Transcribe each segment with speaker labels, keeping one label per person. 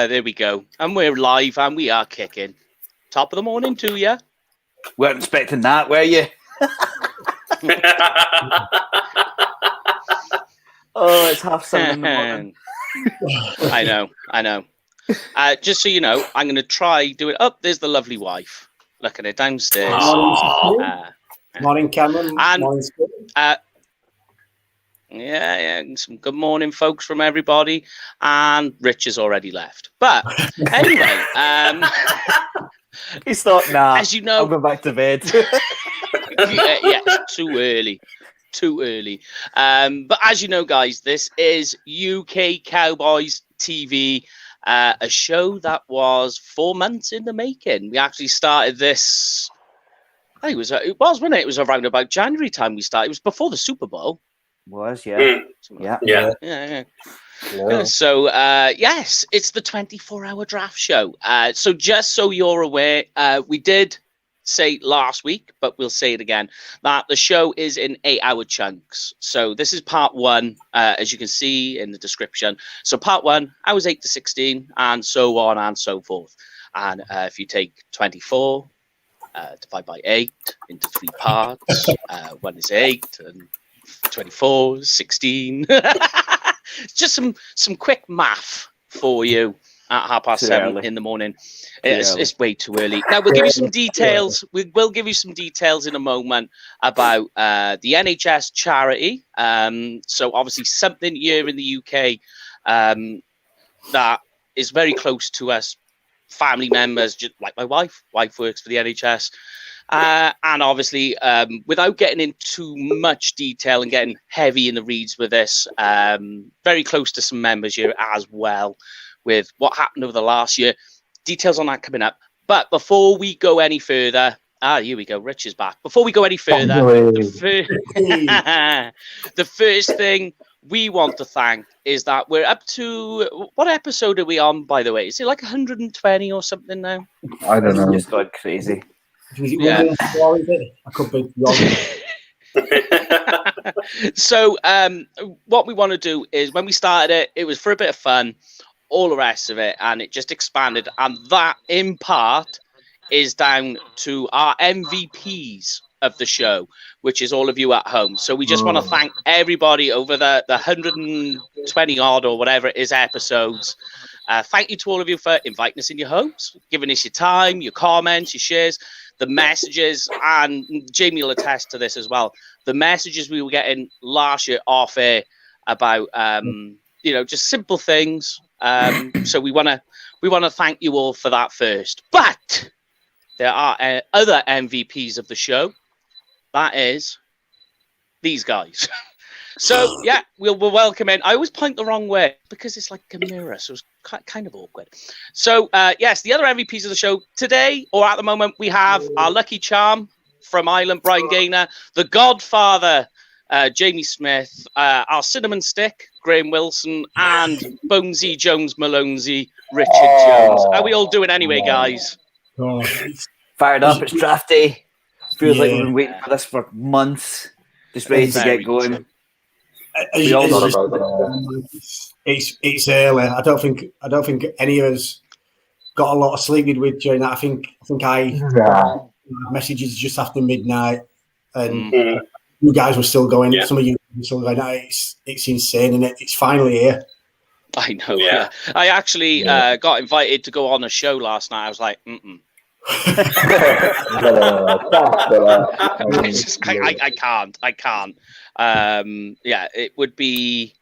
Speaker 1: there we go. And we're live and we are kicking. Top of the morning to you.
Speaker 2: Weren't expecting that, were you? Oh, it's 7:30 in the morning.
Speaker 1: I know. Just so you know, I'm going to try doing. Oh, there's the lovely wife. Look at it downstairs.
Speaker 3: Morning, Cameron. Morning,
Speaker 1: yeah. Some good morning, folks, from everybody. And Rich has already left. But anyway,
Speaker 2: He's thought, nah,
Speaker 1: as you know,
Speaker 2: I'll go back to bed.
Speaker 1: yeah, too early. But as you know, guys, this is UK Cowboys TV, a show that was 4 months in the making. We actually started this. I think it was, wasn't it? It was around about January time we started. It was before the Super Bowl.
Speaker 2: Yeah.
Speaker 1: So, yes, it's the 24-hour draft show. So just so you're aware, we did say last week, but we'll say it again, that the show is in 8-hour chunks. So this is part 1, as you can see in the description. So part 1, hours 8 to 16, and so on and so forth. And if you take 24, divide by 8 into 3 parts, 1 is 8, and 24, 16. Just some quick math for you at 7:30 in the morning. It's way too early. Now we'll give you some details. We will give you some details in a moment about the NHS charity. So obviously something here in the UK that is very close to us, family members, just like my wife. Wife works for the NHS. And obviously, without getting into much detail and getting heavy in the reads with this, very close to some members here as well with what happened over the last year. Details on that coming up. But before we go any further, here we go. Rich is back. Before we go any further, the first thing we want to thank is that we're up to, what episode are we on, by the way? Is it like 120 or something now?
Speaker 4: I don't know.
Speaker 2: Just going crazy.
Speaker 3: I could be wrong.
Speaker 1: So what we want to do is, when we started it was for a bit of fun, all the rest of it, and it just expanded, and that in part is down to our MVPs of the show, which is all of you at home. So we just want to thank everybody over the 120 odd or whatever it is episodes. Thank you to all of you for inviting us in your homes, giving us your time, your comments, your shares, the messages, and Jamie will attest to this as well. The messages we were getting last year off air about, just simple things. So we want to thank you all for that first. But there are other MVPs of the show. That is these guys. So, yeah, we'll welcome in. I always point the wrong way because it's like a mirror, so it's kind of awkward. So, yes, the other MVPs of the show today, or at the moment, we have our lucky charm from Ireland, Brian Gaynor, the Godfather, Jamie Smith, our cinnamon stick, Graham Wilson, and Bonesy Jones Malonesy, Richard Jones. How are we all doing anyway, guys?
Speaker 2: Fired up. It's draft day. Feels like we've been waiting for this for months. Just ready to get going.
Speaker 3: We all know about that. It's early. I don't think any of us got a lot of sleep with during that. I think I messages just after midnight, and you guys were still going. Yeah. Some of you were still going. It's insane, and it's finally here.
Speaker 1: I know. Yeah. I actually got invited to go on a show last night. I was like, I can't. It would be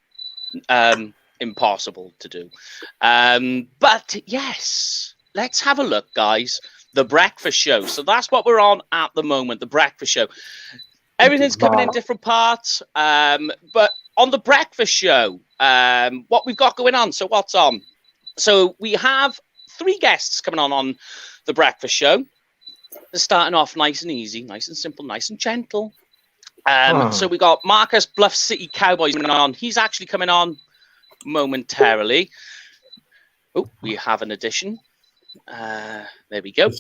Speaker 1: impossible to do. But yes, let's have a look, guys. The breakfast show. So that's what we're on at the moment. The breakfast show. Everything's coming in different parts. But on the breakfast show, what we've got going on. So what's on? So we have 3 guests coming on the breakfast show. They're starting off nice and easy, nice and simple, nice and gentle. So we got Marcus, Bluff City Cowboys coming on. He's actually coming on momentarily. Oh, we have an addition. There we go.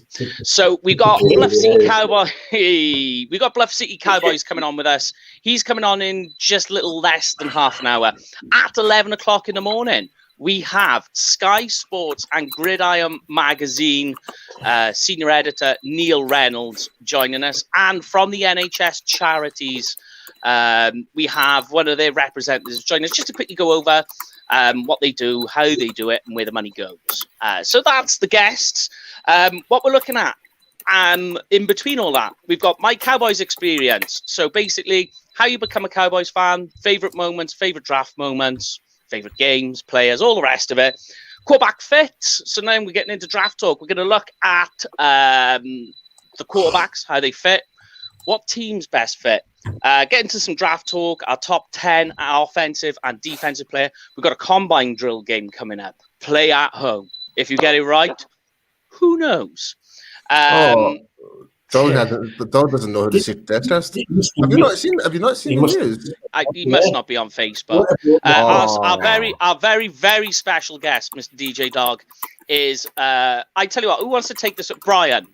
Speaker 1: So we got Bluff City Cowboys. We got Bluff City Cowboys coming on with us. He's coming on in just little less than half an hour at 11 o'clock in the morning. we have Sky Sports and Gridiron Magazine senior editor Neil Reynolds joining us. And from the NHS charities, we have one of their representatives joining us just to quickly go over what they do, how they do it, and where the money goes. So that's the guests. What we're looking at. In between all that, we've got my Cowboys experience. So basically, how you become a Cowboys fan, favorite moments, favorite draft moments, favorite games, players, all the rest of it. Quarterback fits. So now we're getting into draft talk. We're going to look at the quarterbacks, how they fit, what teams best fit. Get into some draft talk, our top 10 offensive and defensive player. We've got a combine drill game coming up. Play at home. If you get it right, who knows?
Speaker 4: Doug doesn't know who the secret test. Have you not seen the news?
Speaker 1: He must not be on Facebook. Our very, very special guest, Mr. DJ Dog, is I tell you what, who wants to take this? Brian.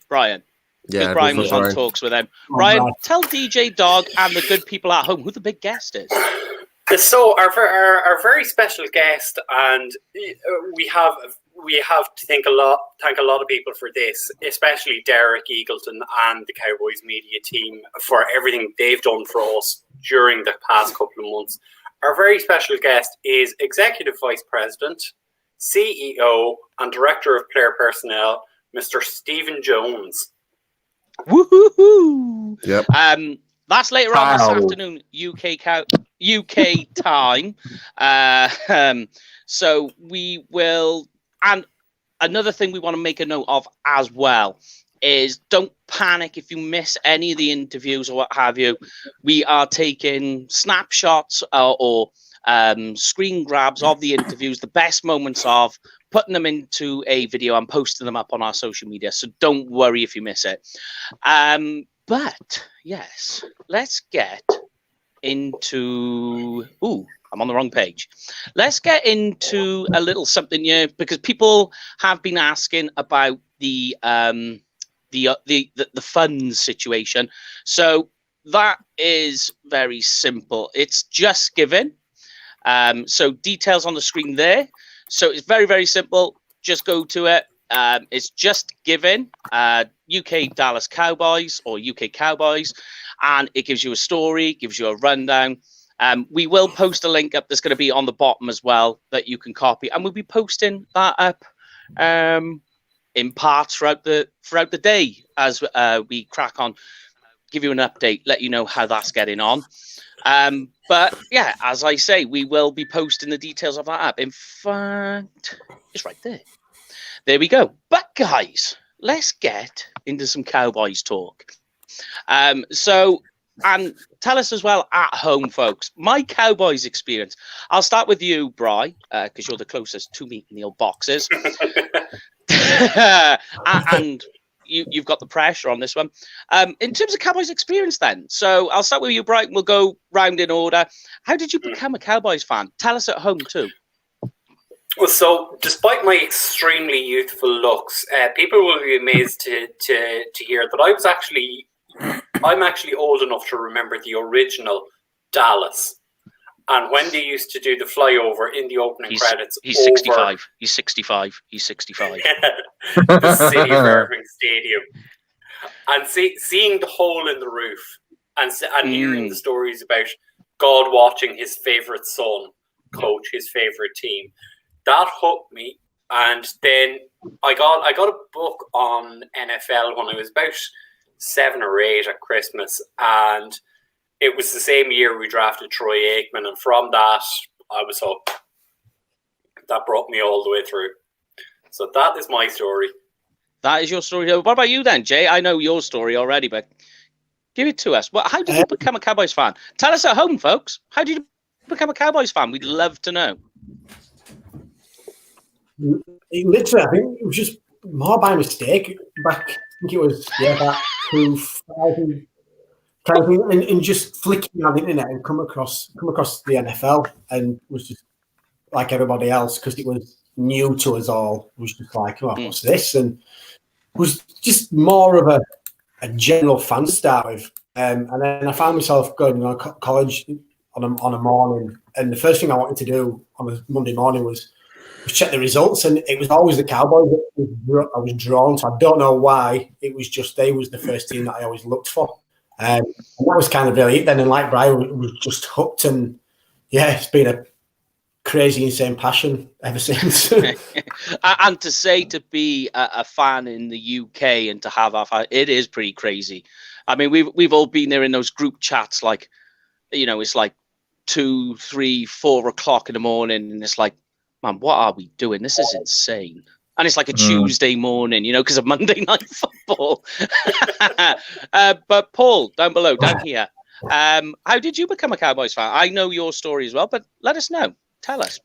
Speaker 4: Yeah,
Speaker 1: Brian was on talks with him. Brian, tell DJ Dog and the good people at home who the big guest is.
Speaker 5: So our very special guest, and we have to thank a lot of people for this, especially Derek Eagleton and the Cowboys media team for everything they've done for us during the past couple of months. Our very special guest is Executive Vice President, CEO, and Director of Player Personnel, Mr. Stephen Jones.
Speaker 1: Woohoo!
Speaker 4: Yep.
Speaker 1: That's later on this afternoon, UK time. So we will. And another thing we want to make a note of as well is don't panic if you miss any of the interviews or what have you. We are taking snapshots or screen grabs of the interviews, the best moments of, putting them into a video and posting them up on our social media. So don't worry if you miss it. But yes, let's get into... Ooh, I'm on the wrong page. Let's get into a little something here because people have been asking about the funds situation. So that is very simple. It's Just Giving. So details on the screen there. So it's very, very simple. Just go to it. It's Just Giving, UK Dallas Cowboys or UK Cowboys, and it gives you a story, gives you a rundown. We will post a link up that's going to be on the bottom as well that you can copy, and we'll be posting that up in parts throughout the day as we crack on. Give you an update, let you know how that's getting on. But yeah, as I say, we will be posting the details of that up. In fact, it's right there. There we go. But guys, let's get into some Cowboys talk. And tell us as well at home, folks, my Cowboys experience. I'll start with you, Bri, because you're the closest to me in the old boxes. And you've got the pressure on this one. In terms of Cowboys experience then, so I'll start with you, Bri, and we'll go round in order. How did you become a Cowboys fan? Tell us at home too.
Speaker 5: Well, so despite my extremely youthful looks, people will be amazed to hear that I'm actually old enough to remember the original Dallas. And when they used to do the flyover in the opening credits,
Speaker 1: he's 65. He's 65.
Speaker 5: The city of Irving Stadium, and seeing the hole in the roof, and hearing the stories about God watching his favorite son coach his favorite team, that hooked me. And then I got a book on NFL when I was about 7 or 8 at Christmas, and it was the same year we drafted Troy Aikman, and from that I was hooked. That brought me all the way through. So that is my story.
Speaker 1: That is your story. What about you then, Jay? I know your story already, but give it to us. How did you become a Cowboys fan? Tell us at home, folks. How did you become a Cowboys fan? We'd love to know.
Speaker 3: Literally, I think it was just more by mistake. Back, I think it was about 2000, and just flicking on the internet and come across the NFL, and was just like everybody else because it was new to us all. Was just like, oh, what's this? And was just more of a general fan to start with. And then I found myself going to college on a morning, and the first thing I wanted to do on a Monday morning was check the results, and it was always the Cowboys that I was drawn to. I don't know why. It was just they was the first team that I always looked for. And that was kind of really it then. And like Brian was just hooked, and yeah, it's been a crazy, insane passion ever since.
Speaker 1: And to say to be a fan in the UK and to have it is pretty crazy. I mean, we've all been there in those group chats, like, you know, it's like 2, 3, 4 o'clock in the morning, and it's like, man, what are we doing? This is insane. And it's like a Tuesday morning, you know, because of Monday Night Football. But Paul, down here, how did you become a Cowboys fan? I know your story as well, but let us know. Tell us.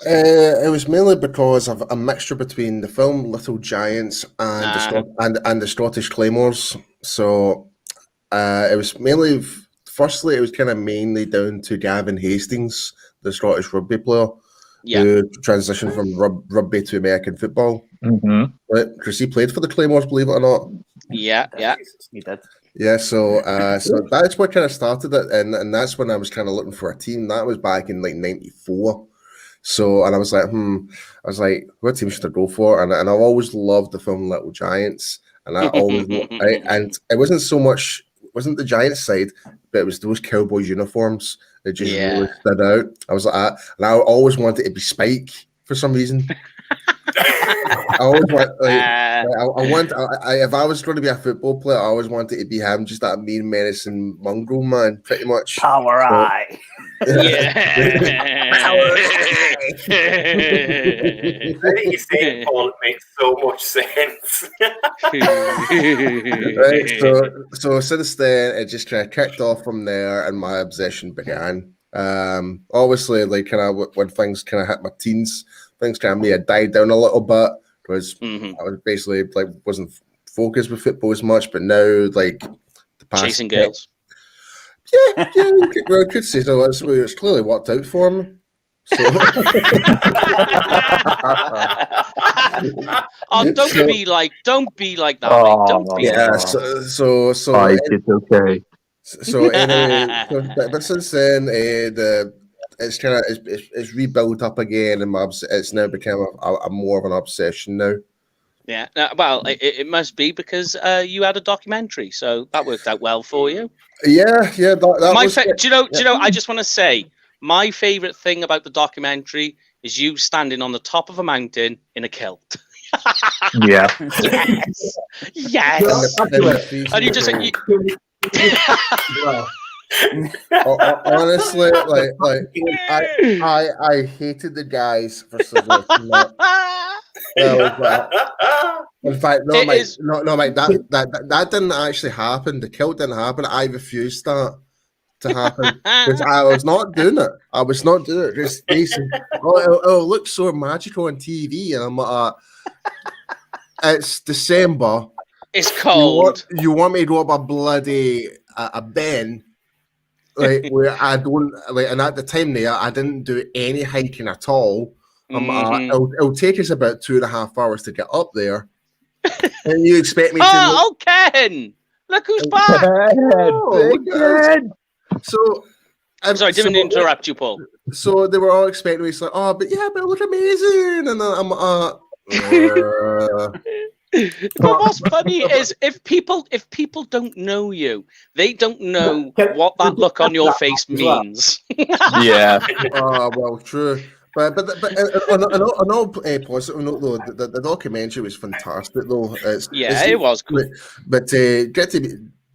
Speaker 4: It was mainly because of a mixture between the film Little Giants and the Scottish Claymores. So it was mainly, firstly, it was kind of mainly down to Gavin Hastings, the Scottish rugby player. Who transitioned from rugby to American football. Right? Because he played for the Claymores, believe it or not.
Speaker 1: Yeah,
Speaker 2: he did.
Speaker 4: Yeah, so that's what kind of started it, and that's when I was kind of looking for a team. That was back in like '94. So, and I was like, what team should I go for? And I've always loved the film Little Giants, and I always and it wasn't the Giants side, but it was those Cowboys uniforms. It just really stood out. I was like, and I always wanted it to be Spike for some reason. I always want, if I was going to be a football player, I always wanted it to be him, just that mean, menacing mongrel man, pretty much.
Speaker 2: Power eye.
Speaker 5: Power eye. I think you say it, Paul, it makes so much sense.
Speaker 4: Right, so since then, it just kind of kicked off from there, and my obsession began. Obviously, like kind of when things kind of hit my teens, things kind of may have died down a little bit because I was basically like wasn't focused with football as much. But now, like the past
Speaker 1: chasing girls.
Speaker 4: Yeah, I could say so. It's clearly worked out for me. So.
Speaker 1: Don't be like that. Mate. Don't be.
Speaker 4: Yeah. So.
Speaker 6: It's okay.
Speaker 4: So anyway, but since then, it's kind of it's rebuilt up again, and it's now become a more of an obsession now.
Speaker 1: Yeah. Well, it must be because you had a documentary, so that worked out well for you.
Speaker 4: Yeah. That
Speaker 1: do you know? I just want to say my favorite thing about the documentary is you standing on the top of a mountain in a kilt.
Speaker 6: Yeah.
Speaker 1: Yes. And you just
Speaker 4: honestly, like I hated the guys for suggesting that. In fact, no, mate, that didn't actually happen. The kilt didn't happen. I refused that to happen because I was not doing it. I was not doing it. Just basically, it looks so magical on TV, and I'm like, it's December.
Speaker 1: It's cold.
Speaker 4: You want me to go up a bloody a Ben? Like where I don't like, and at the time there, I didn't do any hiking at all. It'll take us about 2.5 hours to get up there, and you expect me to?
Speaker 1: Oh, Ken! Look who's back!
Speaker 4: So,
Speaker 1: I'm sorry, didn't interrupt you, Paul.
Speaker 4: So they were all expecting me. It's like, but it look amazing, and I'm
Speaker 1: But what's funny is if people don't know you, they don't know what that look on your face means.
Speaker 6: Yeah.
Speaker 4: Well, true. But on all positive note, though, the documentary was fantastic, though.
Speaker 1: It was cool.
Speaker 4: But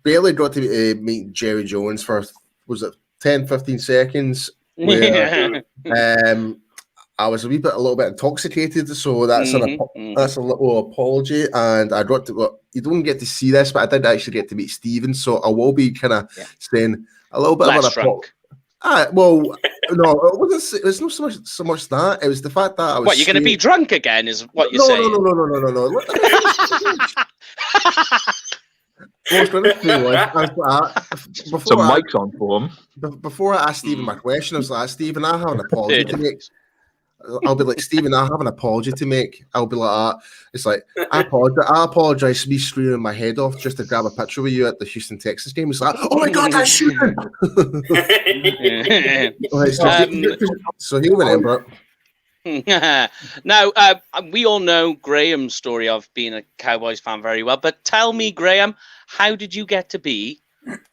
Speaker 4: barely got to meet Jerry Jones for, was it 10, 15 seconds? Where, I was a little bit intoxicated, so that's that's a little apology. And I got to, you don't get to see this, but I did actually get to meet Stephen, so I will be kind of saying a little bit
Speaker 1: less
Speaker 4: of
Speaker 1: drunk.
Speaker 4: Well, no, it wasn't. It was not so much that. It was the fact that I was.
Speaker 1: What, you're going to be drunk again? Is what you're saying?
Speaker 4: No. What I was going to say was,
Speaker 6: some mics on for him.
Speaker 4: Before I asked Stephen my question, I was like, Stephen, I have an apology to make. I'll be like, Stephen, I have an apology to make. I'll be like, it's like, I apologize for me screwing my head off just to grab a picture with you at the Houston, Texas game. It's like, oh my God, that's shooting. So he'll remember it.
Speaker 1: Now, we all know Graham's story of being a Cowboys fan very well, but tell me, Graham, how did you get to be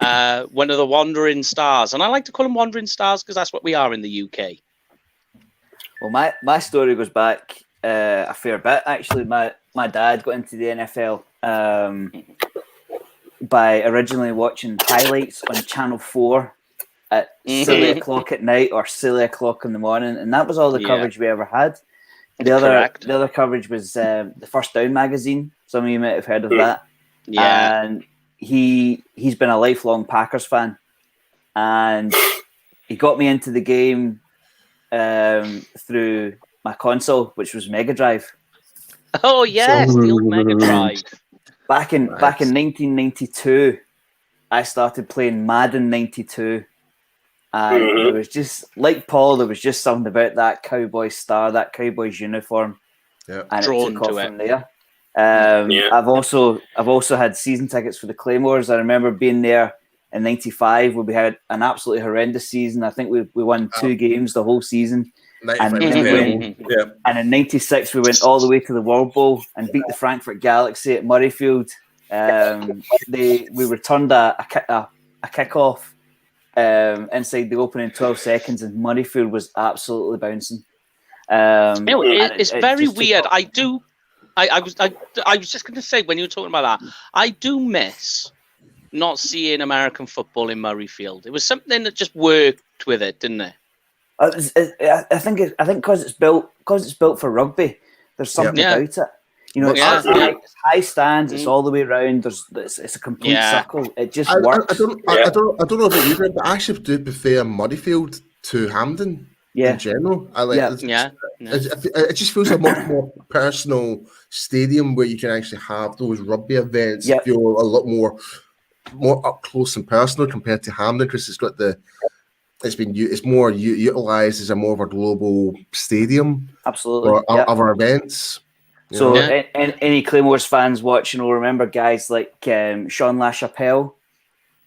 Speaker 1: one of the Wandering Stars? And I like to call them Wandering Stars because that's what we are in the UK.
Speaker 2: Well, my story goes back a fair bit. Actually, my dad got into the NFL by originally watching highlights on Channel 4 at silly o'clock at night or silly o'clock in the morning, and that was all the coverage we ever had. The other coverage was the First Down magazine. Some of you might have heard of that.
Speaker 1: Yeah,
Speaker 2: and he's been a lifelong Packers fan, and he got me into the game through my console, which was Mega Drive.
Speaker 1: Oh yes, the old Mega Drive.
Speaker 2: Back in 1992, I started playing Madden 92, and it was just like Paul. There was just something about that Cowboys star, that Cowboys uniform, and
Speaker 1: drawn
Speaker 2: it took
Speaker 1: to
Speaker 2: off
Speaker 1: it.
Speaker 2: from there. I've also had season tickets for the Claymores. I remember being there in '95 where we had an absolutely horrendous season. I think we won 2 games the whole season. And in '96 we went all the way to the World Bowl and beat the Frankfurt Galaxy at Murrayfield. We returned a kickoff inside the opening 12 seconds, and Murrayfield was absolutely bouncing.
Speaker 1: It's very weird. I was just going to say, when you were talking about that, I do miss not seeing American football in Murrayfield. It was something that just worked with it, didn't it?
Speaker 2: I think because it's built for rugby. There's something about it. You know, it's high stands. It's all the way around. It's a complete circle. It just works.
Speaker 4: I don't know about you, but I actually do prefer Murrayfield to Hampden. In general, I like. It just feels a much more personal stadium where you can actually have those rugby events feel a lot more up close and personal compared to Hampden, because it's more utilized as a more of a global stadium.
Speaker 2: Absolutely,
Speaker 4: for other events.
Speaker 2: So, any Claymores fans watching will remember guys like Sean LaChapelle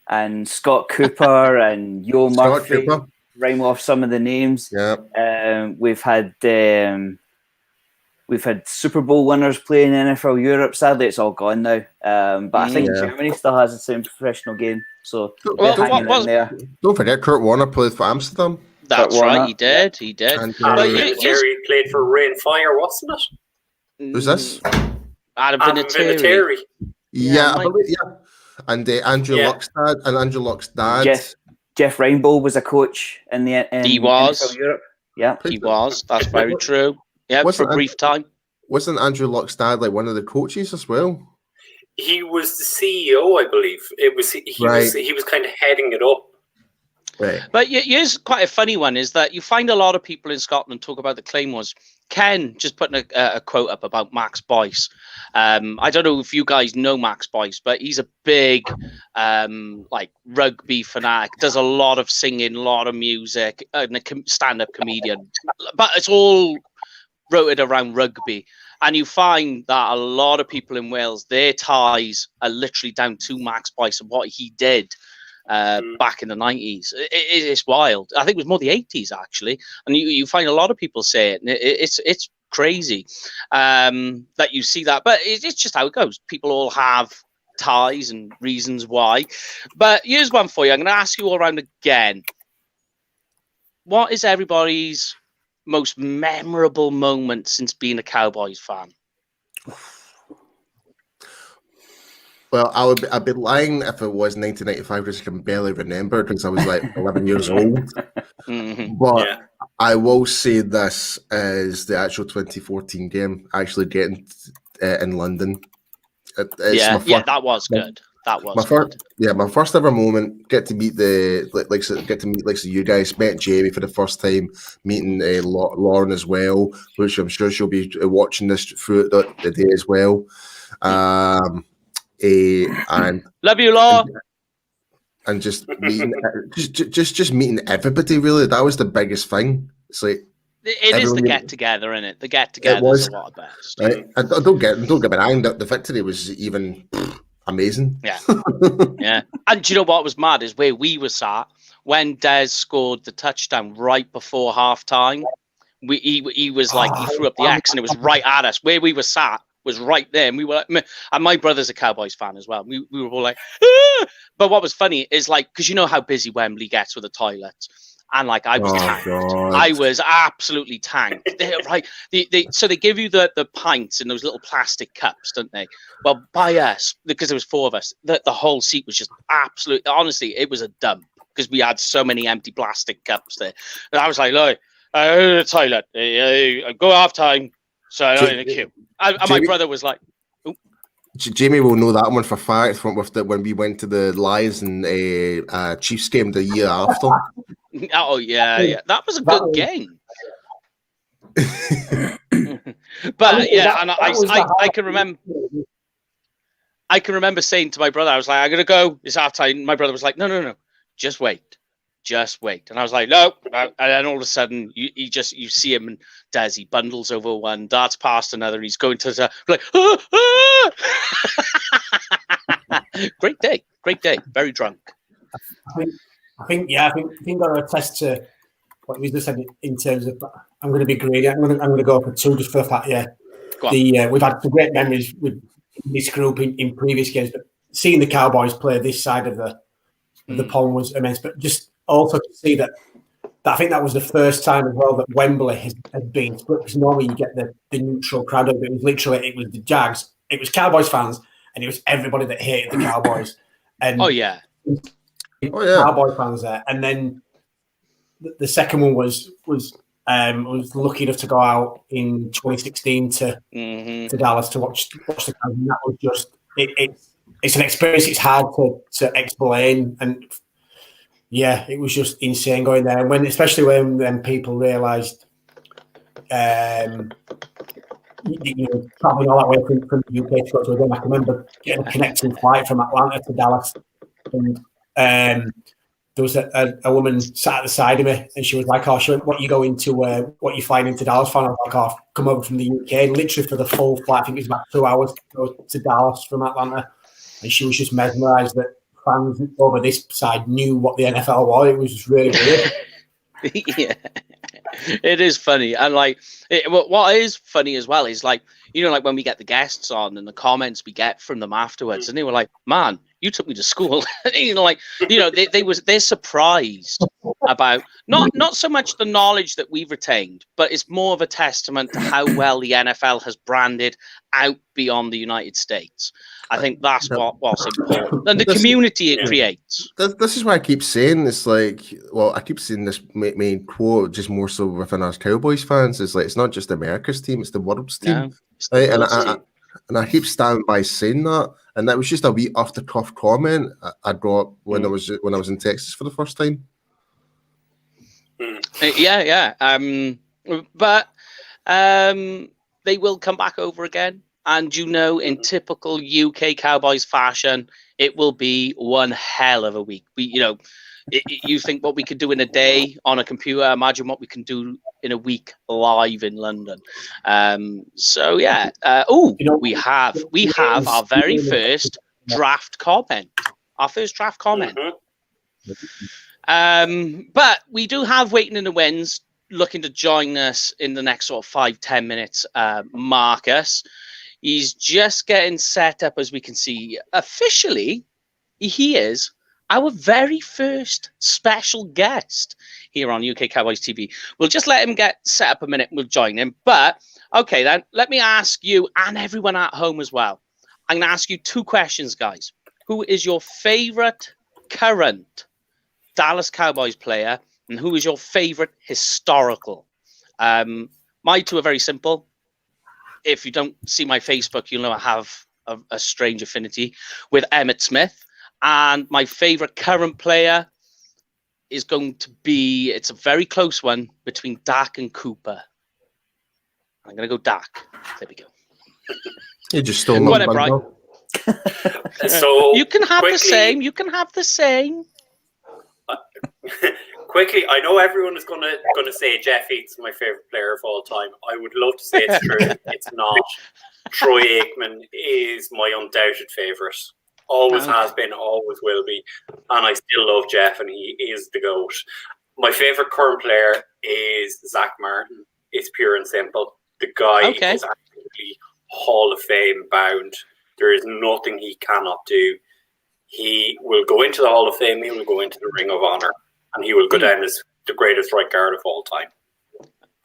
Speaker 2: and Scott Cooper and Yo Murphy. Rhyme off some of the names. We've had Super Bowl winners playing in NFL Europe. Sadly, it's all gone now. But I think Germany still has the same professional game. So
Speaker 4: don't forget, Kurt Warner played for Amsterdam.
Speaker 1: That's right, he did.
Speaker 5: And Vinatieri played for Rain Fire, wasn't it?
Speaker 4: Who's this?
Speaker 1: Adam Vinatieri.
Speaker 4: Yeah, I believe, and Andrew Luck's dad.
Speaker 2: Jeff Rainbow was a coach in NFL Europe. Yeah,
Speaker 1: he was. That's very true. Yeah, for a brief time.
Speaker 4: Wasn't Andrew Luck's dad like one of the coaches as well?
Speaker 5: He was the CEO, I believe. He was kind of heading it up.
Speaker 4: Right.
Speaker 1: But here's quite a funny one: is that you find a lot of people in Scotland talk about the Claymores. Ken just putting a quote up about Max Boyce. I don't know if you guys know Max Boyce, but he's a big like rugby fanatic. Does a lot of singing, a lot of music, and a stand-up comedian. But it's all rooted around rugby. And you find that a lot of people in Wales, their ties are literally down to Max Boyce and what he did back in the 90s. It's wild. I think it was more the 80s, actually. And you find a lot of people say it. And it's crazy that you see that. But it's just how it goes. People all have ties and reasons why. But here's one for you. I'm going to ask you all around again. What is everybody's most memorable moment since being a Cowboys fan?
Speaker 4: Well, I'd be lying if it was 1995, because I can barely remember, because I was like 11 years old. But I will say this is the actual 2014 game, actually getting in London.
Speaker 1: That was good. That was good.
Speaker 4: My first ever moment. Get to meet you guys. Met Jamie for the first time. Meeting Lauren as well, which I'm sure she'll be watching this through the day as well. And
Speaker 1: love you, Laura.
Speaker 4: And just meeting, just meeting everybody. Really, that was the biggest thing. It's like
Speaker 1: it is the get together, isn't it? The get together is a lot of best.
Speaker 4: Right? And don't get me wrong. The victory was even amazing.
Speaker 1: Yeah, yeah. And do you know what was mad is where we were sat when Des scored the touchdown right before halftime. he was like, he threw up the X and it was right at us. Where we were sat was right there. And we were like, and my brother's a Cowboys fan as well. We were all like, ah! But what was funny is like, because you know how busy Wembley gets with the toilets. And like I was tanked.
Speaker 4: God.
Speaker 1: I was absolutely tanked. Right? So they give you the pints in those little plastic cups, don't they? Well, by us, because there was 4 of us, the whole seat was just absolutely. Honestly, it was a dump because we had so many empty plastic cups there. And I was like, look, I go to the toilet. I go half time, so I'm not in the queue. And my brother was like,
Speaker 4: Jamie will know that one for fact when we went to the Lions and Chiefs game the year after.
Speaker 1: oh yeah, that was a good game. But yeah, and I can remember. I can remember saying to my brother, I was like, I'm gonna go. It's half time. My brother was like, no, just wait. And I was like, no. And then all of a sudden, you see him and he bundles over one, darts past another. He's going to the like, Great day, very drunk.
Speaker 3: I think I'll attest to what you just said in terms of. I'm going to be greedy. I'm going to go for 2 just for the fact. Yeah, we've had some great memories with this group in previous games, but seeing the Cowboys play this side of the pond was immense. But just also to see that I think that was the first time as well that Wembley has been split, because normally you get the neutral crowd. It was literally the Jags, it was Cowboys fans, and it was everybody that hated the Cowboys. And Cowboy fans there. And then the second one was lucky enough to go out in 2016 to Dallas to watch the Cowboys. And that was just it's an experience. It's hard to explain, and yeah, it was just insane going there. And especially when people realised, traveling all that way from the UK to go to a game. I can remember getting a connecting flight from Atlanta to Dallas, and there was a woman sat at the side of me, and she was like, "Oh, sure, what you flying into Dallas for?" And I was like, "Oh, I've come over from the UK." And literally for the full flight, I think it was about 2 hours to go to Dallas from Atlanta, and she was just mesmerised that fans over this side knew what the NFL was. It was just really weird.
Speaker 1: Yeah, it is funny, and like what is funny as well is like, you know, like when we get the guests on and the comments we get from them afterwards, and they were like, "Man, you took me to school." They're surprised about not so much the knowledge that we've retained, but it's more of a testament to how well the NFL has branded out beyond the United States. I think that's what's important, and the community it creates.
Speaker 4: This is why I keep saying this. Like, well, I keep saying this main quote, just more so within us Cowboys fans. Is like, it's not just America's team; it's the world's team. No, and I keep standing by saying that. And that was just a wee off the cuff comment I got when I was in Texas for the first time.
Speaker 1: Yeah. But they will come back over again. And in typical UK Cowboys fashion, it will be one hell of a week. You think what we could do in a day on a computer, imagine what we can do in a week live in London. We have our very first draft comment. But we do have Waiting in the Wings looking to join us in the next sort of 5-10 minutes. Marcus, he's just getting set up, as we can see. Officially, he is our very first special guest here on UK Cowboys TV. We'll just let him get set up a minute and we'll join him. But, okay, then, let me ask you and everyone at home as well. I'm going to ask you 2 questions, guys. Who is your favourite current Dallas Cowboys player, and who is your favourite historical? My 2 are very simple. If you don't see my Facebook, you'll know I have a strange affinity with Emmitt Smith. And my favourite current player is going to be, it's a very close one between Dak and Cooper. I'm going to go Dak. There we go.
Speaker 4: You just stole my
Speaker 1: right?
Speaker 5: So
Speaker 1: you can have the same. You can have the same.
Speaker 5: Quickly, I know everyone is gonna say Jeff Eaton's my favorite player of all time. I would love to say it's true. It's not. Troy Aikman is my undoubted favorite. Always has been, always will be, and I still love Jeff, and he is the GOAT. My favorite current player is Zach Martin. It's pure and simple. The guy is absolutely Hall of Fame bound. There is nothing he cannot do. He will go into the Hall of Fame. He will go into the Ring of Honor, and he will go down as the greatest right guard of all time.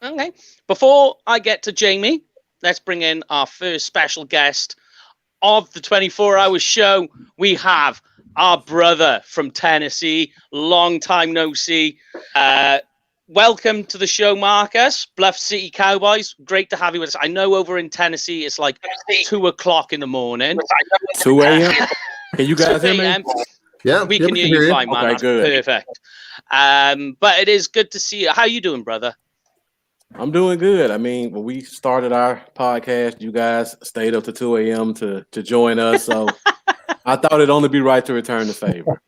Speaker 1: Okay. Before I get to Jamie, let's bring in our first special guest of the 24-hour show. We have our brother from Tennessee. Long time no see. Welcome to the show, Marcus. Bluff City Cowboys. Great to have you with us. I know over in Tennessee it's like 2 o'clock in the morning.
Speaker 7: 2 a.m. Can you guys hear me?
Speaker 4: Yeah,
Speaker 1: we can hear you fine, man.
Speaker 7: Okay,
Speaker 1: That's
Speaker 7: good.
Speaker 1: Perfect. But it is good to see you. How you doing, brother?
Speaker 7: I'm doing good. I mean, when we started our podcast, you guys stayed up to 2 a.m. to join us. So I thought it'd only be right to return the favor.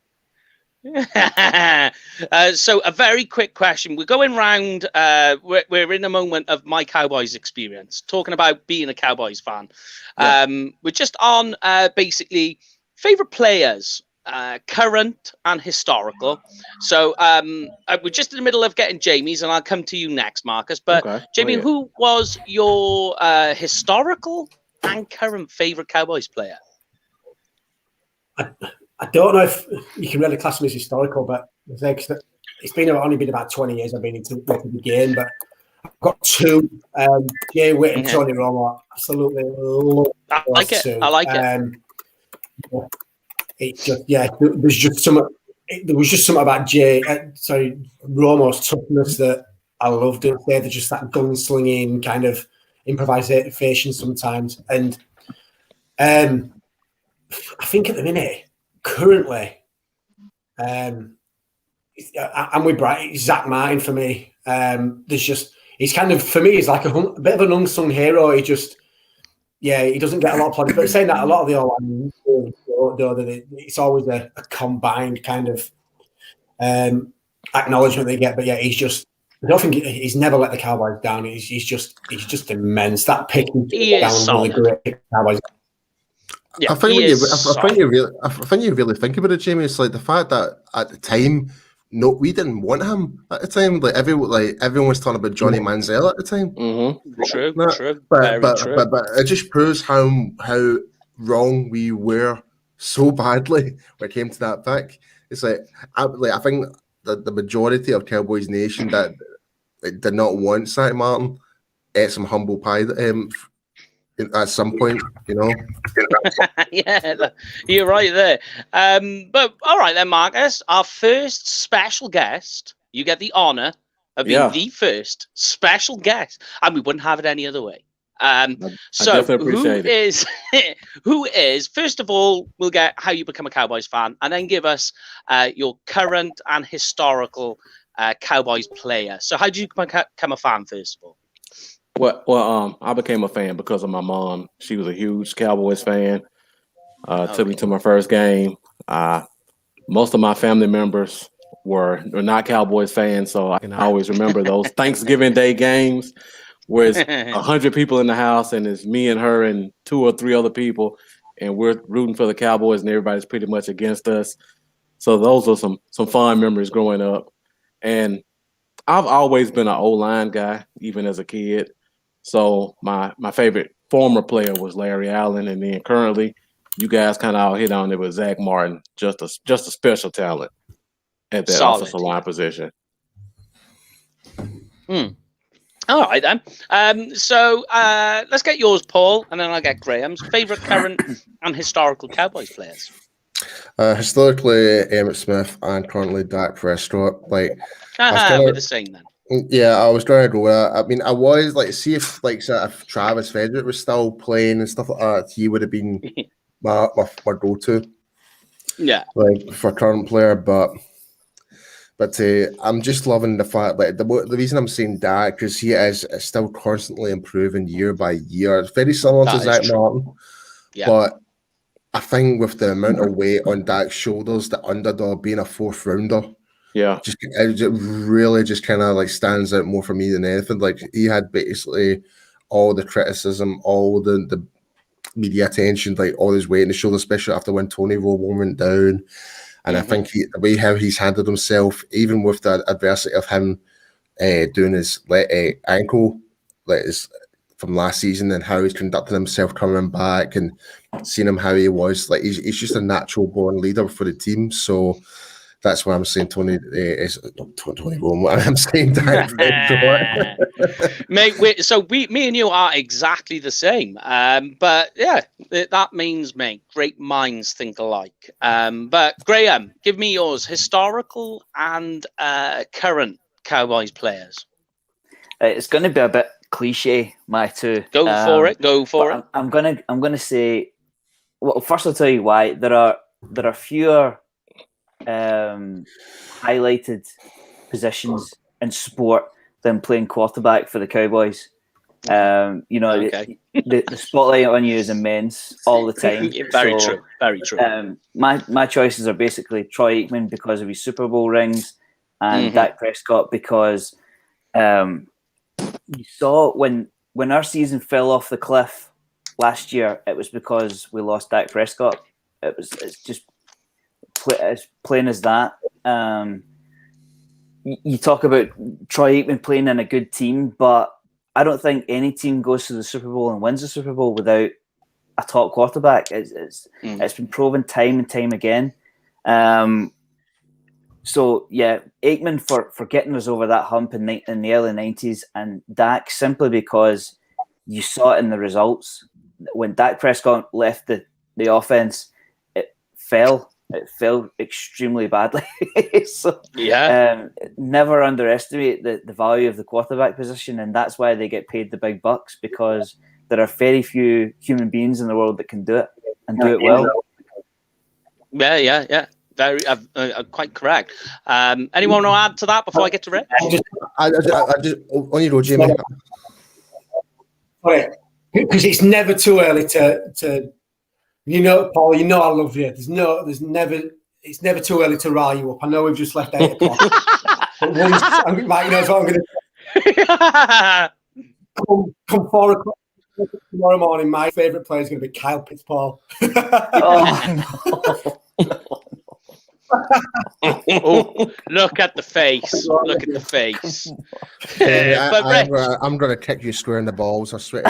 Speaker 1: So a very quick question. We're going round. We're in a moment of my Cowboys experience, talking about being a Cowboys fan.
Speaker 7: Yeah.
Speaker 1: We're just on basically favorite players, current and historical. So we're just in the middle of getting Jamie's, and I'll come to you next, Marcus. But
Speaker 7: Okay,
Speaker 1: Jamie, who was your historical and current favorite Cowboys player?
Speaker 3: I don't know if you can really class them as historical, but it's only been about 20 years I've been into the game. But I've got two, Jay Witt and Tony Romo. Absolutely love
Speaker 1: I like it.
Speaker 3: two.
Speaker 1: I like it.
Speaker 3: It just there was just something about Romo's toughness that I loved. It. They're just that gunslinging kind of improvisation sometimes, and I think at the minute. Currently, I'm with Bright. Zach Martin for me. He's kind of, for me, he's like a bit of an unsung hero. He doesn't get a lot of play. But saying that, a lot of the all it's always a combined kind of acknowledgement they get. But yeah, I don't think he's never let the Cowboys down. He's just immense. That pick down really great Cowboys.
Speaker 1: Yeah,
Speaker 4: I think you really think about it, Jamie. It's like the fact that at the time, we didn't want him at the time. Like everyone was talking about Johnny Manziel at the time.
Speaker 7: Mm-hmm.
Speaker 1: True.
Speaker 4: But it just proves how wrong we were so badly when it came to that pick. It's I think the majority of Cowboys Nation that did not want Zach Martin ate some humble pie. At some point,
Speaker 1: Yeah, you're right there. But all right then, Marcus, our first special guest. You get the honor of being the first special guest, and we wouldn't have it any other way. So who is first of all, we'll get how you become a Cowboys fan, and then give us your current and historical Cowboys player. So how did you become a fan first of all?
Speaker 7: Well, I became a fan because of my mom. She was a huge Cowboys fan. Took me to my first game. Most of my family members were not Cowboys fans, so I can always remember those Thanksgiving Day games where it's 100 people in the house and it's me and her and 2 or 3 other people, and we're rooting for the Cowboys and everybody's pretty much against us. So those are some fond memories growing up. And I've always been an O-line guy, even as a kid. So my favorite former player was Larry Allen, and then currently, you guys kind of all hit on it with Zach Martin, just a special talent at that offensive line position.
Speaker 1: All right then. So let's get yours, Paul, and then I'll get Graham's favorite current and historical Cowboys players.
Speaker 4: Historically, Emmitt Smith, and currently Dak Prescott.
Speaker 1: We're the same then.
Speaker 4: Yeah, I was trying to go with that. I mean, I was see if if Travis Frederick was still playing and stuff like that, he would have been my go-to.
Speaker 1: Yeah,
Speaker 4: for current player, but I'm just loving the fact the reason I'm saying Dak because he is still constantly improving year by year. It's very similar to Zach Martin, but I think with the amount of weight on Dak's shoulders, the underdog being a 4th rounder.
Speaker 7: Yeah,
Speaker 4: it really just kind of stands out more for me than anything. He had basically all the criticism, all the media attention, all his weight in the shoulder, especially after when Tony Romo went down. And I think the way how he's handled himself, even with the adversity of him doing his ankle like his, from last season and how he's conducted himself coming back and seeing him how he was. Like he's just a natural born leader for the team. So that's why I'm saying Tony is Tony Romo. I'm saying Dak Prescott.
Speaker 1: Mate, me and you are exactly the same. But yeah, that means, mate, great minds think alike. But Graham, give me yours, historical and current Cowboys players.
Speaker 2: It's going to be a bit cliche, my two.
Speaker 1: Go for it. Go for it.
Speaker 2: I'm gonna say. Well, first I'll tell you why. There are fewer highlighted positions in sport than playing quarterback for the Cowboys. The spotlight on you is immense all the time.
Speaker 1: Very true. Very true.
Speaker 2: My choices are basically Troy Aikman because of his Super Bowl rings, and Dak Prescott because you saw when our season fell off the cliff last year, it was because we lost Dak Prescott. It's just as plain as that. You talk about Troy Aikman playing in a good team, but I don't think any team goes to the Super Bowl and wins the Super Bowl without a top quarterback. It's been proven time and time again. So yeah, Aikman for getting us over that hump in the early 90s, and Dak simply because you saw it in the results. When Dak Prescott left the offense, it fell extremely badly. So never underestimate the value of the quarterback position, and that's why they get paid the big bucks, because there are very few human beings in the world that can do it and do it well.
Speaker 1: Yeah. Very, quite correct. Anyone want to add to that before I get to Rich?
Speaker 4: I just on you go, Jamie.
Speaker 3: Because it's never too early to Paul. I love you. It's never too early to rile you up. I know we've just left 8 o'clock, but Mike knows what I'm going to come 4 o'clock tomorrow morning. My favourite player is going to be Kyle Pitts-Paul.
Speaker 1: Oh, look at the face! Look at the face!
Speaker 4: I'm going to kick you square in the balls. I swear.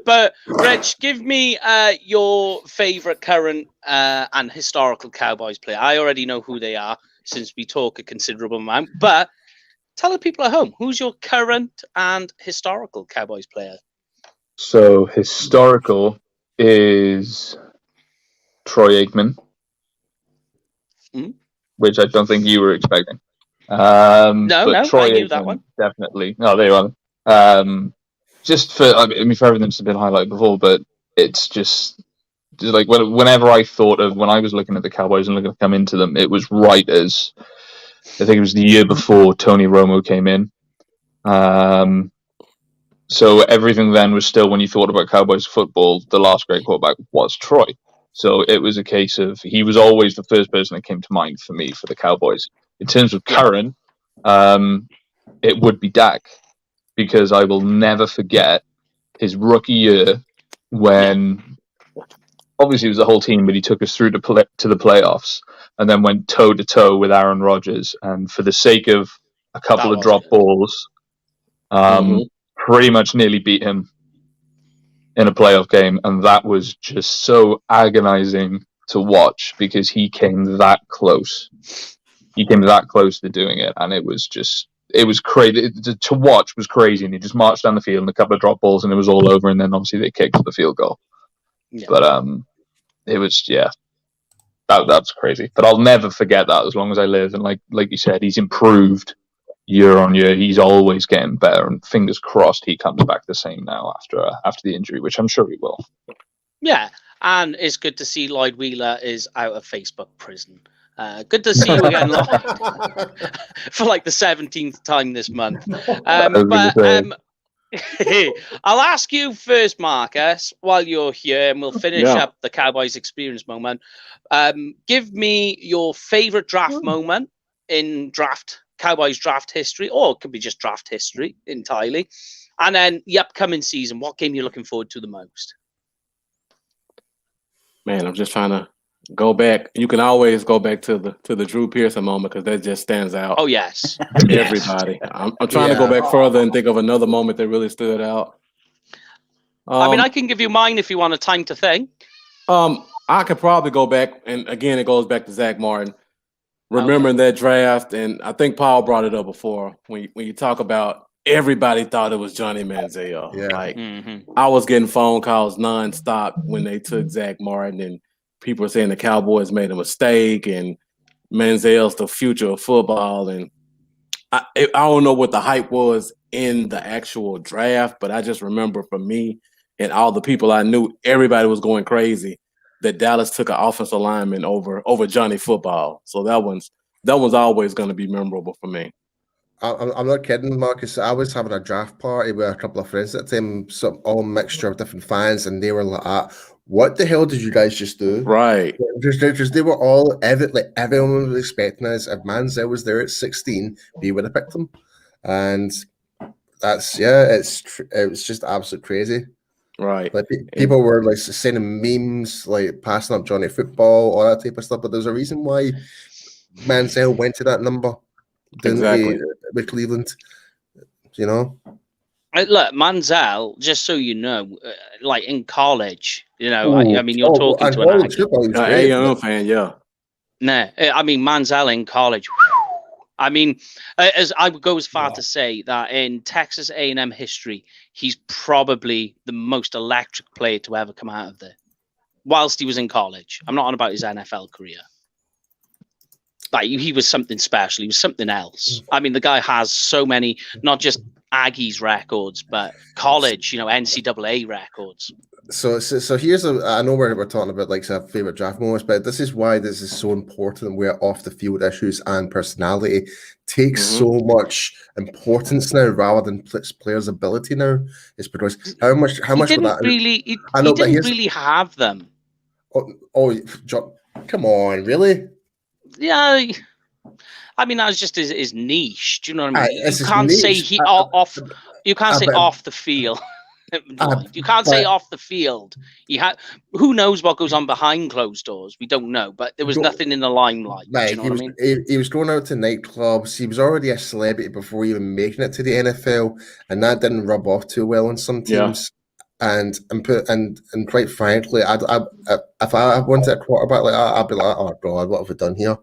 Speaker 1: But Rich, give me your favourite current and historical Cowboys player. I already know who they are since we talk a considerable amount. But tell the people at home, who's your current and historical Cowboys player?
Speaker 6: So historical is Troy Aikman, which I don't think you were expecting.
Speaker 1: No,
Speaker 6: Troy
Speaker 1: I knew
Speaker 6: Aikman,
Speaker 1: that one.
Speaker 6: Definitely. No, there you are. Just for, for everything that's been highlighted before, but it's just like whenever I thought of, when I was looking at the Cowboys and looking to come into them, it was right as, I think it was the year before Tony Romo came in. So everything then was still, when you thought about Cowboys football, the last great quarterback was Troy. So it was a case of, he was always the first person that came to mind for me for the Cowboys. In terms of current, it would be Dak, because I will never forget his rookie year when, obviously it was the whole team, but he took us through to the playoffs and then went toe-to-toe with Aaron Rodgers. And for the sake of a couple of drop balls, pretty much nearly beat him in a playoff game, and that was just so agonizing to watch, because he came that close. He came that close to doing it, and it was crazy. To watch was crazy, and he just marched down the field and a couple of drop balls, and it was all over, and then obviously they kicked the field goal. Yeah. But it was, that's crazy. But I'll never forget that as long as I live, and like you said, he's improved year on year. He's always getting better, and fingers crossed he comes back the same now after the injury, which I'm sure he will. Yeah,
Speaker 1: and it's good to see Lloyd Wheeler is out of Facebook prison. Good to see you again, Lloyd, for like the 17th time this month. I'll ask you first, Marcus, while you're here, and we'll finish up the Cowboys experience moment. Give me your favorite draft moment in Cowboys draft history, or it could be just draft history entirely. And then the upcoming season, what game you're looking forward to the most?
Speaker 7: Man, I'm just trying to go back. You can always go back to the Drew Pearson moment because that just stands out.
Speaker 1: Oh yes,
Speaker 7: to everybody. I'm trying to go back further and think of another moment that really stood out.
Speaker 1: I mean, I can give you mine if you want a time to think.
Speaker 7: I could probably go back, and again, it goes back to Zach Martin. Remembering that draft, and I think Paul brought it up before, when you talk about everybody thought it was Johnny Manziel.
Speaker 4: Yeah.
Speaker 7: Like, I was getting phone calls nonstop when they took Zach Martin, and people were saying the Cowboys made a mistake, and Manziel's the future of football. And I don't know what the hype was in the actual draft, but I just remember for me and all the people I knew, everybody was going crazy that Dallas took an offensive lineman over Johnny Football. So that one's always going to be memorable for me.
Speaker 4: I'm not kidding, Marcus. I was having a draft party with a couple of friends at the time, all mixture of different fans, and they were like, "What the hell did you guys just do?"
Speaker 7: Right.
Speaker 4: Just they were all everyone was expecting us. If Manziel was there at 16, we would have picked him, and that's it was just absolute crazy.
Speaker 7: Right.
Speaker 4: Like people were like sending memes, like passing up Johnny Football, all that type of stuff. But there's a reason why Manziel went to that number, didn't he, with Cleveland? You know.
Speaker 1: Look, Manziel, just so you know, like in college, you know, I mean, you're talking to an
Speaker 7: A&M fan, yeah.
Speaker 1: No, I mean Manziel in college. I mean, as I would go as far to say that in Texas A&M history, he's probably the most electric player to ever come out of there. Whilst he was in college, I'm not on about his NFL career. Like he was something special. He was something else. I mean, the guy has so many, not just Aggies records, but college, NCAA records.
Speaker 4: So here's I know we're talking about like our favorite draft moments, but this is why this is so important. Where off the field issues and personality takes so much importance now, rather than players' ability now. It's because how much
Speaker 1: he didn't really have them.
Speaker 4: John, come on, really?
Speaker 1: Yeah. I mean, that was just his niche. Do you know what I mean? You can't say off the field. You can't say off the field. Who knows what goes on behind closed doors? We don't know. But there was nothing in the limelight.
Speaker 4: Like,
Speaker 1: do you know what I mean?
Speaker 4: He was going out to nightclubs. He was already a celebrity before even making it to the NFL, and that didn't rub off too well on some teams. Yeah. And quite frankly, if I wanted a quarterback like that, I'd be like, oh God, what have we done here?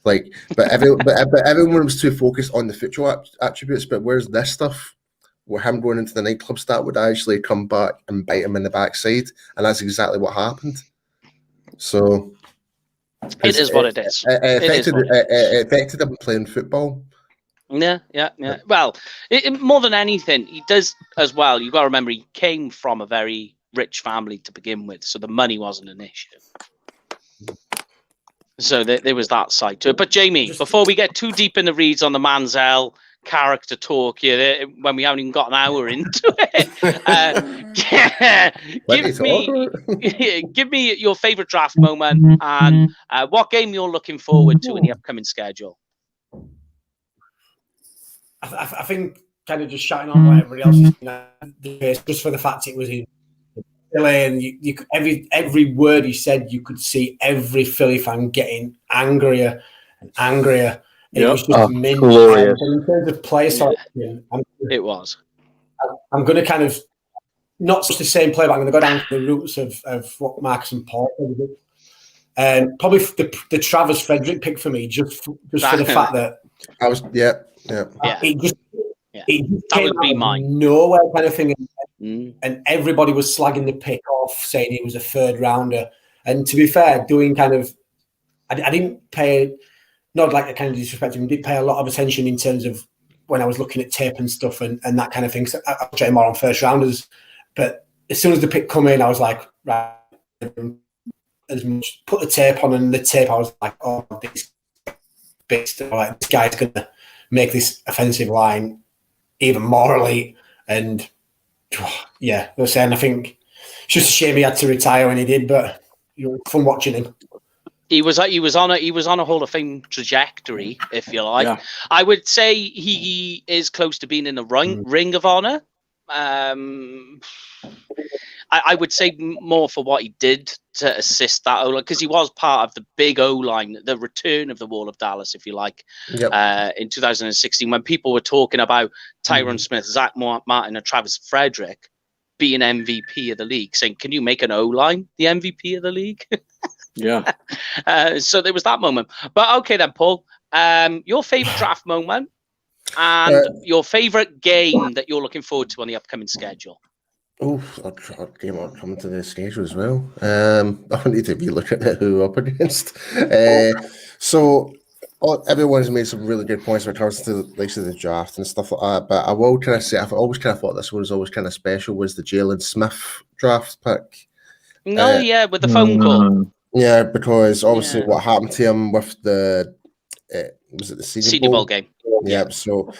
Speaker 4: Like, but everyone was too focused on the football attributes. But where's this stuff? Where him going into the nightclubs, that would actually come back and bite him in the backside, and that's exactly what happened. So
Speaker 1: it is what it is.
Speaker 4: It affected him playing football.
Speaker 1: Yeah. Well, more than anything, he does as well. You got to remember, he came from a very rich family to begin with, so the money wasn't an issue. So there was that side to it. But Jamie, before we get too deep in the reads on the Manziel character talk here, when we haven't even got an hour into it, give me your favorite draft moment and what game you're looking forward to in the upcoming schedule.
Speaker 3: I think kind of just shouting on what everybody else is saying, just for the fact it was in Philly, and you every word he said, you could see every Philly fan getting angrier and angrier. It was just
Speaker 6: glorious.
Speaker 3: In terms of player selection,
Speaker 1: it was.
Speaker 3: I'm going to kind of not just the same player, but I'm going to go down to the roots of what Marcus and Paul did. And probably the Travis Frederick pick for me, just for the fact that
Speaker 4: I was
Speaker 3: It just
Speaker 1: that would be mine.
Speaker 3: Nowhere kind of thing, and everybody was slagging the pick off, saying he was a third rounder. And to be fair, doing kind of, I didn't pay. Not like a kind of disrespect him, did pay a lot of attention in terms of when I was looking at tape and stuff and that kind of thing. So I was more on first rounders. But as soon as the pick come in, I was like, right, put the tape on, and the tape, I was like, oh, this guy's going to make this offensive line even more elite. And yeah, I was saying, I think it's just a shame he had to retire when he did, but it was fun watching him.
Speaker 1: He was on a Hall of Fame trajectory, if you like. Yeah. I would say he is close to being in the Ring of Honor. I I would say more for what he did to assist that O-line, because he was part of the big O-line, the return of the Wall of Dallas, if you like, in 2016, when people were talking about Tyron Smith, Zach Martin, and Travis Frederick being MVP of the league, saying, can you make an O-line the MVP of the league?
Speaker 7: Yeah.
Speaker 1: So there was that moment. But okay then, Paul, your favorite draft moment and your favorite game that you're looking forward to on the upcoming schedule.
Speaker 4: Oh, our game will come to the schedule as well. I need to be looking at who we're up against. Everyone's made some really good points when it comes to the draft and stuff like that. But I will kind of say, I've always kind of thought this one was always kind of special, was the Jalen Smith draft pick.
Speaker 1: With the phone call.
Speaker 4: Yeah, because obviously what happened to him with the was it the Senior
Speaker 1: Bowl game?
Speaker 4: Yeah. So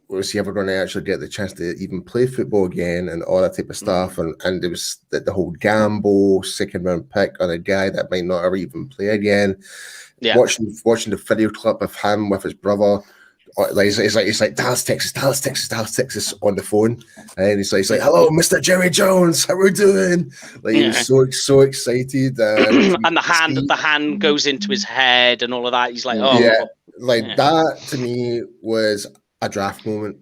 Speaker 4: was he ever going to actually get the chance to even play football again and all that type of stuff? And there was the whole gamble, second round pick on a guy that might not ever even play again. Yeah. Watching the video clip of him with his brother. He's like Dallas, Texas on the phone, and he's like, hello, Mr. Jerry Jones, how we doing? Like he was so excited,
Speaker 1: and the hand goes into his head and all of that. He's like,
Speaker 4: that to me was a draft moment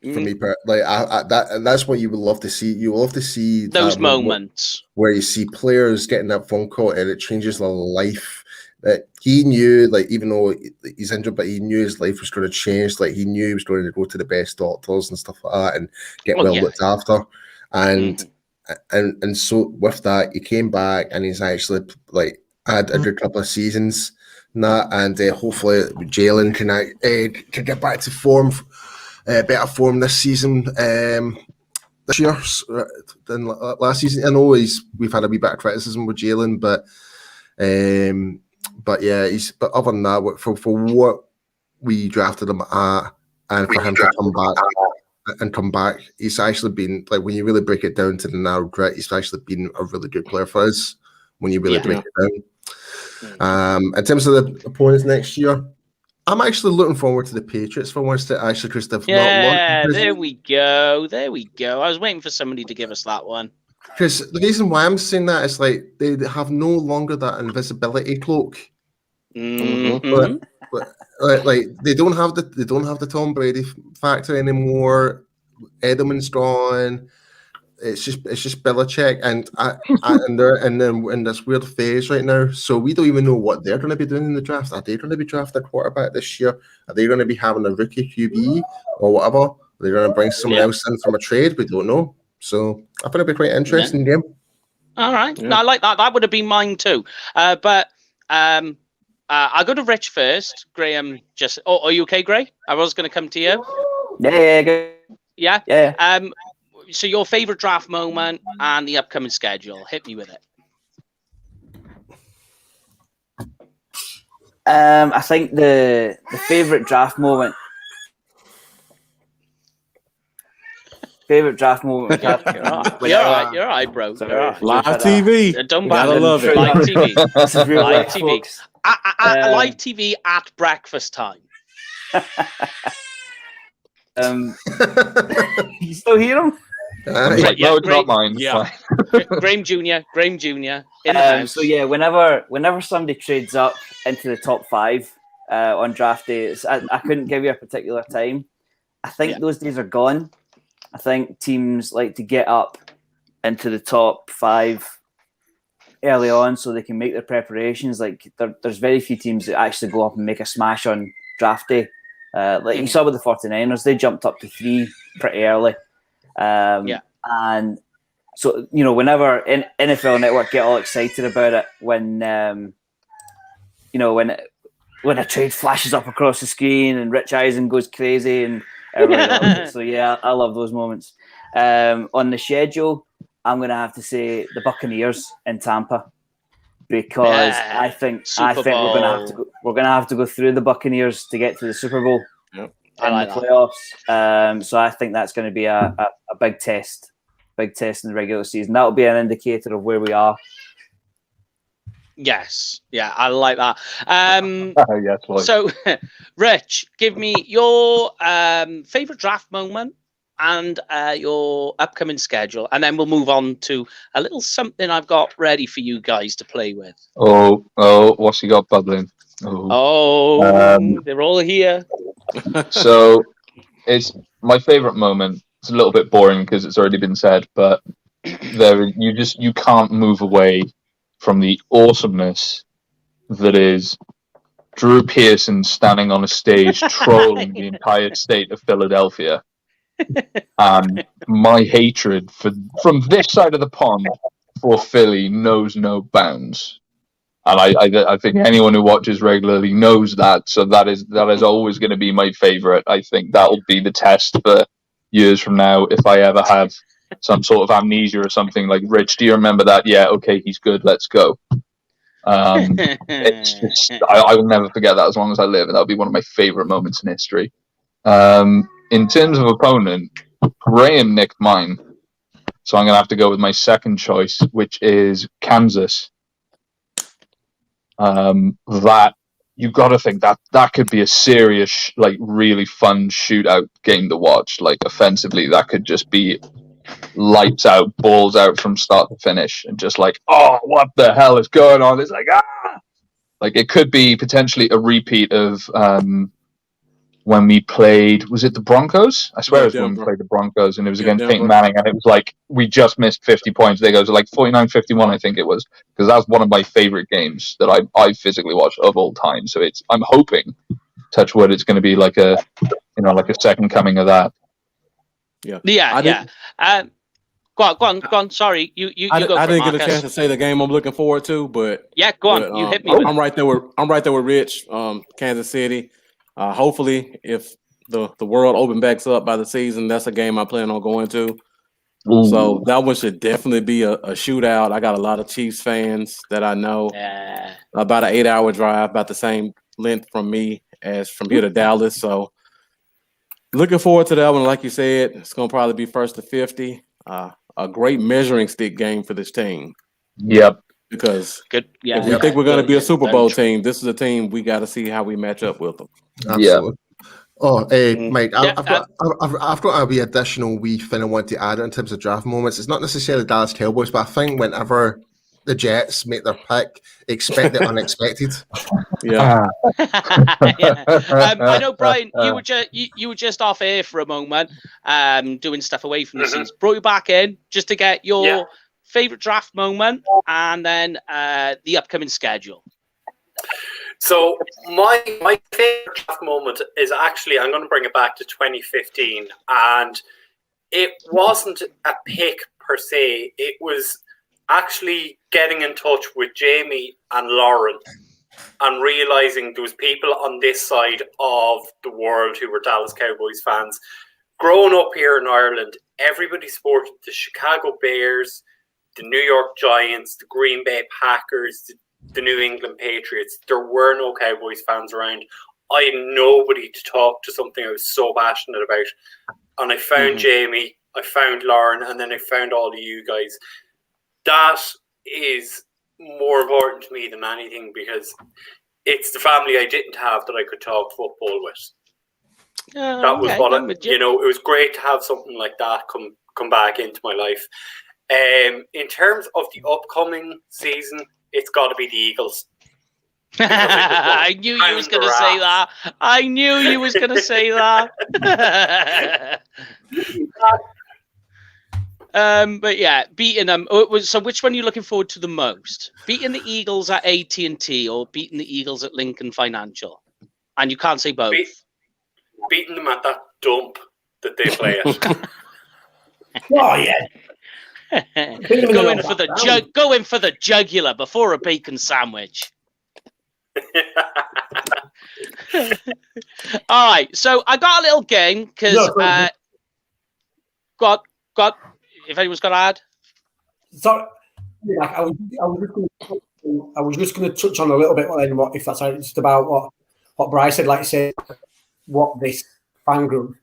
Speaker 4: for me. That's what you would love to see. You love to see
Speaker 1: those moments
Speaker 4: where you see players getting that phone call and it changes their life. That he knew, even though he's injured, but he knew his life was going to change. He knew he was going to go to the best doctors and stuff like that and get looked after. And and so with that, he came back and he's actually had a good couple of seasons. And hopefully Jalen can get back to form, better form this season. This year than last season. I know we've had a wee bit of criticism with Jalen, but yeah, but other than that, for what we drafted him at, and for him to come back, he's actually been when you really break it down to the narrow grit, he's actually been a really good player for us when you really break it down. In terms of the opponents next year, I'm actually looking forward to the Patriots for once to actually Christoph.
Speaker 1: There we go. I was waiting for somebody to give us that one.
Speaker 4: Because the reason why I'm saying that is they have no longer that invisibility cloak.
Speaker 1: Mm-hmm.
Speaker 4: But they don't have the Tom Brady factor anymore. Edelman's gone. It's just Belichick, and they're in this weird phase right now. So we don't even know what they're going to be doing in the draft. Are they going to be drafting a quarterback this year? Are they going to be having a rookie QB or whatever? Are they going to bring someone else in from a trade? We don't know. So I think it'll be quite interesting game.
Speaker 1: All right, no, I like that. That would have been mine too. But I'll go to Rich first. Graham, are you okay, Gray? I was going to come to you.
Speaker 2: Yeah, good.
Speaker 1: Yeah. So your favorite draft moment and the upcoming schedule. Hit me with it.
Speaker 2: I think the favorite draft moment. Favorite draft moment.
Speaker 1: You're all right, bro.
Speaker 7: Live TV.
Speaker 1: Don't
Speaker 7: gotta love it.
Speaker 1: Live TV.
Speaker 2: Live TV.
Speaker 1: Live TV at breakfast time.
Speaker 2: You still hear him?
Speaker 6: No, it's not mine.
Speaker 1: Yeah. Graham Jr. In the house.
Speaker 2: So yeah, whenever somebody trades up into the top 5 on draft day, I couldn't give you a particular time. I think those days are gone. I think teams like to get up into the top 5 early on so they can make their preparations. There's very few teams that actually go up and make a smash on draft day. You saw with the 49ers, they jumped up to 3 pretty early. And so, whenever in NFL Network get all excited about it when a trade flashes up across the screen and Rich Eisen goes crazy and everybody loves it. So yeah, I love those moments. On the schedule, I'm going to have to say the Buccaneers in Tampa because I think we're going to have to go through the Buccaneers to get to the Super Bowl in the playoffs. So I think that's going to be a big test in the regular season. That'll be an indicator of where we are.
Speaker 1: Yes, yeah, I like that.
Speaker 6: Yes,
Speaker 1: so, Rich, give me your favorite draft moment and your upcoming schedule, and then we'll move on to a little something I've got ready for you guys to play with.
Speaker 6: Oh, what's he got bubbling?
Speaker 1: They're all here.
Speaker 6: So it's my favorite moment. It's a little bit boring because it's already been said, but you can't move away from the awesomeness that is Drew Pearson standing on a stage trolling the entire state of Philadelphia. And my hatred from this side of the pond for Philly knows no bounds. And I think anyone who watches regularly knows that. So that is always going to be my favorite. I think that'll be the test for years from now if I ever have some sort of amnesia or something like, Rich, do you remember that? Yeah, okay, he's good, let's go. It's just I will never forget that as long as I live, and that'll be one of my favorite moments in history. In terms of opponent, Graham nicked mine, so I'm gonna have to go with my second choice, which is Kansas. That you've got to think that could be a serious, like, really fun shootout game to watch. Like, offensively, that could just be lights out, balls out from start to finish, and just like, oh, what the hell is going on? It's like, like it could be potentially a repeat of when we played, was it the Broncos? I swear it was when we played the Broncos, and it was against Peyton Manning, and it was like, we just missed 50 points. They go to like 49-51, I think it was, because that's one of my favorite games that I physically watched of all time. So I'm hoping, touch wood, it's going to be like a second coming of that.
Speaker 1: Yeah. Go on. Sorry, you go.
Speaker 7: I didn't get a chance to say the game I'm looking forward to, but
Speaker 1: yeah, go on. You hit me.
Speaker 7: I'm right there with Rich. Kansas City. Hopefully, if the world open backs up by the season, that's a game I plan on going to. Ooh. So that one should definitely be a shootout. I got a lot of Chiefs fans that I know. About an 8-hour drive, about the same length from me as from here to Dallas. So looking forward to that one. Like you said, it's going to probably be first to 50. A great measuring stick game for this team.
Speaker 6: Yep.
Speaker 7: Because
Speaker 1: if
Speaker 7: we think we're going to be a Super Bowl team, this is a team we got to see how we match up with them.
Speaker 4: Absolutely. Oh, Mike, I've got a wee additional wee thing I want to add in terms of draft moments. It's not necessarily Dallas Cowboys, but I think whenever the Jets make their pick, expect the unexpected.
Speaker 7: Yeah.
Speaker 1: I know, Brian, you were just off air for a moment, doing stuff away from the scenes. Brought you back in just to get your favorite draft moment and then the upcoming schedule.
Speaker 5: So my favorite draft moment is actually, I'm going to bring it back to 2015, and it wasn't a pick per se. It was actually getting in touch with Jamie and Lauren and realizing there was people on this side of the world who were Dallas Cowboys fans. Growing up here in Ireland, everybody supported the Chicago Bears, the New York Giants, the Green Bay Packers, the New England Patriots. There were no Cowboys fans around. I had nobody to talk to something I was so passionate about. And I found Jamie, I found Lauren, and then I found all of you guys. That is more important to me than anything because it's the family I didn't have that I could talk football with. That was what it was great to have something like that come back into my life. In terms of the upcoming season, it's got to be the Eagles.
Speaker 1: I knew you was going to say that. I knew you was going to say that. But yeah, beating them. So which one are you looking forward to the most? Beating the Eagles at AT&T or beating the Eagles at Lincoln Financial? And you can't say both.
Speaker 5: Beating them at that dump that they play at.
Speaker 3: Oh, yeah.
Speaker 1: Go in for the jugular before a bacon sandwich. All right, so I got a little game because got if anyone's got to add.
Speaker 3: So, I was just going to touch on a little bit then, what if that's just about what Bryce said, like I said, what this fan group.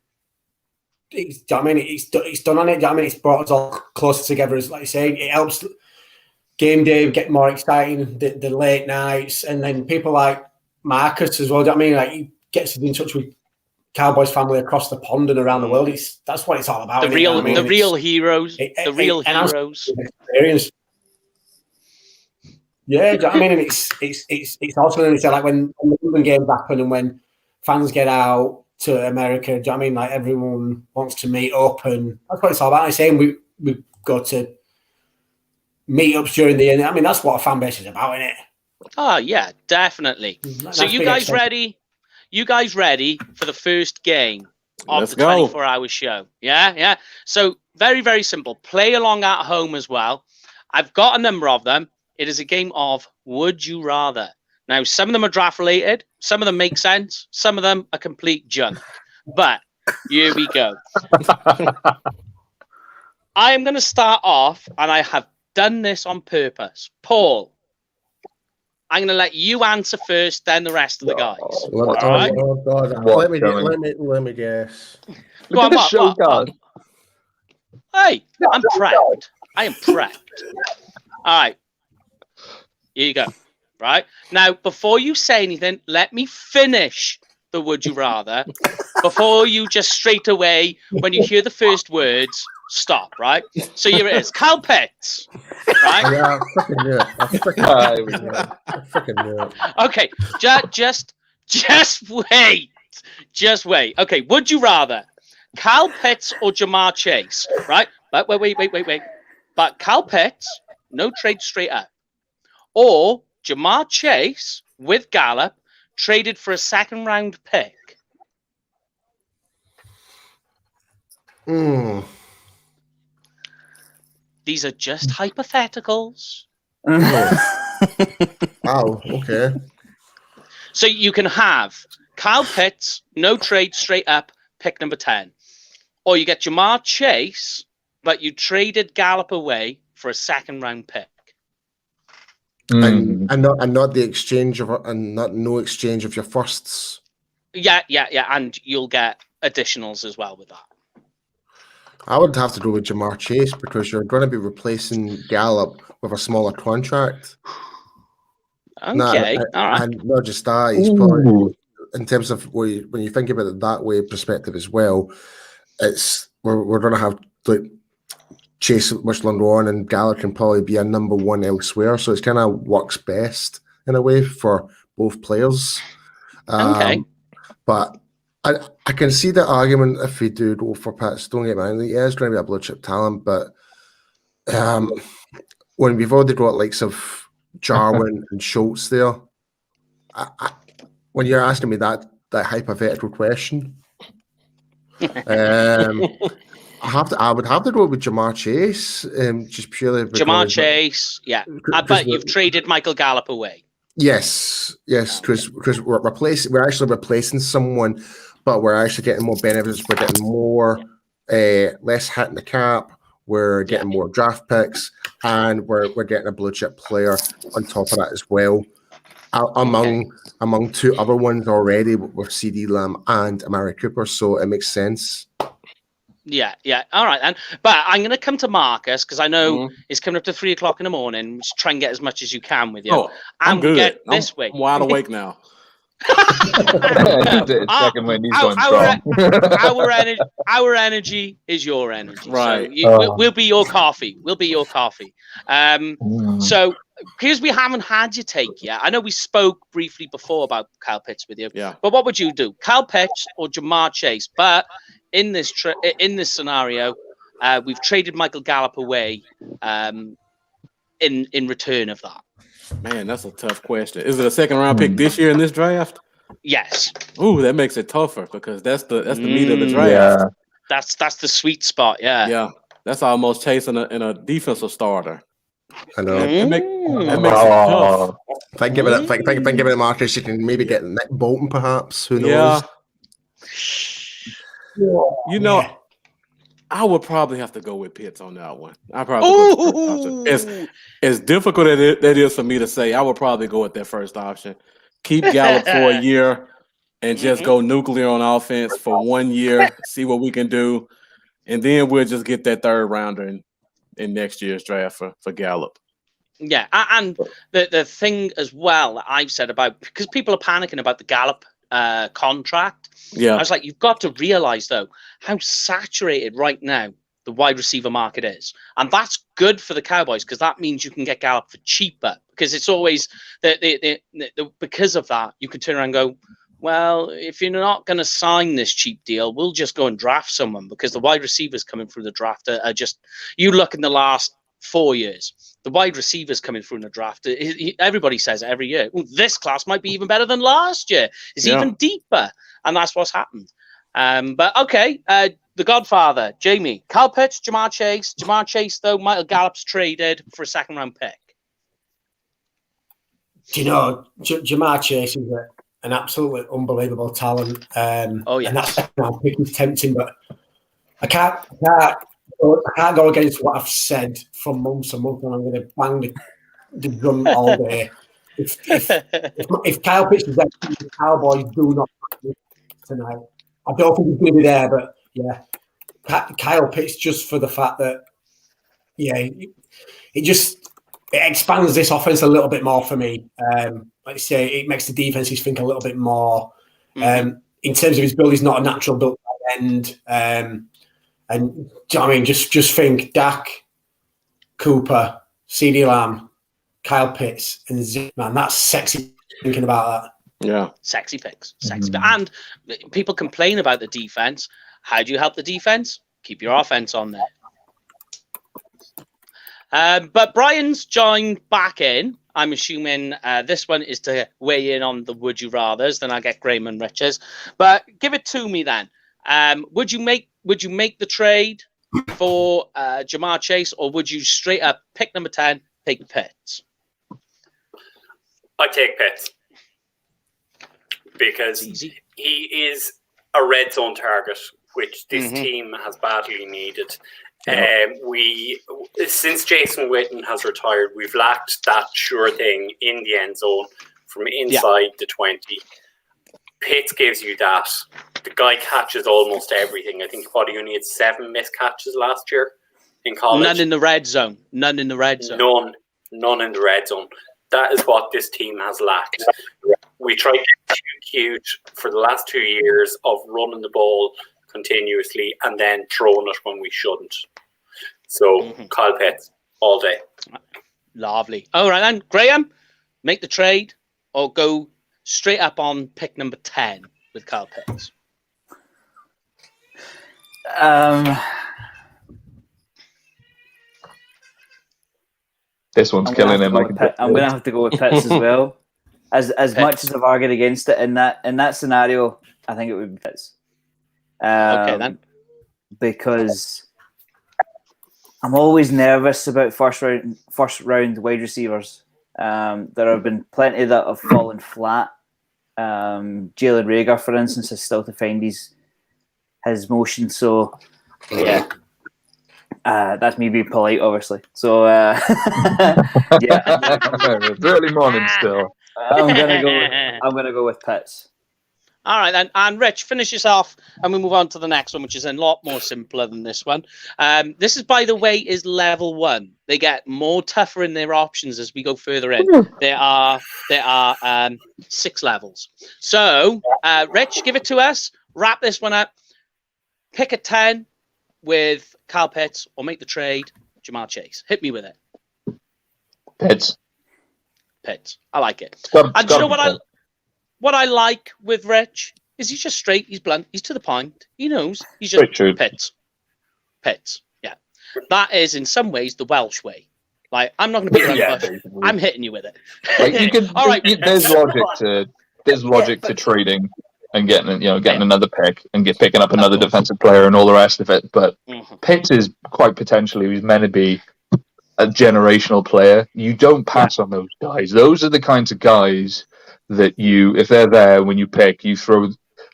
Speaker 3: It's done on it. It's brought us all closer together. As like you say, it helps game day get more exciting. The late nights, and then people like Marcus as well. Like he gets in touch with Cowboys family across the pond and around the world. That's what it's all about.
Speaker 1: The real heroes. The real heroes.
Speaker 3: Experience. Yeah, do you know what I mean? And it's also like when the England games happen and when fans get out to America, do you know what I mean? Like everyone wants to meet up, and that's what it's all about. I'm saying we go to meetups during the year. I mean, that's what a fan base is about, isn't it?
Speaker 1: Oh yeah, definitely. So you guys ready? You guys ready for the first game of the 24-hour show? Yeah. So very, very simple. Play along at home as well. I've got a number of them. It is a game of Would You Rather. Now, some of them are draft related. Some of them make sense. Some of them are complete junk. But here we go. I am going to start off, and I have done this on purpose. Paul, I'm going to let you answer first, then the rest of the guys.
Speaker 4: Let me guess.
Speaker 1: Go on, what? Hey, I'm prepped. I am prepped. All right. Here you go. Right. Now, before you say anything, let me finish the Would You Rather before you just straight away, when you hear the first words, stop, right? So here it is. Cal Pitts, right?
Speaker 4: Yeah, I fucking knew it. I fucking knew it.
Speaker 1: Okay, just wait. Just wait. Okay, would you rather Cal Pitts or Jamar Chase, right? But wait. But Cal Pitts, no trade straight up. Or Jamar Chase with Gallup traded for a second round pick. These are just hypotheticals.
Speaker 4: Wow, okay.
Speaker 1: So you can have Kyle Pitts, no trade, straight up, pick number 10. Or you get Jamar Chase, but you traded Gallup away for a second round pick.
Speaker 4: And not the exchange of no exchange of your firsts.
Speaker 1: Yeah, and you'll get additionals as well with that.
Speaker 4: I would have to go with Jamar Chase because you're going to be replacing Gallup with a smaller contract.
Speaker 1: Okay, all right.
Speaker 4: And not just that, he's probably, in terms of when you think about it that way perspective as well, it's we're going to have like Chase much longer on, and Gallup can probably be a number one elsewhere. So it's kind of works best in a way for both players.
Speaker 1: Okay,
Speaker 4: but I can see the argument if we do go for Pitts. Don't get me wrong, yeah, it's going to be a blue chip talent, but when we've already got likes of Jarwin and Schultz there, when you're asking me that hypothetical question, I would have to go with Jamar Chase, just purely because
Speaker 1: Jamar Chase. Yeah, I bet you've traded Michael Gallup away.
Speaker 4: Yes, because we're actually replacing someone, but we're actually getting more benefits. We're getting more less hit in the cap. We're getting more draft picks, and we're getting a blue chip player on top of that as well. Among two other ones already with CD Lamb and Amari Cooper, so it makes sense.
Speaker 1: Yeah. All right, then. But I'm going to come to Marcus because I know it's coming up to 3 o'clock in the morning. Just try and get as much as you can with you.
Speaker 7: Oh, I'm good.
Speaker 1: This way.
Speaker 7: I'm wide awake now.
Speaker 1: Our energy is your energy.
Speaker 7: Right.
Speaker 1: So we'll be your coffee. So because we haven't had your take yet, I know we spoke briefly before about Kyle Pitts with you.
Speaker 7: Yeah.
Speaker 1: But what would you do, Kyle Pitts or Jamar Chase? But in this scenario, we've traded Michael Gallup away in return of that.
Speaker 7: Man, that's a tough question. Is it a second round pick this year in this draft?
Speaker 1: Yes.
Speaker 7: Ooh, that makes it tougher because that's the meat of the draft.
Speaker 6: Yeah.
Speaker 1: That's the sweet spot. Yeah.
Speaker 7: Yeah. That's almost chasing in a defensive starter.
Speaker 4: I know.
Speaker 7: That makes it tough.
Speaker 4: Think of it, Marcus. You can maybe get Nick Bolton, perhaps. Who knows?
Speaker 7: You know, I would probably have to go with Pitts on that one. I probably as difficult as that is for me to say, I would probably go with that first option. Keep Gallup for a year and just go nuclear on offense for 1 year, see what we can do, and then we'll just get that third rounder in next year's draft for Gallup.
Speaker 1: Yeah, and the thing as well that I've said about, because people are panicking about the Gallup contract.
Speaker 7: Yeah.
Speaker 1: I was like, you've got to realize, though, how saturated right now the wide receiver market is. And that's good for the Cowboys because that means you can get Gallup for cheaper, because it's always because of that, you can turn around and go, well, if you're not going to sign this cheap deal, we'll just go and draft someone, because the wide receivers coming through the draft are just, you look in the last 4 years, the wide receivers coming through in the draft, everybody says it every year, this class might be even better than last year. It's even deeper. And that's what's happened. But okay, the Godfather, Jamie, Kyle Pitts, Jamar Chase. Jamar Chase, though, Michael Gallup's traded for a second-round pick.
Speaker 3: Do you know, Jamar Chase is an absolutely unbelievable talent.
Speaker 1: Oh, yeah.
Speaker 3: And that second-round pick is tempting, but I can't go against what I've said for months and months, and I'm going to bang the drum all day. If Kyle Pitts is there, the Cowboys do not tonight. I don't think he's going to be there, but yeah, Kyle Pitts, just for the fact that, it expands this offense a little bit more for me. Like I say, it makes the defenses think a little bit more. In terms of his build, he's not a natural built end. And do you know what I mean? Just think Dak, Cooper, CeeDee Lamb, Kyle Pitts, and Zip, man, that's sexy thinking about that.
Speaker 7: Yeah.
Speaker 1: Sexy picks. And people complain about the defense. How do you help the defense? Keep your offense on there. But Brian's joined back in. I'm assuming this one is to weigh in on the would you rathers. Then I'll get Graham and Rich's. But give it to me then. Would you make the trade for Jamar Chase, or would you straight up pick number 10, take Pitts?
Speaker 5: I take Pitts because he is a red zone target, which this team has badly needed. Since Jason Witten has retired, we've lacked that sure thing in the end zone from inside the 20. Pitts gives you that. The guy catches almost everything. I think he only had 7 missed catches last year in college.
Speaker 1: None in the red zone. None in the red zone.
Speaker 5: None in the red zone. That is what this team has lacked. We tried to get cute for the last 2 years of running the ball continuously and then throwing it when we shouldn't. So Kyle Pitts all day.
Speaker 1: Lovely. All right, then Graham, make the trade or go straight up on pick number 10 with Kyle Pitts.
Speaker 6: This one's killing him.
Speaker 2: I'm going to have to go with Pitts as well. As much as I've argued against it in that scenario, I think it would be Pitts.
Speaker 1: Okay, then.
Speaker 2: Because I'm always nervous about first round wide receivers. There have been plenty that have fallen flat. Jalen Reagor, for instance, is still to find his motion. So, yeah. That's me being polite, obviously. So, yeah.
Speaker 6: It's early morning still.
Speaker 2: I'm gonna go with Pitts.
Speaker 1: All right, then. And Rich, finish us off, and we move on to the next one, which is a lot more simpler than this one. This is, by the way, is level 1. They get more tougher in their options as we go further in. There are 6 levels. So, Rich, give it to us. Wrap this one up. Pick a 10 with Kyle Pitts, or make the trade, Jamar Chase. Hit me with it.
Speaker 6: Pitts.
Speaker 1: I like it. And do you know what I like with Rich is he's just straight, he's blunt, he's to the point. He knows. He's just Pitts. Yeah. That is in some ways the Welsh way. Like, I'm not going to be around the bush. I'm hitting you with it.
Speaker 6: Like, you can, all right. There's logic to trading and getting another pick and picking up another defensive player and all the rest of it. But Pitts is quite potentially, he's meant to be a generational player. You don't pass on those guys. Those are the kinds of guys that if they're there when you pick, you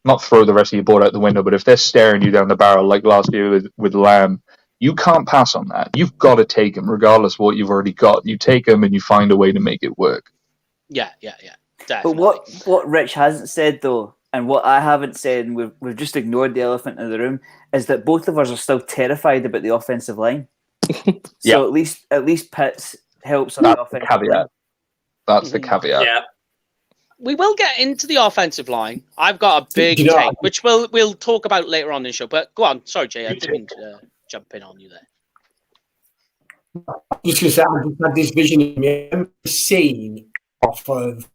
Speaker 6: not throw the rest of your board out the window, but if they're staring you down the barrel like last year with Lamb, you can't pass on that. You've got to take him regardless of what you've already got. You take him and you find a way to make it work.
Speaker 1: Yeah.
Speaker 2: Definitely. But what Rich hasn't said, though, and what I haven't said, and we've just ignored the elephant in the room, is that both of us are still terrified about the offensive line. So at least Pitts helps on the offensive line.
Speaker 6: That's the caveat.
Speaker 1: we will get into the offensive line. I've got a big take, which we'll talk about later on in the show. But go on. Sorry, Jay. I didn't mean to jump in on you there.
Speaker 3: Just going to say, I just had this vision of the scene off of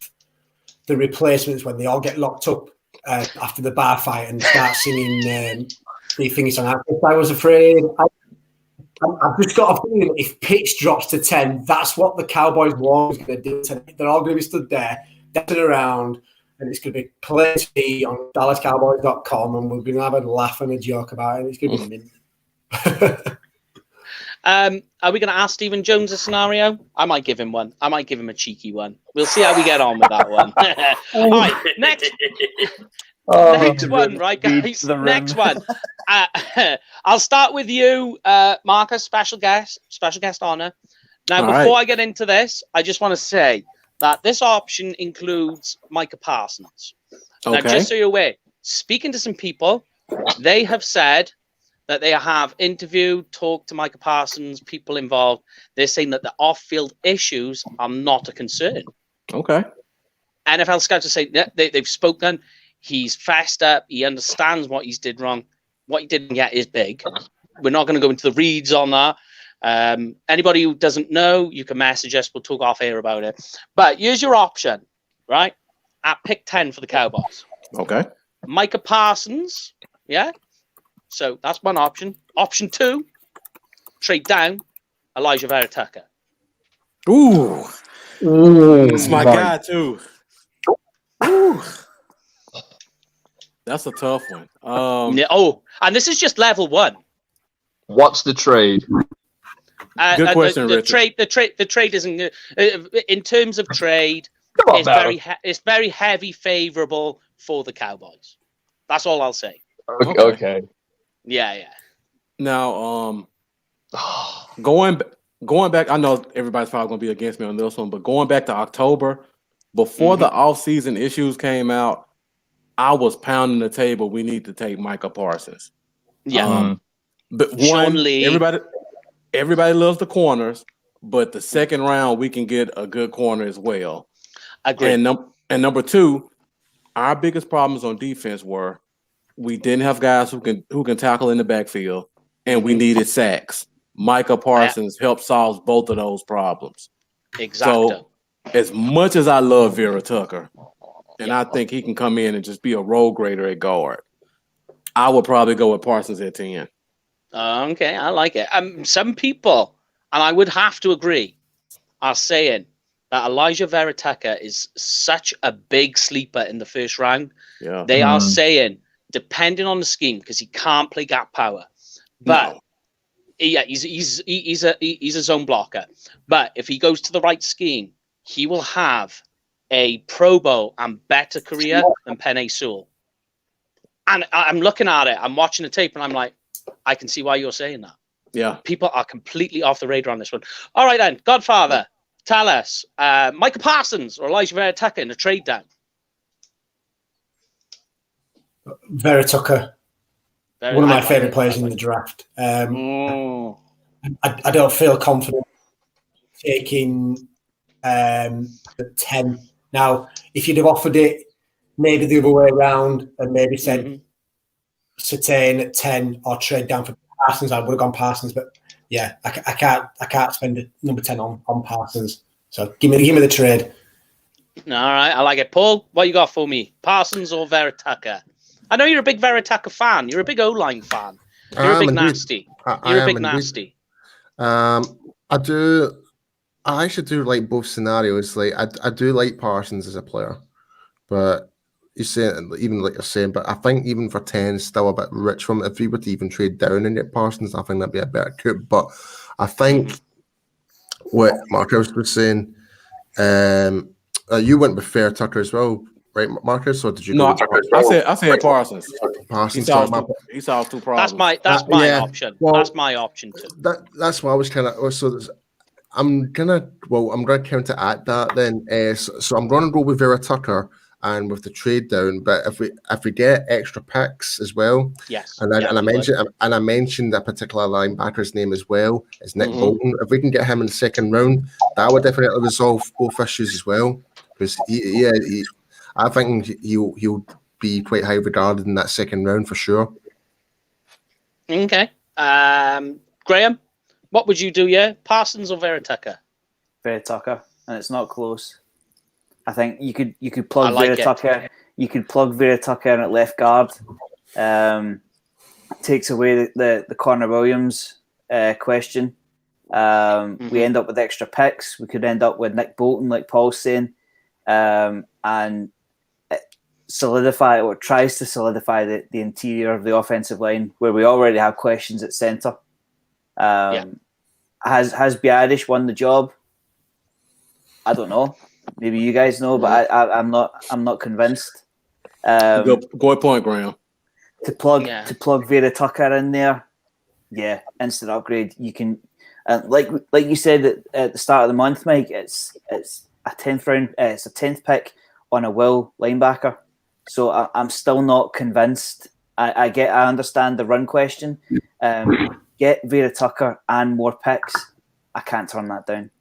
Speaker 3: the replacements when they all get locked up after the bar fight and start singing the thingy song. I was afraid. I've just got a feeling if pitch drops to 10, that's what the Cowboys war is going to do tonight. They're all going to be stood there, dancing around, and it's going to be plenty on DallasCowboys.com, and we're going to have a laugh and a joke about it. And it's going to be mint.
Speaker 1: Are we going to ask Stephen Jones a scenario? I might give him one. I might give him a cheeky one. We'll see how we get on with that one. All right, next one, right, guys? Next one. I'll start with you, Marcus, special guest honor. Now, before I get into this, I just want to say that this option includes Micah Parsons. Now, just so you're aware, speaking to some people, they have said that they have interviewed, talked to Micah Parsons, people involved. They're saying that the off-field issues are not a concern.
Speaker 7: Okay.
Speaker 1: NFL scouts are saying they've spoken. He's fessed up. He understands what he's did wrong. What he didn't get is big. We're not going to go into the reads on that. Anybody who doesn't know, you can message us. We'll talk off air about it. But here's your option, right? At pick 10 for the Cowboys.
Speaker 7: Okay.
Speaker 1: Micah Parsons, yeah? So that's one option. Option 2, trade down, Elijah Vera Tucker.
Speaker 7: Ooh. That's my guy, too. Ooh. That's a tough one.
Speaker 1: And this is just level 1.
Speaker 6: What's the trade?
Speaker 7: Good question,
Speaker 1: the trade isn't in terms of trade. It's very heavy favorable for the Cowboys. That's all I'll say.
Speaker 6: Okay.
Speaker 1: Yeah.
Speaker 7: Now, going back, I know everybody's probably going to be against me on this one, but going back to October, before the off-season issues came out, I was pounding the table. We need to take Micah Parsons.
Speaker 1: Yeah.
Speaker 7: But everybody loves the corners, but the second round we can get a good corner as well.
Speaker 1: Agree.
Speaker 7: And number 2, our biggest problems on defense were we didn't have guys who can tackle in the backfield, and we needed sacks. Micah Parsons helped solve both of those problems.
Speaker 1: Exactly.
Speaker 7: So, as much as I love Vera Tucker, and I think he can come in and just be a role grader at guard, I would probably go with Parsons at 10.
Speaker 1: Okay, I like it. Some people, and I would have to agree, are saying that Elijah Vera Tucker is such a big sleeper in the first round.
Speaker 7: Yeah.
Speaker 1: They are saying, depending on the scheme, because he can't play gap power, but he's a zone blocker. But if he goes to the right scheme, he will have a Pro Bowl and better career than Penei Sewell. And I'm looking at it, I'm watching the tape, and I'm like, I can see why you're saying that.
Speaker 7: Yeah.
Speaker 1: People are completely off the radar on this one. All right, then, Godfather, tell us, Micah Parsons or Elijah Vera Tucker in a trade down?
Speaker 3: Vera Tucker, one of my favourite players in the draft. I don't feel confident taking the 10. Now, if you'd have offered it maybe the other way around and maybe said Surtain at 10 or trade down for Parsons, I would have gone Parsons. But yeah, I can't spend number 10 on Parsons. So give me the trade.
Speaker 1: All right, I like it. Paul, what you got for me? Parsons or Vera Tucker? I know you're a big Vera Tucker fan. You're a big O-line fan. You're a big nasty. You're a big nasty.
Speaker 4: I actually do like both scenarios. Like I do like Parsons as a player, but you say even like you're saying, but I think even for 10 is still a bit rich from him. If we were to even trade down and get Parsons, I think that'd be a better coup. But I think what Marcus was saying, you went with Vera Tucker as well, right, Marcus? Or did you?
Speaker 7: No, I said Parsons.
Speaker 4: Parsons.
Speaker 7: He solved 2 problems.
Speaker 1: That's my option. Well, that's my option too.
Speaker 4: That's why I was kind of also. I'm gonna counteract that then. So I'm gonna go with Vera Tucker and with the trade down. But if we get extra picks as well,
Speaker 1: yes.
Speaker 4: And I mentioned that particular linebacker's name as well is Nick Bolton. If we can get him in the second round, that would definitely resolve both issues as well. Because I think he'll be quite high regarded in that second round for sure.
Speaker 1: Okay. Graham, what would you do? Yeah, Parsons or Vera-Tucker?
Speaker 2: Vera-Tucker, and it's not close. I think you could plug
Speaker 1: Vera-Tucker.
Speaker 2: You could plug Vera-Tucker in at left guard. Takes away the Connor Williams question. We end up with extra picks. We could end up with Nick Bolton, like Paul's saying, and tries to solidify the interior of the offensive line where we already have questions at centre. Has Biadish won the job? I don't know. Maybe you guys know, but I'm not convinced.
Speaker 7: Good point, Graham.
Speaker 2: To plug Vera-Tucker in there, instant upgrade. You can, like you said at the start of the month, Mike. It's a 10th round. It's a 10th pick on a will linebacker. So I'm still not convinced. I understand the run question. Get Vera-Tucker and more picks. I can't turn that down.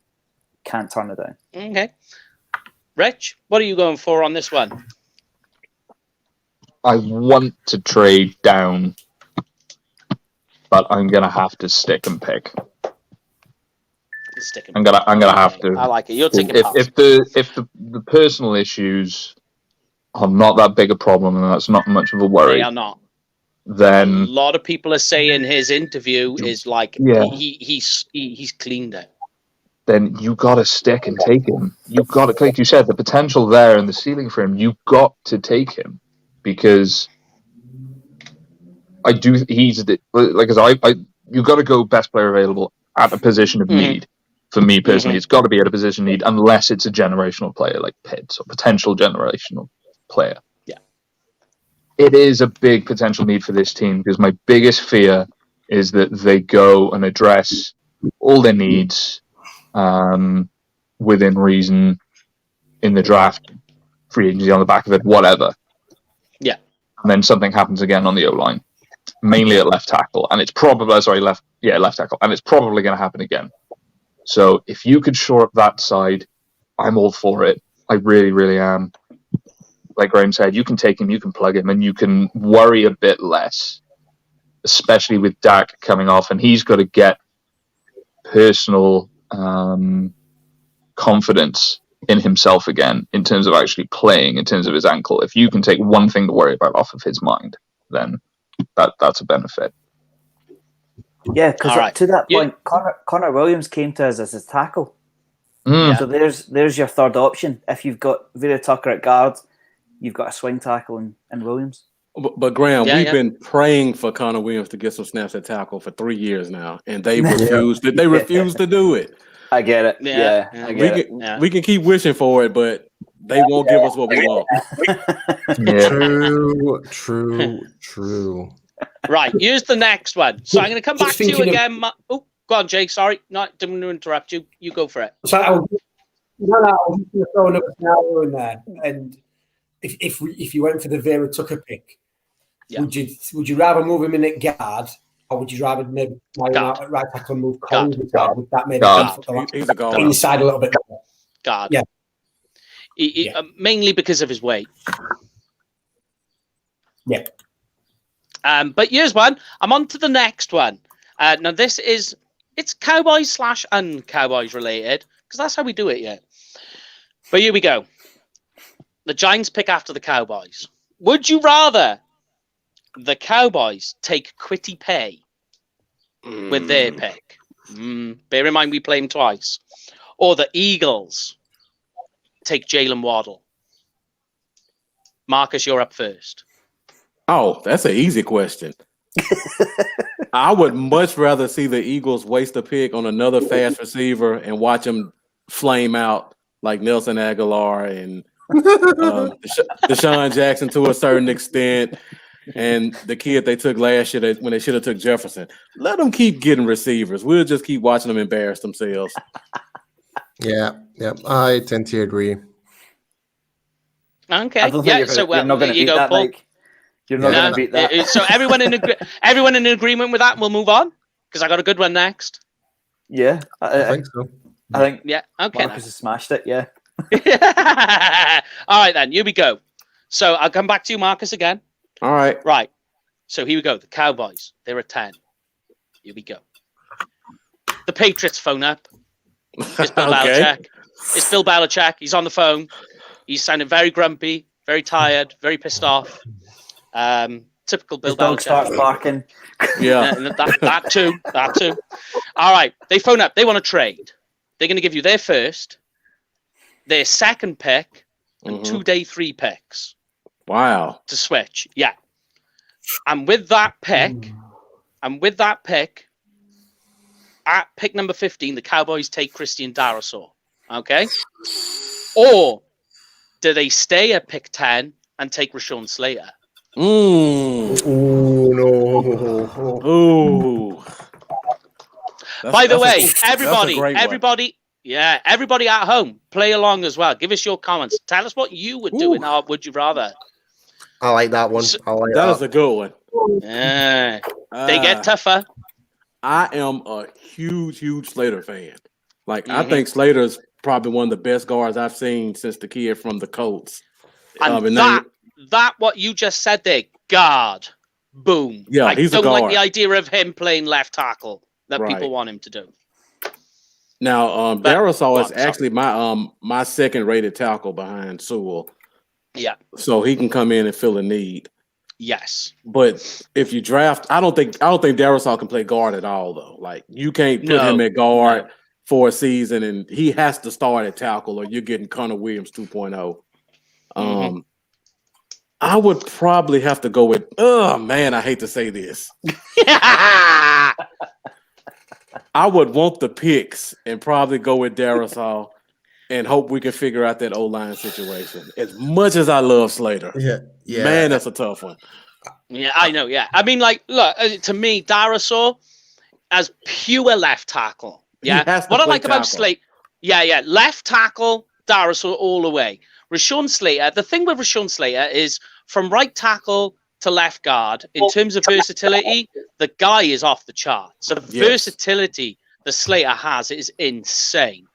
Speaker 2: Can't turn it down.
Speaker 1: Okay. Rich, what are you going for on this one?
Speaker 6: I want to trade down, but I'm gonna have to stick and pick. I'm gonna have to.
Speaker 1: I like it. You're taking
Speaker 6: if the personal issues are not that big a problem and that's not much of a worry.
Speaker 1: They are not.
Speaker 6: Then
Speaker 1: a lot of people are saying his interview is like he's cleaned it.
Speaker 6: Then you got to stick and take him. You got to, like you said, the potential there and the ceiling for him. You got to take him because I do. He's you got to go best player available at a position of need. For me personally, it's got to be at a position of need unless it's a generational player like Pitts or potential generational player.
Speaker 1: Yeah,
Speaker 6: it is a big potential need for this team because my biggest fear is that they go and address all their needs. Within reason in the draft, free agency on the back of it, whatever.
Speaker 1: Yeah.
Speaker 6: And then something happens again on the O-line, mainly at left tackle. And it's probably, left tackle. And it's probably going to happen again. So if you could shore up that side, I'm all for it. I really, really am. Like Graham said, you can take him, you can plug him, and you can worry a bit less, especially with Dak coming off. And he's got to get personal confidence in himself again in terms of actually playing, in terms of his ankle. If you can take one thing to worry about off of his mind, then that's a benefit.
Speaker 2: Yeah, because to that point, Connor Williams came to us as a tackle. So there's your third option. If you've got Vera-Tucker at guard, you've got a swing tackle and Williams.
Speaker 7: But Graham, we've been praying for Connor Williams to get some snaps at tackle for 3 years now, and they refuse. They refuse to do it.
Speaker 2: I get it.
Speaker 7: We can keep wishing for it, but they won't give us what we want.
Speaker 4: True.
Speaker 1: Right, here's the next one. So I'm going to come back to you again. Oh, go on, Jake. Sorry, didn't interrupt you. You go for it.
Speaker 3: So I was just going to throw another scenario in there, and if you went for the Vera-Tucker pick, would you rather move him in at guard, or would you rather maybe out at right tackle and move Collins at guard? Would that maybe
Speaker 7: He's a guard.
Speaker 3: Inside a little bit more?
Speaker 1: Guard.
Speaker 3: Yeah.
Speaker 1: Mainly because of his weight.
Speaker 3: Yeah.
Speaker 1: But here's one. I'm on to the next one. Now it's Cowboys / un-Cowboys related because that's how we do it. Yeah. But here we go. The Giants pick after the Cowboys. Would you rather the Cowboys take Quitty Pay with their pick? Bear in mind we play him twice. Or the Eagles take Jalen Waddle? Marcus, you're up first.
Speaker 7: Oh, that's an easy question. I would much rather see the Eagles waste a pick on another fast receiver and watch them flame out like Nelson Aguilar and Deshaun Jackson to a certain extent, and the kid they took last year when they should have took Jefferson. Let them keep getting receivers. We'll just keep watching them embarrass themselves.
Speaker 4: Yeah, I tend to agree.
Speaker 1: Okay.
Speaker 2: I don't think you're not going to beat that, Mike. You're not going to beat that.
Speaker 1: So everyone in agreement with that, and we'll move on because I got a good one next.
Speaker 2: Yeah,
Speaker 4: I think so.
Speaker 2: I think
Speaker 1: okay.
Speaker 2: Marcus has smashed it. Yeah.
Speaker 1: All right, then. Here we go. So I'll come back to you, Marcus, again.
Speaker 7: All right.
Speaker 1: Right. So here we go. The Cowboys, they're at 10. Here we go. The Patriots phone up. It's Bill Belichick. It's Bill Belichick. He's on the phone. He's sounding very grumpy, very tired, very pissed off. Typical Bill
Speaker 2: His dog
Speaker 1: Belichick.
Speaker 2: starts barking.
Speaker 7: Yeah.
Speaker 1: That too. All right. They phone up. They want to trade. They're going to give you their first, their second pick, and 2 day 3 picks.
Speaker 7: Wow.
Speaker 1: To switch. Yeah. And with that pick, at pick number 15, the Cowboys take Christian Darrisaw. Okay? Or do they stay at pick 10 and take Rashawn Slater?
Speaker 4: Oh, no.
Speaker 7: Ooh.
Speaker 1: By the way, everybody at home, play along as well. Give us your comments. Tell us what you would do in our Would You Rather.
Speaker 4: I like that one.
Speaker 7: That is a good one.
Speaker 1: Yeah. They get tougher.
Speaker 7: I am a huge Slater fan. Like, I think Slater's probably one of the best guards I've seen since the kid from the Colts.
Speaker 1: And that what you just said there, guard. Boom.
Speaker 7: Yeah,
Speaker 1: I
Speaker 7: he's a
Speaker 1: don't
Speaker 7: guard.
Speaker 1: like the idea of him playing left tackle that people want him to do.
Speaker 7: Now, Darrisaw is actually my second rated tackle behind Sewell.
Speaker 1: Yeah.
Speaker 7: So he can come in and fill a need.
Speaker 1: Yes.
Speaker 7: But if you draft, I don't think Darrisaw can play guard at all, though. Like, you can't put him at guard for a season, and he has to start at tackle, or you're getting Connor Williams 2.0. I would probably have to go with, oh man, I hate to say this. I would want the picks and probably go with Darrisaw and hope we can figure out that O-line situation. As much as I love Slater.
Speaker 4: Yeah.
Speaker 7: Man, that's a tough one.
Speaker 1: Yeah, I know, yeah. I mean, like, look, to me, Darrisaw as pure left tackle. Yeah. What I like about Slater, left tackle, Darrisaw all the way. Rashawn Slater, the thing with Rashawn Slater is from right tackle to left guard, in terms of versatility, the guy is off the charts. The versatility that Slater has is insane.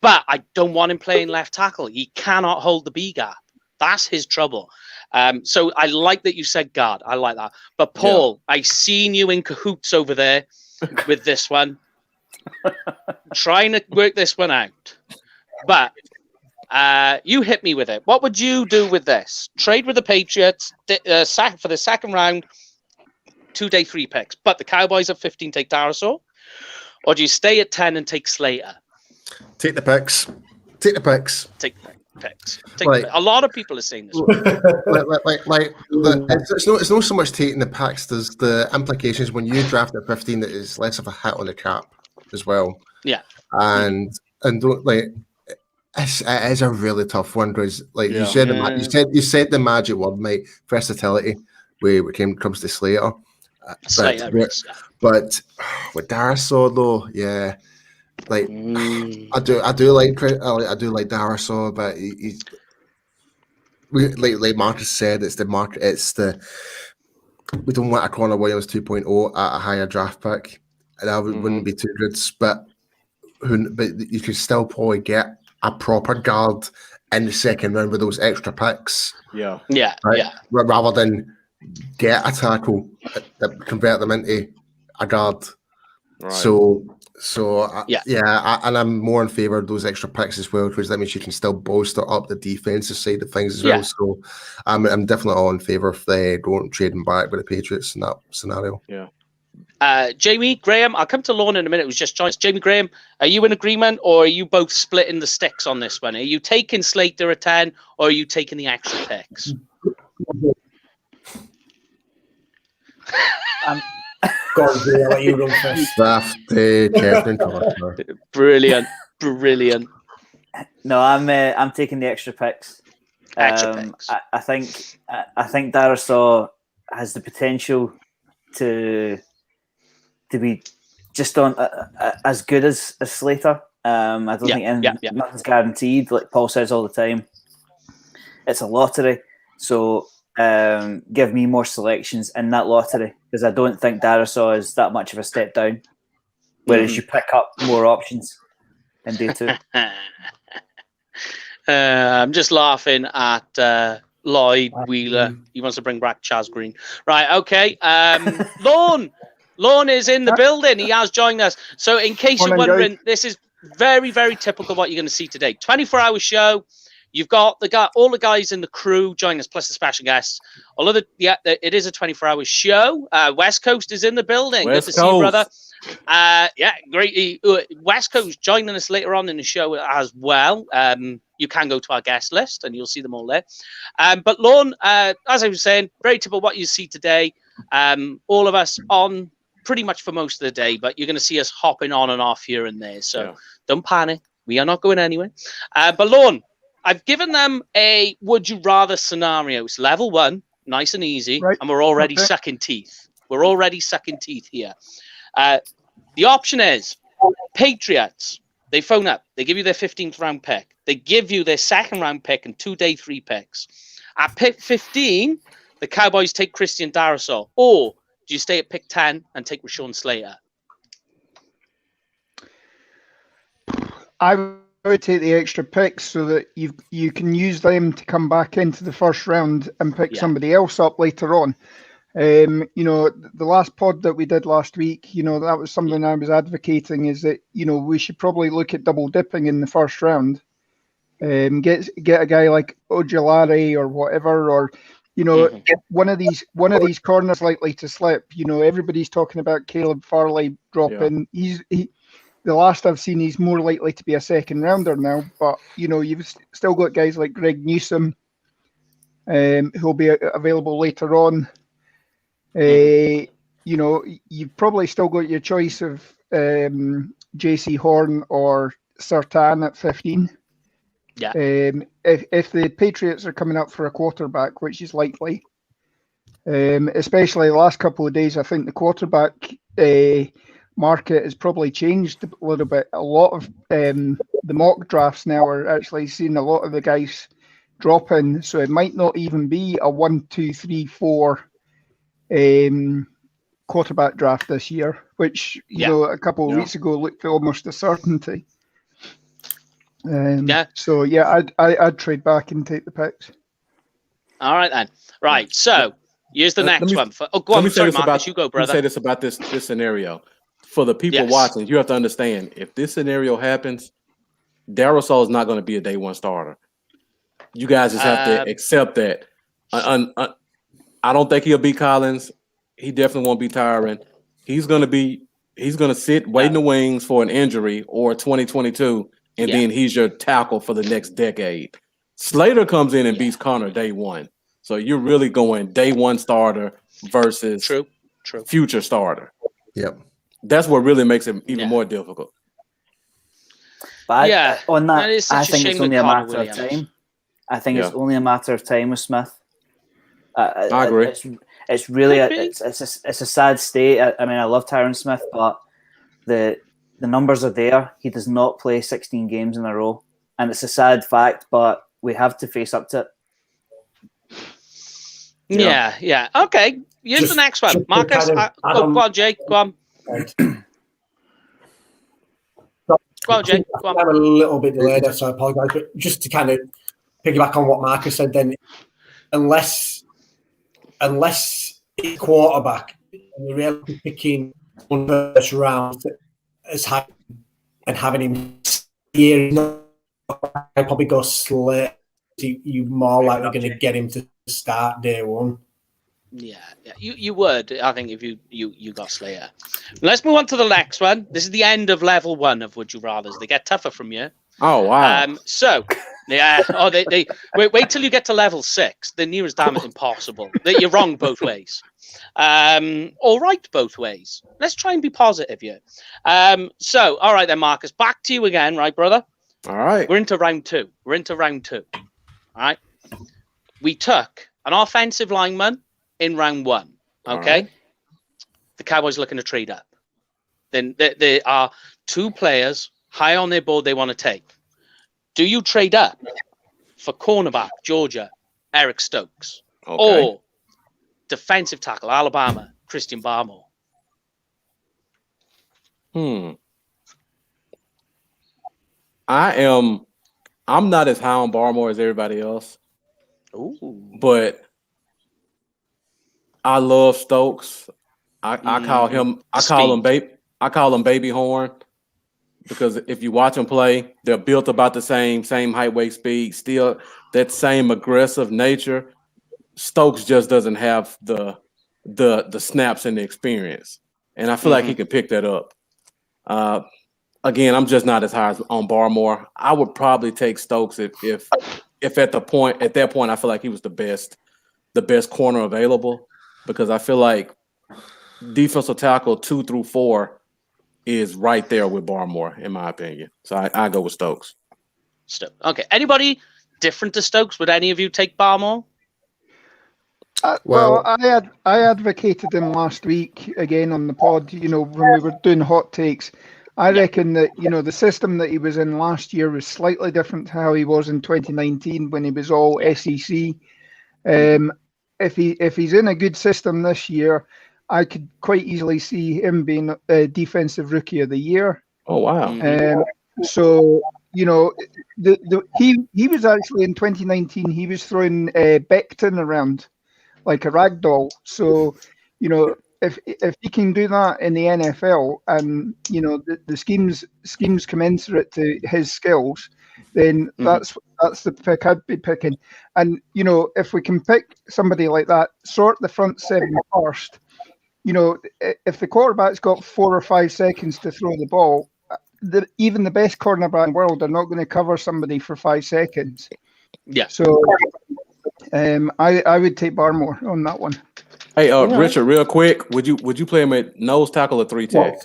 Speaker 1: But I don't want him playing left tackle. He cannot hold the B gap. That's his trouble. So I like that you said guard. I like that. But Paul, I seen you in cahoots over there with this one. Trying to work this one out. But you hit me with it. What would you do with this? Trade with the Patriots for the second round, 2 day 3 picks. But the Cowboys at 15 take Darrisaw? Or do you stay at 10 and take Slater?
Speaker 4: Take the picks. Take the picks.
Speaker 1: A lot of people are saying this.
Speaker 4: It's not so much taking the picks. There's the implications when you draft at 15 that is less of a hit on the cap as well.
Speaker 1: Yeah,
Speaker 4: and don't like. It is a really tough one because, like you said, you said the magic word, mate. Versatility, where it comes to Slater. But with Darrisaw though, yeah. Like I do like Darrisaw, but he's like Marcus said, we don't want a Connor Williams 2.0 at a higher draft pick. That wouldn't be too good, but you could still probably get a proper guard in the second round with those extra picks. Rather than get a tackle that convert them into a guard. Right. And I'm more in favor of those extra picks as well, because that means you can still bolster up the defensive side of things as well. So I'm definitely all in favor of going trading back with the Patriots in that scenario.
Speaker 7: Yeah.
Speaker 1: Jamie, Graham, I'll come to Lorne in a minute. It was just choice. Jamie, Graham, are you in agreement, or are you both splitting the sticks on this one? Are you taking Slater at 10, or are you taking the extra picks?
Speaker 3: Let you run first.
Speaker 1: Brilliant.
Speaker 2: No, I'm taking the extra picks. I think Darrisaw has the potential to be just on as good as Slater. I don't think nothing's guaranteed. Like Paul says all the time, it's a lottery. So give me more selections in that lottery, because I don't think Darrisaw is that much of a step down. Whereas you pick up more options in day 2.
Speaker 1: I'm just laughing at Lloyd Wheeler. He wants to bring back Chaz Green. Right, okay. Lorne is in the building. He has joined us. So in case you're wondering, this is very, very typical of what you're going to see today. 24-hour show. You've got all the guys in the crew join us, plus the special guests. Although it is a 24-hour show. West Coast is in the building. Good to see you, brother. Yeah, great. West Coast joining us later on in the show as well. You can go to our guest list and you'll see them all there. But Lorne, as I was saying, very typical what you see today. All of us on pretty much for most of the day, but you're going to see us hopping on and off here and there. So don't panic. We are not going anywhere. But Lorne, I've given them a would you rather scenario. It's level 1, nice and easy, and we're already sucking teeth. We're already sucking teeth here. The option is Patriots. They phone up. They give you their 15th round pick. They give you their 2nd round pick and 2 day 3 picks. At pick 15, the Cowboys take Christian Darrisaw. Or do you stay at pick 10 and take Rashawn Slater?
Speaker 8: I would take the extra picks so that you can use them to come back into the first round and pick somebody else up later on. The last pod that we did last week, that was something I was advocating, is that, we should probably look at double dipping in the first round. Get a guy like Ojulari or whatever, or, one of these corners likely to slip. Everybody's talking about Caleb Farley dropping. Yeah. The last I've seen, he's more likely to be a 2nd rounder now, but, you've still got guys like Greg Newsome, who'll be available later on. You've probably still got your choice of JC Horn or Surtain at 15.
Speaker 1: Yeah.
Speaker 8: If the Patriots are coming up for a quarterback, which is likely, especially the last couple of days, I think the quarterback market has probably changed a little bit. A lot of the mock drafts now are actually seeing a lot of the guys dropping, so it might not even be a 1, 2, 3, 4 quarterback draft this year, which a couple of weeks ago looked almost a certainty. So I'd trade back and take the picks.
Speaker 1: All right then. Right. So here's the next one. Go on. Sorry, Marcus, you go, brother.
Speaker 7: Let me say this about this scenario. For the people watching, you have to understand, if this scenario happens, Darrisaw is not going to be a day 1 starter. You guys just have to accept that. I don't think he'll beat Collins. He definitely won't be Tyron. He's going to sit, wait in the wings for an injury or 2022, and then he's your tackle for the next decade. Slater comes in and beats Connor day 1. So you're really going day 1 starter versus
Speaker 1: true
Speaker 7: future starter.
Speaker 4: Yep.
Speaker 7: That's what really makes it even more difficult.
Speaker 2: But on that, I think
Speaker 1: it's
Speaker 2: only a matter of time. I think it's only a matter of time with Smith.
Speaker 7: I agree.
Speaker 2: It's really it's a sad state. I mean, I love Tyron Smith, but the numbers are there. He does not play 16 games in a row, and it's a sad fact. But we have to face up to it.
Speaker 1: Yeah. Okay. Here's the next one, Marcus. Go on, Jake. Go on. Go on, Jake. Go on.
Speaker 3: I'm a little bit delayed, so I apologise. But just to kind of piggyback on what Marcus said, then unless it's quarterback, and you're really picking one first round as having him here, I'd probably go Slater. You're more likely going to get him to start day 1.
Speaker 1: Yeah, you would. I think if you got Slater. Let's move on to the next one. This is the end of level 1 of Would You Rathers. They get tougher from you.
Speaker 7: Oh wow.
Speaker 1: They wait till you get to level 6. They're near as damn it impossible. You're wrong both ways. All right both ways. Let's try and be positive here. All right then, Marcus. Back to you again, right, brother?
Speaker 7: All right.
Speaker 1: We're into round 2. All right. We took an offensive lineman in round 1. Okay. Right. The Cowboys looking to trade up. Then there are 2 players high on their board they want to take. Do you trade up for cornerback, Georgia, Eric Stokes, or defensive tackle, Alabama, Christian Barmore?
Speaker 7: I am I'm not as high on Barmore as everybody else.
Speaker 1: Ooh.
Speaker 7: But I love Stokes. I call him Baby Horn, because if you watch them play, they're built about the same height, weight, speed, still that same aggressive nature. Stokes just doesn't have the snaps and the experience, and I feel like he can pick that up. Again, I'm just not as high on Barmore. I would probably take Stokes if at that point I feel like he was the best corner available, because I feel like defensive tackle 2 through 4 is right there with Barmore, in my opinion. So I go with Stokes.
Speaker 1: Okay. Anybody different to Stokes? Would any of you take Barmore?
Speaker 8: Well, I advocated him last week again on the pod, when we were doing hot takes. I reckon that, the system that he was in last year was slightly different to how he was in 2019 when he was all SEC. If he's in a good system this year, I could quite easily see him being a defensive rookie of the year.
Speaker 7: Oh, wow.
Speaker 8: So, he was actually in 2019, he was throwing Becton around like a rag doll. So, if he can do that in the NFL, and the schemes commensurate to his skills, then that's the pick I'd be picking. And if we can pick somebody like that, sort the front seven first. If the quarterback's got 4 or 5 seconds to throw the ball, even the best cornerback in the world are not going to cover somebody for 5 seconds.
Speaker 1: Yeah.
Speaker 8: So I would take Barmore on that one.
Speaker 7: Hey, Richard, real quick, would you play him at nose tackle or 3 tech?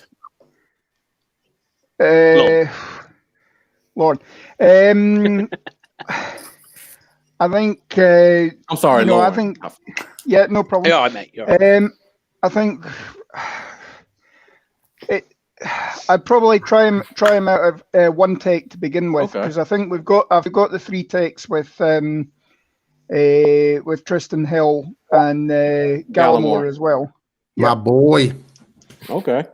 Speaker 8: Lord. I think.
Speaker 7: I'm sorry,
Speaker 8: Lord.
Speaker 7: I
Speaker 8: think. Yeah, no problem.
Speaker 1: Yeah, mate. Right.
Speaker 8: I think. I'd probably try him out of 1 tech to begin with, because I think I've got the 3 techs with Tristan Hill and Gallimore as well.
Speaker 4: My boy.
Speaker 7: Okay.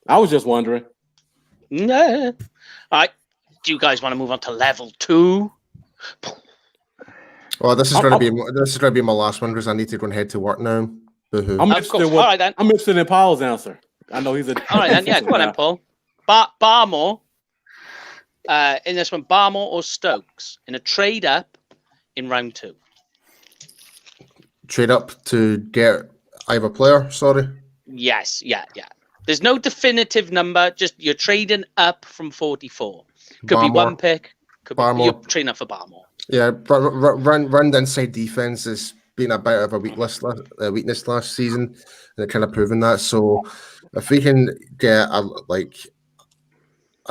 Speaker 7: I was just wondering.
Speaker 1: No. All right. Do you guys want to move on to level 2?
Speaker 4: Well, this is going to be my last one because I need to go and head to work now. Boo-hoo.
Speaker 7: I'm interested in Paul's answer. I know he's a.
Speaker 1: All right then. Yeah, go on then, Paul. Barmore. In this one, Barmore or Stokes in a trade up in round 2.
Speaker 4: Trade up to get either player. Sorry.
Speaker 1: Yes. Yeah. There's no definitive number. Just you're trading up from 44. Could be 1 pick. Could be you're trading up for Barmore.
Speaker 4: Yeah, run inside defense has been a bit of a weakness last season, and it kind of proven that. So if we can get a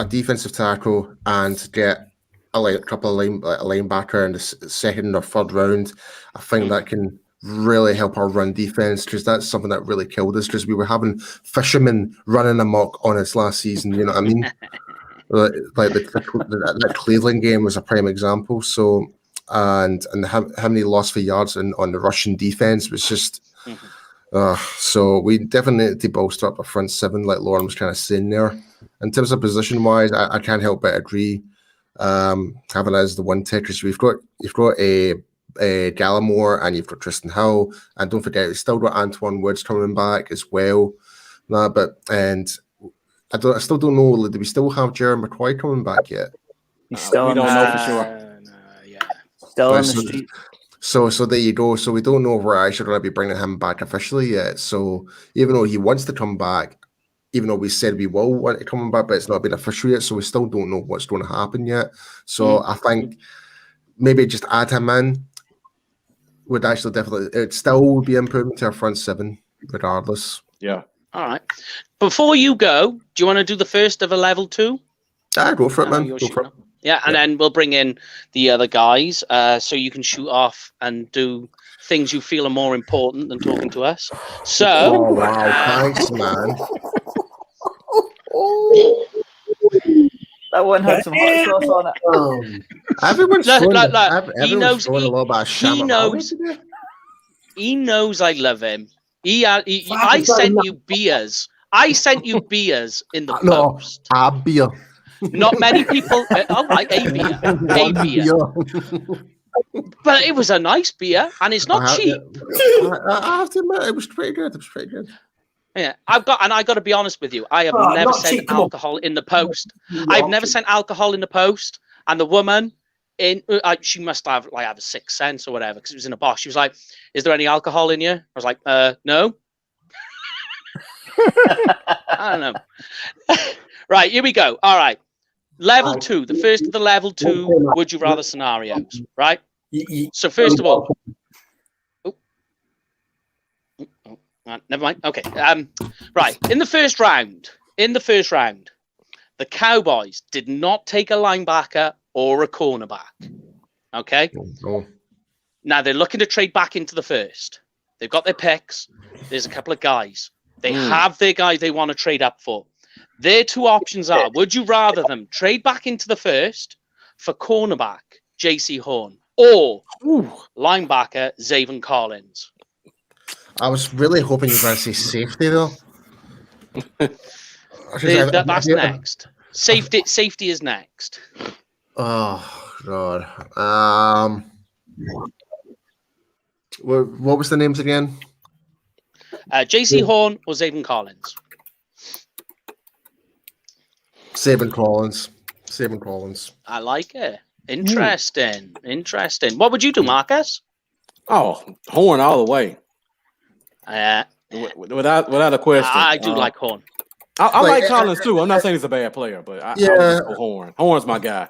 Speaker 4: defensive tackle and get a couple of a linebacker in the second or third round, I think that can really help our run defense, because that's something that really killed us, because we were having fishermen running amok on us last season. You know what I mean? Like that Cleveland game was a prime example. So and how many lost for yards on the Russian defense was just. So we definitely need to bolster up our front 7, like Lauren was kind of saying there. In terms of position wise, I can't help but agree. Having as the 1 tech, because you've got a Gallimore and you've got Tristan Hill, and don't forget we've still got Antoine Woods coming back as well. I still don't know. Do we still have Jerry McCoy coming back yet?
Speaker 2: He's still
Speaker 7: we don't know for sure.
Speaker 2: Still on the street.
Speaker 4: So there you go. So we don't know if we're actually going to be bringing him back officially yet. So even though he wants to come back, even though we said we will want to come back, but it's not been official yet, so we still don't know what's going to happen yet. So I think maybe just add him in would actually it still would be improvement to our front 7 regardless.
Speaker 7: Yeah.
Speaker 1: All right. Before you go, do you want to do the first of a level 2?
Speaker 4: Go for it, man. Go for it.
Speaker 1: Yeah, and then we'll bring in the other guys, so you can shoot off and do things you feel are more important than talking to us. So,
Speaker 4: oh wow, thanks, man.
Speaker 2: That one had some hot sauce on it.
Speaker 4: Everyone's throwing a little bit of
Speaker 1: He knows I love him. I sent you beers. I sent you beers in the post.
Speaker 4: A beer.
Speaker 1: Not many people. All right, a beer. But it was a nice beer, and it's not cheap.
Speaker 4: I have to admit, it was pretty good.
Speaker 1: Yeah, I got to be honest with you. I have never sent alcohol in the post. I've never sent alcohol in the post, and the woman she must have have a sixth sense or whatever, because it was in a box. She was like, "Is there any alcohol in you?" I was like, "No." I don't know. Right, here we go. All right, level 2, the first of the level 2 would you rather scenarios. Right. So first of all, never mind. Okay. Right. In the first round, the Cowboys did not take a linebacker or a cornerback. Okay.
Speaker 4: Oh.
Speaker 1: Now they're looking to trade back into the first. They've got their picks. There's a couple of guys. They have their guys they want to trade up for. Their two options are: would you rather them trade back into the first for cornerback J.C. Horn or linebacker Zaven Collins?
Speaker 4: I was really hoping you were going to say safety, though.
Speaker 1: That's next. Safety is next.
Speaker 4: Oh, God. What was the names again?
Speaker 1: J.C. Horn or Zaven Collins?
Speaker 4: Zaven Collins.
Speaker 1: I like it. Interesting. What would you do, Marcus?
Speaker 7: Oh, Horn all the way. Without a question.
Speaker 1: I do like Horn.
Speaker 7: I like Collins too. I'm not saying he's a bad player, but I would go Horn. Horn's my guy.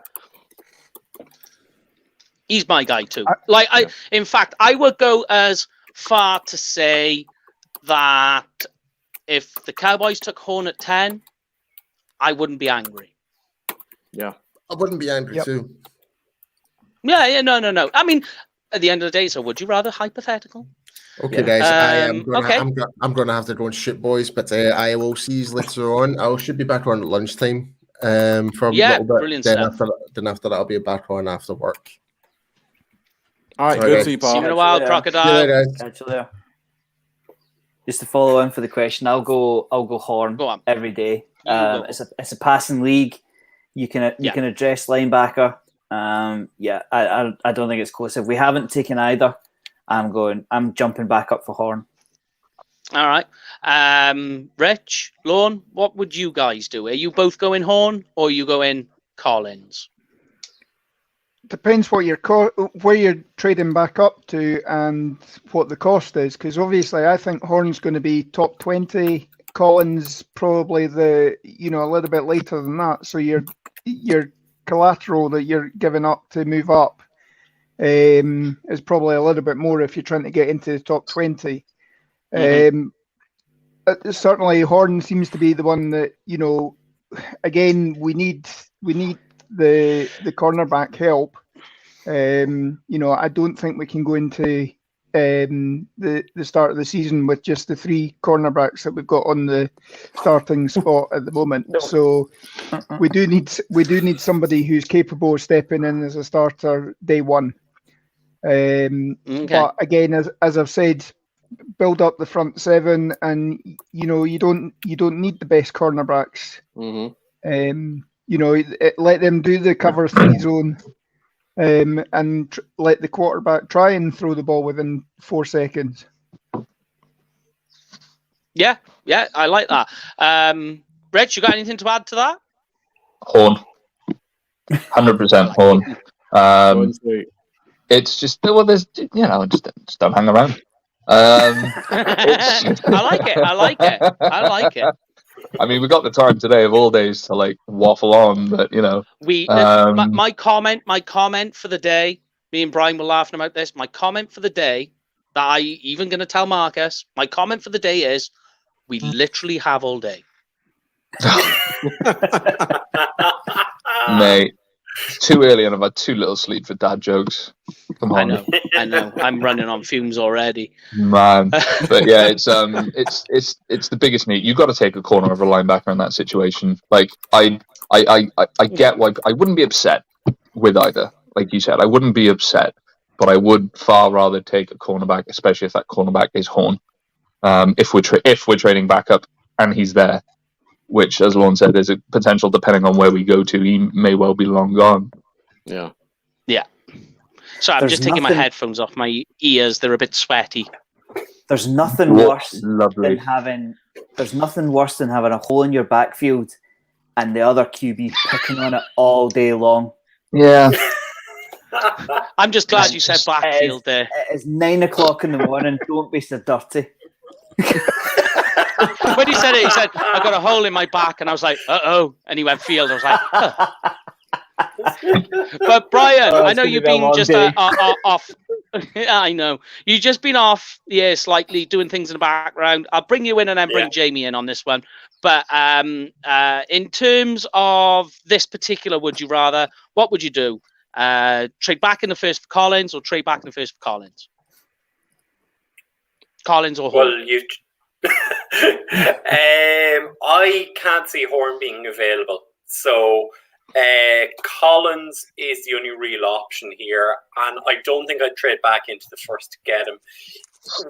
Speaker 1: He's my guy too. In fact, I would go as far to say that if the Cowboys took Horn at 10, I wouldn't be angry.
Speaker 7: Yeah.
Speaker 4: I wouldn't be angry too.
Speaker 1: Yeah, no. I mean, at the end of the day, so would you rather hypothetical?
Speaker 4: Okay, guys, I'm gonna have to go and shoot, boys, but I will see you later on. I should be back on at lunchtime for a little bit.
Speaker 1: Brilliant
Speaker 4: then
Speaker 1: stuff.
Speaker 4: After that, I'll be back on after work.
Speaker 7: All right, good to see you, Paul.
Speaker 1: See you in a while, Crocodile.
Speaker 2: Catch you there. Just to follow on for the question, I'll go Horn every day. It's a passing league. You can address linebacker. I don't think it's close. If we haven't taken either, I'm jumping back up for Horn.
Speaker 1: All right. Rich, Lorne, what would you guys do? Are you both going Horn or are you going Collins?
Speaker 8: Depends what where you're trading back up to and what the cost is, because obviously I think Horn's going to be top 20. Collins probably a little bit later than that. So your collateral that you're giving up to move up is probably a little bit more if you're trying to get into the top 20. Certainly Horn seems to be the one that, again, we need the cornerback help. I don't think we can go into the start of the season with just the 3 cornerbacks that we've got on the starting spot at the moment. So we do need somebody who's capable of stepping in as a starter day one. But again, as I've said, build up the front 7, and you don't need the best cornerbacks. Let them do the cover 3 zone. And let the quarterback try and throw the ball within 4 seconds.
Speaker 1: Yeah, I like that. Reg, you got anything to add to that?
Speaker 6: Horn. 100% Horn. It's just, there's, just don't hang around.
Speaker 1: I like it.
Speaker 6: I mean, we got the time today of all days to waffle on, but
Speaker 1: my comment for the day. Me and Brian were laughing about this. My comment for the day that I even going to tell Marcus. My comment for the day is, we literally have all day.
Speaker 6: Mate, it's too early, and I've had too little sleep for dad jokes. Come on.
Speaker 1: I know. I'm running on fumes already,
Speaker 6: man. But yeah, it's the biggest need. You got to take a corner over a linebacker in that situation. I get why I wouldn't be upset with either. Like you said, I wouldn't be upset, but I would far rather take a cornerback, especially if that cornerback is Horn. If we're trading back up and he's there, which, as Lorne said, is a potential depending on where we go to. He may well be long gone.
Speaker 7: Yeah.
Speaker 1: Yeah. So I'm just taking my headphones off my ears. They're a bit sweaty.
Speaker 2: There's nothing worse
Speaker 6: Lovely.
Speaker 2: than having. There's nothing worse than having a hole in your backfield and the other QB picking on it all day long.
Speaker 6: Yeah.
Speaker 1: I'm just glad you said backfield there.
Speaker 2: It is 9 o'clock in the morning. Don't be so dirty.
Speaker 1: When he said it, he said, I got a hole in my back. And I was like, uh-oh. And he went field. I was like, huh. But Brian, I know you've been just off. I know. You've just been off, slightly doing things in the background. I'll bring you in and then bring Jamie in on this one. But in terms of this particular would you rather, what would you do? Trade back in the first for Collins or trade back in the first for Collins? Collins or Horn?
Speaker 5: Well, I can't see Horn being available. So Collins is the only real option here, and I don't think I'd trade back into the first to get him.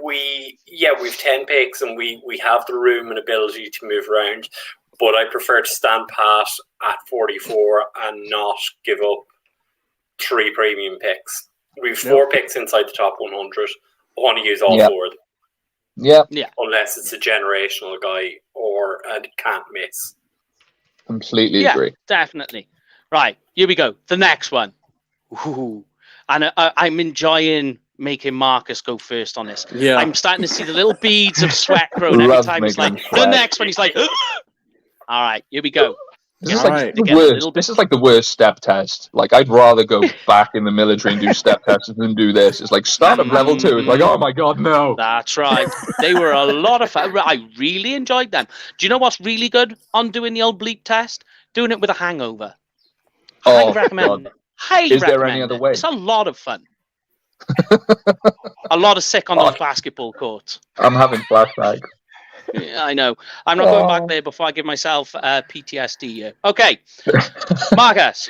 Speaker 5: We've 10 picks and we have the room and ability to move around, but I prefer to stand pat at 44 and not give up 3 premium picks. We've 4 picks inside the top 100. I want to use all 4 of them.
Speaker 6: Yeah.
Speaker 5: Unless it's a generational guy or a can't miss.
Speaker 6: Completely agree.
Speaker 1: Definitely. Right, here we go. The next one. Ooh. And I'm enjoying making Marcus go first on this.
Speaker 7: Yeah.
Speaker 1: I'm starting to see the little beads of sweat growing every time he's like, the next one, he's like, all right, here we go.
Speaker 6: This is like the worst. This is like the worst step test. Like, I'd rather go back in the military and do step tests than do this. It's like start at level 2. It's like, oh my god, no.
Speaker 1: That's right. They were a lot of fun. I really enjoyed them. Do you know what's really good on doing the old bleep test? Doing it with a hangover. Highly recommend it. Highly recommend
Speaker 6: there any other way?
Speaker 1: It's a lot of fun. A lot of sick on those basketball courts.
Speaker 6: I'm having flashbacks.
Speaker 1: Yeah, I know. I'm not going back there before I give myself PTSD here. Okay, Marcus.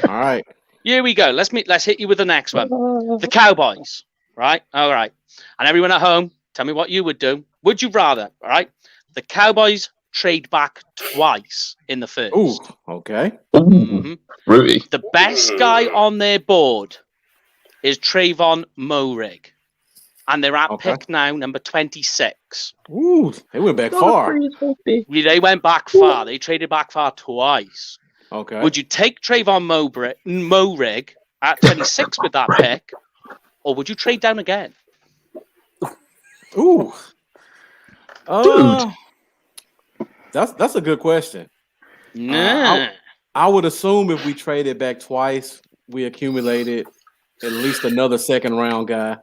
Speaker 7: All right.
Speaker 1: Here we go. Let's hit you with the next one. The Cowboys. Right. All right. And everyone at home, tell me what you would do. Would you rather? All right. The Cowboys trade back twice in the first.
Speaker 7: Ooh. Okay.
Speaker 1: Mm-hmm.
Speaker 6: Rudy.
Speaker 1: The best guy on their board is Trayvon Moehrig. And they're at pick now, number 26.
Speaker 7: Ooh, they went back far.
Speaker 1: They went back far. They traded back far twice.
Speaker 7: Okay.
Speaker 1: Would you take Trayvon Moehrig at 26 with that pick, or would you trade down again?
Speaker 7: Ooh.
Speaker 6: Dude.
Speaker 7: That's a good question.
Speaker 1: Nah.
Speaker 7: I would assume if we traded back twice, we accumulated at least another second round guy.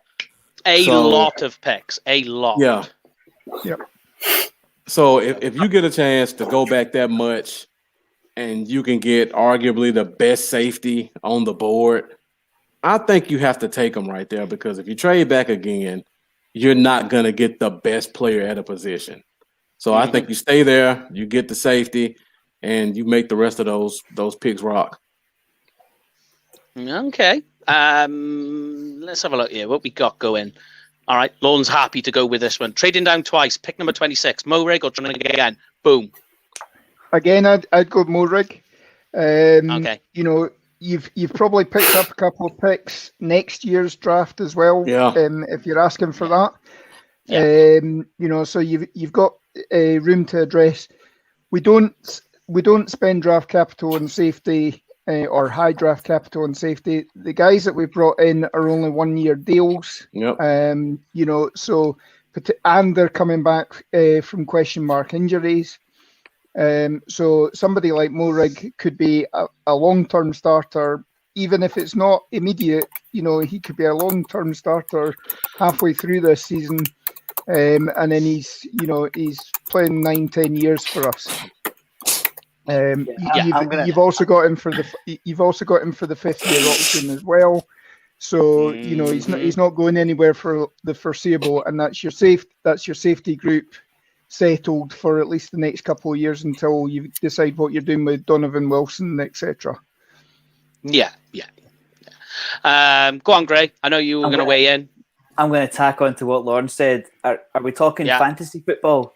Speaker 1: A lot of picks. A lot.
Speaker 7: Yeah. Yep. So if you get a chance to go back that much and you can get arguably the best safety on the board, I think you have to take them right there, because if you trade back again, you're not going to get the best player at a position. So I think you stay there, you get the safety, and you make the rest of those picks rock.
Speaker 1: Okay. Let's have a look here. What we got going. All right. Lorne's happy to go with this one. Trading down twice. Pick number 26. Moehrig or trying again. Boom.
Speaker 8: Again, I'd go Moehrig.
Speaker 1: Okay.
Speaker 8: You know, you've probably picked up a couple of picks next year's draft as well.
Speaker 7: Yeah.
Speaker 8: If you're asking for that.
Speaker 1: Yeah.
Speaker 8: You know, so you've got room to address. We don't spend draft capital on safety. Or high draft capital and safety. The guys that we've brought in are only 1-year deals.
Speaker 7: Yep.
Speaker 8: You know, so and they're coming back from question mark injuries. So somebody like Moehrig could be a long-term starter, even if it's not immediate. You know, he could be a long-term starter halfway through this season, and then he's playing 9-10 years for us. You've also got him for the 5th-year option as well. So you know he's not going anywhere for the foreseeable, and that's your safety group settled for at least the next couple of years until you decide what you're doing with Donovan Wilson, etc.
Speaker 1: Yeah. Go on, Gray. I know you were going to weigh in.
Speaker 2: I'm going to tack on to what Lorne said. Are we talking fantasy football?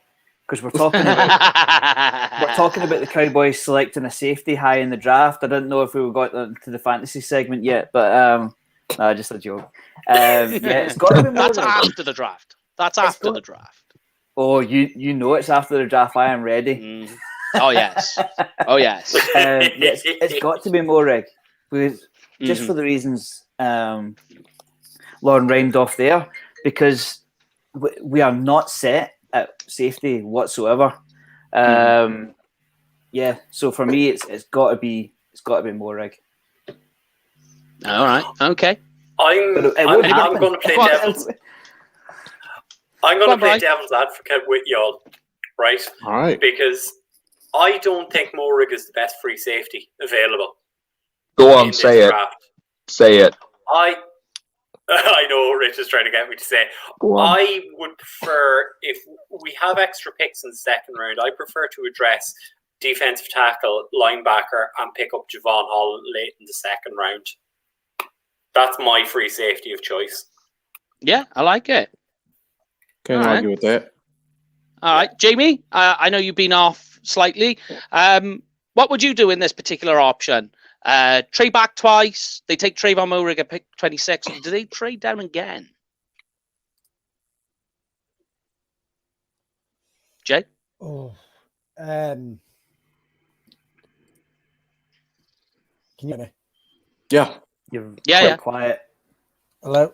Speaker 2: because we're talking about the Cowboys selecting a safety high in the draft. I didn't know if we got into the fantasy segment yet, but no, just a joke. Yeah, it's got to be more.
Speaker 1: That's after the draft. That's after the draft.
Speaker 2: Oh, you know it's after the draft. I am ready.
Speaker 1: Oh yes. Oh yes.
Speaker 2: It's got to be Morrig, because just for the reasons Lauren rhymed off there, because we are not set at safety whatsoever. Yeah, so for me, it's got to be Morrig.
Speaker 1: All right. Okay.
Speaker 5: I'm going to play devil's. I'm going to play devil's advocate with y'all, right?
Speaker 7: All right.
Speaker 5: Because I don't think Morrig is the best free safety available.
Speaker 6: Go on, say it.
Speaker 5: Draft.
Speaker 6: Say it.
Speaker 5: I know Rich is trying to get me to say. I would prefer, if we have extra picks in the second round, I prefer to address defensive tackle, linebacker, and pick up Javon Hall late in the second round. That's my free safety of choice.
Speaker 1: Yeah, I like it.
Speaker 7: Can't argue with that.
Speaker 1: All right, Jamie, I know you've been off slightly. What would you do in this particular option? Trade back twice. They take Trayvon Mulrig at pick 26. Do they trade down again? Jay?
Speaker 9: Oh, can you hear me?
Speaker 7: Yeah.
Speaker 2: You're quiet.
Speaker 9: Hello?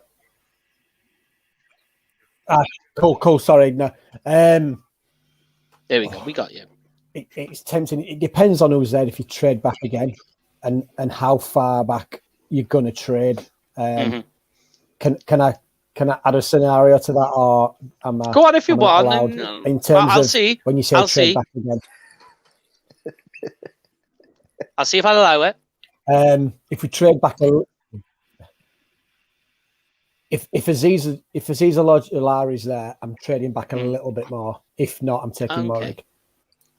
Speaker 9: Cool. Sorry, no.
Speaker 1: There we go. We got you.
Speaker 9: It's tempting. It depends on who's there if you trade back again, and how far back you're going to trade. Can I add a scenario to that, or am I?
Speaker 1: Go on if you want.
Speaker 9: Allowed, in terms of
Speaker 1: see.
Speaker 9: When you say
Speaker 1: I'll
Speaker 9: trade
Speaker 1: see.
Speaker 9: back again,
Speaker 1: I'll see if I'll allow it.
Speaker 9: If we trade back, if Aziza Olari's there, I'm trading back a little bit more. If not, I'm taking Morrig.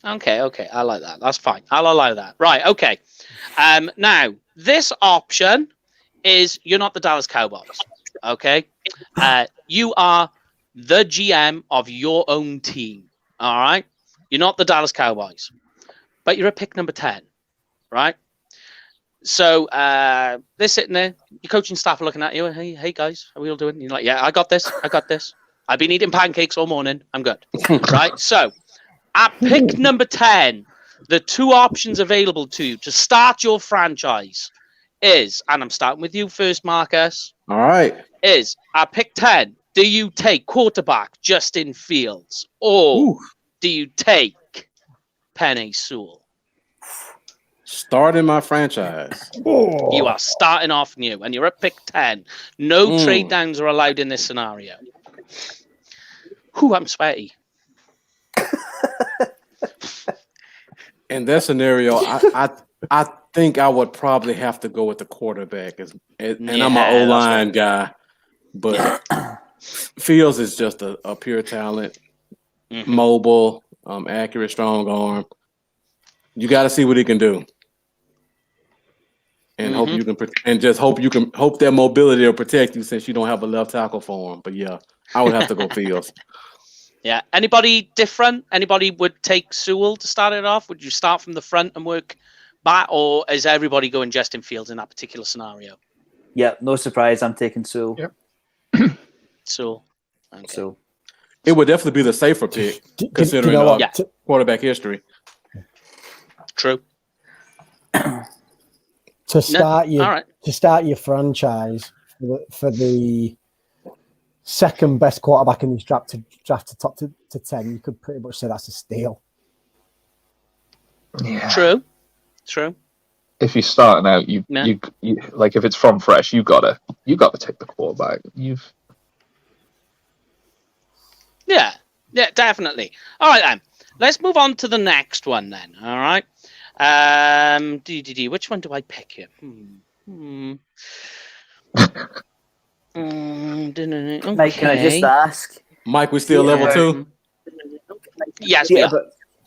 Speaker 1: Okay. I like that. That's fine. I'll allow that. Right. Okay. Now, this option is you're not the Dallas Cowboys. Okay. You are the GM of your own team. All right. You're not the Dallas Cowboys, but you're at pick number 10. Right. So they're sitting there. Your coaching staff are looking at you. Hey guys, how are we all doing? You're like, yeah, I got this. I've been eating pancakes all morning. I'm good. Right. So at pick number 10, the two options available to you to start your franchise is, and I'm starting with you first, Marcus.
Speaker 7: All right.
Speaker 1: Is at pick 10, do you take quarterback Justin Fields, or do you take Penei Sewell?
Speaker 7: Starting my franchise.
Speaker 1: You are starting off new, and you're at pick 10. No trade downs are allowed in this scenario. I'm sweaty.
Speaker 7: In that scenario, I think I would probably have to go with the quarterback, and I'm an O-line guy, but Fields is just a pure talent, mobile, accurate, strong arm. You got to see what he can do. And hope you can, and just hope that mobility will protect you, since you don't have a left tackle for him. But yeah, I would have to go Fields.
Speaker 1: Yeah. Anybody different? Anybody would take Sewell to start it off? Would you start from the front and work back, or is everybody going Justin Fields in that particular scenario?
Speaker 2: Yeah, no surprise. I'm taking Sewell.
Speaker 8: Yep.
Speaker 1: Sewell. Okay.
Speaker 2: So
Speaker 7: it would definitely be the safer pick, considering quarterback history.
Speaker 1: True.
Speaker 9: To start your franchise for the second best quarterback in this draft to top to 10, you could pretty much say that's a steal.
Speaker 6: Yeah.
Speaker 1: True.
Speaker 6: If you're starting out, you like, if it's from fresh, you gotta take the quarterback.
Speaker 1: Yeah, definitely. All right then. Let's move on to the next one then. All right. Which one do I pick here? Okay.
Speaker 2: Mike, can I just ask?
Speaker 7: Mike, we still level 2?
Speaker 1: Yes, we are.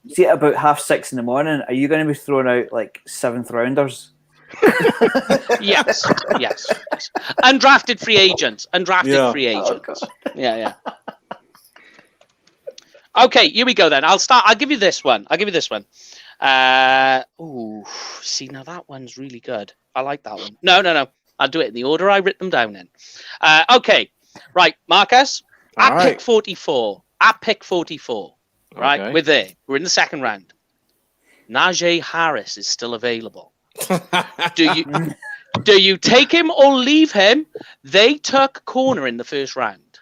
Speaker 2: See, at about 5:30 in the morning, are you going to be throwing out like 7th rounders?
Speaker 1: Yes. Undrafted free agents.
Speaker 2: Oh,
Speaker 1: Yeah. Okay, here we go then. I'll give you this one. See, now that one's really good. I like that one. No. I'll do it in the order I wrote them down in. Okay, right, Marcus. At pick 44. Right,
Speaker 7: Okay.
Speaker 1: we're there. We're in the second round. Najee Harris is still available. Do you take him or leave him? They took corner in the first round.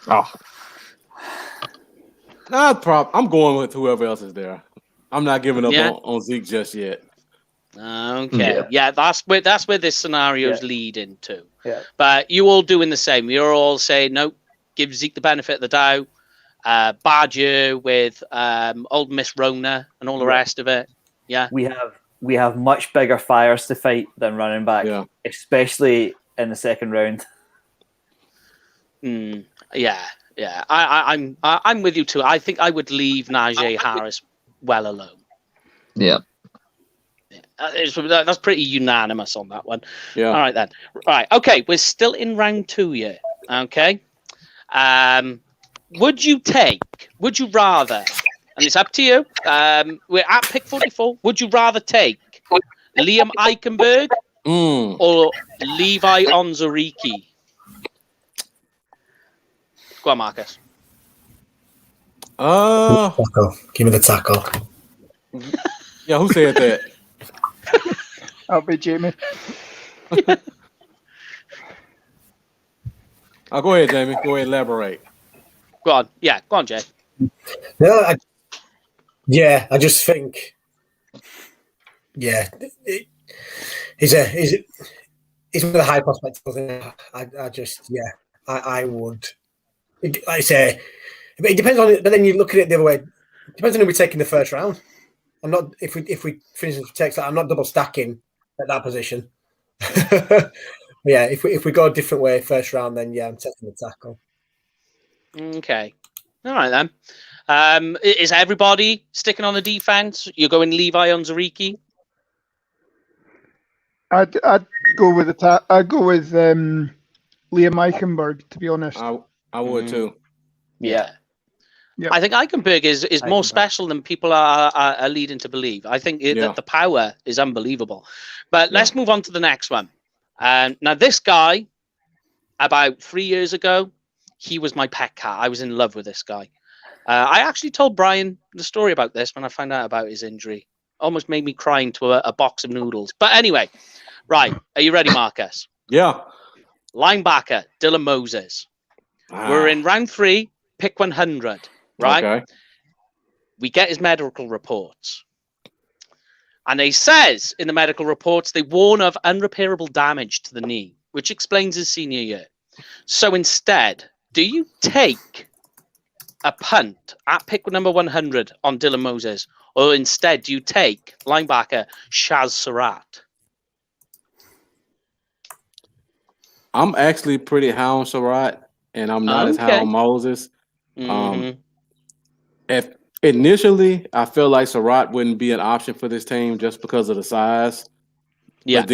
Speaker 7: Oh. I'm going with whoever else is there. I'm not giving up on Zeke just yet.
Speaker 1: Okay. Yeah, that's where this scenario's leading to.
Speaker 2: Yeah.
Speaker 1: But you all doing the same. You're all saying, no, give Zeke the benefit of the doubt. Badger with old Miss Rona and all the rest of it. Yeah.
Speaker 2: We have much bigger fires to fight than running back, especially in the second round.
Speaker 1: Yeah. I'm with you too. I think I would leave Najee Harris well alone.
Speaker 6: Yeah.
Speaker 1: That's pretty unanimous on that one.
Speaker 7: Yeah.
Speaker 1: All right then. Right. Okay. We're still in round 2 here. Okay. Would you rather, and it's up to you. We're at pick 44. Would you rather take Liam Eichenberg or Levi Onwuzurike? Go on, Marcus.
Speaker 3: Tackle. Give me the tackle.
Speaker 7: Yeah, who said that?
Speaker 8: That'll be Jamie.
Speaker 7: Go ahead, Jamie. Go ahead, elaborate.
Speaker 1: Go on. Yeah, go on, Jay.
Speaker 3: No, I just think, he's one of the high prospects. I would. I say, it depends on it. But then you look at it the other way. It depends on who we take in the first round. I'm not if we finish the text. I'm not double stacking at that position. If we go a different way first round, then I'm taking the tackle.
Speaker 1: Okay. All right then. Is everybody sticking on the defense? You're going Levi Onwuzurike?
Speaker 8: I'd go with I'd go with Liam Eichenberg, to be honest.
Speaker 7: I would too.
Speaker 1: Yeah. I think Eichenberg is more special than people are leading to believe. I think that the power is unbelievable. But let's move on to the next one. Now, this guy, about 3 years ago, he was my pet cat. I was in love with this guy. I actually told Brian the story about this when I found out about his injury. Almost made me cry into a box of noodles. But anyway, right. Are you ready, Marcus?
Speaker 7: Yeah.
Speaker 1: Linebacker, Dylan Moses. We're in round 3, pick 100, right?
Speaker 7: Okay.
Speaker 1: We get his medical reports. And he says in the medical reports, they warn of unrepairable damage to the knee, which explains his senior year. So instead, do you take a punt at pick number 100 on Dylan Moses, or instead do you take linebacker Shaz Surratt?
Speaker 7: I'm actually pretty high on Surratt, and I'm not as high on Moses. If initially, I feel like Surratt wouldn't be an option for this team just because of the size. Yeah. But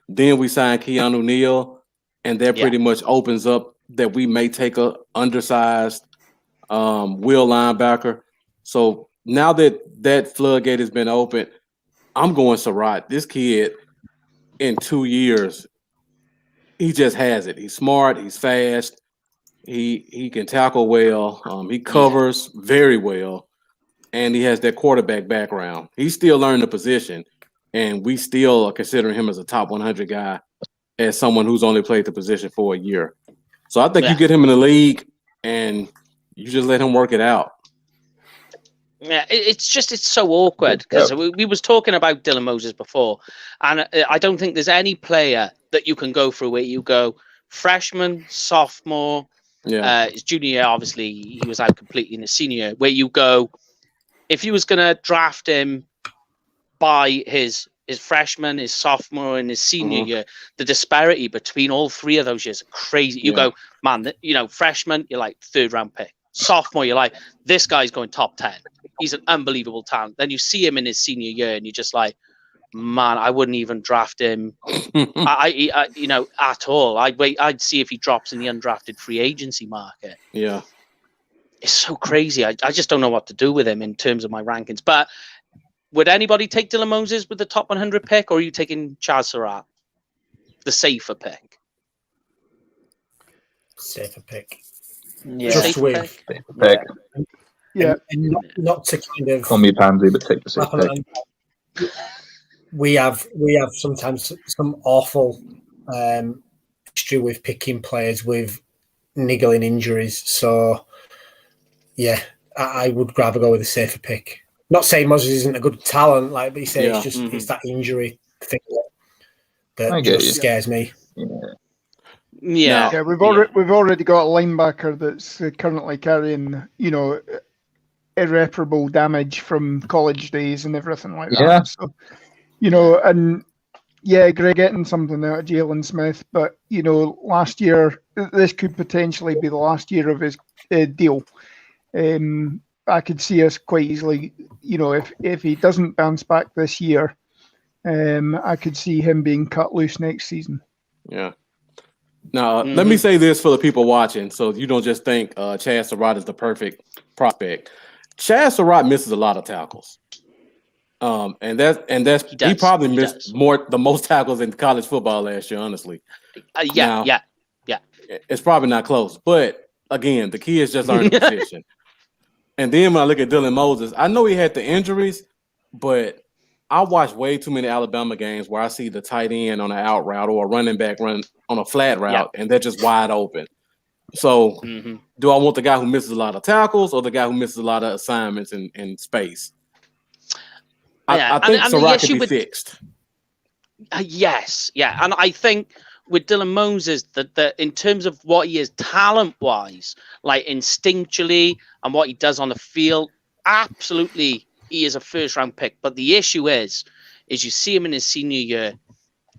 Speaker 7: then we signed Keanu Neal, and that pretty much opens up that we may take a undersized will linebacker. So now that floodgate has been opened, I'm going Surratt. This kid in 2 years, he just has it. He's smart. He's fast. He can tackle well. He covers very well, and he has that quarterback background. He's still learning the position, and we still are considering him as a top 100 guy, as someone who's only played the position for a year. So I think you get him in the league, and you just let him work it out.
Speaker 1: Yeah, it's so awkward because we was talking about Dylan Moses before, and I don't think there's any player that you can go through where you go freshman, sophomore, his junior year, obviously he was out completely in his senior year, where you go, if you was going to draft him by his freshman, his sophomore, and his senior year, the disparity between all three of those years are crazy. You go, man, freshman, you're like 3rd round pick. Sophomore, you're like, this guy's going top 10. He's an unbelievable talent. Then you see him in his senior year, and you're just like, man, I wouldn't even draft him. I at all. I'd see if he drops in the undrafted free agency market.
Speaker 7: Yeah,
Speaker 1: it's so crazy. I just don't know what to do with him in terms of my rankings. But would anybody take Dylan Moses with the top 100 pick, or are you taking Chaz Surratt, the safer pick?
Speaker 3: Safer pick.
Speaker 2: Yeah.
Speaker 3: Just with
Speaker 6: Pick.
Speaker 8: Yeah.
Speaker 3: and not to kind of
Speaker 6: Call me a pansy, but take the safe pick.
Speaker 3: We have sometimes some awful history with picking players with niggling injuries. So yeah, I would rather go with a safer pick. Not saying Moses isn't a good talent, like, but you say it's just it's that injury thing that just scares me.
Speaker 1: Yeah,
Speaker 8: we've already got a linebacker that's currently carrying, irreparable damage from college days and everything like that.
Speaker 6: Yeah.
Speaker 8: So, and Greg getting something out of Jalen Smith, but last year this could potentially be the last year of his deal. I could see us quite easily, if he doesn't bounce back this year, I could see him being cut loose next season.
Speaker 7: Yeah. Now, let me say this for the people watching, so you don't just think Chaz Surratt is the perfect prospect. Chaz Surratt misses a lot of tackles, and he probably missed the most tackles in college football last year. Honestly,
Speaker 1: yeah.
Speaker 7: It's probably not close, but again, the key is just learning the position. And then when I look at Dylan Moses, I know he had the injuries, but I watched way too many Alabama games where I see the tight end on an out route or a running back run on a flat route, and they're just wide open. So do I want the guy who misses a lot of tackles or the guy who misses a lot of assignments in space? I think Surratt can be fixed.
Speaker 1: Yes, yeah. And I think with Dylan Moses, that in terms of what he is talent-wise, like instinctually and what he does on the field, absolutely he is a first-round pick. But the issue is you see him in his senior year,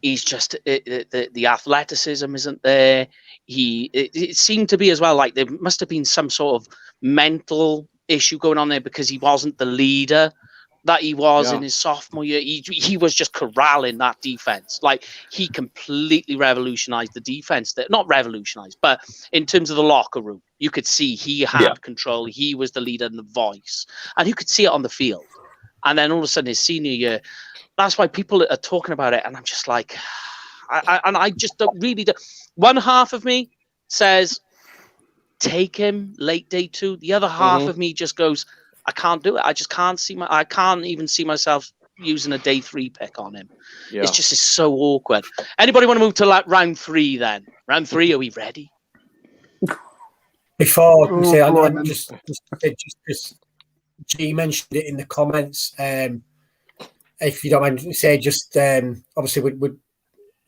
Speaker 1: he's just the athleticism isn't there. It seemed to be as well like there must have been some sort of mental issue going on there because he wasn't the leader that he was in his sophomore year. He was just corralling that defense. Like he completely revolutionized the defense. Not revolutionized, but in terms of the locker room, you could see he had control. He was the leader and the voice, and you could see it on the field. And then all of a sudden, his senior year, that's why people are talking about it. And I'm just like, I just don't really. One half of me says, take him late day 2. The other half of me just goes, I can't do it. I just can't I can't even see myself using a day 3 pick on him. Yeah. It's so awkward. Anybody want to move to round 3 then? Round 3, are we ready?
Speaker 3: Before just G mentioned it in the comments. If you don't mind, say just obviously we're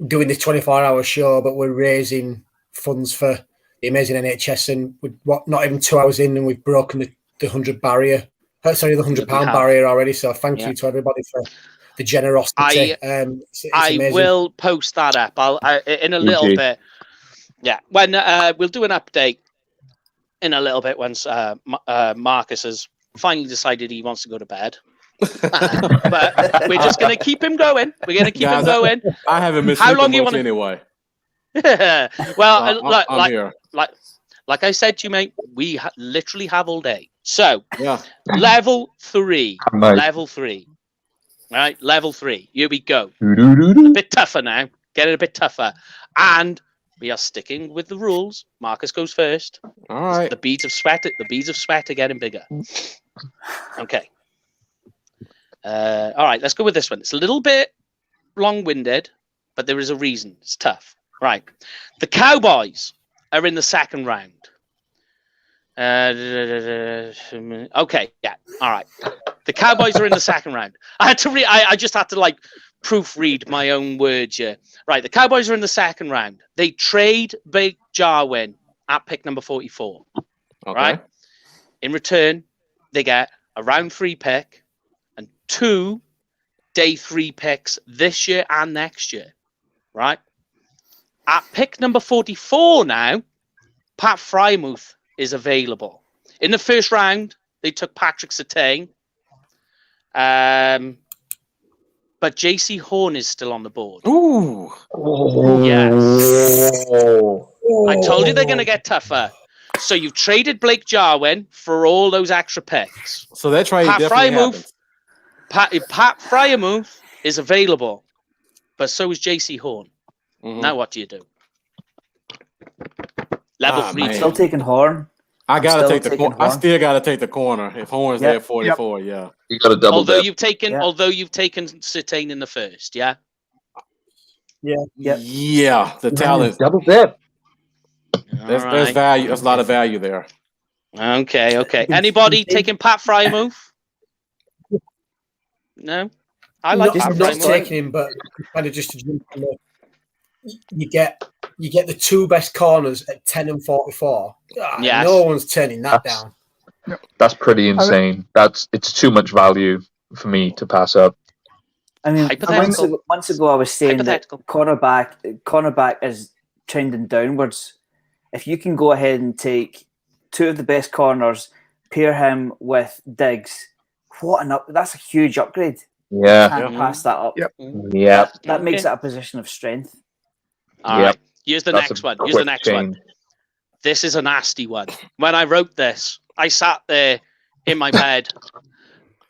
Speaker 3: doing this 24-hour show, but we're raising funds for the amazing NHS, and not even 2 hours in, and we've broken the 100 barrier. The £100 barrier already. So thank you to everybody for the generosity.
Speaker 1: I will post that up. I'll in a little bit. Yeah, when we'll do an update in a little bit once Marcus has finally decided he wants to go to bed. But we're just going to keep him going. We're going to keep him going.
Speaker 7: I haven't missed how long you want anyway.
Speaker 1: Well, I'm here. Like I said to you, mate, we literally have all day. So, level 3. Level 3. All right, level 3. Here we go. A bit tougher now. Get it a bit tougher. And we are sticking with the rules. Marcus goes first.
Speaker 7: All right.
Speaker 1: The beads of sweat are getting bigger. Okay. All right, let's go with this one. It's a little bit long-winded, but there is a reason. It's tough. Right. The Cowboys are in the second round. Okay, yeah, all right. The Cowboys are in the second round. I just had to proofread my own words here. Right, the Cowboys are in the second round. They trade Big Jarwin at pick number 44. Okay. Right. In return, they get a round 3 pick and 2 day 3 picks this year and next year. Right. At pick number 44 now, Pat Frymouth is available. In the first round, they took Patrick Surtain. But JC Horn is still on the board.
Speaker 7: Ooh.
Speaker 1: Yes. I told you they're going to get tougher. So you've traded Blake Jarwin for all those extra picks.
Speaker 7: So that trade definitely happens.
Speaker 1: Pat Fryermuth is available, but so is JC Horn.
Speaker 7: Mm-hmm.
Speaker 1: Now what do you do? Level 3.
Speaker 2: I'm still taking Horn.
Speaker 7: I still gotta take the corner. If Horn's there at 44,
Speaker 6: you got to double.
Speaker 1: Although you've taken Sertain in the first, yeah.
Speaker 7: Yeah. The talent
Speaker 6: double dip.
Speaker 7: There's value. There's a lot of value there.
Speaker 1: Okay. Anybody taking Pat Fryermuth? No, I like
Speaker 3: I'm not taking him, but kind of just to jump on you get the two best corners at 10 and 44.
Speaker 1: Yes.
Speaker 3: No one's turning that down.
Speaker 6: That's pretty insane. It's too much value for me to pass up.
Speaker 2: I mean, months ago I was saying that cornerback is trending downwards. If you can go ahead and take two of the best corners, pair him with Diggs, that's a huge upgrade.
Speaker 6: Yeah.
Speaker 2: Can't pass that up.
Speaker 6: Yeah.
Speaker 2: That makes it a position of strength.
Speaker 1: All right. Here's the next one. This is a nasty one. When I wrote this, I sat there in my bed.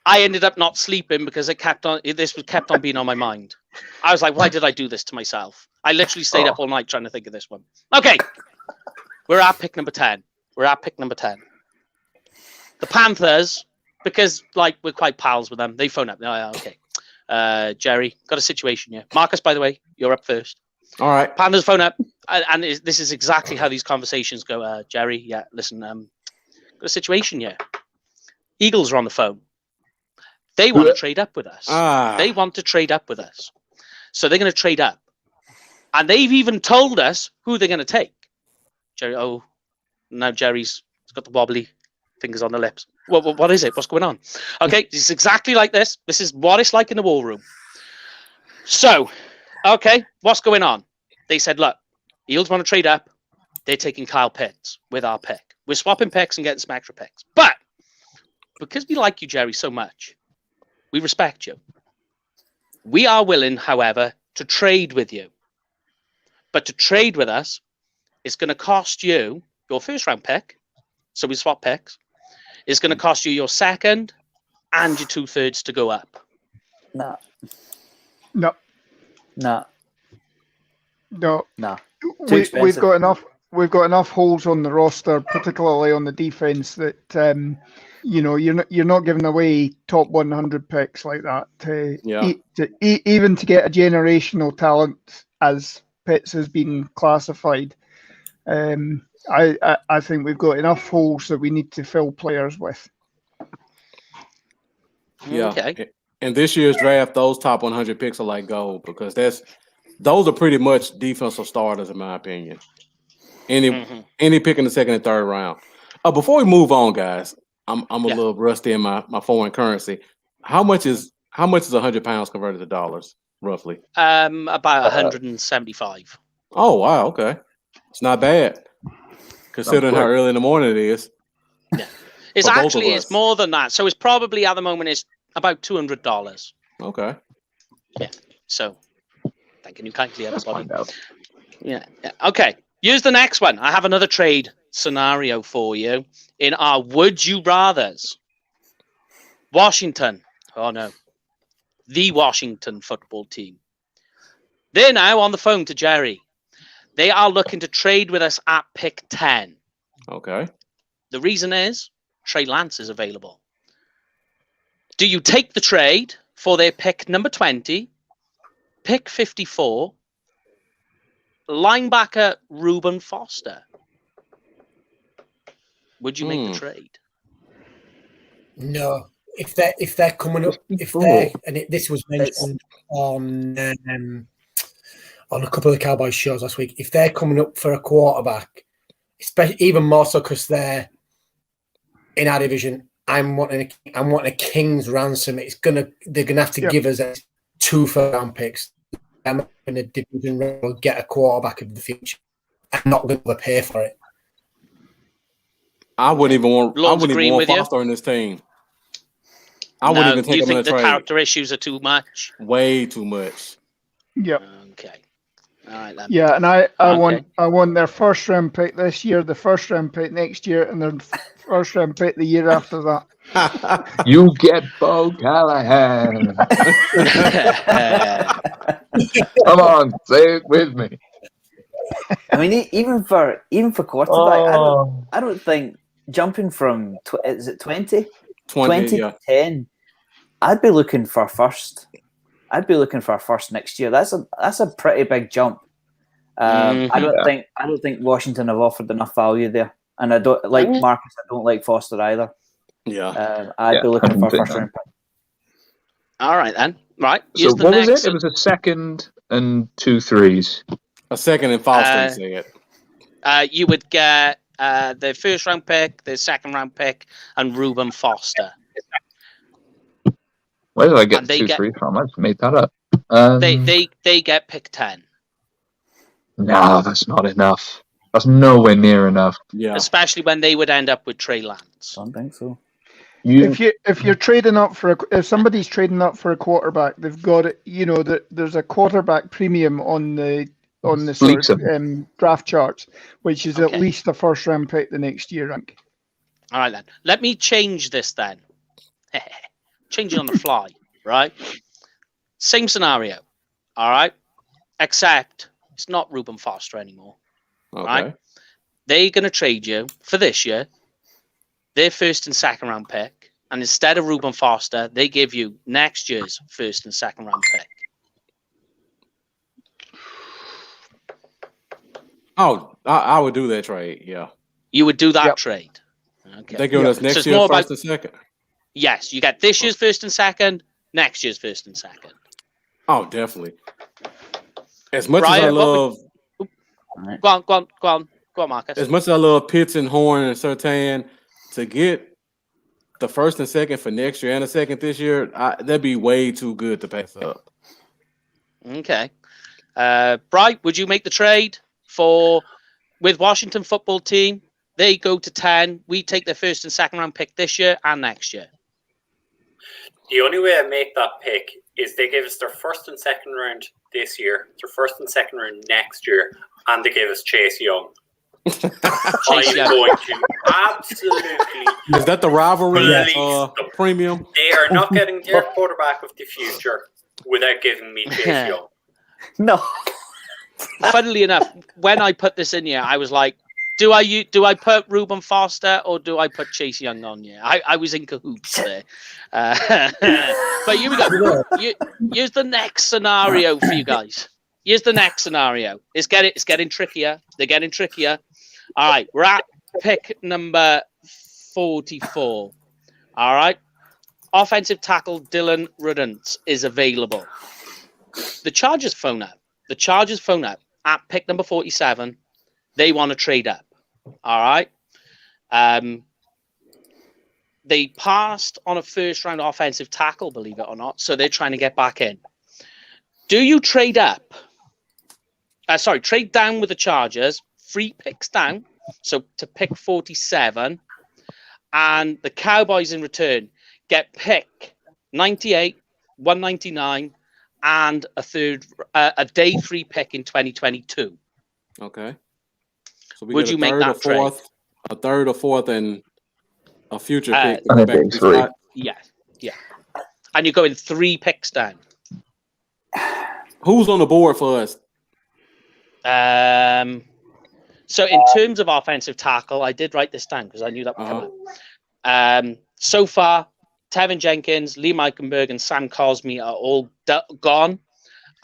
Speaker 1: I ended up not sleeping because this kept on being on my mind. I was like, why did I do this to myself? I literally stayed up all night trying to think of this one. Okay. We're at pick number 10. The Panthers, because we're quite pals with them, they phone up. Oh, yeah, okay. Jerry, got a situation here. Marcus, by the way, you're up first.
Speaker 7: All right.
Speaker 1: Panthers phone up, and this is exactly how these conversations go. Jerry, yeah, listen, got a situation here. Eagles are on the phone. They want to trade up with us. They want to trade up with us. So they're going to trade up. And they've even told us who they're going to take. Jerry, now Jerry's got the wobbly fingers on the lips. What is it? What's going on? Okay, it's exactly like this. This is what it's like in the war room. So, okay, what's going on? They said, look, Eagles want to trade up. They're taking Kyle Pitts with our pick. We're swapping picks and getting some extra picks. But because we like you, Jerry, so much, we respect you. We are willing, however, to trade with you. But to trade with us, it's going to cost you your first round pick. So we swap picks. It's going to cost you your second and your 2/3 to go up.
Speaker 8: No. We've got enough holes on the roster, particularly on the defense, that you're not giving away top 100 picks like that. Even to get a generational talent, as Pitts has been classified. I think we've got enough holes that we need to fill players with.
Speaker 7: Yeah. Okay. In this year's draft, those top 100 picks are like gold because those are pretty much defensive starters, in my opinion. Any pick in the second and third round. Before we move on, guys, I'm a little rusty in my foreign currency. How much is 100 pounds converted to dollars, roughly?
Speaker 1: About 175.
Speaker 7: Oh wow, okay, it's not bad considering how early in the morning it is.
Speaker 1: Yeah, it's more than that. So it's probably at the moment it's about $200.
Speaker 7: Okay.
Speaker 1: Yeah. So thanking you kindly, everybody. Yeah. Okay. Here's the next one. I have another trade scenario for you in our Would You Rathers. Washington. Oh, no. The Washington football team. They're now on the phone to Jerry. They are looking to trade with us at pick 10.
Speaker 7: Okay.
Speaker 1: The reason is Trey Lance is available. Do you take the trade for their pick number 20, pick 54, linebacker Reuben Foster? Would you make the trade?
Speaker 3: No. If they're coming up, this was mentioned on a couple of the Cowboys shows last week. If they're coming up for a quarterback, especially even more so because they're in our division, I'm wanting a king's ransom. They're gonna have to give us 2 first-round picks. I'm in a division where we'll get a quarterback of the future. I'm not going to pay for it.
Speaker 7: I wouldn't even want Foster on this team. I wouldn't even take him in a trade.
Speaker 1: You think the character issues are too much?
Speaker 7: Way too much.
Speaker 8: Yep.
Speaker 1: Okay. All right, then.
Speaker 8: Yeah, and I want their first round pick this year, the first round pick next year, and their first round pick the year after that.
Speaker 6: You get Bo Callahan. Come on, say it with me.
Speaker 2: I mean, even for quarterback, I don't think jumping from is it 20 to 10. I'd be looking for a first. I'd be looking for a first next year. That's a pretty big jump. I don't think Washington have offered enough value there, and I don't like Marcus. I don't like Foster either.
Speaker 7: Yeah,
Speaker 2: I'd be looking for a first round pick.
Speaker 1: All right then. Right.
Speaker 6: So what was it? It was a second and 2 3s.
Speaker 7: A second and Foster said.
Speaker 1: You would get the first round pick, the second round pick, and Reuben Foster.
Speaker 6: Where did I get 2 3 from? I just made that up.
Speaker 1: They get pick 10.
Speaker 6: No, that's not enough. That's nowhere near enough.
Speaker 7: Yeah,
Speaker 1: especially when they would end up with Trey Lance.
Speaker 2: I don't think so.
Speaker 8: If you're trading up if somebody's trading up for a quarterback, they've got it. You know that there's a quarterback premium on the sort of, draft charts, which is at least a first round pick the next year. Rank.
Speaker 1: All right then. Let me change this then. Change it on the fly, right? Same scenario, all right? Except it's not Reuben Foster anymore, right? They're going to trade you for this year, their first and second round pick, and instead of Reuben Foster, they give you next year's first and second round pick.
Speaker 7: Oh, I would do that trade, yeah.
Speaker 1: You would do that trade? Okay.
Speaker 7: They're giving us next year's first and second?
Speaker 1: Yes, you get this year's first and second, next year's first and second.
Speaker 7: Oh, definitely. As much as I love...
Speaker 1: Go on, Marcus.
Speaker 7: As much as I love Pitts and Horn and Surtain, to get the first and second for next year and a second this year, that'd be way too good to pass up.
Speaker 1: Okay. Bright, would you make the trade with Washington football team? They go to 10. We take their first and second round pick this year and next year.
Speaker 5: The only way I make that pick is they give us their first and second round this year, their first and second round next year, and they give us Chase Young. I'm going to absolutely.
Speaker 7: Is that the rivalry premium?
Speaker 5: They are not getting their quarterback of the future without giving me Chase Young.
Speaker 2: No.
Speaker 1: Funnily enough, when I put this in here, I was like, do I put Reuben Foster or do I put Chase Young on here? I was in cahoots there. But here we go. Here's the next scenario for you guys. Here's the next scenario. It's getting trickier. They're getting trickier. All right, we're at pick number 44. All right. Offensive tackle Dylan Rudent is available. The Chargers phone up. At pick number 47. They want to trade up. All right. They passed on a first round offensive tackle, believe it or not. So they're trying to get back in. Do you trade up? Trade down with the Chargers, 3 picks down. So to pick 47. And the Cowboys in return get pick 98, 199, and a day 3 pick in 2022.
Speaker 7: Okay. So we
Speaker 1: would you make that trade?
Speaker 7: A third or fourth, and a future pick.
Speaker 6: And a big 3.
Speaker 1: Yeah. And you're going 3 picks down.
Speaker 7: Who's on the board for us?
Speaker 1: So in terms of offensive tackle, I did write this down because I knew that would come up. So far, Tevin Jenkins, Lee Meichenberg, and Sam Cosmi are all gone,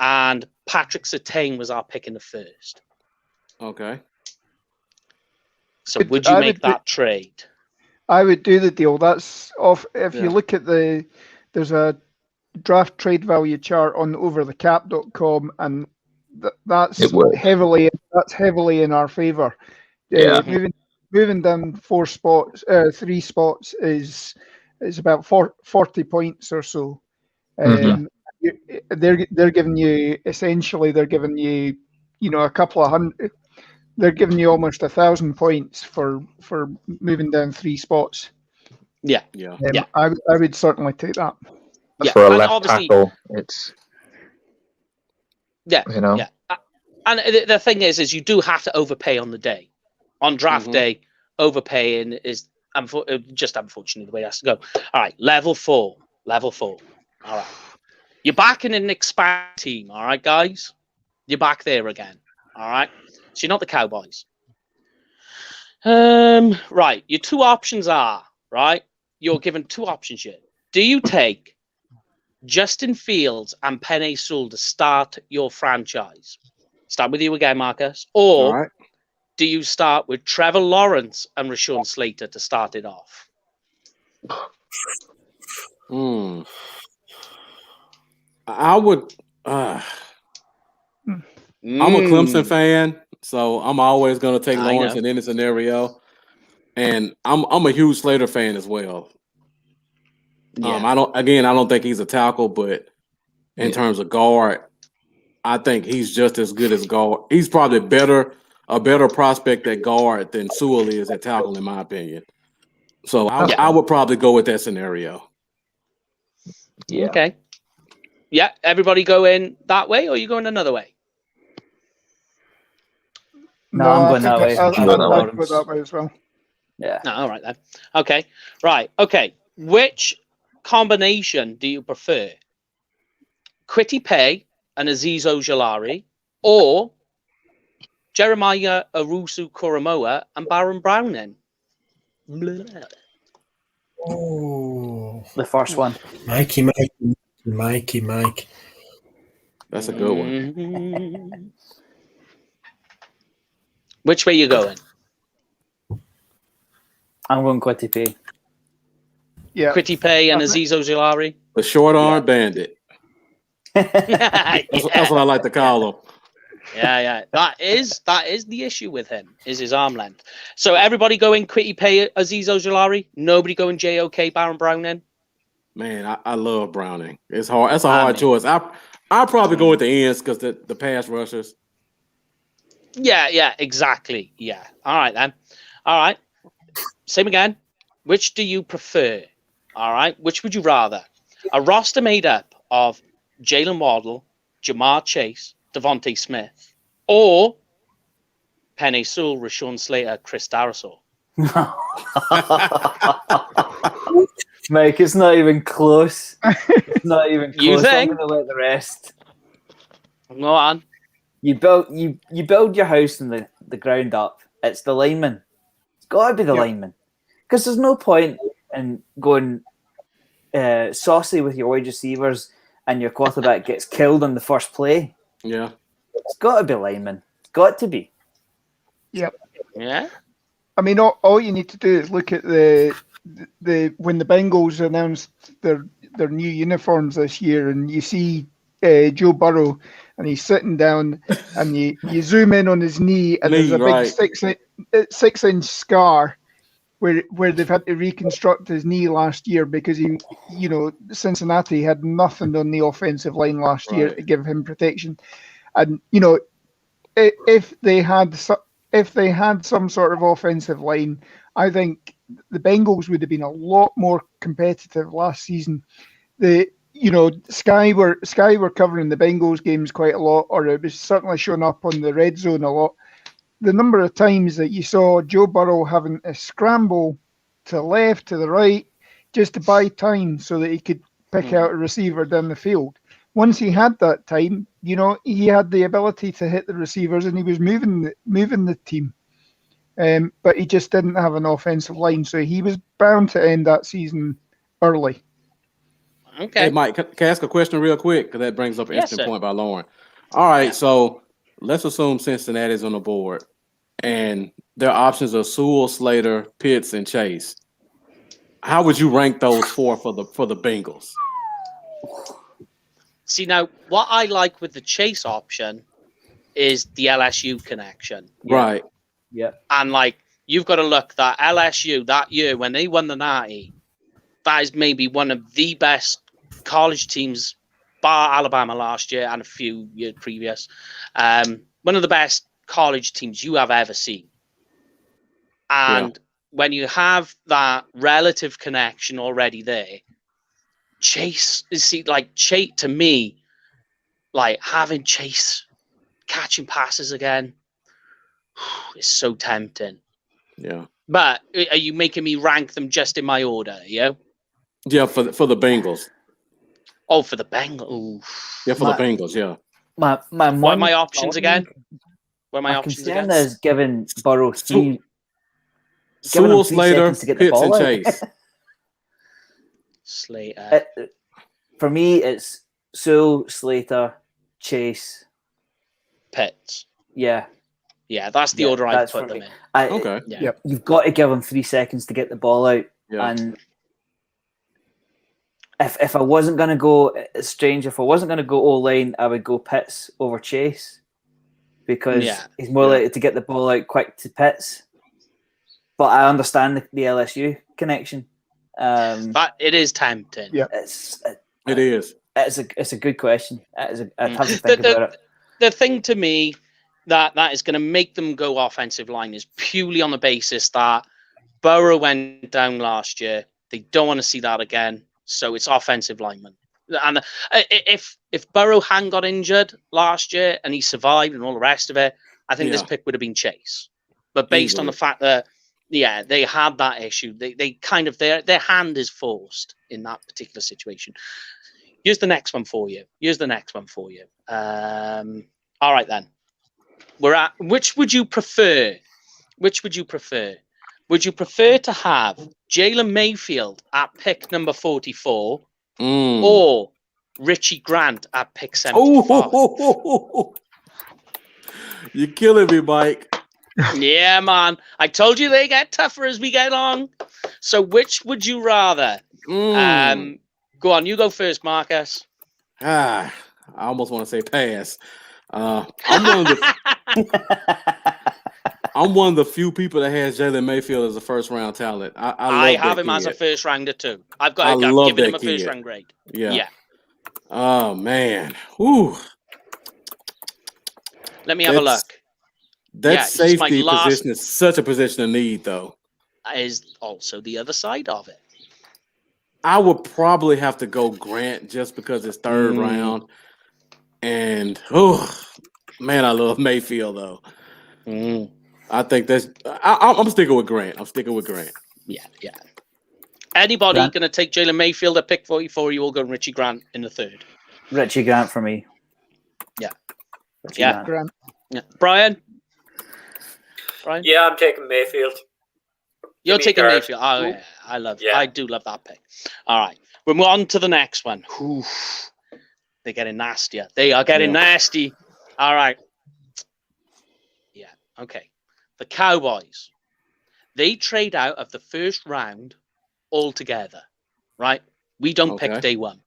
Speaker 1: and Patrick Surtain was our pick in the first.
Speaker 7: Okay.
Speaker 1: So would you make that trade?
Speaker 8: I would do the deal. That's off. If you look at there's a draft trade value chart on overthecap.com, and that's heavily in our favor. Moving down 3 spots is about 40 points or so. They're giving you a couple of hundred. They're giving you almost 1,000 points for moving down 3 spots.
Speaker 1: Yeah.
Speaker 8: I would certainly take that.
Speaker 6: For a left tackle, it's
Speaker 1: And the thing is you do have to overpay on the day. On draft day, overpaying is just unfortunately the way it has to go. All right, level 4. All right. You're back in an expand team, all right, guys? You're back there again, all right? So you're not the Cowboys. Right, your two options are, right? You're given two options here. Do you take Justin Fields and Penei Sewell to start your franchise? Start with you again, Marcus. Or do you start with Trevor Lawrence and Rashawn Slater to start it off?
Speaker 7: I would. I'm a Clemson fan, so I'm always going to take Lawrence in any scenario. And I'm a huge Slater fan as well. Yeah. I don't think he's a tackle, but in terms of guard, I think he's just as good as guard. He's probably a better prospect at guard than Sewell is at tackle, in my opinion. So I would probably go with that scenario.
Speaker 2: Yeah.
Speaker 1: Okay. Yeah, everybody go in that way, or are you going another way?
Speaker 2: No, I'm going that way.
Speaker 8: I'll go that way as well.
Speaker 2: Yeah.
Speaker 1: No, all right then. Okay. Right. Okay. Which combination do you prefer? Kwity Paye and Azeez Ojulari, or Jeremiah Owusu-Koramoah and Baron Browning?
Speaker 3: Oh,
Speaker 2: the first one.
Speaker 3: Mikey.
Speaker 7: That's a good one.
Speaker 1: Which way you going?
Speaker 2: I'm going Kwity Paye.
Speaker 8: Yeah.
Speaker 1: Kwity Paye and Azeez Ojulari?
Speaker 7: The short arm bandit. That's what I like to call him.
Speaker 1: Yeah. That is the issue with him, is his arm length. So everybody going Kwity Paye, Azeez Ojulari? Nobody going JOK, Baron Browning?
Speaker 7: Man, I love Browning. It's hard. That's a hard choice. I'll probably go with the ends because the pass rushers.
Speaker 1: Yeah, exactly. Yeah. All right, then. All right. Same again. Which do you prefer? All right. Which would you rather? A roster made up of Jalen Waddle, Jamar Chase, Devontae Smith, or Penei Sewell, Rashawn Slater, Chris Darrisaw?
Speaker 2: Mike, it's not even close. It's not even close.
Speaker 1: You think?
Speaker 2: I'm going to let the rest.
Speaker 1: Go on.
Speaker 2: You build your house from the ground up. It's the lineman. It's got to be the lineman. Because there's no point in going saucy with your wide receivers and your quarterback gets killed on the first play.
Speaker 7: Yeah.
Speaker 2: It's got to be lineman. It's got to be.
Speaker 8: Yep.
Speaker 1: Yeah.
Speaker 8: I mean, all you need to do is look at the when the Bengals announced their new uniforms this year, and you see Joe Burrow, and he's sitting down, and you zoom in on his knee, and there's a big 6-inch scar where they've had to reconstruct his knee last year because Cincinnati had nothing on the offensive line last year to give him protection, and if they had some sort of offensive line, I think the Bengals would have been a lot more competitive last season. Sky were covering the Bengals games quite a lot, or it was certainly showing up on the red zone a lot. The number of times that you saw Joe Burrow having to scramble to the left, to the right, just to buy time so that he could pick out a receiver down the field. Once he had that time, he had the ability to hit the receivers, and he was moving the team. But he just didn't have an offensive line, so he was bound to end that season early.
Speaker 7: Okay. Hey, Mike, can I ask a question real quick? Because that brings up an interesting point by Lauren. All right, so let's assume Cincinnati's on the board, and their options are Sewell, Slater, Pitts, and Chase. How would you rank those four for the Bengals?
Speaker 1: See, now, what I like with the Chase option is the LSU connection.
Speaker 7: Right.
Speaker 2: Yeah.
Speaker 1: And, you've got to look that LSU that year when they won the Natty, that is maybe one of the best college teams, bar Alabama last year and a few years previous. One of the best college teams you have ever seen. And when you have that relative connection already there, Chase, to me, having Chase catching passes again. It's so tempting.
Speaker 7: Yeah.
Speaker 1: But are you making me rank them just in my order? Yeah.
Speaker 7: Yeah, for the Bengals.
Speaker 1: Oh, for the Bengals.
Speaker 7: Yeah, for the Bengals. Yeah.
Speaker 1: What are my options again? What are my options
Speaker 2: concern
Speaker 1: again?
Speaker 2: is giving Burrow giving
Speaker 7: Sewell,
Speaker 2: him 3
Speaker 7: Slater,
Speaker 2: seconds to get the
Speaker 7: Pitts,
Speaker 2: ball
Speaker 7: and
Speaker 2: out.
Speaker 7: Chase.
Speaker 1: Slater.
Speaker 2: For me, it's Sewell, Slater, Chase,
Speaker 1: Pitts.
Speaker 2: Yeah.
Speaker 1: Yeah, that's the order I put them in.
Speaker 7: Okay.
Speaker 1: Yeah.
Speaker 2: You've got to give him 3 seconds to get the ball out.
Speaker 7: Yeah.
Speaker 2: And if I wasn't going to go, it's strange, if I wasn't going to go O-line, I would go Pitts over Chase because he's more likely to get the ball out quick to Pitts. But I understand the LSU connection.
Speaker 1: But it is tempting.
Speaker 2: Yeah.
Speaker 7: It is.
Speaker 2: It's a good question. I'd have to think about it.
Speaker 1: The thing to me that is going to make them go offensive line is purely on the basis that Burrow went down last year. They don't want to see that again. So it's offensive linemen. And if Burrow hadn't got injured last year and he survived and all the rest of it, I think this pick would have been Chase. But based on the fact that, they had that issue, they kind of, their hand is forced in that particular situation. Here's the next one for you. All right, then. We're at, which would you prefer? Would you prefer to have Jalen Mayfield at pick number 44 or Richie Grant at pick 75?
Speaker 7: You're killing me, Mike.
Speaker 1: Yeah, man. I told you they get tougher as we get along. So which would you rather? Go on, you go first, Marcus.
Speaker 7: I almost want to say pass. I'm one of the few people that has Jalen Mayfield as a first round talent.
Speaker 1: I have him as a first rounder too. I've given him a first round grade.
Speaker 7: Yeah. Oh man. Whew.
Speaker 1: Let me have a look.
Speaker 7: That safety position is such a position of need, though.
Speaker 1: Is also the other side of it.
Speaker 7: I would probably have to go Grant just because it's third round. And man, I love Mayfield though. I think that's. I'm sticking with Grant.
Speaker 1: Yeah. Anybody going to take Jalen Mayfield at pick 44? You all go Richie Grant in the third.
Speaker 2: Richie Grant for me.
Speaker 1: Yeah. Grant. Yeah. Brian.
Speaker 5: Yeah, I'm taking Mayfield.
Speaker 1: You're taking Mayfield. Oh, yeah. I do love that pick. All right. We'll move on to the next one. They're getting nastier. They are getting nasty. All right. Yeah. Okay. The Cowboys. They trade out of the first round altogether. Right? We don't pick day one.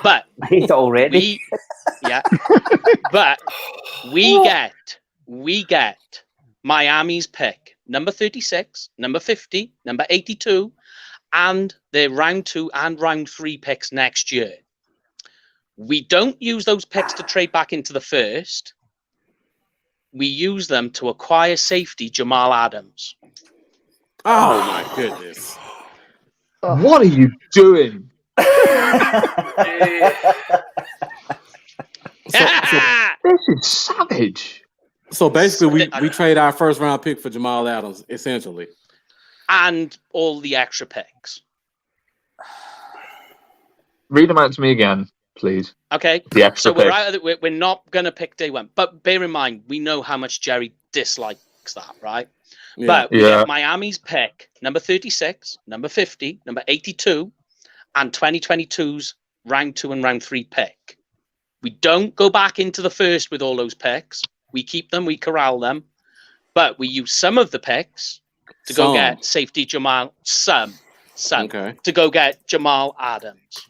Speaker 1: But
Speaker 2: already.
Speaker 1: But we get Miami's pick, number 36, number 50, number 82, and their round 2 and round 3 picks next year. We don't use those picks to trade back into the first. We use them to acquire safety Jamal Adams.
Speaker 7: Oh my goodness.
Speaker 6: What are you doing? This is savage.
Speaker 7: So basically, we trade our first round pick for Jamal Adams, essentially,
Speaker 1: and all the extra picks.
Speaker 6: Read them out to me again, please.
Speaker 1: Okay.
Speaker 6: The extra
Speaker 1: so we're out of we're not going to pick day one, but bear in mind we know how much Jerry dislikes that, right? Yeah. But we get Miami's pick, number 36, number 50, number 82, and 2022's round 2 and round 3 pick. We don't go back into the first with all those picks. We keep them, we corral them, but we use some of the picks to go get safety Jamal. Some to go get Jamal Adams.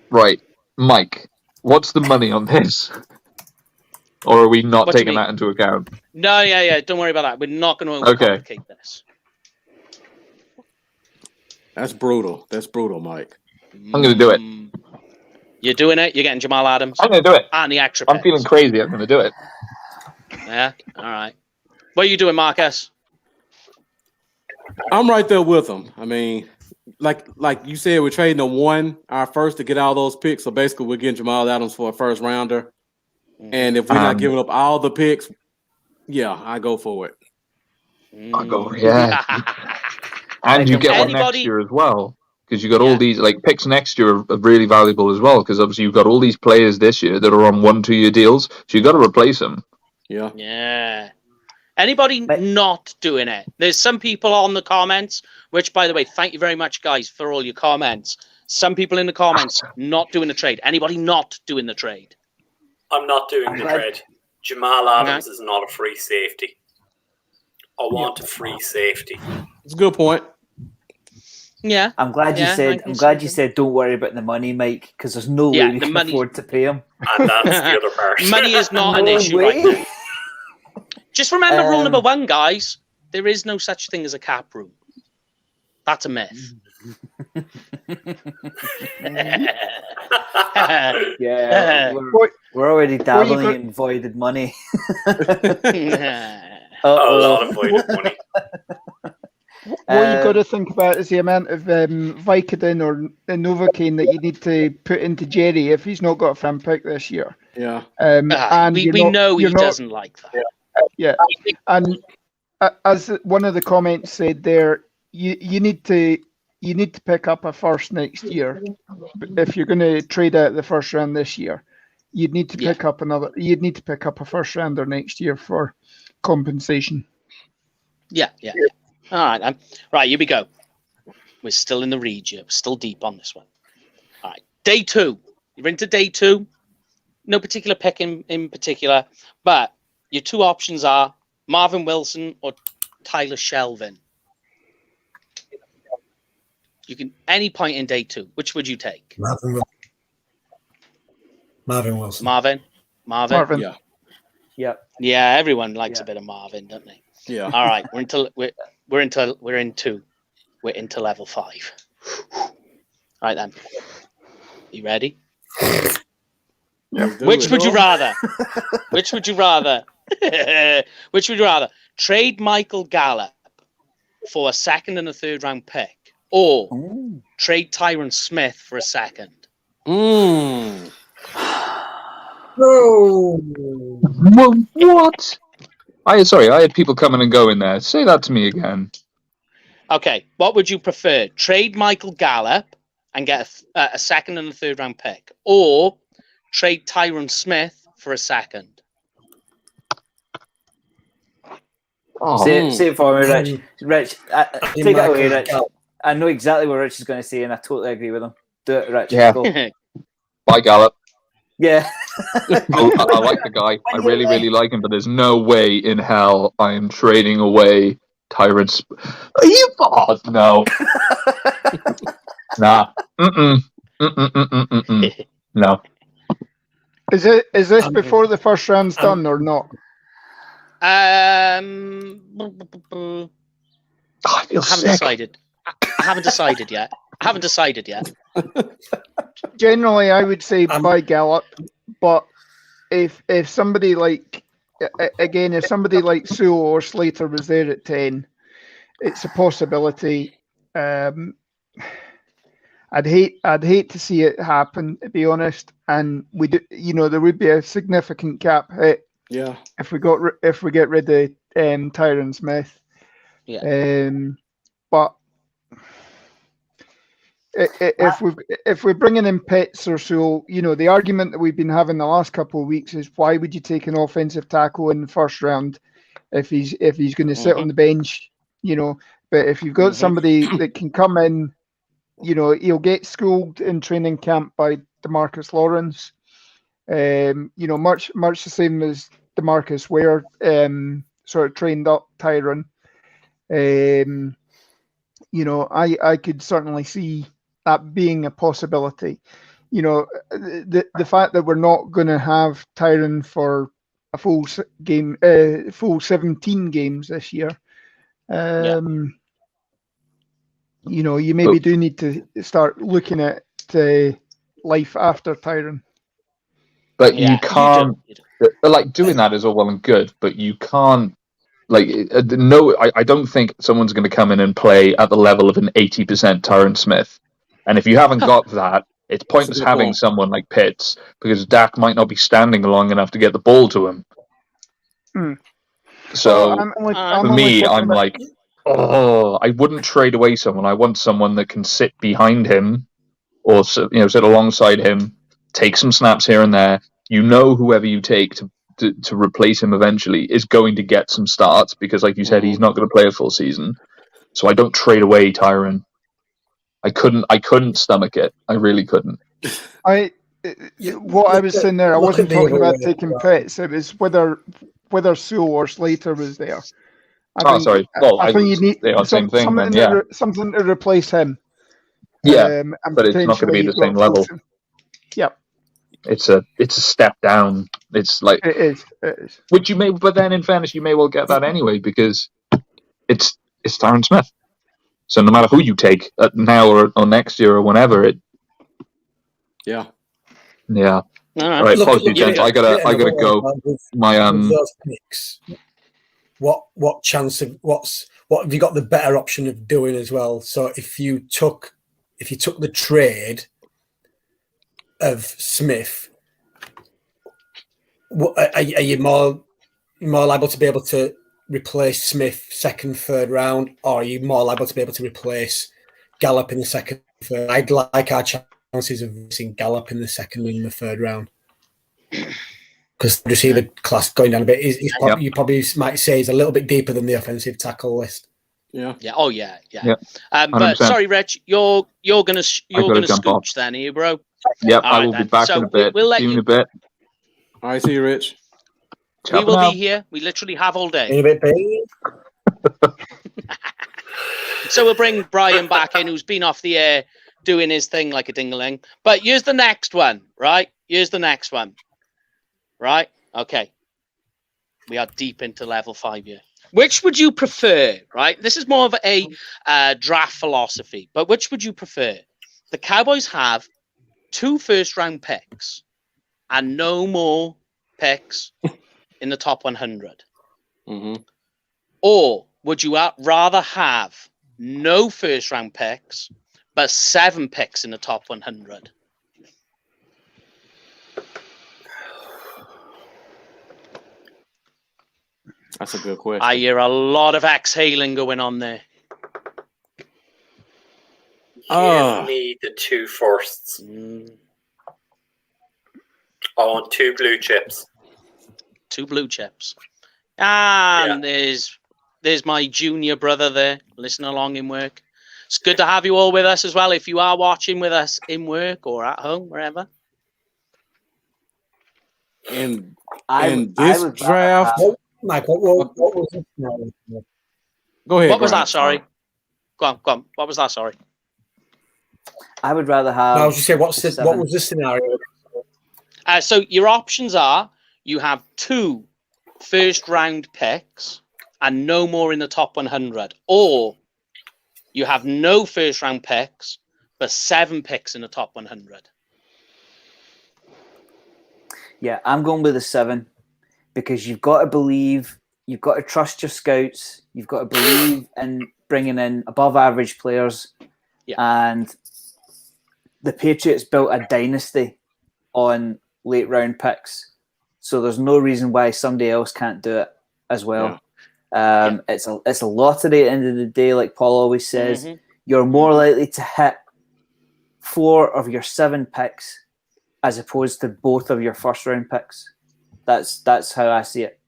Speaker 6: Right, Mike. What's the money on this? Or are we not taking that into account?
Speaker 1: No, don't worry about that. We're not going to overcomplicate this.
Speaker 7: That's brutal. Mike.
Speaker 6: I'm going to do it.
Speaker 1: You're doing it? You're getting Jamal Adams?
Speaker 6: I'm going to do it.
Speaker 1: And the extra
Speaker 6: I'm feeling crazy. I'm going to do it.
Speaker 1: Yeah? All right. What are you doing, Marcus?
Speaker 7: I'm right there with him. I mean, like you said, we're trading our first to get all those picks. So basically, we're getting Jamal Adams for a first rounder. And if we're not giving up all the picks, yeah, I go for it.
Speaker 6: I go, yeah. And you get one next year as well, because you got all these picks next year are really valuable as well, because obviously you've got all these players this year that are on 1-2 year deals, so you got to replace them.
Speaker 7: Yeah.
Speaker 1: Yeah. Anybody not doing it? There's some people on the comments, which, by the way, thank you very much, guys, for all your comments. Some people in the comments not doing the trade. Anybody not doing the trade?
Speaker 5: I'm not doing the trade. Jamal Adams is not a free safety. I want a free safety.
Speaker 7: It's a good point.
Speaker 1: Yeah.
Speaker 2: I'm glad you said don't worry about the money, Mike, because there's no way we can afford to pay him.
Speaker 5: And that's the other part.
Speaker 1: Money is not an issue right now. Just remember rule number 1, guys. There is no such thing as a cap room. That's a myth.
Speaker 2: Yeah, we're already dabbling in voided money.
Speaker 5: A lot of voided money.
Speaker 8: What you've got to think about is the amount of Vicodin or Novocaine that you need to put into Jerry if he's not got a fan pick this year.
Speaker 7: Yeah.
Speaker 1: And we know he doesn't like that.
Speaker 8: Yeah. And as one of the comments said there, you need to pick up a first next year. If you're going to trade out the first round this year, you'd need to pick up a first rounder next year for compensation.
Speaker 1: Yeah. All right, right, here we go. We're still in the region. We're still deep on this one. All right, day 2. You're into day 2. No particular pick in particular, but your 2 options are Marvin Wilson or Tyler Shelvin. You can any point in day 2. Which would you take?
Speaker 3: Marvin Wilson.
Speaker 1: Marvin.
Speaker 2: Yeah.
Speaker 1: Yeah. Everyone likes a bit of Marvin, don't they?
Speaker 7: Yeah.
Speaker 1: All right. We're into level 5. All right then. You ready? Which would you rather? Which would you rather? Which would you rather? Trade Michael Gallup for a 2nd and a 3rd round pick, or trade Tyron Smith for a 2nd?
Speaker 6: What? I had people coming and going there. Say that to me again.
Speaker 1: Okay, what would you prefer? Trade Michael Gallup and get a 2nd and a 3rd round pick, or trade Tyron Smith for a 2nd?
Speaker 2: Say it for me, Rich. Rich, take it away, Rich. I know exactly what Rich is going to say, and I totally agree with him. Do it, Rich.
Speaker 6: Yeah.
Speaker 2: Go.
Speaker 6: Bye, Gallup.
Speaker 2: Yeah.
Speaker 6: I like the guy. I really, really like him, but there's no way in hell I am trading away Tyron. Are you bored? No. Nah. No.
Speaker 8: Is this before the first round's done or not?
Speaker 1: I haven't decided. I haven't decided yet.
Speaker 8: Generally, I would say buy Gallup, but if somebody like Sewell or Slater was there at 10, it's a possibility. I'd hate to see it happen, to be honest. And there would be a significant cap hit.
Speaker 7: Yeah.
Speaker 8: If we get rid of Tyron Smith.
Speaker 1: Yeah.
Speaker 8: But if we're bringing in Pitts or so, the argument that we've been having the last couple of weeks is why would you take an offensive tackle in the first round if he's going to sit on the bench, But if you've got somebody that can come in, he'll get schooled in training camp by DeMarcus Lawrence. Much the same as DeMarcus Ware sort of trained up Tyron. I could certainly see that being a possibility. The fact that we're not going to have Tyron for a full 17 games this year. You maybe do need to start looking at life after Tyron.
Speaker 6: But you can't, doing that is all well and good, but you can't, I don't think someone's going to come in and play at the level of an 80% Tyron Smith. And if you haven't got that, It's pointless having someone like Pitts because Dak might not be standing long enough to get the ball to him. So for me, I'm like, I wouldn't trade away someone. I want someone that can sit behind him or sit alongside him, take some snaps here and there. Whoever you take to replace him eventually is going to get some starts because, like you said, he's not going to play a full season. So I don't trade away Tyron. I couldn't stomach it. I really couldn't.
Speaker 8: What I was saying there, I wasn't talking about taking Pitts. It was whether Sewell or Slater was there.
Speaker 6: Sorry. Well,
Speaker 8: I think you need
Speaker 6: same thing.
Speaker 8: Something to replace him.
Speaker 6: Yeah, but it's not going to be the same level.
Speaker 8: Yep.
Speaker 6: It's a step down. It's like
Speaker 8: it is.
Speaker 6: Which you may, but then in fairness, you may well get that anyway because it's Tyron Smith. So no matter who you take now or next year or whenever,
Speaker 1: Yeah.
Speaker 6: All right, apologies, gents. I gotta go. My
Speaker 3: those picks. What chance of what have you got the better option of doing as well? So if you took the trade of Smith, are you more liable to be able to replace Smith second, third round, or are you more liable to be able to replace Gallup in the second, third? I'd like our chances of seeing Gallup in the second and the third round. Because you see the class going down a bit. You probably might say he's a little bit deeper than the offensive tackle list.
Speaker 1: Yeah. Oh yeah. But sorry, Reg, you're gonna scooch then, are you, bro?
Speaker 6: Yep, I will be back in a bit.
Speaker 1: We'll let you
Speaker 6: in a bit.
Speaker 7: All right, see you, Rich.
Speaker 1: We will be here. We literally have all day.
Speaker 3: In a bit, baby.
Speaker 1: So we'll bring Brian back in, who's been off the air doing his thing like a ding-a-ling. But here's the next one, right? Right? Okay. We are deep into level 5 here. Which would you prefer, right? This is more of a draft philosophy, but which would you prefer? The Cowboys have 2 first-round picks and no more picks in the top 100. Or would you rather have no first-round picks but 7 picks in the top 100?
Speaker 7: That's a good question.
Speaker 1: I hear a lot of exhaling going on there.
Speaker 5: Give me the 2 firsts. I want 2 blue chips.
Speaker 1: 2 blue chips. And there's my junior brother there, listening along in work. It's good to have you all with us as well. If you are watching with us in work or at home, wherever.
Speaker 7: In this draft,
Speaker 3: Mike, what was it?
Speaker 7: Go ahead.
Speaker 1: What was that? Sorry. Go on. What was that? Sorry.
Speaker 2: I would rather have.
Speaker 3: No, I was just saying, what was the scenario?
Speaker 1: So your options are: you have 2 first-round picks and no more in the top 100, or you have no first-round picks but 7 picks in the top 100.
Speaker 2: Yeah, I'm going with the 7 because you've got to believe, you've got to trust your scouts, you've got to believe in bringing in above-average players, and the Patriots built a dynasty on late-round picks, so there's no reason why somebody else can't do it as well. It's a lottery at the end of the day, like Paul always says. You're more likely to hit 4 of your 7 picks as opposed to both of your first-round picks. That's how I see it.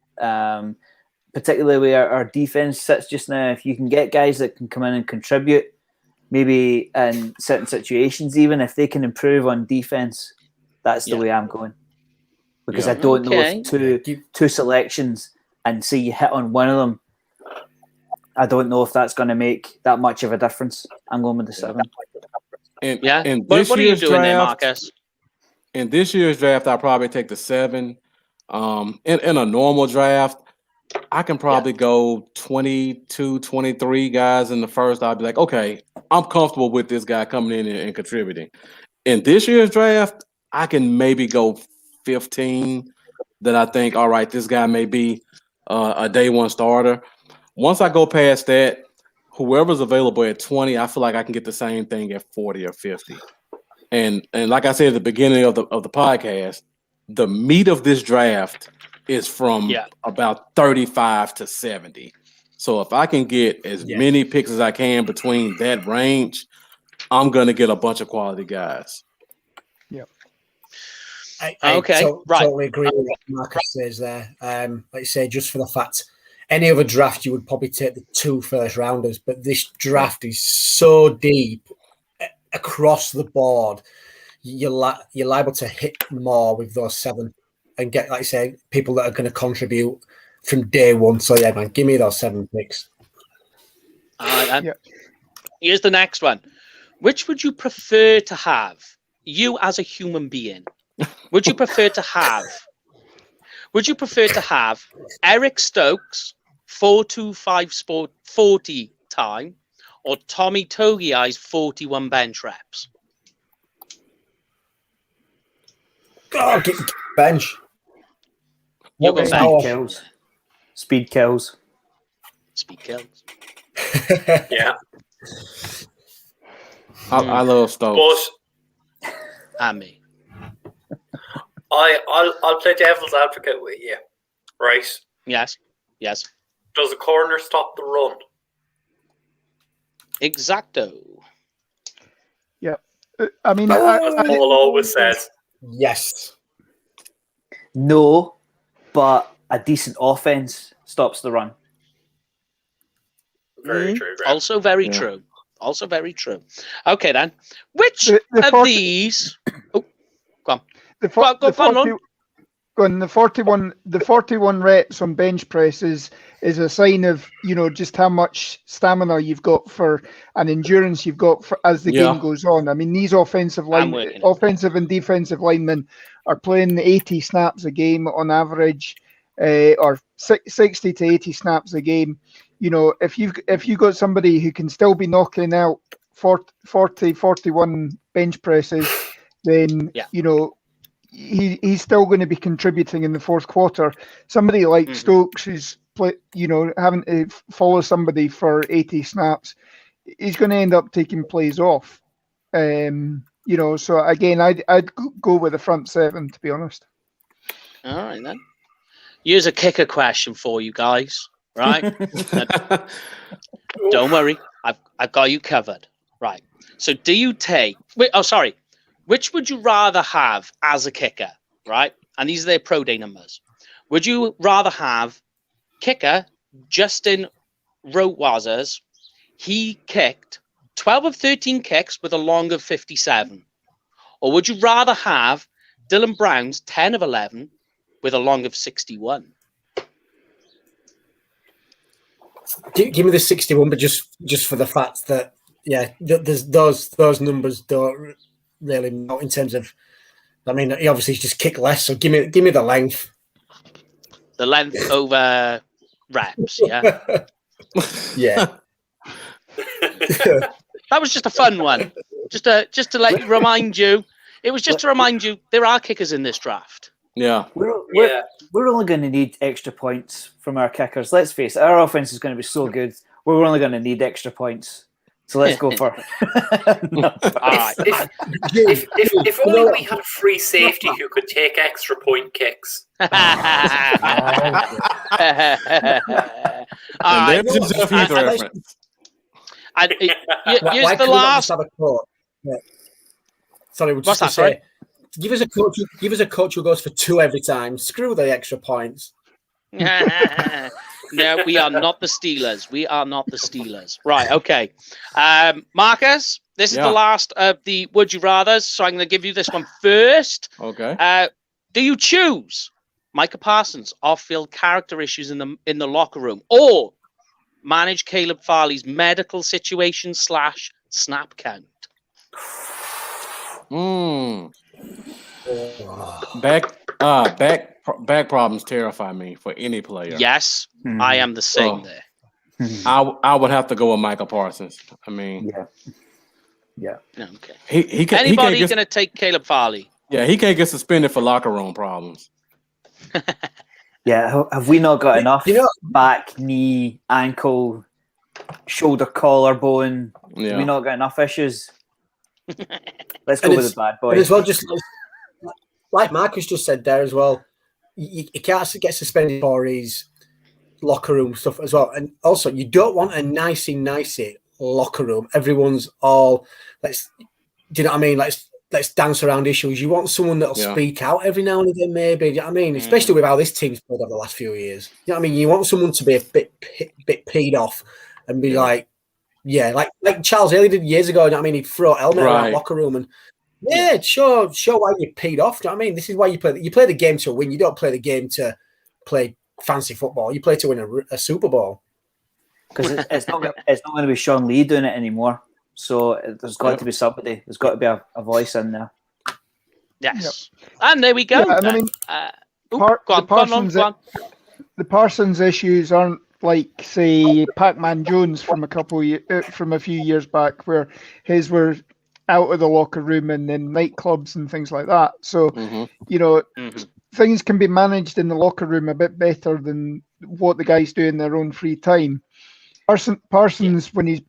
Speaker 2: Particularly where our defense sits just now. If you can get guys that can come in and contribute, maybe in certain situations, even if they can improve on defense, that's the way I'm going. Because I don't know if two selections and say you hit on one of them, I don't know if that's going to make that much of a difference. I'm going with the 7.
Speaker 1: What are you doing there, Marcus?
Speaker 7: In this year's draft, I'll probably take the 7. In a normal draft, I can probably go 22, 23 guys in the first. I'll be like, okay, I'm comfortable with this guy coming in and contributing. In this year's draft, I can maybe go 15 that I think, all right, this guy may be a day 1 starter. Once I go past that, whoever's available at 20, I feel like I can get the same thing at 40 or 50. And like I said at the beginning of the podcast, the meat of this draft is from about 35 to 70. So if I can get as many picks as I can between that range, I'm gonna get a bunch of quality guys.
Speaker 3: I totally agree with what Marcus says there. Like I say, just for the fact, any other draft you would probably take the 2 first rounders, but this draft is so deep across the board. You're liable to hit more with those 7 and get, like I say, people that are going to contribute from day one. So yeah, man, give me those 7 picks.
Speaker 1: Here's the next one. Which would you prefer to have? You as a human being. Would you prefer to have Eric Stokes 425 sport 40 time or Tommy Togiai's 41 bench reps?
Speaker 3: Oh, get bench.
Speaker 1: You go bench.
Speaker 2: Speed kills.
Speaker 5: Yeah.
Speaker 7: I love Stokes.
Speaker 5: But
Speaker 1: and me.
Speaker 5: I'll play devil's advocate with you, right?
Speaker 1: Yes.
Speaker 5: Does a corner stop the run?
Speaker 1: Exacto.
Speaker 8: Yeah. I mean,
Speaker 5: Paul always says
Speaker 3: yes.
Speaker 2: No, but a decent offense stops the run.
Speaker 5: Very true. Graham.
Speaker 1: Also very true. Okay, then. Which of these... Oh, go on.
Speaker 8: The 41 reps on bench presses is a sign of, just how much stamina you've got and endurance you've got as the game goes on. I mean, these offensive and defensive linemen are playing 80 snaps a game on average, or 60 to 80 snaps a game. If you've got somebody who can still be knocking out 41 bench presses, then he's still going to be contributing in the fourth quarter. Somebody like Stokes, who's having to follow somebody for 80 snaps, he's going to end up taking plays off. So again, I'd go with the front 7, to be honest.
Speaker 1: All right then. Here's a kicker question for you guys. Right? Don't worry, I've got you covered. Right. So do you take? Which would you rather have as a kicker? Right, and these are their pro day numbers. Would you rather have kicker Justin Rotwazers? He kicked 12 of 13 kicks with a long of 57, or would you rather have Dylan Brown's 10 of 11 with a long of 61?
Speaker 3: Give me the 61, but just for the fact that there's those numbers don't really not in terms of. I mean, he obviously just kicked less, so give me the length.
Speaker 1: The length over reps, yeah.
Speaker 3: Yeah.
Speaker 1: That was just a fun one. Just to remind you. It was just to remind you there are kickers in this draft.
Speaker 7: Yeah.
Speaker 2: We're only going to need extra points from our kickers. Let's face it, our offense is going to be so good. We're only going to need extra points. So let's go for
Speaker 5: If only we had a free safety who could take extra point kicks.
Speaker 1: All right. Here's the last.
Speaker 3: Sorry, we'll just say, give us a coach who goes for 2 every time. Screw the extra points.
Speaker 1: No, we are not the Steelers. Right, okay. Marcus, this is the last of the Would You Rathers, so I'm going to give you this one first.
Speaker 7: Okay.
Speaker 1: Do you choose Micah Parsons' off-field character issues in the locker room, or manage Caleb Farley's medical situation / snap count?
Speaker 7: Back problems terrify me for any player.
Speaker 1: Yes, I am the same there.
Speaker 7: I would have to go with Micah Parsons. I mean,
Speaker 2: yeah.
Speaker 1: Okay.
Speaker 7: Anybody
Speaker 1: going to take Caleb Farley?
Speaker 7: Yeah, he can't get suspended for locker room problems.
Speaker 2: Yeah, have we not got enough back, knee, ankle, shoulder, collarbone?
Speaker 7: Yeah.
Speaker 2: Have we not got enough issues? Let's go with the bad boys.
Speaker 3: And as well, just like Marcus just said there as well, you can't get suspended for his locker room stuff as well. And also, you don't want a nicey locker room. Everyone's all, do you know what I mean? Let's dance around issues. You want someone that'll speak out every now and again, maybe. Do you know what I mean? Especially with how this team's played over the last few years. You know what I mean? You want someone to be a bit peed off and be like Charles Haley did years ago. You know what I mean? He'd throw a helmet around the locker room and show why you're peed off. Do you know what I mean? This is why you play the game to win. You don't play the game to play fancy football. You play to win a Super Bowl.
Speaker 2: Because it's not going to be Sean Lee doing it anymore. So there's got to be somebody. There's got to be a voice in there.
Speaker 1: Yes. And there we go.
Speaker 8: Yeah, and I mean, the Parsons issues aren't like, say, Pac-Man Jones from a few years back, where his were out of the locker room and then nightclubs and things like that. So, things can be managed in the locker room a bit better than what the guys do in their own free time. Parsons, when he's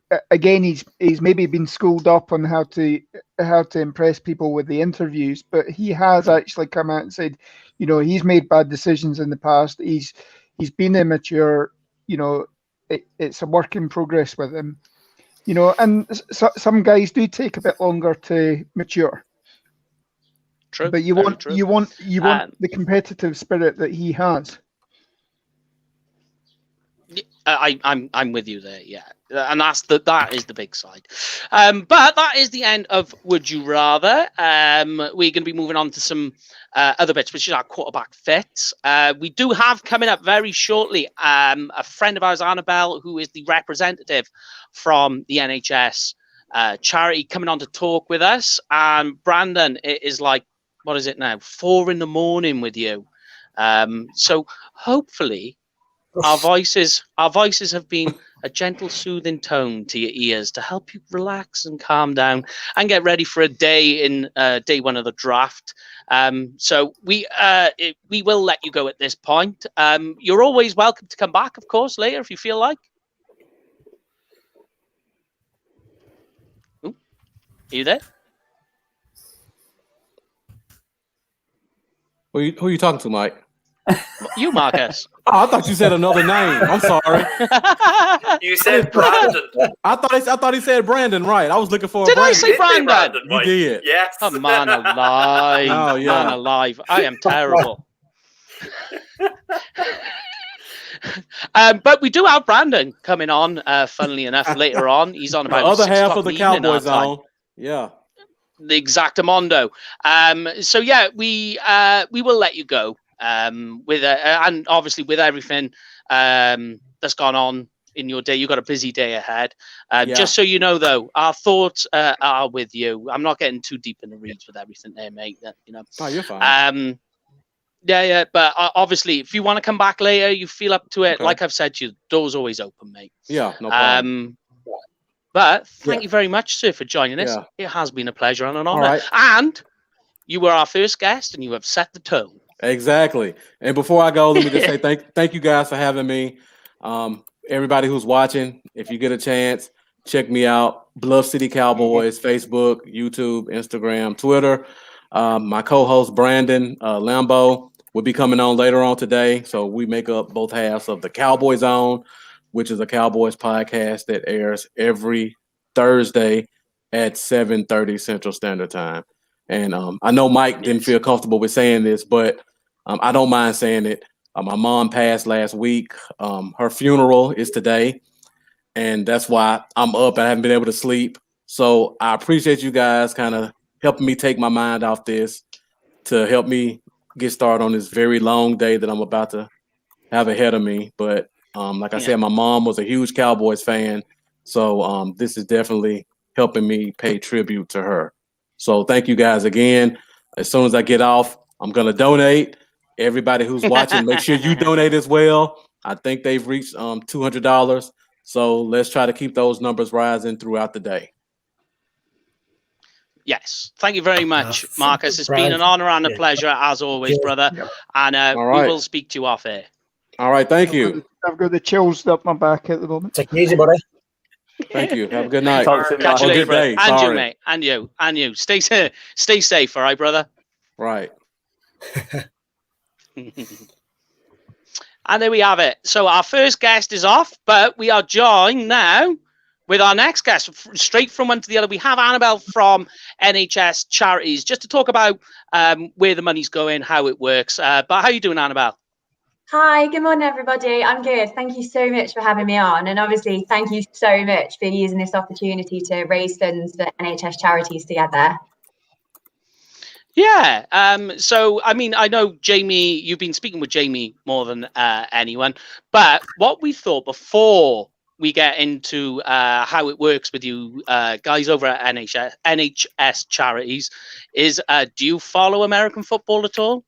Speaker 8: maybe been schooled up on how to impress people with the interviews, but he has actually come out and said, he's made bad decisions in the past. He's been immature. It's a work in progress with him. And some guys do take a bit longer to mature.
Speaker 1: True.
Speaker 8: But you want the competitive spirit that he has.
Speaker 1: I'm with you there, yeah, and that is the big side. But that is the end of Would You Rather. We're going to be moving on to some other bits, which is our quarterback fits. We do have coming up very shortly a friend of ours, Annabelle, who is the representative from the NHS charity, coming on to talk with us. And Brandon, it is like, what is it now? 4 a.m. with you. So hopefully our voices have been a gentle, soothing tone to your ears to help you relax and calm down and get ready for a day in day one of the draft. So we will let you go at this point. You're always welcome to come back, of course, later if you feel like. Ooh, are you there?
Speaker 7: Who are you talking to, Mike?
Speaker 1: You, Marcus.
Speaker 7: Oh, I thought you said another name. I'm sorry.
Speaker 5: You said Brandon.
Speaker 7: I thought he said Brandon, right? I was looking for
Speaker 1: Did
Speaker 7: Brandon.
Speaker 1: I say Brandon?
Speaker 7: You did.
Speaker 5: Yes.
Speaker 1: Oh, man alive.
Speaker 7: Oh, yeah.
Speaker 1: Man alive. I am terrible. But we do have Brandon coming on, funnily enough, later on. He's on about
Speaker 7: the other
Speaker 1: 6
Speaker 7: half
Speaker 1: o'clock
Speaker 7: of the
Speaker 1: in evening
Speaker 7: Cowboys
Speaker 1: our time.
Speaker 7: on. Yeah.
Speaker 1: The exactamundo. So yeah, we will let you go. With and obviously with everything that's gone on in your day, you've got a busy day ahead. Just so you know, though, our thoughts are with you. I'm not getting too deep in the reads with everything there, mate.
Speaker 7: Oh, you're fine.
Speaker 1: Yeah. But obviously, if you want to come back later, you feel up to it.
Speaker 7: Okay.
Speaker 1: Like I've said to you, the door's always open, mate.
Speaker 7: Yeah, no problem.
Speaker 1: But thank you very much, sir, for joining us.
Speaker 7: Yeah.
Speaker 1: It has been a pleasure and an honor.
Speaker 7: Right.
Speaker 1: And you were our first guest, and you have set the tone.
Speaker 7: Exactly. And before I go, let me just say thank you guys for having me. Everybody who's watching, if you get a chance, check me out. Bluff City Cowboys, Facebook, YouTube, Instagram, Twitter. My co-host Brandon Lambo will be coming on later on today. So we make up both halves of the Cowboy Zone, which is a Cowboys podcast that airs every Thursday at 7:30 Central Standard Time. And I know Mike didn't feel comfortable with saying this, but I don't mind saying it. My mom passed last week. Her funeral is today, and that's why I'm up. I haven't been able to sleep. So I appreciate you guys kind of helping me take my mind off this to help me get started on this very long day that I'm about to have ahead of me. But like I said, my mom was a huge Cowboys fan. So this is definitely helping me pay tribute to her. So thank you guys again. As soon as I get off, I'm going to donate. Everybody who's watching, make sure you donate as well. I think they've reached $200. So let's try to keep those numbers rising throughout the day.
Speaker 1: Yes. Thank you very much, Marcus. It's been an honor and a pleasure, as always, brother. And we will speak to you off air.
Speaker 7: All right. Thank you.
Speaker 8: I've got the chills up my back at the moment.
Speaker 3: Take it easy, buddy.
Speaker 7: Thank you. Have a good night.
Speaker 1: Catch you later,
Speaker 7: good day.
Speaker 1: And
Speaker 7: Sorry.
Speaker 1: you, mate. And you. Stay safe, all right, brother?
Speaker 7: Right.
Speaker 1: And there we have it. So our first guest is off, but we are joined now with our next guest, straight from one to the other. We have Annabelle from NHS Charities, just to talk about where the money's going, how it works. But how are you doing, Annabelle?
Speaker 10: Hi, good morning, everybody. I'm good. Thank you so much for having me on. And obviously, thank you so much for using this opportunity to raise funds for NHS Charities together.
Speaker 1: Yeah. So, I mean, I know, Jamie, you've been speaking with Jamie more than anyone, but what we thought before we get into how it works with you guys over at NHS Charities is, do you follow American football at all?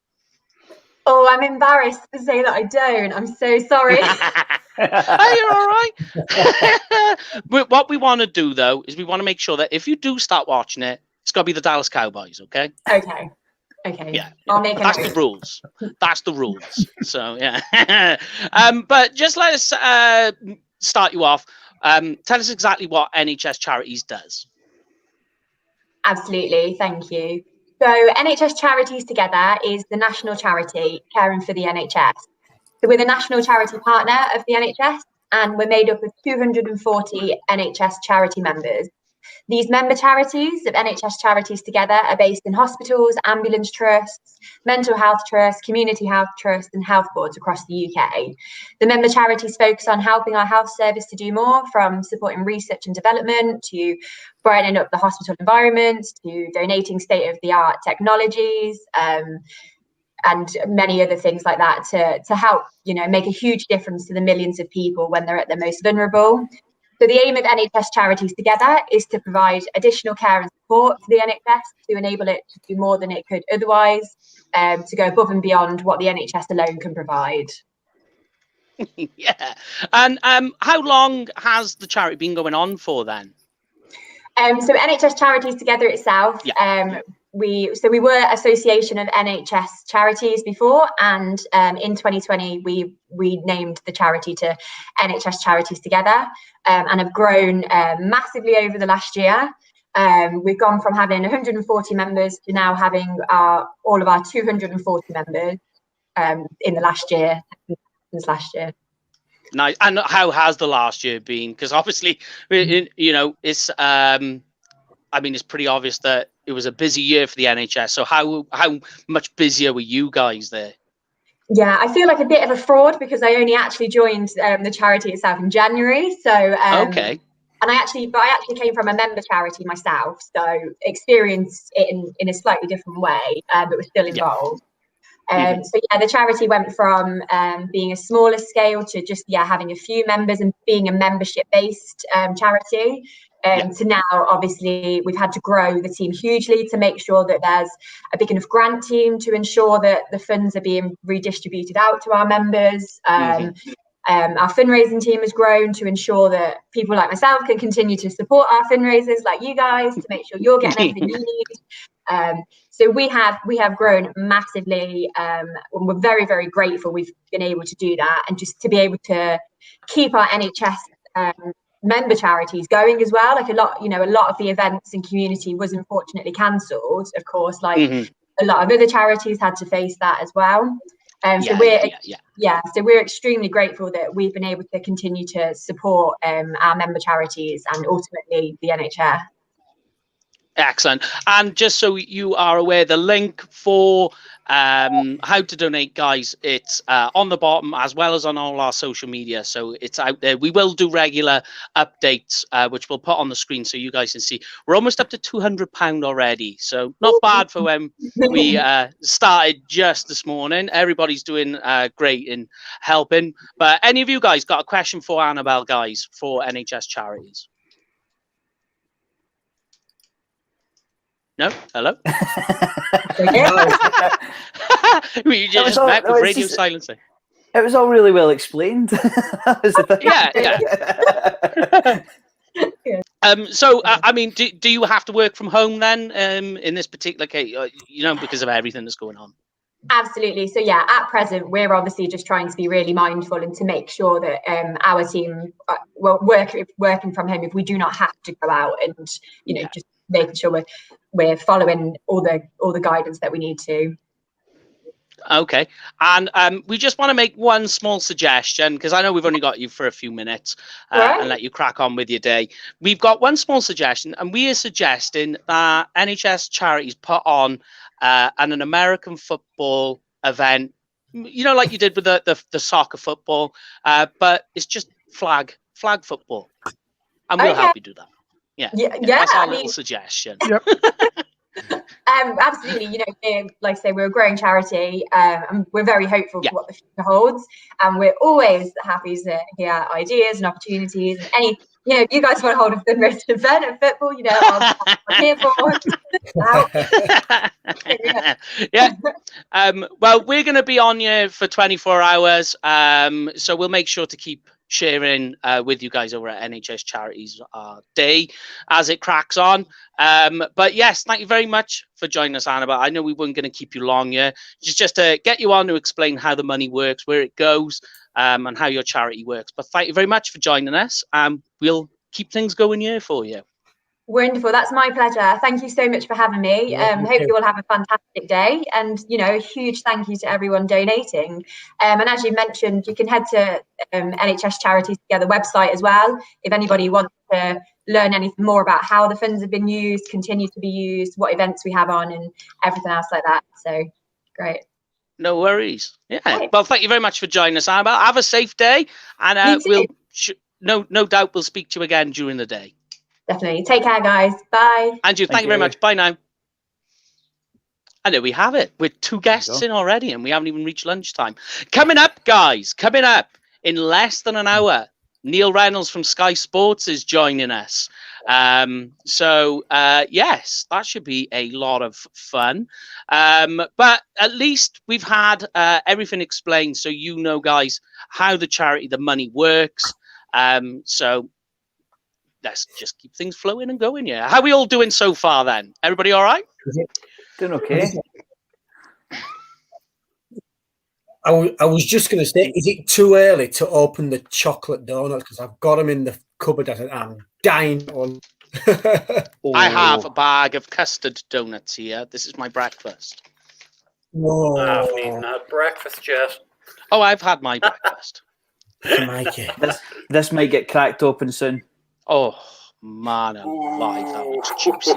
Speaker 10: Oh, I'm embarrassed to say that I don't. I'm so sorry.
Speaker 1: Oh, you're all right. But what we want to do, though, is we want to make sure that if you do start watching it, it's got to be the Dallas Cowboys, okay?
Speaker 10: Okay.
Speaker 1: Yeah.
Speaker 10: I'll make
Speaker 1: That's the rules. That's the rules. So, yeah. But just let us start you off. Tell us exactly what NHS Charities does.
Speaker 10: Absolutely. Thank you. So NHS Charities Together is the national charity caring for the NHS. So we're the national charity partner of the NHS, and we're made up of 240 NHS charity members. These member charities of NHS Charities Together are based in hospitals, ambulance trusts, mental health trusts, community health trusts, and health boards across the UK. The member charities focus on helping our health service to do more, from supporting research and development to brightening up the hospital environments to donating state-of-the-art technologies, and many other things like that to help, make a huge difference to the millions of people when they're at their most vulnerable. So the aim of NHS Charities Together is to provide additional care and support for the NHS to enable it to do more than it could otherwise, to go above and beyond what the NHS alone can provide.
Speaker 1: Yeah. And how long has the charity been going on for then?
Speaker 10: So NHS Charities Together itself, we were Association of NHS Charities before, and in 2020 we renamed the charity to NHS Charities Together, and have grown massively over the last year. We've gone from having 140 members to now having all of our 240 members in the last year, since last year.
Speaker 1: Nice. And how has the last year been? Because obviously, it's it's pretty obvious that it was a busy year for the NHS. So how much busier were you guys there?
Speaker 10: Yeah, I feel like a bit of a fraud because I only actually joined the charity itself in January. So
Speaker 1: okay.
Speaker 10: And I actually came from a member charity myself, so experienced it in a slightly different way, but was still involved. So the charity went from being a smaller scale to just having a few members and being a membership based charity, to now obviously we've had to grow the team hugely to make sure that there's a big enough grant team to ensure that the funds are being redistributed out to our members. Our fundraising team has grown to ensure that people like myself can continue to support our fundraisers, like you guys, to make sure you're getting everything you need. So we have grown massively, and we're very, very grateful we've been able to do that, and just to be able to keep our NHS member charities going as well. Like a lot of the events and community was unfortunately cancelled, of course, like a lot of other charities had to face that as well. So we're extremely grateful that we've been able to continue to support our member charities and ultimately the NHS.
Speaker 1: Excellent. And just so you are aware, the link for how to donate, guys, it's on the bottom as well as on all our social media. So it's out there. We will do regular updates, which we'll put on the screen so you guys can see. We're almost up to £200 already. So not bad for when we started just this morning. Everybody's doing great in helping. But any of you guys got a question for Annabelle, guys, for NHS Charities? No? Hello? We just met with radio silencing.
Speaker 2: It was all really well explained. That was the thing.
Speaker 1: So, do you have to work from home then in this particular case, because of everything that's going on?
Speaker 10: Absolutely. So at present, we're obviously just trying to be really mindful and to make sure that our team, working from home if we do not have to go out, and just making sure we're following all the guidance that we need to.
Speaker 1: Okay, and we just want to make one small suggestion, because I know we've only got you for a few minutes and let you crack on with your day. We've got one small suggestion, and we are suggesting that NHS Charities put on an American football event, like you did with the soccer football, but it's just flag football, and we'll help you do that. Yeah, that's our little suggestion.
Speaker 8: Yep.
Speaker 10: Absolutely. Like I say, we're a growing charity, and we're very hopeful for what the future holds, and we're always happy to hear ideas and opportunities, and any if you guys want to hold a most event of football, I'm here for.
Speaker 1: Well, we're going to be on you for 24 hours, so we'll make sure to keep sharing with you guys over at NHS Charities Day as it cracks on. But yes, thank you very much for joining us, Annabelle. I know we weren't going to keep you long here, just to get you on to explain how the money works, where it goes, and how your charity works. But thank you very much for joining us, and we'll keep things going here for you.
Speaker 10: Wonderful. That's my pleasure. Thank you so much for having me. Hope you all have a fantastic day, and a huge thank you to everyone donating. And as you mentioned, you can head to NHS Charities Together website as well if anybody wants to learn anything more about how the funds have been used, continue to be used, what events we have on, and everything else like that. So great.
Speaker 1: No worries. Yeah. Right. Well, thank you very much for joining us, Annabelle. Have a safe day, and we'll no doubt we'll speak to you again during the day.
Speaker 10: Definitely. Take care, guys. Bye.
Speaker 1: Andrew, thank you very much. Bye now. And there we have it. We're 2 guests in already, and we haven't even reached lunchtime. Coming up, guys, in less than an hour, Neil Reynolds from Sky Sports is joining us. Yes, that should be a lot of fun. But at least we've had everything explained, so guys, how the money works. So let's just keep things flowing and going. Yeah. How are we all doing so far then? Everybody all right?
Speaker 2: Doing okay.
Speaker 3: I was just going to say, is it too early to open the chocolate donuts? Because I've got them in the cupboard and I'm dying on.
Speaker 1: I have a bag of custard donuts here. This is my breakfast.
Speaker 3: Whoa.
Speaker 5: I haven't even had breakfast yet.
Speaker 1: Oh, I've had my breakfast.
Speaker 2: This might get cracked open soon.
Speaker 1: Oh, man alive, that looks juicy.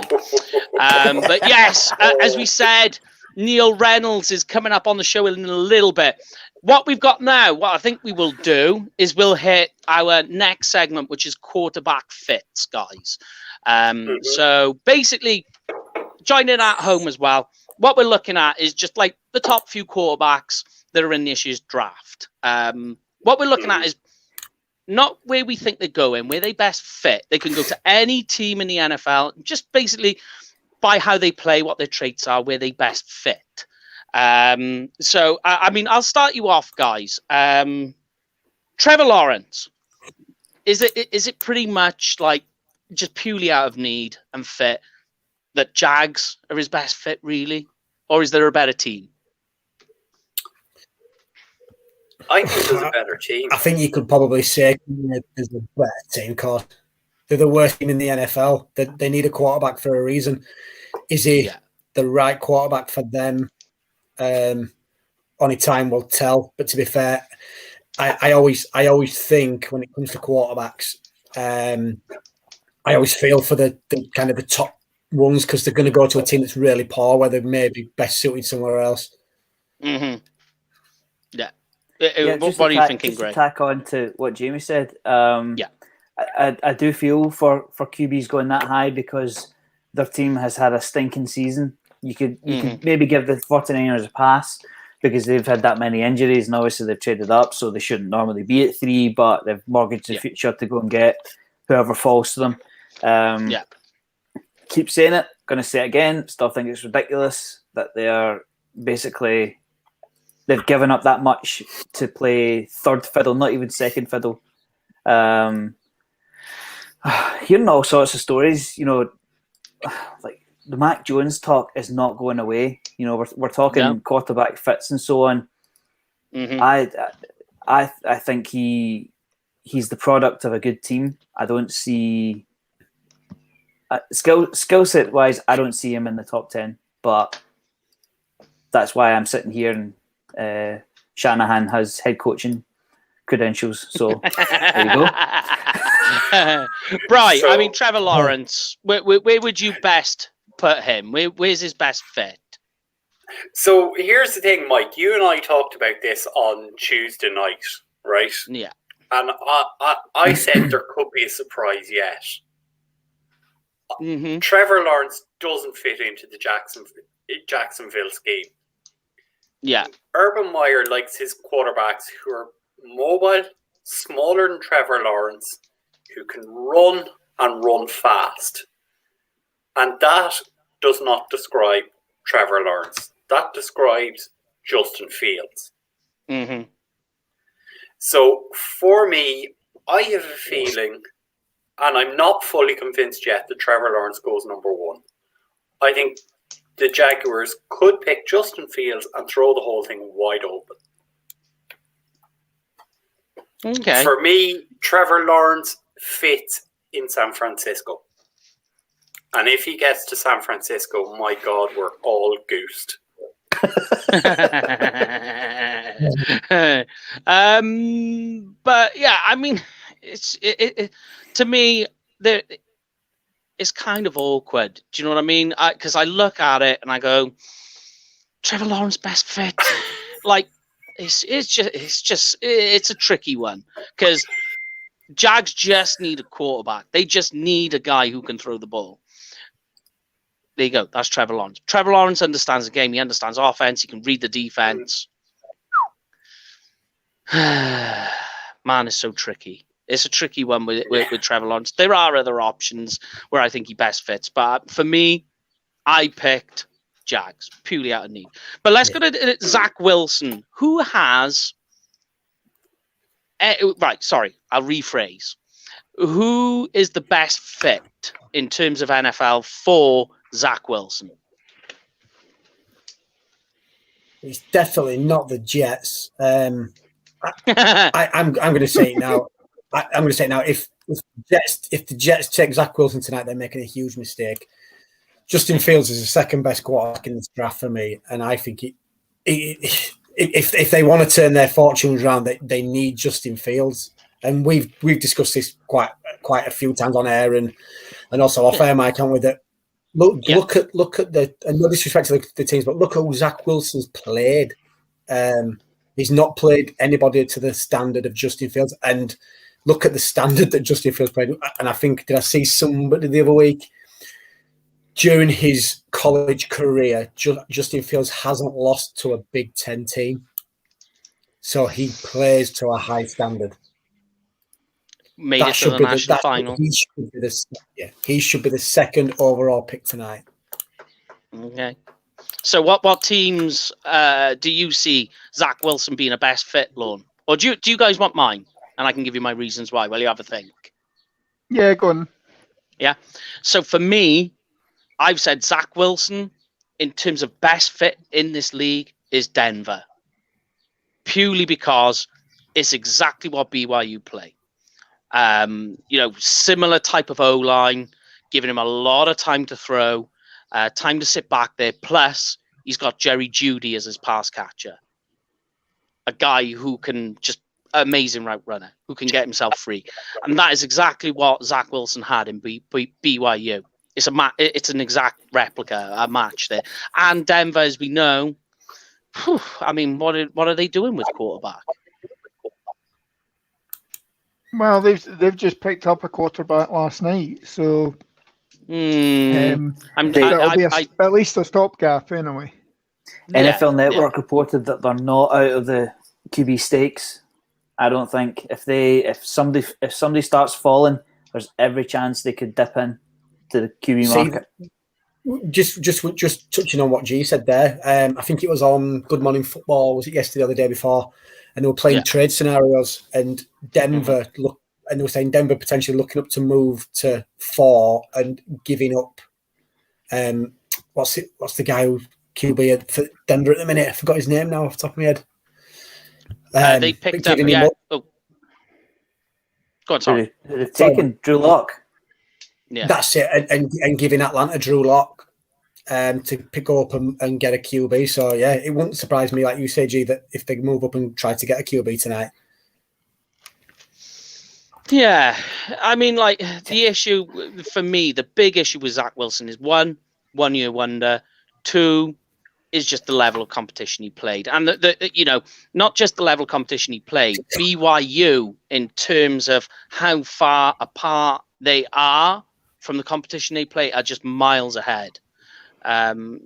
Speaker 1: But yes, as we said, Neil Reynolds is coming up on the show in a little bit. What we've got now, what I think we will do is we'll hit our next segment, which is quarterback fits, guys. So basically, join in at home as well. What we're looking at is just like the top few quarterbacks that are in this year's draft. What we're looking at is not where we think they're going, where they best fit. They can go to any team in the NFL, just basically by how they play, what their traits are, where they best fit. So, I'll start you off, guys. Trevor Lawrence, is it pretty much like just purely out of need and fit that Jags are his best fit, really? Or is there a better team?
Speaker 5: I think there's a better team.
Speaker 3: I think you could probably say there's a better team because they're the worst team in the NFL. They need a quarterback for a reason. Is he the right quarterback for them? Only time will tell. But to be fair, I always think when it comes to quarterbacks, I always feel for the kind of the top ones because they're going to go to a team that's really poor where they may be best suited somewhere else.
Speaker 1: Mm-hmm. Yeah.
Speaker 2: What
Speaker 1: are you thinking, Greg?
Speaker 2: To tack on to what Jamie said, I do feel for QBs going that high because their team has had a stinking season. You could maybe give the 49ers a pass because they've had that many injuries and obviously they've traded up, so they shouldn't normally be at 3, but they've mortgaged the future to go and get whoever falls to them. Keep saying it, going to say it again, still think it's ridiculous that they are basically... They've given up that much to play third fiddle, not even second fiddle. Hearing all sorts of stories, like the Mac Jones talk is not going away. We're talking quarterback fits and so on. Mm-hmm. I think he he's the product of a good team. I don't see skill set wise. I don't see him in the top 10, but that's why I'm sitting here and Shanahan has head coaching credentials. So there you go.
Speaker 1: Right. I mean, Trevor Lawrence, where would you best put him? Where's his best fit?
Speaker 5: So here's the thing, Mike. You and I talked about this on Tuesday night, right?
Speaker 1: Yeah.
Speaker 5: And I said there could be a surprise yet.
Speaker 1: Mm-hmm.
Speaker 5: Trevor Lawrence doesn't fit into the Jacksonville scheme.
Speaker 1: Yeah.
Speaker 5: Urban Meyer likes his quarterbacks who are mobile, smaller than Trevor Lawrence, who can run and run fast. And that does not describe Trevor Lawrence. That describes Justin Fields.
Speaker 1: Mm-hmm.
Speaker 5: So for me, I have a feeling, and I'm not fully convinced yet, that Trevor Lawrence goes number 1. I think the Jaguars could pick Justin Fields and throw the whole thing wide open.
Speaker 1: Okay.
Speaker 5: For me, Trevor Lawrence fits in San Francisco. And if he gets to San Francisco, my God, we're all goosed.
Speaker 1: But yeah, I mean, it's to me it's kind of awkward. Do you know what I mean? Because I look at it and I go, Trevor Lawrence best fit. Like it's a tricky one because Jags just need a quarterback. They just need a guy who can throw the ball. There you go. That's Trevor Lawrence. Trevor Lawrence understands the game. He understands offense. He can read the defense. Man, it's so tricky. It's a tricky one with Trevor Lawrence. There are other options where I think he best fits. But for me, I picked Jags purely out of need. But let's go to Zach Wilson, who has... right, sorry. I'll rephrase. Who is the best fit in terms of NFL for Zach Wilson?
Speaker 3: It's definitely not the Jets. I'm going to say it now. I'm going to say it now. If the Jets take Zach Wilson tonight, they're making a huge mistake. Justin Fields is the second best quarterback in this draft for me, and I think if they want to turn their fortunes around, they need Justin Fields. And we've discussed this quite a few times on air and also off air, Mike, haven't we? That look at the, and no disrespect to the teams, but look at who Zach Wilson's played. He's not played anybody to the standard of Justin Fields, and look at the standard that Justin Fields played. And I think, did I see somebody the other week during his college career, Justin Fields hasn't lost to a Big Ten team, so he plays to a high standard.
Speaker 1: Made it to the national final.
Speaker 3: He should be the second overall pick tonight.
Speaker 1: Okay. So what teams do you see Zach Wilson being a best fit, Lorne? Or do you guys want mine? And I can give you my reasons why. Well, you have a think.
Speaker 8: Yeah, go on.
Speaker 1: Yeah. So for me, I've said Zach Wilson, in terms of best fit in this league, is Denver. Purely because it's exactly what BYU play. Similar type of O-line, giving him a lot of time to throw, time to sit back there. Plus, he's got Jerry Jeudy as his pass catcher. A guy who can just amazing route runner, who can get himself free. And that is exactly what Zach Wilson had in BYU. It's an exact replica, a match there. And Denver, as we know, I mean, what are they doing with quarterback?
Speaker 8: Well, they've just picked up a quarterback last night, so that'll be at least a stopgap anyway.
Speaker 2: NFL Network reported that they're not out of the QB stakes. I don't think if somebody starts falling, there's every chance they could dip in to the QB market.
Speaker 3: Just touching on what G said there, I think it was on Good Morning Football. Was it yesterday or the day before? And they were playing trade scenarios, and Denver and they were saying Denver potentially looking up to move to 4 and giving up. What's the guy who QB for Denver at the minute? I forgot his name now off the top of my head.
Speaker 1: They picked up. Yeah. Go on, sorry.
Speaker 2: They've taken Drew Lock.
Speaker 1: Yeah,
Speaker 3: that's it, and giving Atlanta Drew Lock to pick up and get a QB. So yeah, it wouldn't surprise me, like you say, G, that if they move up and try to get a QB tonight.
Speaker 1: Yeah, I mean, like the issue for me, the big issue with Zach Wilson is 1 year wonder, 2 is just the level of competition he played, and the not just the level of competition he played. BYU, in terms of how far apart they are from the competition they play, are just miles ahead.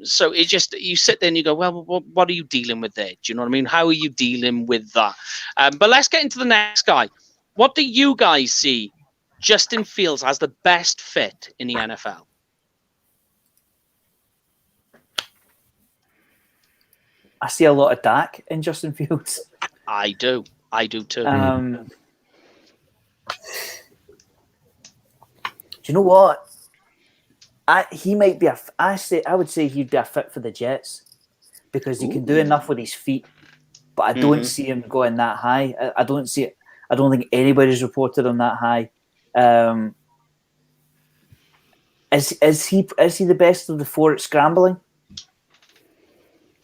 Speaker 1: So it just, you sit there and you go, well, what are you dealing with there? Do you know what I mean? How are you dealing with that? But let's get into the next guy. What do you guys see Justin Fields as the best fit in the NFL?
Speaker 2: I see a lot of Dak in Justin Fields.
Speaker 1: I do too.
Speaker 2: Do you know what? He might be I would say he'd be a fit for the Jets because he can do enough with his feet, but I don't see him going that high. I don't see it. I don't think anybody's reported him that high. Is he the best of the four at scrambling?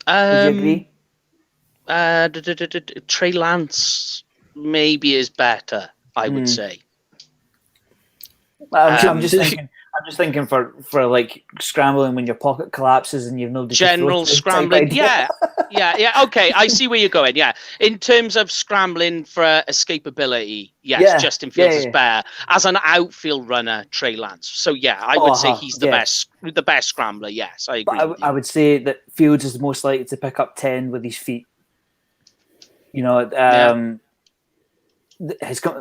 Speaker 2: Would you agree?
Speaker 1: Trey Lance maybe is better, I would say.
Speaker 2: I'm just thinking for like scrambling when your pocket collapses and you've no
Speaker 1: general scrambling. Yeah. Okay, I see where you're going. Yeah, in terms of scrambling for escapability, yes, Justin Fields is better as an outfield runner. Trey Lance. So yeah, I would say he's the best scrambler. Yes, I agree.
Speaker 2: I would say that Fields is most likely to pick up 10 with his feet. You know,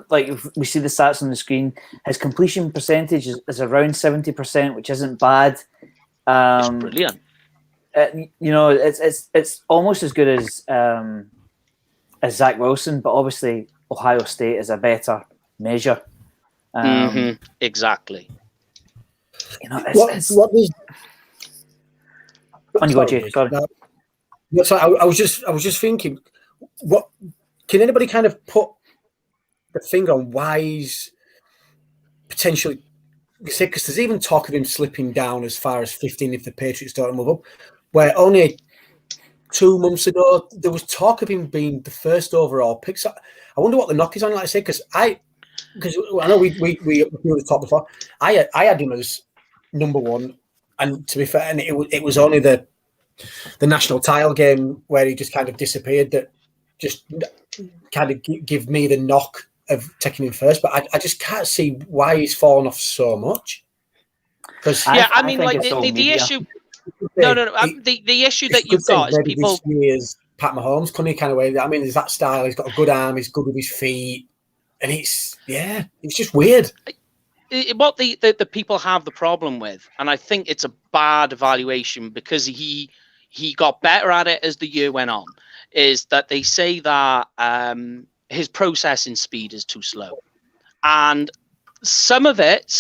Speaker 2: like we see the stats on the screen, his completion percentage is around 70%, which isn't bad.
Speaker 1: It's brilliant.
Speaker 2: It's almost as good as Zach Wilson, but obviously Ohio State is a better measure.
Speaker 1: Exactly.
Speaker 2: You know, Sorry.
Speaker 3: I was just thinking, what can anybody kind of put the finger on why he's potentially, because there's even talk of him slipping down as far as 15 if the Patriots don't move up, where only 2 months ago there was talk of him being the first overall pick. So I wonder what the knock is on, like I say, because I know we talked before. I had him as number 1, and to be fair, and it was only the national title game where he just kind of disappeared that just kind of give me the knock of taking him first, but I just can't see why he's fallen off so much.
Speaker 1: Because I mean, like the issue. No. The issue that you've got is people.
Speaker 3: Years Pat Mahomes, couldn't he, kind of way? I mean, there's that style. He's got a good arm. He's good with his feet, and it's just weird.
Speaker 1: What the people have the problem with, and I think it's a bad evaluation because he got better at it as the year went on, is that they say that his processing speed is too slow, and some of it,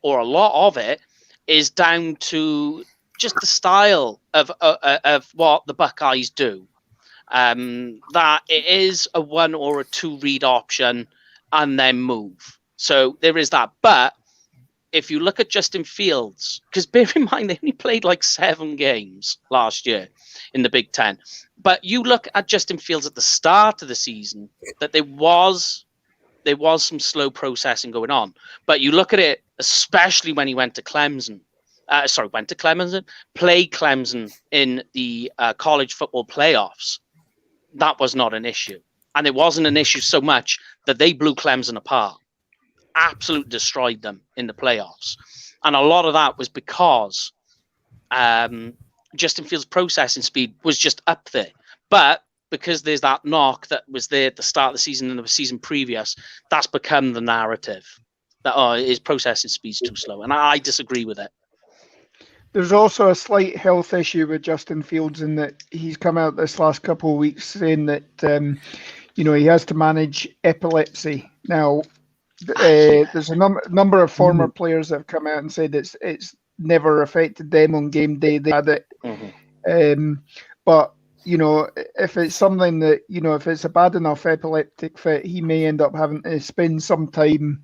Speaker 1: or a lot of it, is down to just the style of what the Buckeyes do. That it is a 1 or a 2 read option and then move. So there is that. But if you look at Justin Fields, because bear in mind they only played like 7 games last year in the Big Ten. But you look at Justin Fields at the start of the season, that there was some slow processing going on. But you look at it, especially when he went to Clemson. Played Clemson in the college football playoffs. That was not an issue. And it wasn't an issue so much that they blew Clemson apart. Absolutely destroyed them in the playoffs. And a lot of that was because Justin Fields' processing speed was just up there. But because there's that knock that was there at the start of the season and the season previous, that's become the narrative that his processing speed's too slow. And I disagree with it.
Speaker 8: There's also a slight health issue with Justin Fields in that he's come out this last couple of weeks saying that, he has to manage epilepsy. Now, there's a number of former players that have come out and said it's never affected them on game day. They had it. But you know, if it's something that, you know, if it's a bad enough epileptic fit, he may end up having to spend some time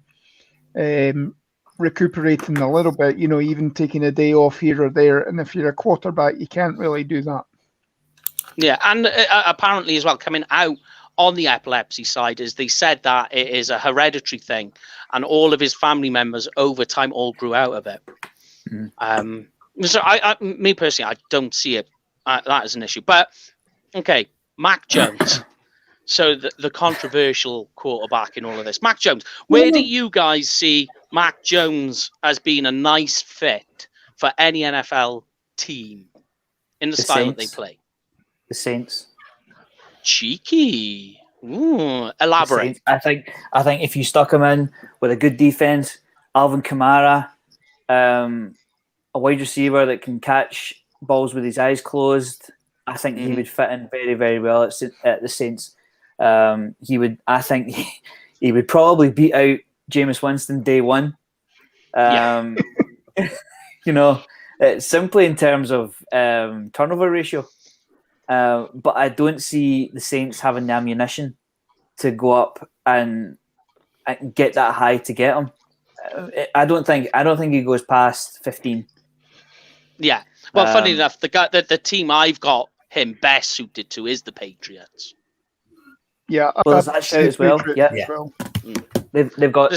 Speaker 8: recuperating a little bit, you know, even taking a day off here or there. And if you're a quarterback, you can't really do that.
Speaker 1: Yeah, and apparently as well, coming out on the epilepsy side is they said that it is a hereditary thing, and all of his family members over time all grew out of it. So me personally, I don't see it that as an issue. But okay, Mac Jones. So the controversial quarterback in all of this, Mac Jones. Where do you guys see Mac Jones as being a nice fit for any NFL team in the style that they play?
Speaker 2: The Saints.
Speaker 1: Cheeky. Ooh, elaborate.
Speaker 2: I think if you stuck him in with a good defense, Alvin Kamara, a wide receiver that can catch balls with his eyes closed, I think he would fit in very, very well at the Saints. I think he would probably beat out Jameis Winston day one. You know, simply in terms of turnover ratio. But I don't see the Saints having the ammunition to go up and get that high to get him. I don't think he goes past 15.
Speaker 1: Yeah. Well, funny enough, the team I've got him best suited to is the Patriots.
Speaker 8: Yeah.
Speaker 2: Well, there's that shout as well. Yeah. They've got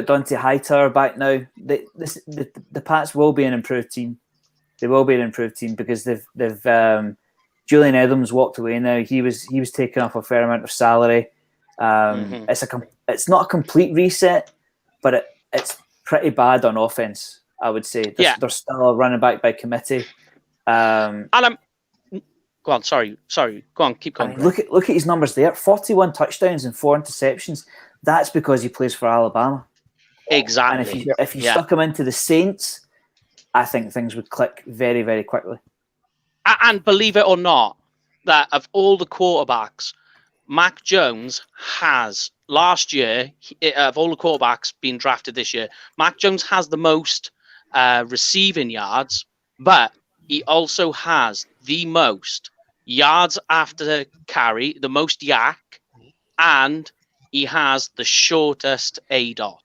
Speaker 2: Dante Hightower back now. The Pats will be an improved team. They will be an improved team because they've Julian Edelman's walked away now. He was taking off a fair amount of salary. It's not a complete reset, but it's pretty bad on offense, I would say. They're still a running back by committee.
Speaker 1: And go on, sorry. Go on, keep going.
Speaker 2: Look at his numbers there: 41 touchdowns and 4 interceptions. That's because he plays for Alabama.
Speaker 1: Exactly.
Speaker 2: And if you stuck him into the Saints, I think things would click very, very quickly.
Speaker 1: And believe it or not, that of all the quarterbacks, Mac Jones has last year, of all the quarterbacks being drafted this year, Mac Jones has the most receiving yards, but he also has the most yards after carry, the most yak, and he has the shortest A-dot.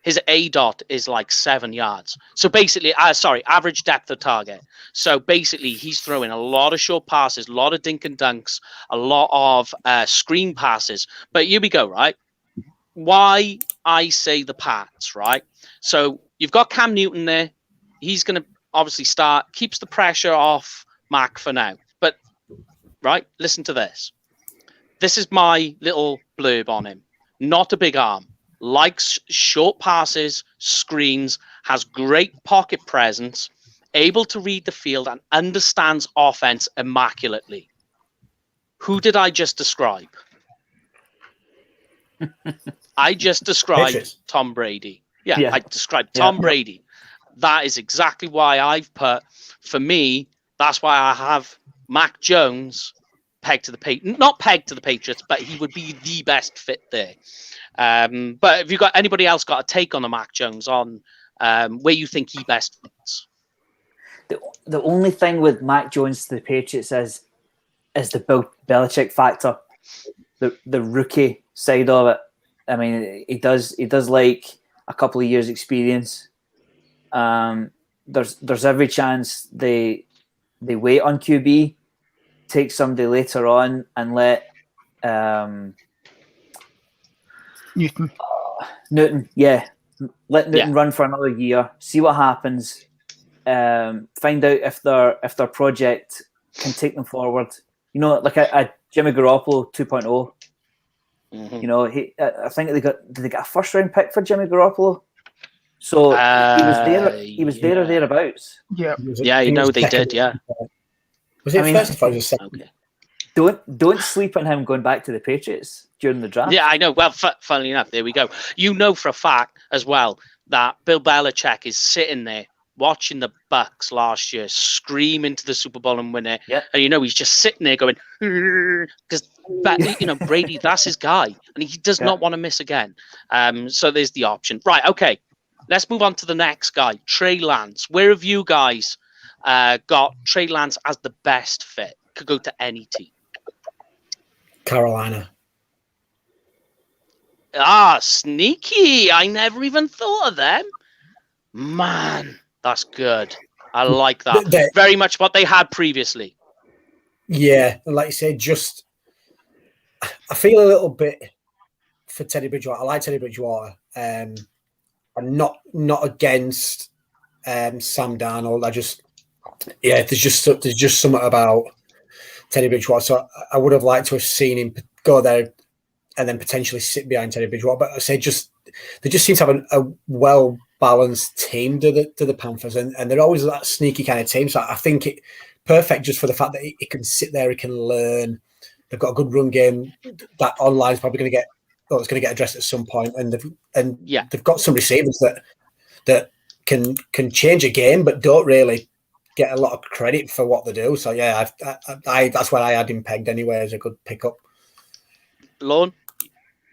Speaker 1: His A-dot is like 7 yards. So basically, average depth of target. So basically, he's throwing a lot of short passes, a lot of dink and dunks, a lot of screen passes. But here we go, right? Why I say the Pats, right? So you've got Cam Newton there. He's going to obviously start, keeps the pressure off Mac for now. But, right, listen to this. This is my little blurb on him. Not a big arm. Likes short passes, screens, has great pocket presence, able to read the field, and understands offense immaculately. Who did I just describe? I just described Tom Brady. Yeah, I described Tom Brady. That is exactly why I've put, for me, that's why I have Mac Jones pegged to the not pegged to the Patriots, but he would be the best fit there. But have you got anybody else got a take on the Mac Jones on where you think he best fits?
Speaker 2: The only thing with Mac Jones to the Patriots is the Bill Belichick factor, the rookie side of it. I mean, he does like a couple of years experience. There's every chance they wait on QB, take somebody later on, and let Newton, let Newton run for another year, see what happens, find out if their project can take them forward. You know, like a Jimmy Garoppolo 2.0. You know, I think did they get a first round pick for Jimmy Garoppolo? So he was there or thereabouts.
Speaker 8: Yeah,
Speaker 1: you know they did. Yeah,
Speaker 3: was it first or second?
Speaker 2: Okay. Don't sleep on him going back to the Patriots during the draft.
Speaker 1: Yeah, I know. Well, funnily enough, there we go. You know for a fact as well that Bill Belichick is sitting there watching the Bucks last year scream into the Super Bowl and win it.
Speaker 2: Yeah.
Speaker 1: And you know he's just sitting there going, because Brady, that's his guy, and he does not want to miss again. So there's the option. Right, okay. Let's move on to the next guy, Trey Lance. Where have you guys got Trey Lance as the best fit. Could go to any team.
Speaker 3: Carolina.
Speaker 1: Ah, sneaky. I never even thought of them. Man, that's good. I like that. Very much what they had previously.
Speaker 3: Yeah, like you said, just I feel a little bit for Teddy Bridgewater. I like Teddy Bridgewater. I'm not against Sam Darnold. there's just something about Teddy Bridgewater. So I would have liked to have seen him go there and then potentially sit behind Teddy Bridgewater. But I say they just seem to have a well balanced team to the Panthers, and they're always that sneaky kind of team. So I think it perfect just for the fact that he can sit there, he can learn. They've got a good run game. That online is probably going to get it's going to get addressed at some point, and they've got some receivers that can change a game, but don't really get a lot of credit for what they do. So yeah, I that's why I had him pegged anyway as a good pickup.
Speaker 1: Lorne,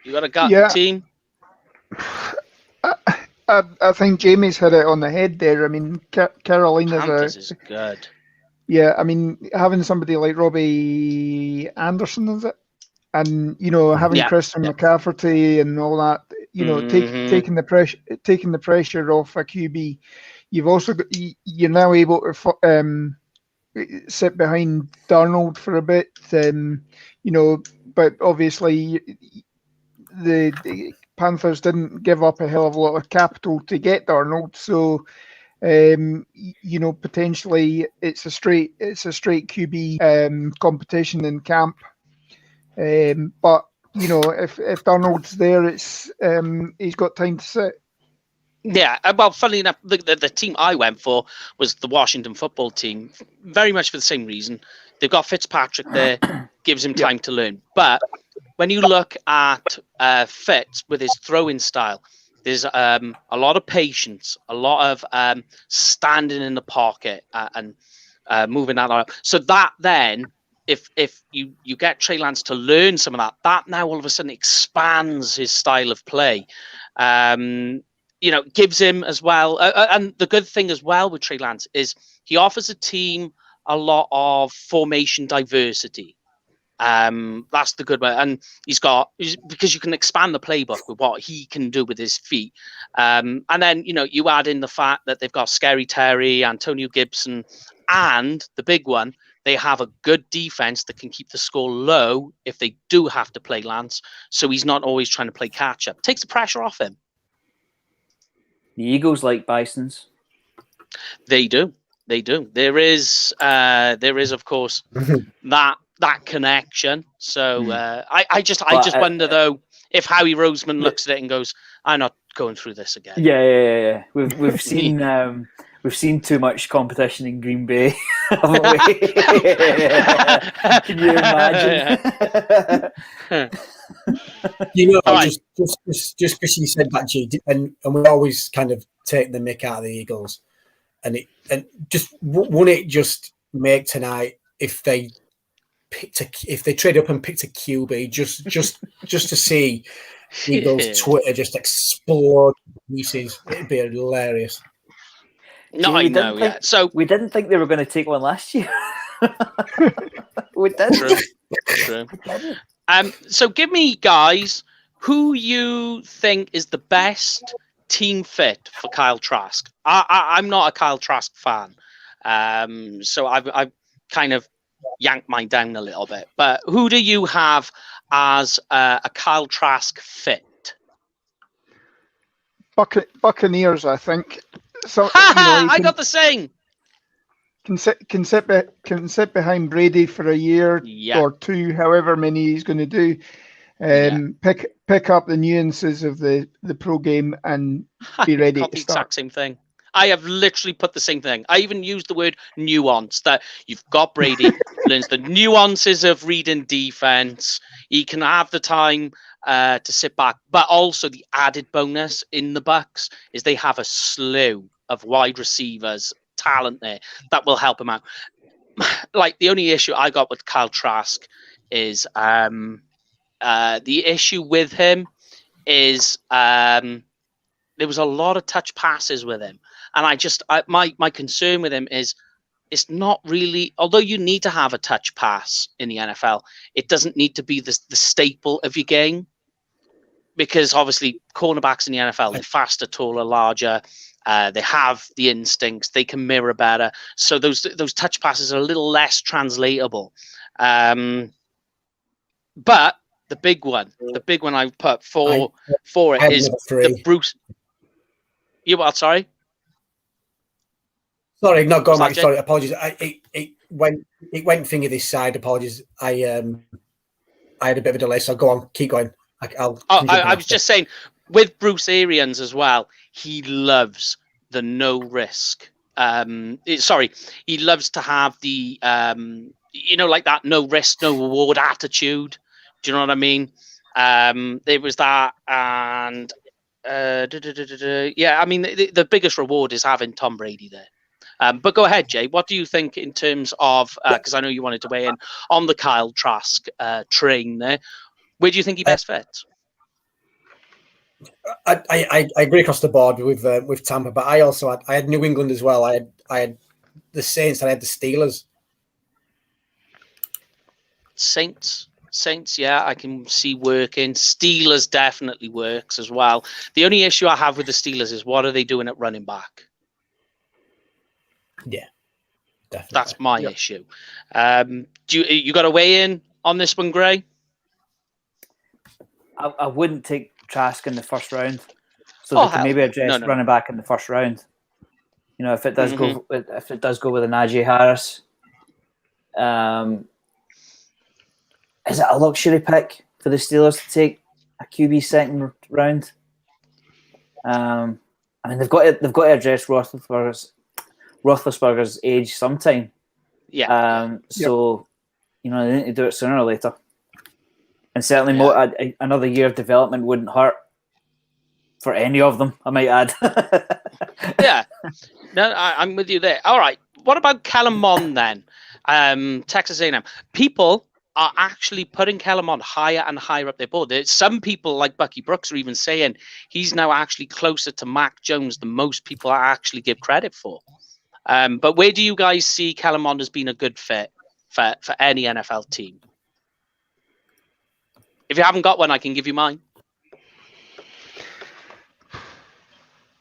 Speaker 1: you got a gut team?
Speaker 8: I think Jamie's hit it on the head there. I mean, Carolina's
Speaker 1: is good.
Speaker 8: Yeah, I mean, having somebody like Robbie Anderson, is it? And having Christian McCaffrey and all that, taking the pressure off a QB. You've also got, you're now able to sit behind Darnold for a bit, but obviously the Panthers didn't give up a hell of a lot of capital to get Darnold, so potentially it's a straight QB competition in camp. But if Darnold's there, it's he's got time to sit.
Speaker 1: Yeah, well, funnily enough, the team I went for was the Washington football team, very much for the same reason. They've got Fitzpatrick there, gives him time to learn. But when you look at Fitz with his throwing style, there's a lot of patience, a lot of standing in the pocket and moving that up. So that then, if you get Trey Lance to learn some of that now all of a sudden expands his style of play. Gives him as well. And the good thing as well with Trey Lance is he offers a team a lot of formation diversity. That's the good way. And because you can expand the playbook with what he can do with his feet. And then, you add in the fact that they've got Scary Terry, Antonio Gibson, and the big one, they have a good defense that can keep the score low if they do have to play Lance. So he's not always trying to play catch up. Takes the pressure off him.
Speaker 2: The Eagles like Bisons.
Speaker 1: They do. There is of course that connection. So I just wonder though if Howie Roseman looks at it and goes, "I'm not going through this again."
Speaker 2: Yeah. We've seen we've seen too much competition in Green Bay. Can you imagine?
Speaker 3: Just because you said that, G, and we always kind of take the mick out of the Eagles, and won't it just make tonight if they trade up and picked a QB just to see Eagles Twitter just explode pieces? It'd be hilarious.
Speaker 1: No, I know. Yeah. So
Speaker 2: we didn't think they were going to take one last year. We didn't.
Speaker 1: True. So give me, guys, who you think is the best team fit for Kyle Trask. I'm not a Kyle Trask fan, so I've kind of yanked mine down a little bit. But who do you have as a Kyle Trask fit?
Speaker 8: Buccaneers, I think. So
Speaker 1: I got the same.
Speaker 8: Can sit behind Brady for a year or two, however many he's going to do. Pick up the nuances of the pro game and be ready to start.
Speaker 1: The exact same thing. I have literally put the same thing. I even used the word nuance. That you've got Brady learns the nuances of reading defense. He can have the time to sit back, but also the added bonus in the Bucs is they have a slew of wide receivers, talent there that will help him out. Like the only issue I got with Kyle Trask is the issue with him is there was a lot of touch passes with him, and my concern with him is it's not really, although you need to have a touch pass in the NFL, it doesn't need to be the staple of your game, because obviously cornerbacks in the NFL, they're faster, taller, larger. They have the instincts. They can mirror better. So those touch passes are a little less translatable. But the big one I put for it is the Bruce. You what? Sorry.
Speaker 3: Sorry, not going back. Sorry, apologies. It went finger this side. Apologies. I had a bit of a delay, so go on, keep going.
Speaker 1: I was just saying, with Bruce Arians as well, he loves the no risk. He loves to have the like that no risk, no reward attitude. Do you know what I mean? There was that, and yeah, I mean the biggest reward is having Tom Brady there. But go ahead, Jay. What do you think in terms of, because I know you wanted to weigh in on the Kyle Trask train there. Where do you think he best fits?
Speaker 3: I agree across the board with Tampa, but I also had New England as well. I had the Saints and I had the Steelers.
Speaker 1: Saints, yeah, I can see working. Steelers definitely works as well. The only issue I have with the Steelers is what are they doing at running back?
Speaker 3: Yeah, definitely.
Speaker 1: That's my issue. Do you got to weigh in on this one, Gray?
Speaker 2: I wouldn't take Trask in the first round, so they can maybe address running back in the first round. You know, if it does go with a Najee Harris, is it a luxury pick for the Steelers to take a QB second round? I mean, they've got to address Roethlisberger's age sometime.
Speaker 1: Yeah.
Speaker 2: So, you know, they need to do it sooner or later. And certainly another year of development wouldn't hurt for any of them, I might add.
Speaker 1: Yeah. No, I'm with you there. All right. What about Kellen Mond then? Texas A&M. People are actually putting Kellen Mond higher and higher up their board. There's some people like Bucky Brooks are even saying he's now actually closer to Mac Jones than most people actually give credit for. But where do you guys see Kellen Mond as being a good fit for any NFL team? If you haven't got one, I can give you mine.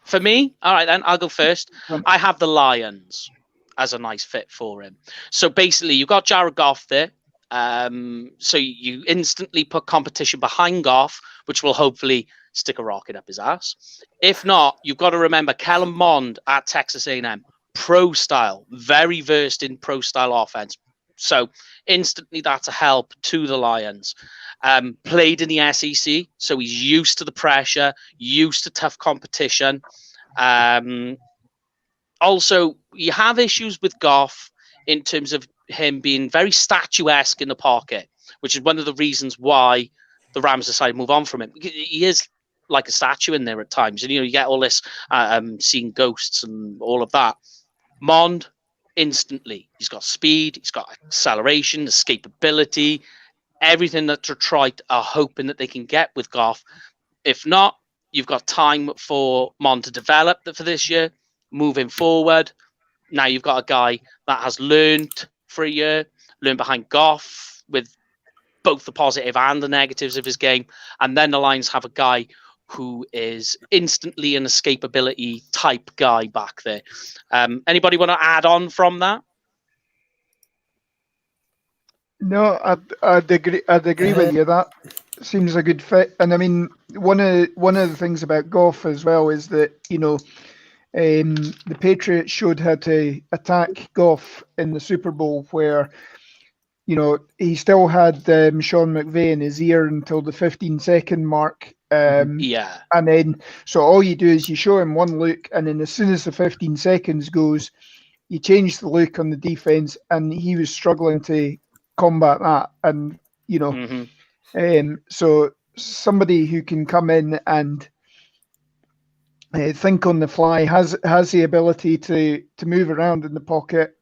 Speaker 1: For me, all right, then I'll go first. I have the Lions as a nice fit for him. So basically, you've got Jared Goff there. So you instantly put competition behind Goff, which will hopefully stick a rocket up his ass. If not, you've got to remember Kellen Mond at Texas A&M, pro style, very versed in pro style offense. So instantly that's a help to the Lions. Played in the SEC, so he's used to the pressure, used to tough competition. Also, you have issues with Goff in terms of him being very statuesque in the pocket, which is one of the reasons why the Rams decided to move on from him. He is like a statue in there at times, and you get all this seeing ghosts and all of that. Mond, instantly, he's got speed, he's got acceleration, escapability, everything that Detroit are hoping that they can get with Goff. If not, you've got time for Mond to develop for this year, moving forward. Now you've got a guy that has learned for a year, learned behind Goff with both the positive and the negatives of his game. And then the Lions have a guy who is instantly an escapability type guy back there. Anybody want to add on from that?
Speaker 8: No, I'd agree with you. That seems a good fit. And I mean, one of the things about Goff as well is that, the Patriots showed how to attack Goff in the Super Bowl, where, he still had Sean McVay in his ear until the 15-second mark. And then, so all you do is you show him one look, and then as soon as the 15 seconds goes, you change the look on the defense, and he was struggling to combat that. And, so somebody who can come in and think on the fly, has the ability to move around in the pocket,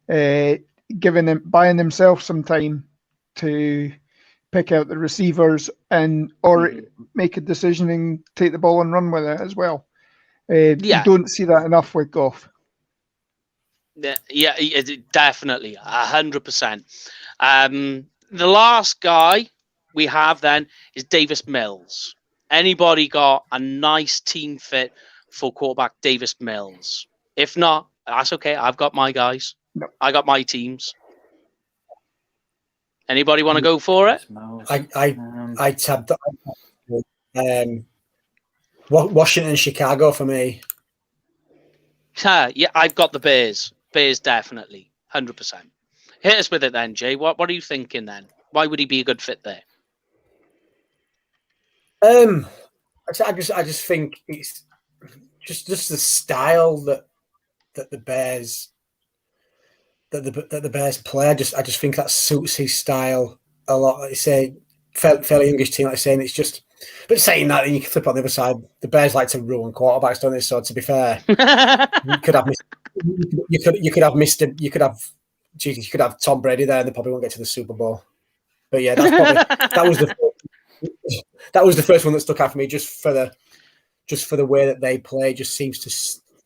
Speaker 8: buying himself some time to pick out the receivers or make a decision and take the ball and run with it as well. You don't see that enough with Goff.
Speaker 1: Yeah, definitely, 100%. The last guy we have then is Davis Mills. Anybody got a nice team fit for quarterback Davis Mills? If not, that's okay. I've got my guys.
Speaker 8: No.
Speaker 1: I got my teams. Anybody want to go for it?
Speaker 3: I tabbed Washington, Chicago for me.
Speaker 1: Yeah, I've got the Bears. Bears definitely, 100%. Hit us with it then, Jay. What are you thinking then? Why would he be a good fit there?
Speaker 3: I just think it's just the style that the Bears play. I just think that suits his style a lot. Like you say, fairly youngish team. Like you're saying, it's just. But saying that, then you can flip on the other side. The Bears like to ruin quarterbacks, don't they? So to be fair, you could have Tom Brady there, and they probably won't get to the Super Bowl. But yeah, that was the first one that stuck out for me, just for the way that they play. Just seems to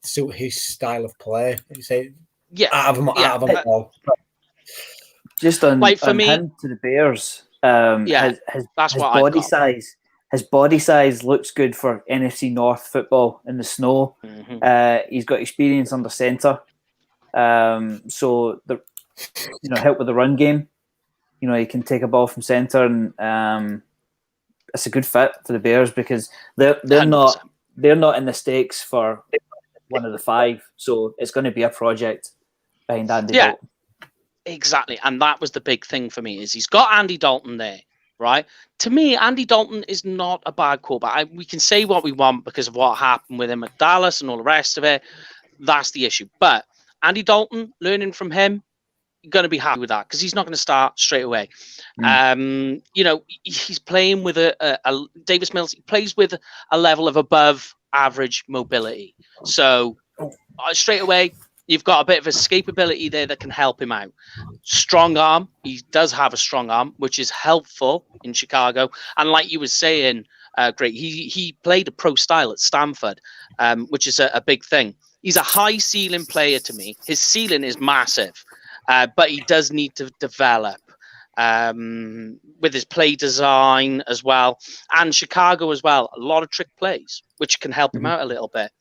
Speaker 3: suit his style of play. You say, out of them all.
Speaker 2: Just on
Speaker 1: me,
Speaker 2: him to the Bears.
Speaker 1: That's
Speaker 2: his
Speaker 1: what
Speaker 2: body size. His body size looks good for NFC North football in the snow.
Speaker 1: Mm-hmm.
Speaker 2: He's got experience under center, so help with the run game. He can take a ball from center, and it's a good fit for the Bears because they're 100%. They're not in the stakes for one of the five, so it's going to be a project behind Andy Dalton.
Speaker 1: Exactly, and that was the big thing for me is he's got Andy Dalton there. Right. To me, Andy Dalton is not a bad quarterback. We can say what we want because of what happened with him at Dallas and all the rest of it. That's the issue. But Andy Dalton, learning from him, you're going to be happy with that because he's not going to start straight away. He's playing with a Davis Mills. He plays with a level of above average mobility. So straight away, you've got a bit of escapability there that can help him out. Strong arm. He does have a strong arm, which is helpful in Chicago. And like you were saying, great. He played a pro style at Stanford, which is a big thing. He's a high ceiling player to me. His ceiling is massive, but he does need to develop with his play design as well. And Chicago as well. A lot of trick plays, which can help him out a little bit,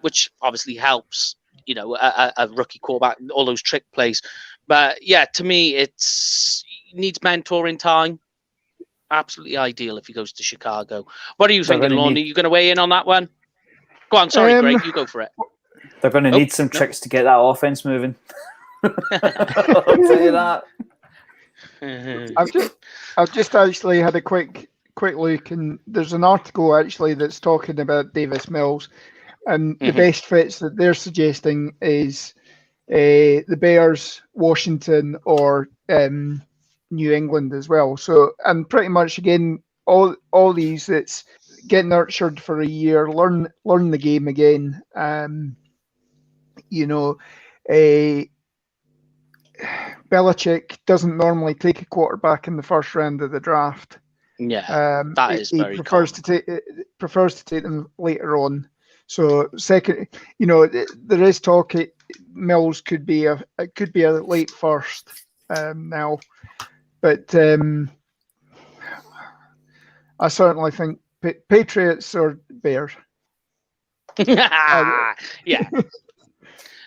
Speaker 1: which obviously helps. A rookie quarterback, all those trick plays. But yeah, to me, he needs mentoring time. Absolutely ideal if he goes to Chicago. What are you thinking, Lorne? Are you going to weigh in on that one? Go on, sorry, Greg, you go for it.
Speaker 2: They're going to need some tricks to get that offense moving. I'll tell you that.
Speaker 8: I've just actually had a quick look, and there's an article actually that's talking about Davis Mills. And the best fits that they're suggesting is the Bears, Washington, or New England as well. So, and pretty much again, all these, it's get nurtured for a year, learn the game again. Belichick doesn't normally take a quarterback in the first round of the draft.
Speaker 1: Yeah, that is very
Speaker 8: prefers to take them later on. So second, there is talk. Mills could be a late first now, but I certainly think Patriots or Bears.
Speaker 1: Yeah.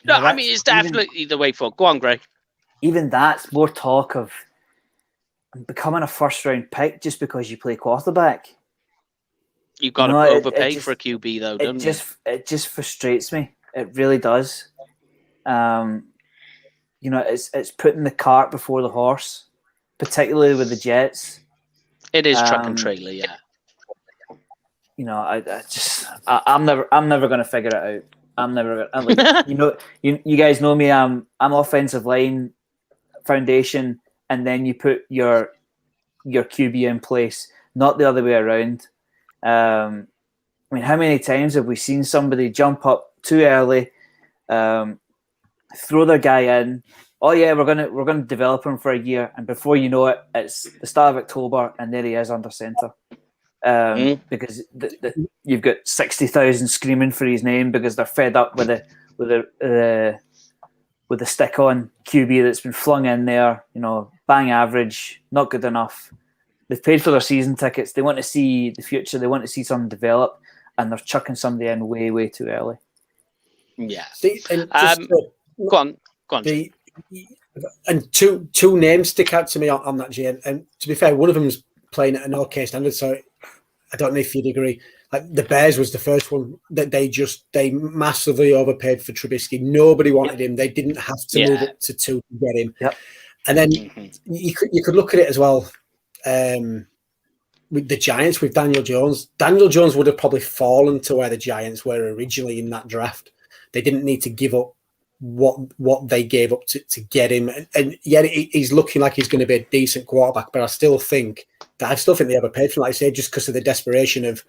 Speaker 1: No, I mean it's definitely the way forward. Go on, Greg.
Speaker 2: Even that's more talk of becoming a first round pick just because you play quarterback.
Speaker 1: You've got to overpay for a QB, though, don't you?
Speaker 2: It just frustrates me. It really does. It's putting the cart before the horse, particularly with the Jets.
Speaker 1: It is truck and trailer, yeah.
Speaker 2: I'm never going to figure it out. I'm never. You guys know me. I'm offensive line foundation, and then you put your QB in place, not the other way around. How many times have we seen somebody jump up too early, throw their guy in? Oh yeah, we're gonna develop him for a year, and before you know it, it's the start of October, and there he is under center. Because you've got 60,000 screaming for his name because they're fed up with the with a stick-on QB that's been flung in there, bang average, not good enough. They've paid for their season tickets. They want to see the future. They want to see someone develop, and they're chucking somebody in way, way too early.
Speaker 1: Yeah.
Speaker 3: Go
Speaker 1: on.
Speaker 3: And two names stick out to me on that, Jay. And to be fair, one of them's playing at an okay standard, so I don't know if you'd agree. Like the Bears was the first one that they massively overpaid for Trubisky. Nobody wanted him. They didn't have to move it to 2 to get him.
Speaker 2: Yep.
Speaker 3: And then you could look at it as well. With the Giants, with Daniel Jones. Daniel Jones would have probably fallen to where the Giants were originally in that draft. They didn't need to give up what they gave up to get him. And yet he's looking like he's going to be a decent quarterback, but I still think they overpaid for him, like I say, just because of the desperation of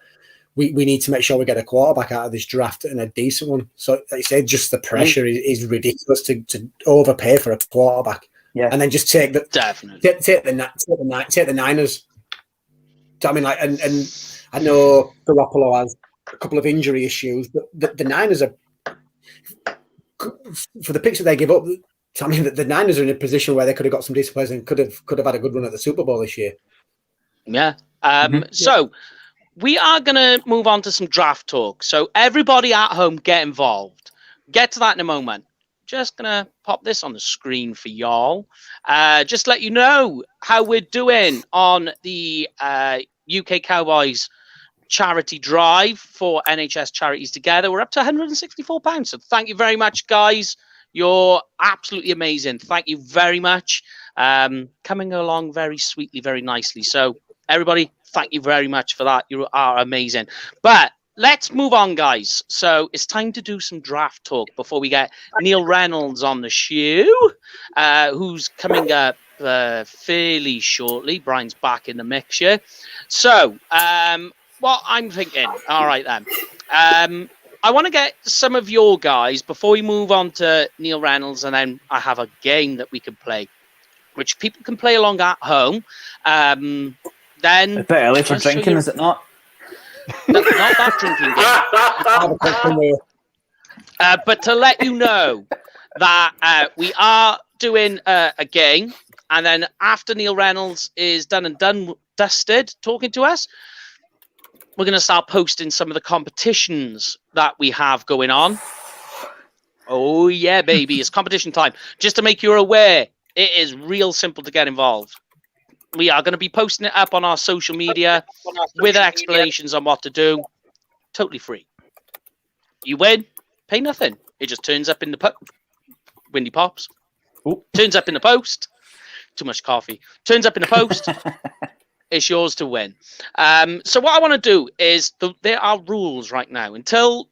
Speaker 3: we need to make sure we get a quarterback out of this draft and a decent one. So like I say, just the pressure is ridiculous to overpay for a quarterback.
Speaker 2: Yeah.
Speaker 3: And then just take the Niners. I mean, like, and I know Garoppolo has a couple of injury issues, but the Niners are, for the picks that they give up. I mean, the Niners are in a position where they could have got some decent players and could have had a good run at the Super Bowl this year.
Speaker 1: Yeah. So we are going to move on to some draft talk. So everybody at home, get involved. Get to that in a moment. Just going to pop this on the screen for y'all. Just let you know how we're doing on the UK Cowboys charity drive for NHS Charities Together. We're up to £164. So thank you very much, guys. You're absolutely amazing. Thank you very much. Coming along very sweetly, very nicely. So everybody, thank you very much for that. You are amazing. But let's move on, guys. So it's time to do some draft talk before we get Neil Reynolds on the show, who's coming up fairly shortly. Brian's back in the mix here. So what I'm thinking, all right then. I want to get some of your guys before we move on to Neil Reynolds, and then I have a game that we can play, which people can play along at home. Then
Speaker 2: a bit early for drinking, is it not?
Speaker 1: Not that drinking game. But to let you know that we are doing a game, and then after Neil Reynolds is dusted talking to us, we're going to start posting some of the competitions that we have going on. Oh, yeah, baby. It's competition time. Just to make you aware, it is real simple to get involved. We are going to be posting it up on our social media with explanations on what to do. Totally free. You win, pay nothing. It just turns up in the Windy pops. Ooh. Turns up in the post. Too much coffee. Turns up in the post. It's yours to win. So what I want to do is there are rules right now.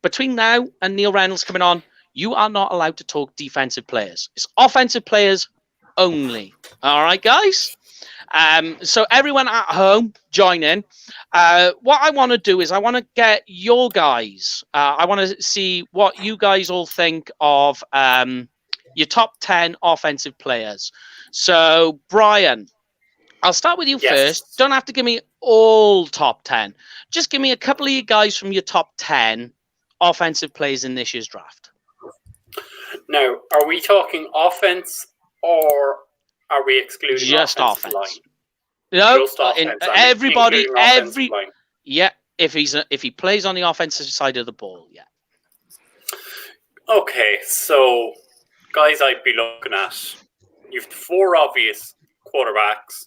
Speaker 1: Between now and Neil Reynolds coming on, you are not allowed to talk defensive players. It's offensive players only. All right, guys? So everyone at home, join in. What I want to do is I want to get your guys. I want to see what you guys all think of your top 10 offensive players. So, Brian, I'll start with you first. Don't have to give me all top 10. Just give me a couple of you guys from your top 10 offensive players in this year's draft.
Speaker 5: Now, are we talking offense or are we excluding
Speaker 1: just offense?
Speaker 5: Line?
Speaker 1: No,
Speaker 5: just offense.
Speaker 1: Everybody, yeah. If he plays on the offensive side of the ball, yeah.
Speaker 5: Okay, so guys, I'd be looking at. You have the 4 obvious quarterbacks.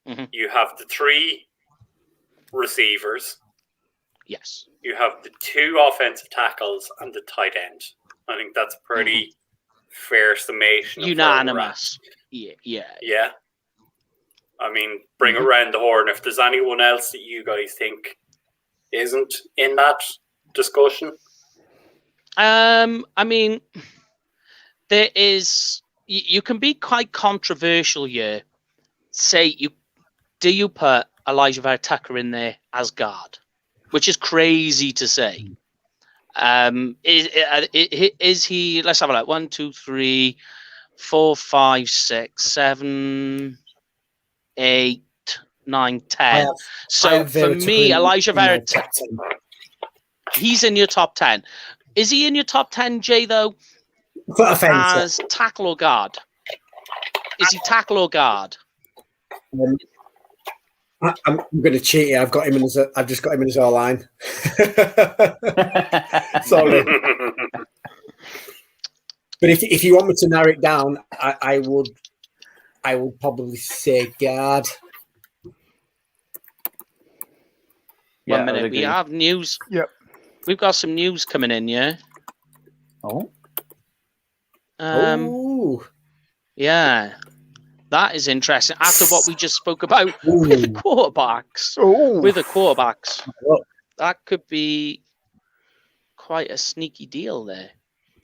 Speaker 5: Mm-hmm. You have the 3 receivers.
Speaker 1: Yes.
Speaker 5: You have the 2 offensive tackles and the tight end. I think that's pretty fair summation.
Speaker 1: Unanimous. Yeah.
Speaker 5: I mean, bring around the horn. If there's anyone else that you guys think isn't in that discussion.
Speaker 1: I mean, there is. You can be quite controversial here. Say do you put Elijah Vera Tucker in there as guard, which is crazy to say. Is he? Let's have a look. 1, 2, 3, 4, 5, 6, 7, 8, 9, 10. So for me, Elijah Vera Tucker, he's in your top 10. Is he in your top 10, Jay? Though
Speaker 3: Offense,
Speaker 1: as tackle or guard? Is he tackle or guard?
Speaker 3: I'm going to cheat here. I've just got him in his O line. Sorry. But if you want me to narrow it down, I would probably say guard.
Speaker 1: 1 minute. We have news.
Speaker 8: Yep.
Speaker 1: We've got some news coming in, yeah?
Speaker 2: Oh.
Speaker 1: Yeah. That is interesting. After what we just spoke about with the quarterbacks. With the quarterbacks. That could be quite a sneaky deal there.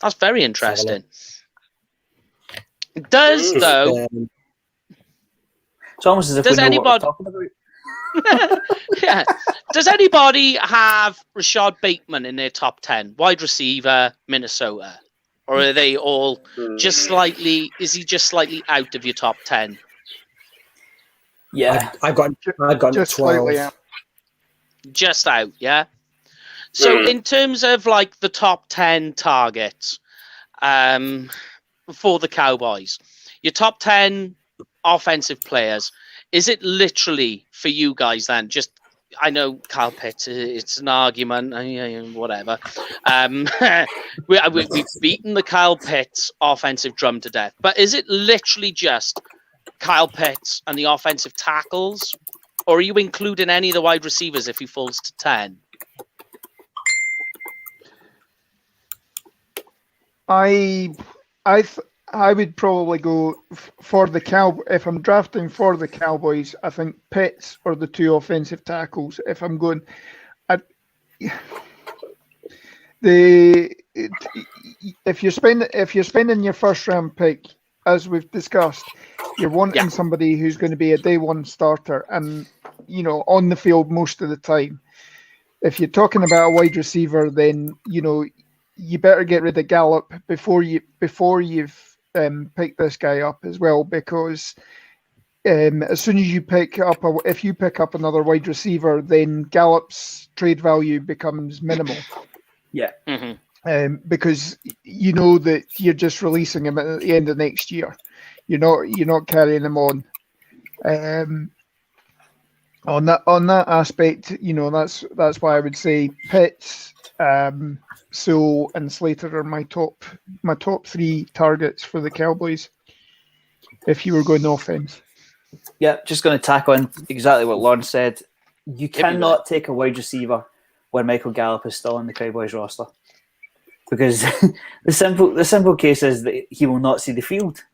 Speaker 1: That's very interesting. It does, though.
Speaker 2: It's almost as if we know what we're talking about.
Speaker 1: Yeah. Does anybody have Rashad Bateman in their top 10? Wide receiver, Minnesota. Or are they all just slightly... Is he just slightly out of your top 10?
Speaker 3: Yeah. I've got just 12. Out.
Speaker 1: Just out, yeah? So in terms of like the top 10 targets for the Cowboys, your top 10 offensive players, is it literally for you guys then? Just, I know Kyle Pitts, it's an argument, whatever. We've beaten the Kyle Pitts offensive drum to death, but is it literally just Kyle Pitts and the offensive tackles, or are you including any of the wide receivers if he falls to 10?
Speaker 8: I would probably go for the if I'm drafting for the Cowboys, I think Pitts or the two offensive tackles. If I'm going, if you're spending your first round pick, as we've discussed, you're wanting somebody who's going to be a day one starter and on the field most of the time. If you're talking about a wide receiver, then you better get rid of Gallup before you've picked this guy up as well, because as soon as you pick up another wide receiver, then Gallup's trade value becomes minimal.
Speaker 2: Yeah.
Speaker 8: Because you know that you're just releasing him at the end of next year. You're not carrying him on. On that aspect, that's why I would say Pitts, Sewell and Slater are my top 3 targets for the Cowboys. If you were going offense.
Speaker 2: Yeah, just going to tack on exactly what Lauren said. You cannot take a wide receiver when Michael Gallup is still on the Cowboys roster, because the simple case is that he will not see the field.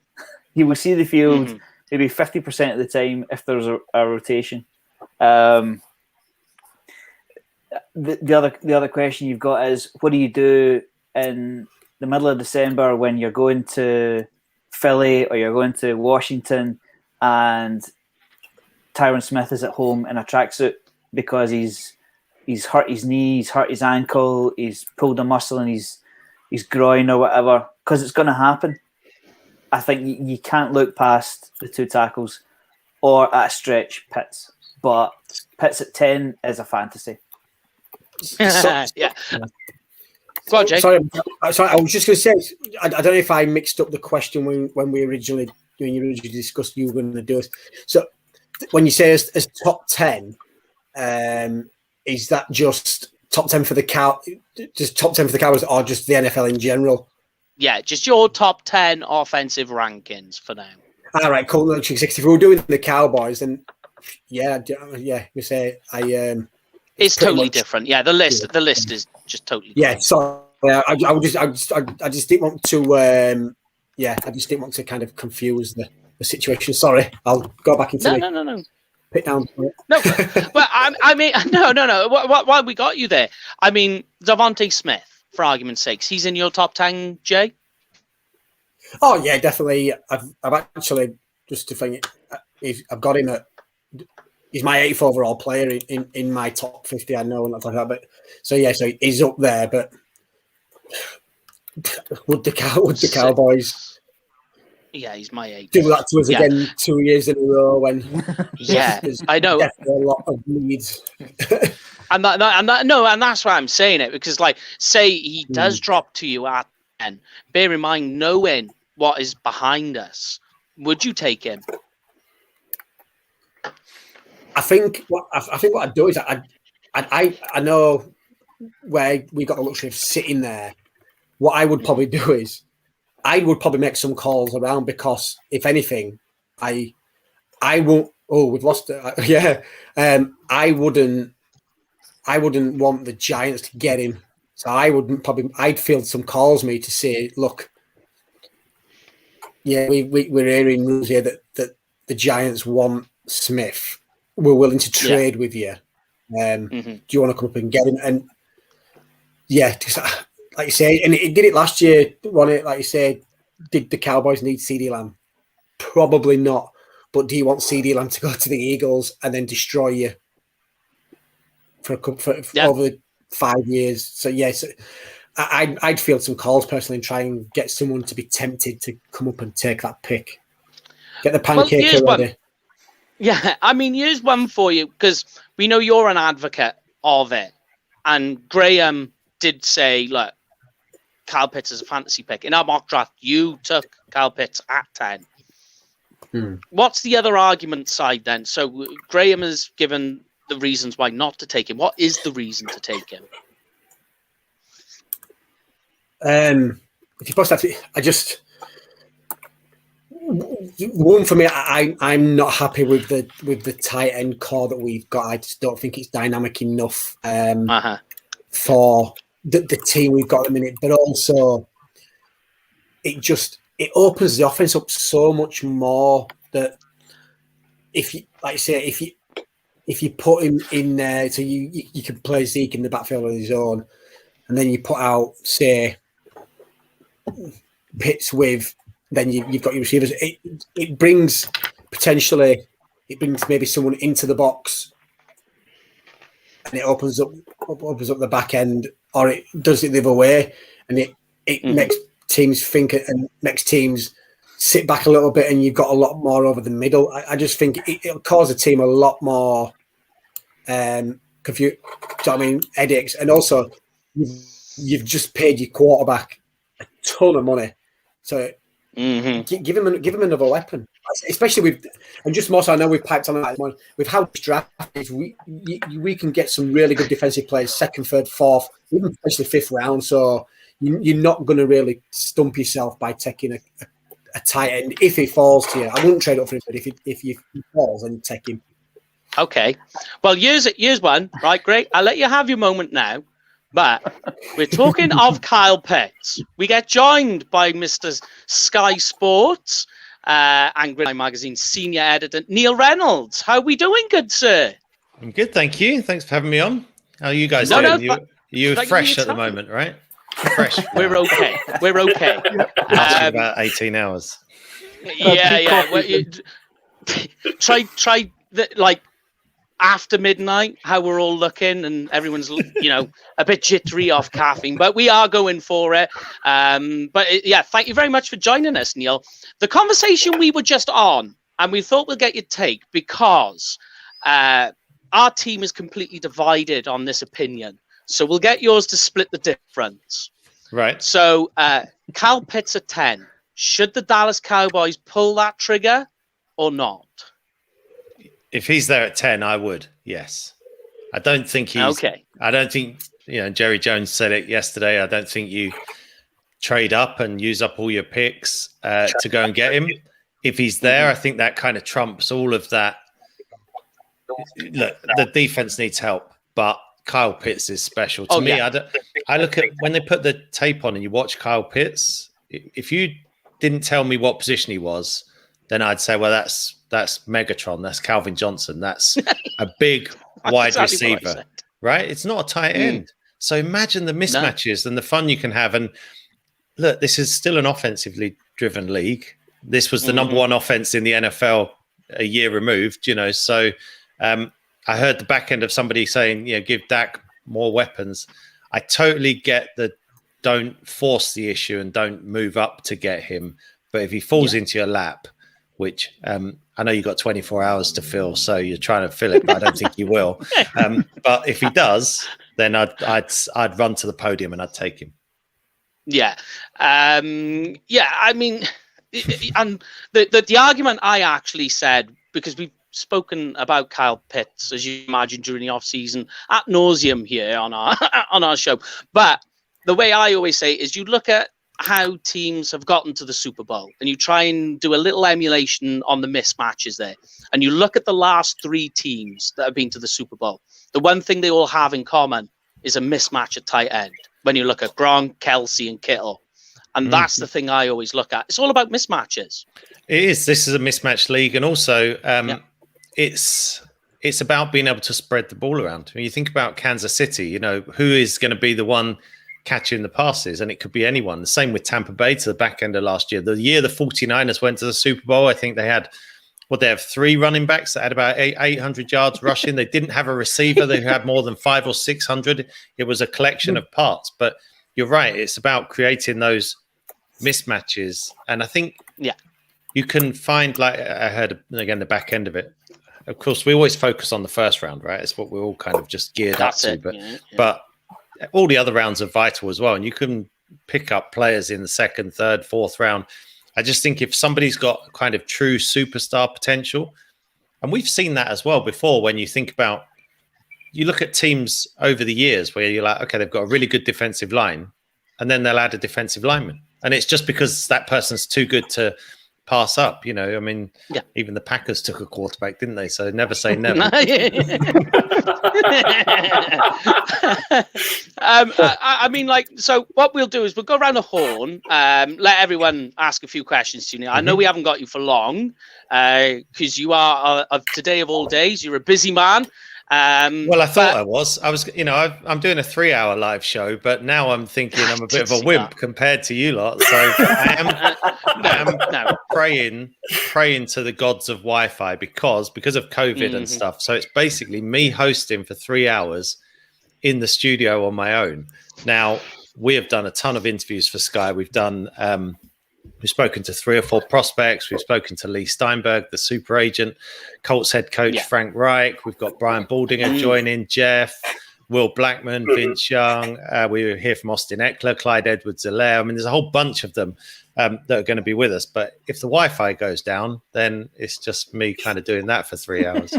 Speaker 2: He will see the field maybe 50% of the time if there's a rotation. The other question you've got is, what do you do in the middle of December when you're going to Philly or you're going to Washington and Tyron Smith is at home in a tracksuit because he's hurt his knee, he's hurt his ankle, he's pulled a muscle in his groin or whatever, because it's going to happen. I think you can't look past the two tackles or at a stretch Pitts, but Pitts at 10 is a fantasy.
Speaker 1: Yeah. Go on, Jake.
Speaker 3: Sorry, I was just going to say, I don't know if I mixed up the question when you originally discussed you were going to do it. So when you say as top 10, is that just top 10 for the Cowboys, or just the NFL in general?
Speaker 1: Yeah, just your top 10 offensive rankings for now.
Speaker 3: All right, cool. If we were doing the Cowboys, then you say
Speaker 1: it's totally different. Yeah, the list is just totally different.
Speaker 3: Yeah, sorry. I just didn't want to. I just didn't want to kind of confuse the situation. Sorry, I'll go back into
Speaker 1: no.
Speaker 3: Put down.
Speaker 1: No, but I mean, no. Why we got you there? I mean, Devontae Smith, for argument's sake, he's in your top 10, Jay.
Speaker 3: Oh yeah, definitely. I've actually just to think I've got him at. He's my 8th overall player in my top 50. I know, and not like that, but so he's up there. But would the Cowboys?
Speaker 1: Yeah, he's my 8th.
Speaker 3: Do that to us again 2 years in a row when
Speaker 1: I know
Speaker 3: a lot of needs.
Speaker 1: and that's why I'm saying it, because like, say he does drop to you at bear in mind knowing what is behind us, would you take him?
Speaker 3: I think what I'd do is I know where we got the luxury of sitting there. What I would probably do is I would probably make some calls around, because if anything, I won't. Oh, we've lost it. Yeah, I wouldn't want the Giants to get him. So I'd field some calls me to say, look, yeah, we're hearing news here that the Giants want Smith. We're willing to trade with you. Do you want to come up and get him? And yeah, just, like you say, and it did it last year, wasn't it? Like you say, did the Cowboys need CeeDee Lamb? Probably not. But do you want CeeDee Lamb to go to the Eagles and then destroy you for over 5 years? So yes, I'd field some calls personally and try and get someone to be tempted to come up and take that pick. Get the pancake ready.
Speaker 1: Yeah, I mean, here's one for you, because we know you're an advocate of it. And Graham did say, look, Kyle Pitts is a fantasy pick. In our mock draft, you took Kyle Pitts at 10. What's the other argument side then? So Graham has given the reasons why not to take him. What is the reason to take him?
Speaker 3: If you post that, one for me, I'm not happy with the tight end core that we've got. I just don't think it's dynamic enough for the team we've got at the minute. But also, it opens the offense up so much more that if you put him in there, so you can play Zeke in the backfield on his own, and then you put out, say, Pitts with, then you've got your receivers. It brings maybe someone into the box, and it opens up the back end, or it does it the other way, and it makes teams think and makes teams sit back a little bit, and you've got a lot more over the middle. I just think it'll cause a team a lot more confused. So, I mean, headaches, and also you've just paid your quarterback a ton of money, so give him another weapon, especially with, and just more so. I know we've piped on that with how drafted we can get some really good defensive players, second, third, fourth, even especially fifth round. So you're not going to really stump yourself by taking a tight end if he falls to you. I wouldn't trade up for him, but if he falls, then take him.
Speaker 1: Okay, well, here's one, right? Great, I'll let you have your moment now. But we're talking of Kyle Pitts. We get joined by Mr. Sky Sports and Gridiron Magazine senior editor Neil Reynolds. How are we doing, good sir?
Speaker 11: I'm good, thank you. Thanks for having me on. How are you guys doing? You're fresh at the moment, right? Fresh.
Speaker 1: We're okay. We're okay.
Speaker 11: About 18 hours.
Speaker 1: Yeah. Well, try like after midnight, how we're all looking, and everyone's a bit jittery off caffeine, but we are going for it. Thank you very much for joining us, Neil. The conversation we were just on, and we thought we'll get your take, because our team is completely divided on this opinion. So we'll get yours to split the difference.
Speaker 11: Right.
Speaker 1: So Kyle Pitts at 10. Should the Dallas Cowboys pull that trigger or not?
Speaker 11: If he's there at 10, I would. Yes. I don't think he's okay. I don't think, Jerry Jones said it yesterday. I don't think you trade up and use up all your picks to go and get him. If he's there, I think that kind of trumps all of that. Look, the defense needs help, but Kyle Pitts is special to me. Yeah. I look at when they put the tape on and you watch Kyle Pitts. If you didn't tell me what position he was, then I'd say, well, that's Megatron, that's Calvin Johnson, that's a big wide receiver, right? It's not a tight end. So imagine the mismatches and the fun you can have. And look, this is still an offensively driven league. This was the number one offense in the NFL a year removed, So I heard the back end of somebody saying, give Dak more weapons. I totally get that. Don't force the issue and don't move up to get him. But if he falls into your lap, which I know you've got 24 hours to fill, so you're trying to fill it, but I don't think you will. But if he does, then I'd run to the podium and I'd take him.
Speaker 1: Yeah. I mean, and the argument I actually said, because we've spoken about Kyle Pitts, as you imagine, during the off season ad nauseum here on our on our show. But the way I always say is, you look at how teams have gotten to the Super Bowl, and you try and do a little emulation on the mismatches there, and you look at the last 3 teams that have been to the Super Bowl. The one thing they all have in common is a mismatch at tight end. When you look at Gronk, Kelsey, and Kittle. And that's the thing I always look at. It's all about mismatches.
Speaker 11: It is. This is a mismatched league. And also, it's about being able to spread the ball around. When you think about Kansas City, who is going to be the one catching the passes? And it could be anyone. The same with Tampa Bay to the back end of last year. The year the 49ers went to the Super Bowl, I think they have 3 running backs that had about 800 yards rushing. They didn't have a receiver that had more than 500 or 600. It was a collection of parts. But you're right. It's about creating those mismatches. And I think you can find, like I heard, again, the back end of it. Of course, we always focus on the first round, right? It's what we're all kind of just geared up to. But all the other rounds are vital as well. And you can pick up players in the second, third, fourth round. I just think if somebody's got kind of true superstar potential, and we've seen that as well before, when you think about, you look at teams over the years where you're like, okay, they've got a really good defensive line, and then they'll add a defensive lineman. And it's just because that person's too good to pass up. I mean, even the Packers took a quarterback, didn't they? So never say never.
Speaker 1: I mean, so what we'll do is we'll go around the horn, let everyone ask a few questions to you. I know we haven't got you for long, because you are, today of all days, you're a busy man.
Speaker 11: Well, I thought I was, I'm doing a 3-hour live show, but now I'm thinking I'm a bit of a wimp compared to you lot. So I am praying to the gods of Wi-Fi because of COVID and stuff. So it's basically me hosting for 3 hours in the studio on my own. Now, we have done a ton of interviews for Sky. We've spoken to 3 or 4 prospects. We've spoken to Lee Steinberg, the super agent, Colts head coach Frank Reich. We've got Brian Baldinger joining, Jeff, Will Blackman, Vince Young. We were here from Austin Eckler, Clyde Edwards-Helaire. I mean, there's a whole bunch of them that are going to be with us. But if the Wi-Fi goes down, then it's just me kind of doing that for 3 hours.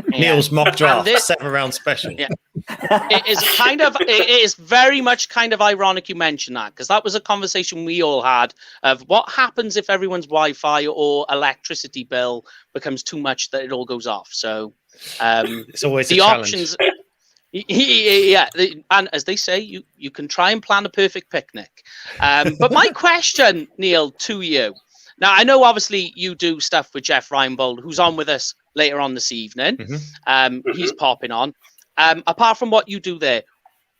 Speaker 11: Neil's mock draft, 7-round special. Yeah.
Speaker 1: It is very much kind of ironic you mentioned that, because that was a conversation we all had of what happens if everyone's Wi-Fi or electricity bill becomes too much that it all goes off. So
Speaker 11: it's always
Speaker 1: the options. And as they say, you can try and plan a perfect picnic. But my question, Neil, to you. Now, I know obviously you do stuff with Jeff Reinbold, who's on with us later on this evening. He's popping on. Apart from what you do there,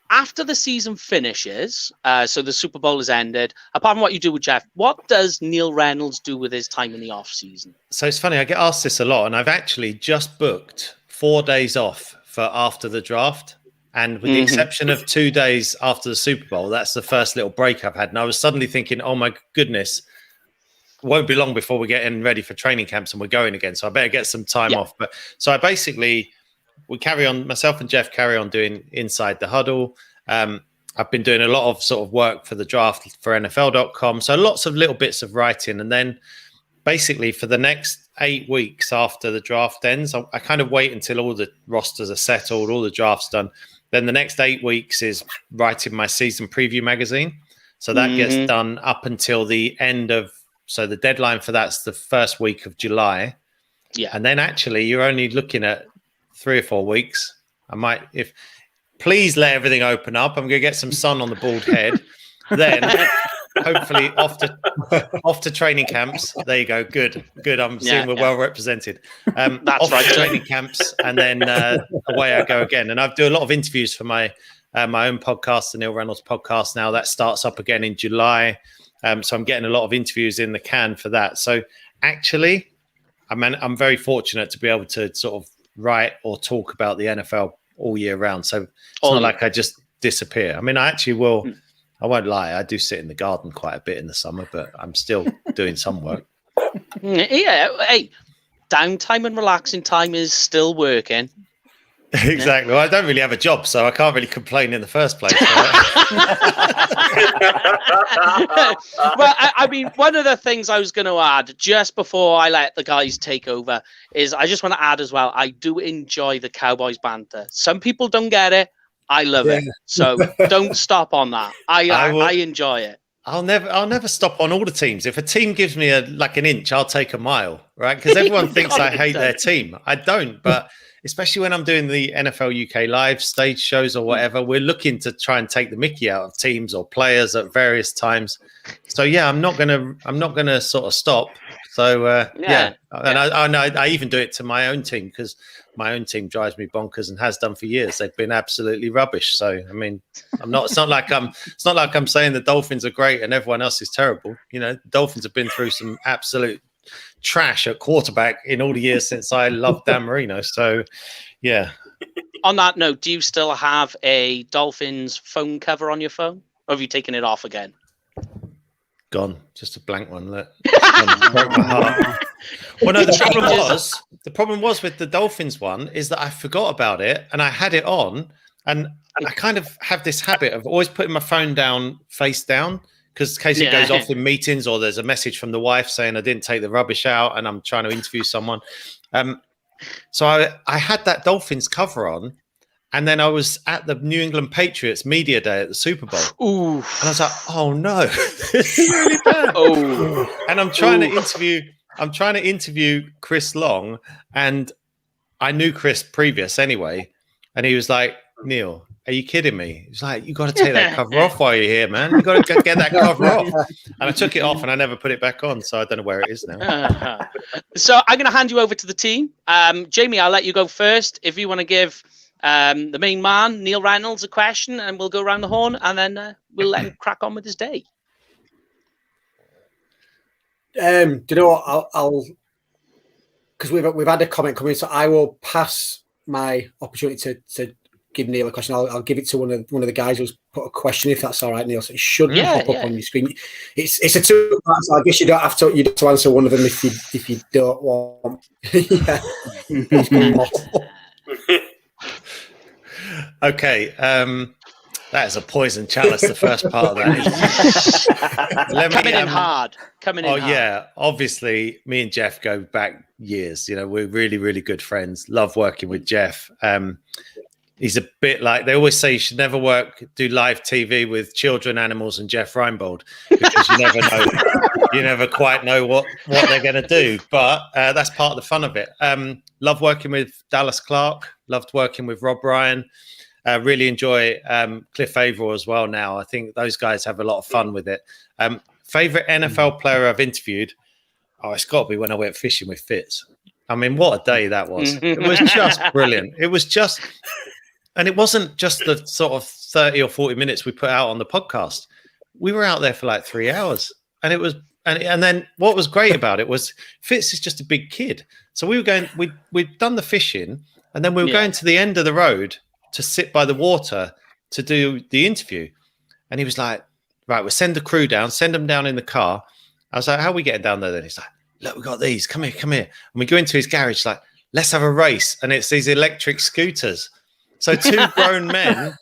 Speaker 1: after the season finishes, so the Super Bowl has ended, apart from what you do with Jeff, what does Neil Reynolds do with his time in the off season?
Speaker 11: So it's funny, I get asked this a lot, and I've actually just booked 4 days off for after the draft. And with the exception of 2 days after the Super Bowl, that's the first little break I've had. And I was suddenly thinking, oh my goodness, it won't be long before we're getting ready for training camps and we're going again. So I better get some time off. But so I basically, we carry on, myself and Jeff carry on doing Inside the Huddle. I've been doing a lot of sort of work for the draft for NFL.com. So lots of little bits of writing. And then basically for the next 8 weeks after the draft ends, I kind of wait until all the rosters are settled, all the drafts done. Then the next 8 weeks is writing my season preview magazine. So that gets done up until the end of, so the deadline for that's the first week of July. Yeah. And then actually you're only looking at 3 or 4 weeks. Please let everything open up. I'm going to get some sun on the bald head. Then hopefully off to training camps. There you go. Good. I'm seeing we're well represented. That's right. Training camps, and then away I go again. And I do a lot of interviews for my own podcast, the Neil Reynolds podcast. Now that starts up again in July. So I'm getting a lot of interviews in the can for that. So actually, I'm very fortunate to be able to sort of write or talk about the NFL all year round. So it's not like I just disappear. I mean, I actually will. I won't lie. I do sit in the garden quite a bit in the summer, but I'm still doing some work.
Speaker 1: Yeah. Hey, downtime and relaxing time is still working.
Speaker 11: Exactly. Well, I don't really have a job, so I can't really complain in the first place.
Speaker 1: Well, I mean, one of the things I was going to add just before I let the guys take over is I just want to add as well, I do enjoy the Cowboys banter. Some people don't get it. I love it. So don't stop on that. I enjoy it.
Speaker 11: I'll never stop on all the teams. If a team gives me an inch, I'll take a mile, right? Because everyone thinks I hate their team. I don't, but especially when I'm doing the NFL UK live stage shows or whatever, we're looking to try and take the mickey out of teams or players at various times. So yeah, I'm not gonna sort of stop. So and I even do it to my own team because my own team drives me bonkers and has done for years. They've been absolutely rubbish. So I mean, it's not like I'm saying the Dolphins are great and everyone else is terrible. You know, the Dolphins have been through some absolute trash at quarterback in all the years since I loved Dan Marino. So yeah.
Speaker 1: On that note, do you still have a Dolphins phone cover on your phone, or have you taken it off again?
Speaker 11: Gone, just a blank one. Look, broke my heart. Well, no, the problem was with the Dolphins one is that I forgot about it and I had it on, and I kind of have this habit of always putting my phone down, face down, because in case it goes off in meetings or there's a message from the wife saying I didn't take the rubbish out and I'm trying to interview someone. So I had that Dolphins cover on, and then I was at the New England Patriots media day at the Super Bowl.
Speaker 1: Ooh.
Speaker 11: And I was like, oh no, this is really bad. And I'm trying to interview Chris Long, and I knew Chris previous anyway. And he was like, Neil, are you kidding me? He's like, you got to take that cover off while you're here, man. You got to get that cover off. And I took it off and I never put it back on. So I don't know where it is now.
Speaker 1: So I'm going to hand you over to the team. Jamie, I'll let you go first. If you want to give the main man, Neil Reynolds, a question, and we'll go around the horn, and then we'll let him crack on with his day.
Speaker 3: Do you know what? I'll because we've had a comment coming, so I will pass my opportunity to give Neil a question. I'll give it to one of the guys who's put a question, if that's all right, Neil. So it shouldn't pop up on your screen. It's a two-part, so I guess you don't have to answer one of them if you don't want.
Speaker 11: Okay, that is a poison chalice. The first part of that. Coming in hard. Yeah, obviously, me and Jeff go back years. You know, we're really, really good friends. Love working with Jeff. He's a bit like, they always say you should never do live TV with children, animals, and Jeff Reinbold, because you never know, you never quite know what they're going to do. But that's part of the fun of it. Love working with Dallas Clark. Loved working with Rob Ryan. Really enjoy Cliff Averill as well now. I think those guys have a lot of fun with it. Favorite NFL player I've interviewed? Oh, it's got to be when I went fishing with Fitz. I mean, what a day that was. It was just brilliant. It was just... And it wasn't just the sort of 30 or 40 minutes we put out on the podcast. We were out there for like 3 hours. And it was, and then what was great about it was Fitz is just a big kid. So we were going, we'd done the fishing, and then we were going to the end of the road to sit by the water to do the interview. And he was like, right, we'll send the crew down, send them down in the car. I was like, how are we getting down there then? He's like, look, we got these, come here. And we go into his garage, like, let's have a race. And it's these electric scooters. So two grown men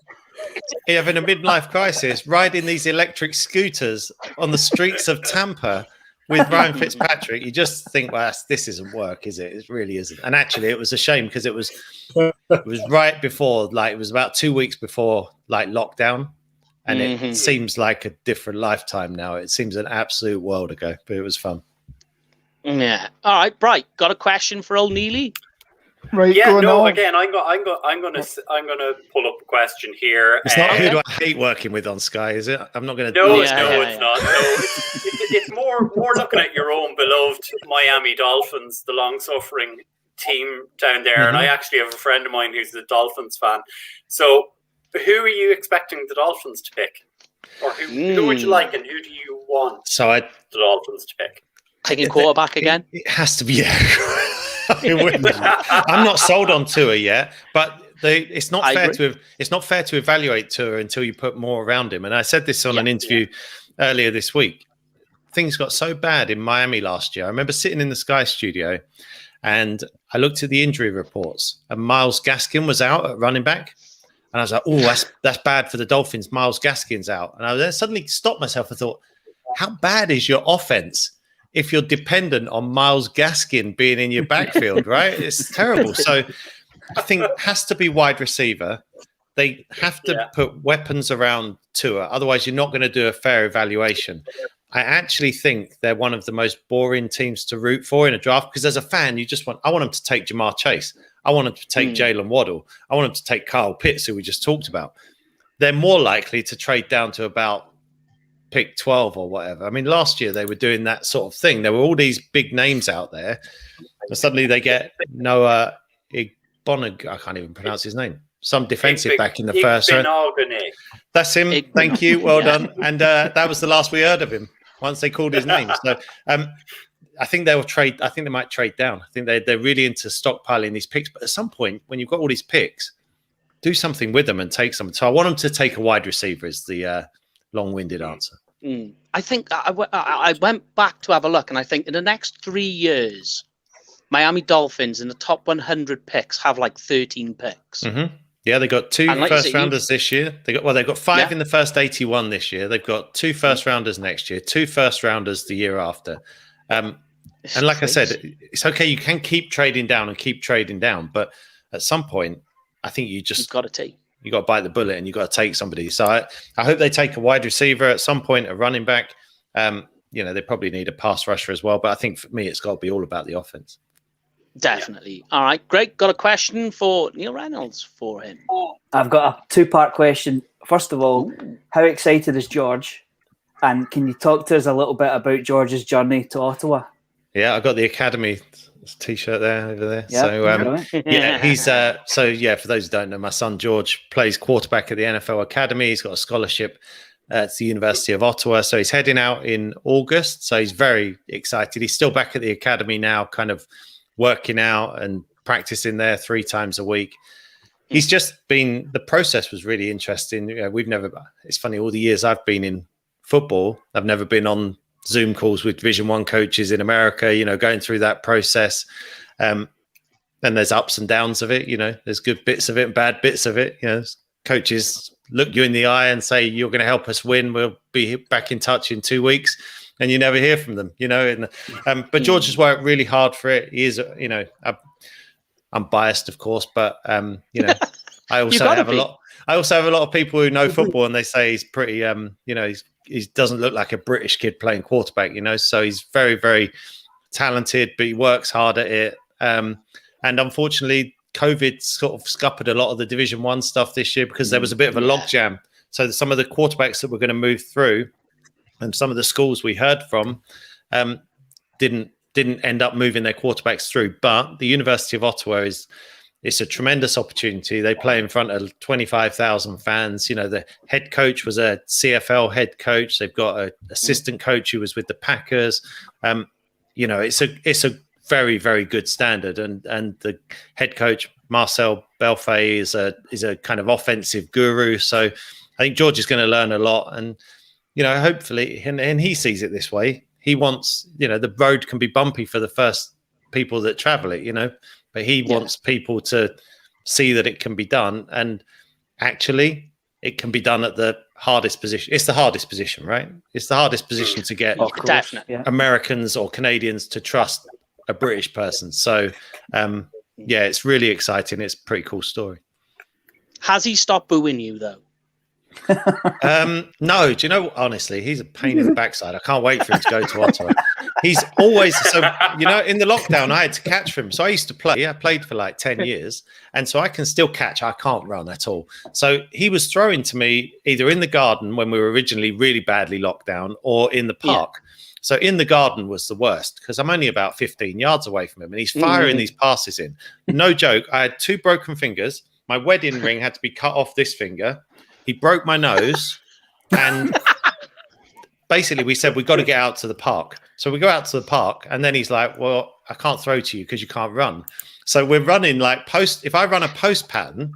Speaker 11: having a midlife crisis riding these electric scooters on the streets of Tampa with Ryan Fitzpatrick. You just think, well, this isn't work, is it? It really isn't. And actually, it was a shame because it was right before, like, it was about 2 weeks before, like, lockdown. And it seems like a different lifetime now. It seems an absolute world ago, but it was fun.
Speaker 1: Yeah. All right, Bright. Got a question for old Neely?
Speaker 8: Right.
Speaker 5: Yeah. No. Again, I'm gonna pull up a question here.
Speaker 11: It's not who do I hate working with on Sky, is it? I'm not gonna.
Speaker 5: No, it's not. No, it's more looking at your own beloved Miami Dolphins, the long-suffering team down there. And I actually have a friend of mine who's a Dolphins fan. So, who are you expecting the Dolphins to pick, or who would you like, and who do you want the Dolphins to pick?
Speaker 1: Taking quarterback again?
Speaker 11: It has to be. I'm not sold on Tua yet, but it's not fair to evaluate Tua until you put more around him. And I said this on an interview earlier this week. things got so bad in Miami last year. I remember sitting in the Sky studio and I looked at the injury reports and Myles Gaskin was out at running back. And I was like, oh, that's bad for the Dolphins. Myles Gaskin's out. And I then suddenly stopped myself and thought, how bad is your offense if you're dependent on Myles Gaskin being in your backfield, right? It's terrible. So I think it has to be wide receiver. They have to put weapons around Tua. Otherwise, you're not going to do a fair evaluation. I actually think they're one of the most boring teams to root for in a draft because as a fan, I want them to take Jamar Chase. I want them to take Jalen Waddle. I want them to take Kyle Pitts, who we just talked about. They're more likely to trade down to about pick 12 or whatever. I mean, last year they were doing that sort of thing. There were all these big names out there. And suddenly they get Noah Igbonig. I can't even pronounce his name. Some defensive back in the first round. That's him. Thank you. Well done. And that was the last we heard of him once they called his name. So I think they will trade. I think they might trade down. I think they're really into stockpiling these picks. But at some point, when you've got all these picks, do something with them and take some. So I want them to take a wide receiver is the long-winded answer.
Speaker 1: I think I went back to have a look, and I think in the next 3 years, Miami Dolphins in the top 100 picks have like 13 picks.
Speaker 11: Mm-hmm. Yeah, they got two first rounders this year. They've got 5 in the first 81 this year. They've got 2 first rounders next year, 2 first rounders the year after. And like crazy. I said, it's okay. You can keep trading down, but at some point, I think you've got to bite the bullet and you've got to take somebody. So I hope they take a wide receiver at some point, a running back. They probably need a pass rusher as well. But I think for me, it's got to be all about the offense.
Speaker 1: Definitely. All right, great. Got a question for Neil Reynolds for him.
Speaker 2: I've got a 2-part question. First of all, how excited is George? And can you talk to us a little bit about George's journey to Ottawa?
Speaker 11: Yeah, I got the Academy T-shirt there over there.
Speaker 2: Yep,
Speaker 11: He's for those who don't know, my son George plays quarterback at the NFL Academy. He's got a scholarship at the University of Ottawa, so he's heading out in August. So he's very excited. He's still back at the Academy now, kind of working out and practicing there 3 times a week. He's just been. The process was really interesting. It's funny. All the years I've been in football, I've never been on Zoom calls with Division 1 coaches in America, going through that process. And there's ups and downs of it, there's good bits of it and bad bits of it. Coaches look you in the eye and say, you're going to help us win. We'll be back in touch in 2 weeks. And you never hear from them, but George has worked really hard for it. He is, I'm biased, of course, but, I also have a lot of people who know football and they say he's pretty, he doesn't look like a British kid playing quarterback, so he's very, very talented, but he works hard at it. And unfortunately, COVID sort of scuppered a lot of the Division 1 stuff this year because there was a bit of a logjam. So some of the quarterbacks that were going to move through and some of the schools we heard from didn't end up moving their quarterbacks through. But the University of Ottawa it's a tremendous opportunity. They play in front of 25,000 fans. The head coach was a CFL head coach. They've got an assistant coach who was with the Packers. It's a very, very good standard. And the head coach, Marcel Belfay, is a kind of offensive guru. So I think George is going to learn a lot. And, hopefully, and he sees it this way. He wants, the road can be bumpy for the first people that travel it, but he wants people to see that it can be done. And actually, it can be done at the hardest position. It's the hardest position, right? It's the hardest position to get Americans or Canadians to trust a British person. So, it's really exciting. It's a pretty cool story.
Speaker 1: Has he stopped booing you, though?
Speaker 11: No, do you know, honestly, he's a pain in the backside. I can't wait for him to go to Ottawa. He's always in the lockdown I had to catch for him. So I used to play. I played for like 10 years. And so I can still catch. I can't run at all. So he was throwing to me either in the garden when we were originally really badly locked down or in the park. So in the garden was the worst because I'm only about 15 yards away from him and he's firing these passes in. No joke. I had 2 broken fingers. My wedding ring had to be cut off this finger. He broke my nose and basically we said, we've got to get out to the park. So we go out to the park and then he's like, well, I can't throw to you because you can't run. So we're running like if I run a post pattern,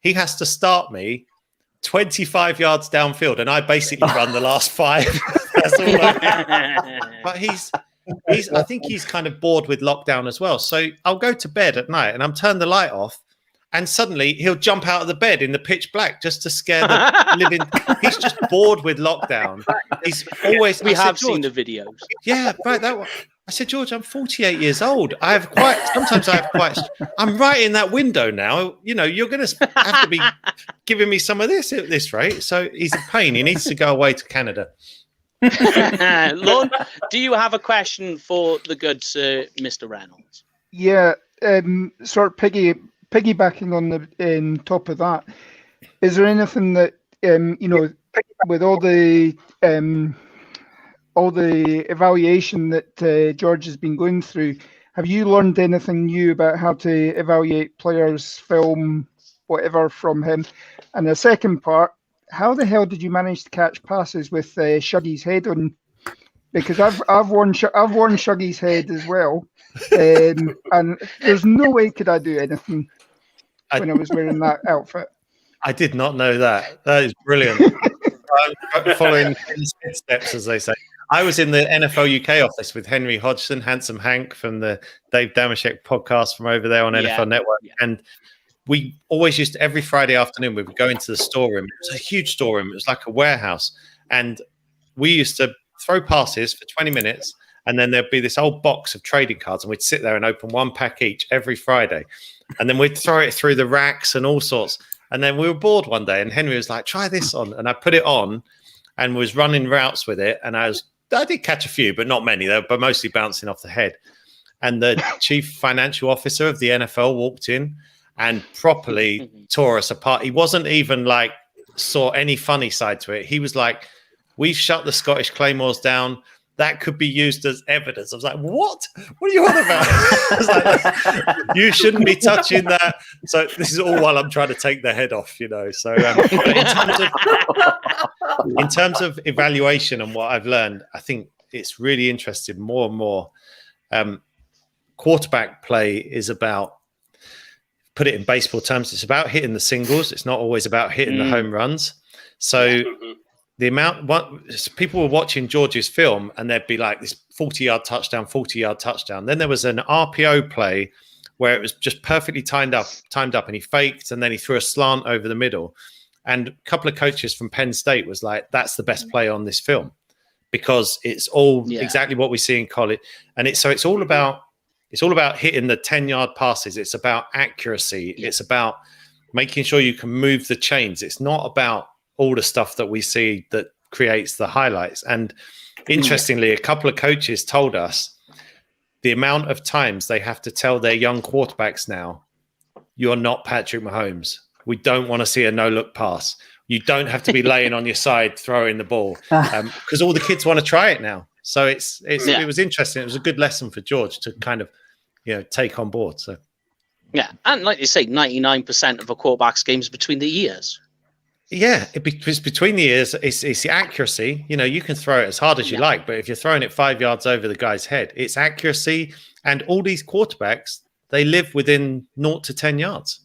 Speaker 11: he has to start me 25 yards downfield and I basically run the last 5. That's all but he's I think he's kind of bored with lockdown as well. So I'll go to bed at night and I'm turn the light off, and suddenly he'll jump out of the bed in the pitch black just to scare the living. He's just bored with lockdown. He's always.
Speaker 1: We have seen the videos.
Speaker 11: Yeah, right. That one. I said, George, I'm 48 years old. Sometimes I have quite. I'm right in that window now. You know, you're going to have to be giving me some of this at this rate. So he's a pain. He needs to go away to Canada.
Speaker 1: Lon, do you have a question for the good Sir Mr. Reynolds?
Speaker 8: Yeah, sort of piggybacking on the top of that. Is there anything that with all the evaluation that George has been going through, have you learned anything new about how to evaluate players, film, whatever from him? And the second part, how the hell did you manage to catch passes with Shuggy's head on? Because I've worn Shuggy's head as well, and there's no way could I do anything when I was wearing that outfit.
Speaker 11: I did not know that. That is brilliant. I'm following his footsteps, as they say. I was in the NFL UK office with Henry Hodgson, Handsome Hank from the Dave Damashek podcast from over there on NFL Network. Yeah. And we always used to, every Friday afternoon, we would go into the storeroom. It was a huge storeroom. It was like a warehouse. And we used to throw passes for 20 minutes. And then there'd be this old box of trading cards. And we'd sit there and open one pack each every Friday. And then we'd throw it through the racks and all sorts. And then we were bored one day. And Henry was like, try this on. And I put it on and was running routes with it. And I did catch a few, but not many. They were mostly bouncing off the head. And the chief financial officer of the NFL walked in and properly tore us apart. He wasn't even like saw any funny side to it. He was like, we've shut the Scottish Claymores down. That could be used as evidence. I was like, what? What are you on about? I was like, you shouldn't be touching that. So this is all while I'm trying to take the head off, you know. So in terms of evaluation and what I've learned, I think it's really interesting more and more. Quarterback play is about, put it in baseball terms, it's about hitting the singles. It's not always about hitting the home runs. So the amount people were watching George's film and there'd be like this 40-yard touchdown, 40-yard touchdown. Then there was an RPO play where it was just perfectly timed up, and he faked and then he threw a slant over the middle. And a couple of coaches from Penn State was like, that's the best play on this film because it's all exactly what we see in college. And it's all about hitting the 10-yard passes. It's about accuracy. It's about making sure you can move the chains. It's not about all the stuff that we see that creates the highlights. And interestingly, a couple of coaches told us the amount of times they have to tell their young quarterbacks now, you're not Patrick Mahomes. We don't want to see a no-look pass. You don't have to be laying on your side throwing the ball because all the kids want to try it now. So it was interesting. It was a good lesson for George to kind of, take on board. So
Speaker 1: yeah, and like you say, 99% of a quarterback's games between the ears.
Speaker 11: Yeah, it's between the ears. It's the accuracy. You can throw it as hard as you like, but if you're throwing it 5 yards over the guy's head, it's accuracy. And all these quarterbacks, they live within 0 to 10 yards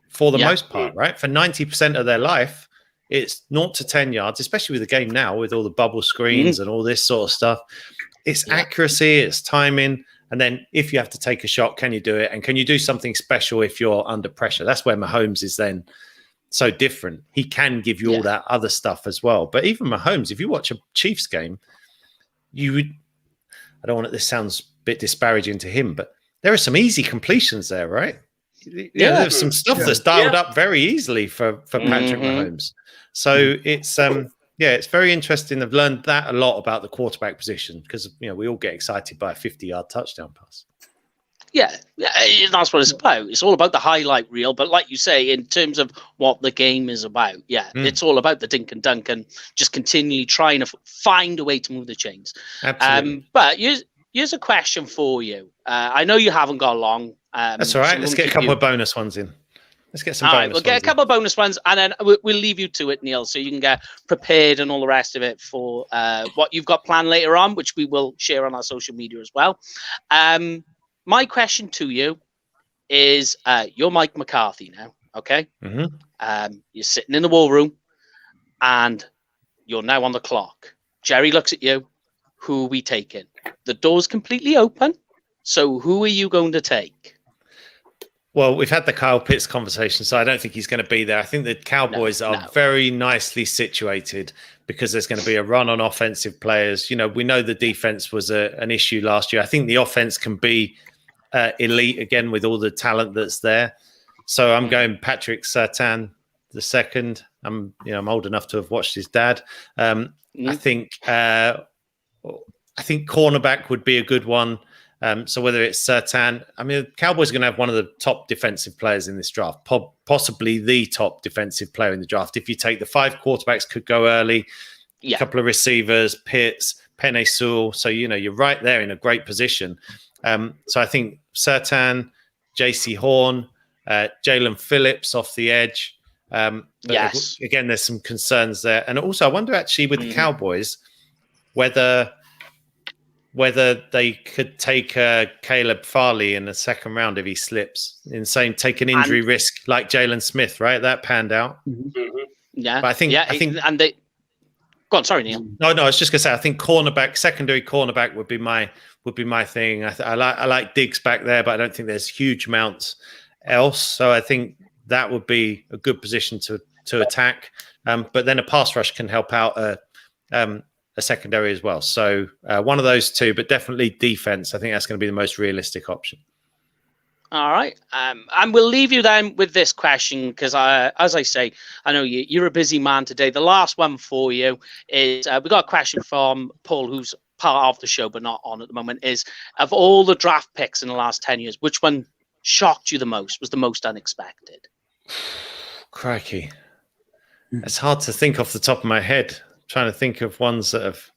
Speaker 11: for the most part, right? For 90% of their life, it's 0 to 10 yards, especially with the game now, with all the bubble screens and all this sort of stuff. It's accuracy, it's timing. And then if you have to take a shot, can you do it? And can you do something special if you're under pressure? That's where Mahomes is then so different. He can give you all that other stuff as well. But even Mahomes, if you watch a Chiefs game, I don't want this sounds a bit disparaging to him, but there are some easy completions there, right? There's some stuff that's dialed up very easily for Patrick Mahomes. So it's it's very interesting. I've learned that a lot about the quarterback position because we all get excited by a 50-yard touchdown pass.
Speaker 1: Yeah, that's what it's about. It's all about the highlight reel. But like you say, in terms of what the game is about, it's all about the dink and dunk and just continually trying to find a way to move the chains.
Speaker 11: Absolutely.
Speaker 1: But here's a question for you. I know you haven't got long.
Speaker 11: That's all right. Let's get a couple of bonus ones in. Let's get some bonus ones.
Speaker 1: We'll get a couple of bonus ones, and then we'll leave you to it, Neil, so you can get prepared and all the rest of it for what you've got planned later on, which we will share on our social media as well. My question to you is, you're Mike McCarthy now, okay?
Speaker 11: Mm-hmm.
Speaker 1: You're sitting in the war room, and you're now on the clock. Jerry looks at you. Who are we taking? The door's completely open. So who are you going to take?
Speaker 11: Well, we've had the Kyle Pitts conversation, so I don't think he's going to be there. I think the Cowboys are very nicely situated because there's going to be a run on offensive players. You know, we know the defense was an issue last year. I think the offense can be elite again with all the talent that's there. So I'm going Patrick Surtain the second. I'm old enough to have watched his dad. I think cornerback would be a good one. So whether it's Surtain, I mean, the Cowboys are going to have one of the top defensive players in this draft, possibly the top defensive player in the draft. If you take the 5 quarterbacks could go early, a couple of receivers, Pitts, Penei Sewell. So, you're right there in a great position. So I think Surtain, JC Horn, Jalen Phillips off the edge. Yes. Again, there's some concerns there. And also, I wonder actually with the Cowboys, whether they could take Caleb Farley in the second round if he slips, take an injury risk like Jalen Smith, right? That panned out.
Speaker 1: Yeah.
Speaker 11: But I think
Speaker 1: and they go on, sorry, Neil.
Speaker 11: No, I was just gonna say I think secondary cornerback would be my thing. I like Diggs back there, but I don't think there's huge amounts else. So I think that would be a good position to attack. But then a pass rush can help out a secondary as well. So one of those two, but definitely defense. I think that's going to be the most realistic option.
Speaker 1: All right. And we'll leave you then with this question because, as I say, I know you're a busy man today. The last one for you is we got a question from Paul, who's part of the show but not on at the moment, is of all the draft picks in the last 10 years, which one shocked you the most, was the most unexpected?
Speaker 11: Crikey. It's hard to think off the top of my head. Trying to think of ones that have.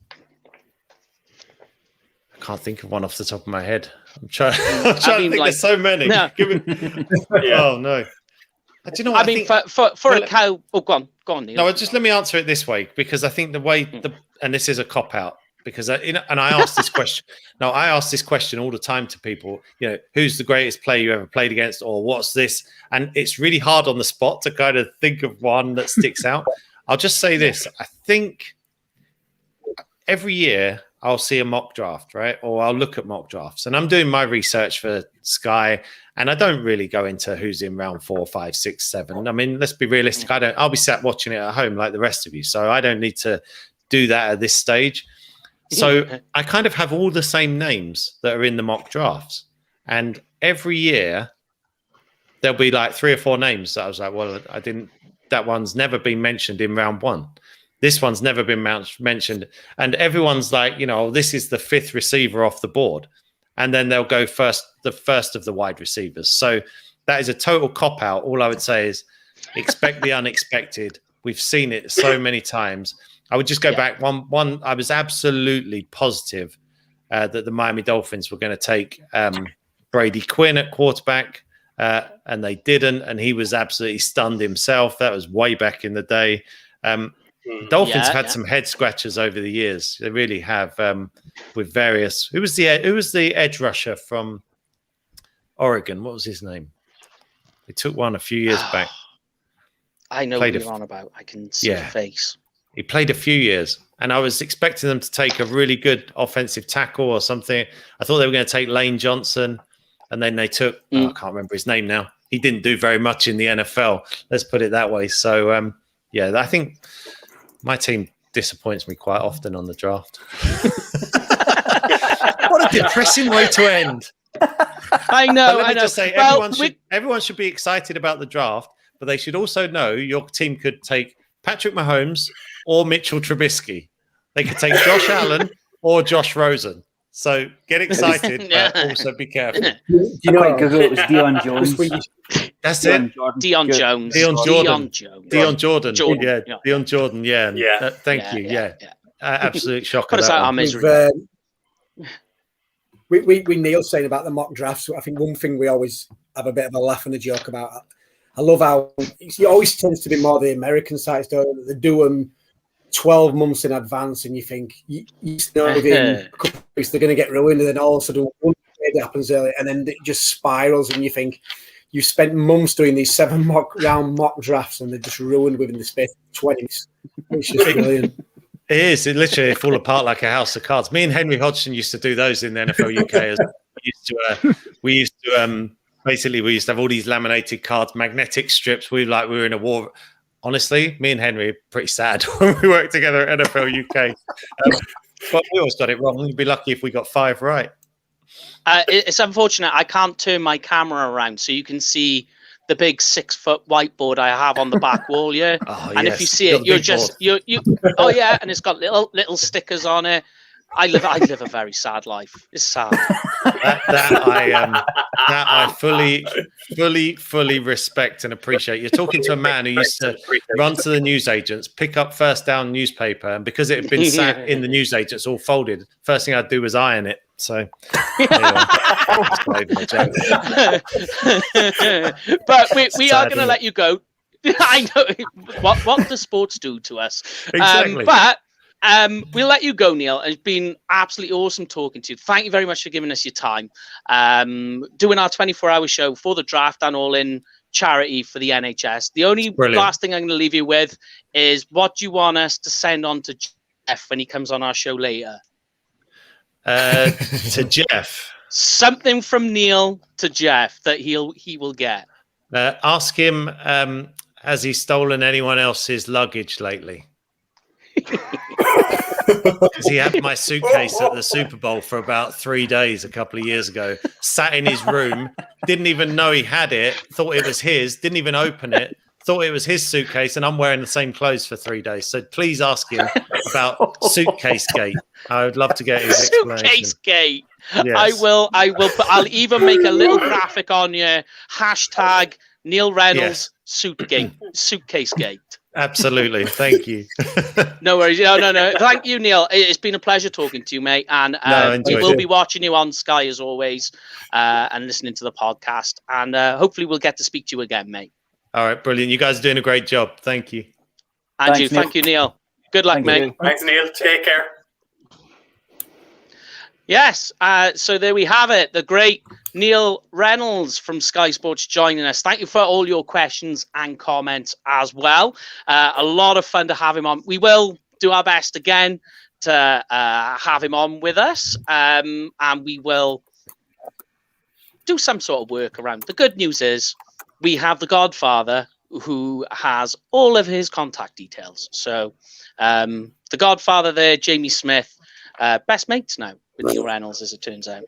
Speaker 11: I can't think of one off the top of my head. I'm trying to think. There's so many. No. Oh no! Do you know what
Speaker 1: I mean? For a cow. Oh, go on, Neil.
Speaker 11: No, just let me answer it this way because I think the way and this is a cop out because I ask this question. No, I ask this question all the time to people. Who's the greatest player you ever played against, or what's this? And it's really hard on the spot to kind of think of one that sticks out. I'll just say this. I think every year I'll see a mock draft, right? Or I'll look at mock drafts. And I'm doing my research for Sky, and I don't really go into who's in round 4, 5, 6, 7. I mean, let's be realistic. I'll be sat watching it at home like the rest of you. So I don't need to do that at this stage. So I kind of have all the same names that are in the mock drafts. And every year there'll be like 3 or 4 names that I was like, well, that one's never been mentioned in round 1. This one's never been mentioned. And everyone's like, this is the 5th receiver off the board. And then they'll go the first of the wide receivers. So that is a total cop-out. All I would say is expect the unexpected. We've seen it so many times. I would just go back. One, I was absolutely positive that the Miami Dolphins were going to take Brady Quinn at quarterback. And they didn't, and he was absolutely stunned himself. That was way back in the day. Dolphins have had some head scratchers over the years. They really have, with various. Who was the edge rusher from Oregon? What was his name? They took one a few years back.
Speaker 1: I know what you're on about. I can see the face.
Speaker 11: He played a few years, and I was expecting them to take a really good offensive tackle or something. I thought they were going to take Lane Johnson. And then they took, I can't remember his name now. He didn't do very much in the NFL. Let's put it that way. So, I think my team disappoints me quite often on the draft. What a depressing way to end.
Speaker 1: I know.
Speaker 11: Let me just say, everyone should be excited about the draft, but they should also know your team could take Patrick Mahomes or Mitchell Trubisky. They could take Josh Allen or Josh Rosen. So get excited, but also be careful.
Speaker 2: You know what? Google it was Deion Jones.
Speaker 11: That's it.
Speaker 1: Deion Jones.
Speaker 11: Deion Jordan. Yeah. Deion Jordan. Yeah. Thank you. Yeah. Absolute shock.
Speaker 1: Put us out our misery.
Speaker 3: We Neil saying about the mock drafts. I think one thing we always have a bit of a laugh and a joke about. I love how it always tends to be more the American sites, don't they? Do them 12 months in advance, and you think you know within a couple of weeks they're going to get ruined, and then all of a sudden one trade happens early, and then it just spirals, and you think you've spent months doing these 7 mock drafts, and they're just ruined within the space of 20. It's just brilliant.
Speaker 11: It is. It literally fall apart like a house of cards. Me and Henry Hodgson used to do those in the NFL UK. As we used to basically we used to have all these laminated cards, magnetic strips. We were in a war. Honestly, me and Henry are pretty sad when we worked together at NFL UK. But we always got it wrong. We'd be lucky if we got 5 right.
Speaker 1: It's unfortunate I can't turn my camera around so you can see the big 6-foot whiteboard I have on the back wall, yeah. And if you see it, you oh yeah, and it's got little stickers on it. I live a very sad life. It's sad.
Speaker 11: That I fully respect and appreciate. You're talking to a man who used to run to the newsagents, pick up first down newspaper, and because it had been sat in the newsagents all folded, first thing I'd do was iron it. So, anyway.
Speaker 1: But we are going to let you go. I know what the sports do to us.
Speaker 11: Exactly.
Speaker 1: We'll let you go, Neil. It's been absolutely awesome talking to you. Thank you very much for giving us your time. Doing our 24-hour show for the draft and all in charity for the NHS. The only last thing I'm going to leave you with is what do you want us to send on to Jeff when he comes on our show later?
Speaker 11: To Jeff.
Speaker 1: Something from Neil to Jeff that he will get.
Speaker 11: Ask him, has he stolen anyone else's luggage lately? Because he had my suitcase at the Super Bowl for about 3 days a couple of years ago. Sat in his room, didn't even know he had it, thought it was his, didn't even open it, thought it was his suitcase, and I'm wearing the same clothes for 3 days. So please ask him about Suitcase Gate. I would love to get his explanation.
Speaker 1: Suitcase Gate.
Speaker 11: Yes.
Speaker 1: I will. I'll even make a little graphic on you. Hashtag Neil Reynolds Suitcase Gate.
Speaker 11: Absolutely. Thank you.
Speaker 1: No worries. No. Thank you, Neil. It's been a pleasure talking to you, mate. And we will be watching you on Sky as always and listening to the podcast. And hopefully we'll get to speak to you again, mate.
Speaker 11: All right. Brilliant. You guys are doing a great job. Thank you.
Speaker 1: And thank you, Neil. Good luck, mate.
Speaker 5: Thanks, Neil. Take care.
Speaker 1: Yes, so there we have it. The great Neil Reynolds from Sky Sports joining us. Thank you for all your questions and comments as well. A lot of fun to have him on. We will do our best again to have him on with us, and we will do some sort of work around. The good news is we have the Godfather who has all of his contact details. So the Godfather there, Jamie Smith, best mates now with Neil Reynolds, as it turns out.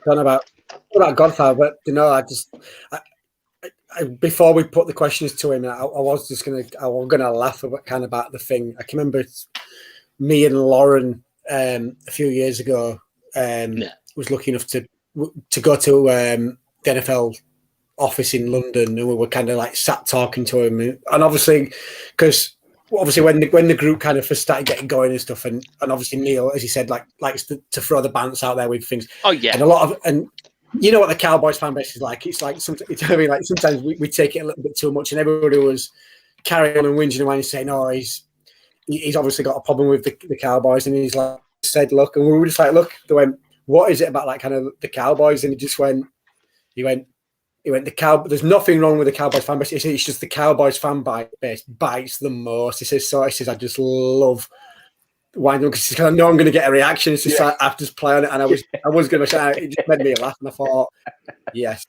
Speaker 3: Don't know about Godfather, but I before we put the questions to him, I was gonna laugh about the thing. I can remember me and Lauren a few years ago was lucky enough to go to the NFL office in London, and we were kind of like sat talking to him, and obviously when the group kind of first started getting going and stuff, and obviously Neil, as he said, likes to throw the bants out there with things.
Speaker 1: Oh yeah,
Speaker 3: and you know what the Cowboys fan base is like. It's like sometimes we take it a little bit too much, and everybody was carrying on and whinging away and saying, "Oh, he's obviously got a problem with the Cowboys," and he's like said, "Look," and we were just like, "Look," they went, "What is it about like kind of the Cowboys?" And he went, there's nothing wrong with the Cowboys fan base. He said, it's just the Cowboys fan base bites the most. He says, I just love winding up because I know I'm going to get a reaction. It's just like, I have to just play on it. And I was going to say, it just made me laugh. And I thought, yes.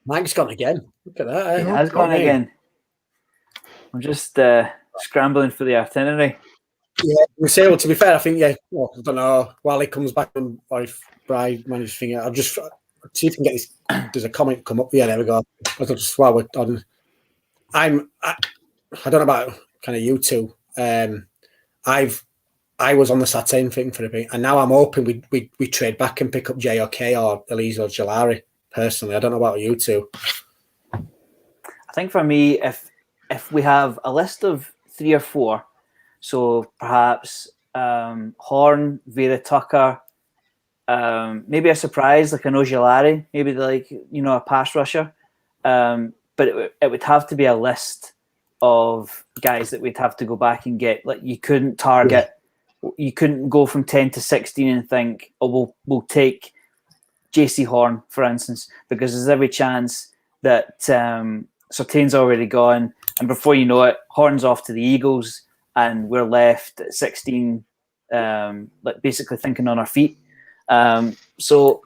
Speaker 3: Mike's gone again. Look at that.
Speaker 2: He has gone again. I'm just scrambling for the itinerary.
Speaker 3: Yeah, we say, well, to be fair, I think, I don't know, while he comes back or if Brian manages to figure out, I'll just see if we can get this. There's a comment come up. Yeah, there we go. While we're on, I don't know about kind of you two. I was on the Saturn thing for a bit, and now I'm hoping we trade back and pick up JOK or Elise or Jalari. Personally, I don't know about you two.
Speaker 2: I think for me, if we have a list of 3 or 4, so perhaps Horn, Vera Tucker. Maybe a surprise like an Ojulari, maybe a pass rusher, but it would have to be a list of guys that we'd have to go back and get. Like you couldn't target, you couldn't go from 10 to 16 and think, oh, we'll take JC Horn for instance, because there's every chance that Surtain's already gone, And before you know it, horns off to the Eagles, and we're left at 16, like basically thinking on our feet. So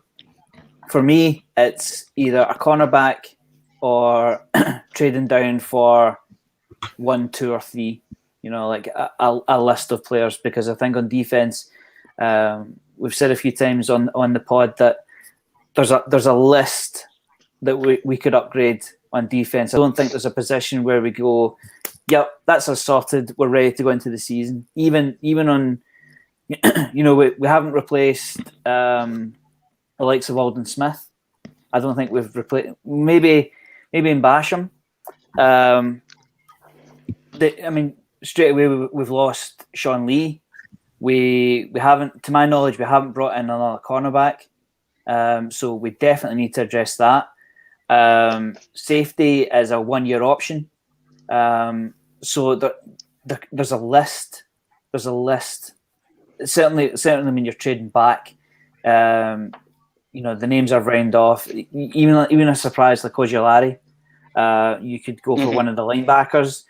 Speaker 2: for me, it's either a cornerback or trading down for 1, 2, or 3. Like a list of players, because I think on defense, we've said a few times on the pod that there's a list that we could upgrade on defense. I don't think there's a position where we go, yep, that's us sorted, we're ready to go into the season. Even on, we haven't replaced the likes of Alden Smith. I don't think we've replaced, maybe in Basham. Straight away we've lost Sean Lee. We haven't, to my knowledge, we haven't brought in another cornerback. So we definitely need to address that. Safety is a 1-year option. So there's a list. Certainly when you're trading back, the names are round off. Even a surprise like Ojolari, you could go for one of the linebackers.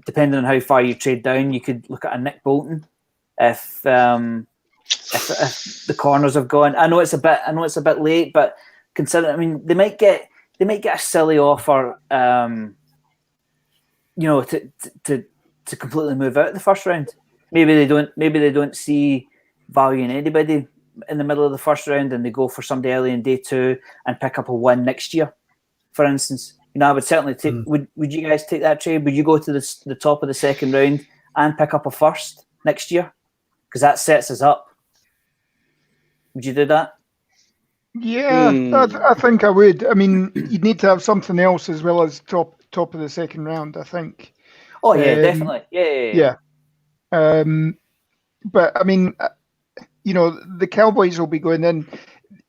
Speaker 2: Depending on how far you trade down, you could look at a Nick Bolton if the corners have gone. I know it's a bit late, but considering, they might get a silly offer, to completely move out of the first round. Maybe they don't see value in anybody in the middle of the first round, and they go for somebody early in day 2 and pick up a 1 next year, for instance. I would certainly take. Would you guys take that trade? Would you go to the top of the second round and pick up a first next year? Because that sets us up. Would you do that?
Speaker 8: Yeah, I think I would. You'd need to have something else as well as top of the second round, I think.
Speaker 2: Oh yeah, definitely. Yeah.
Speaker 8: But the Cowboys will be going in.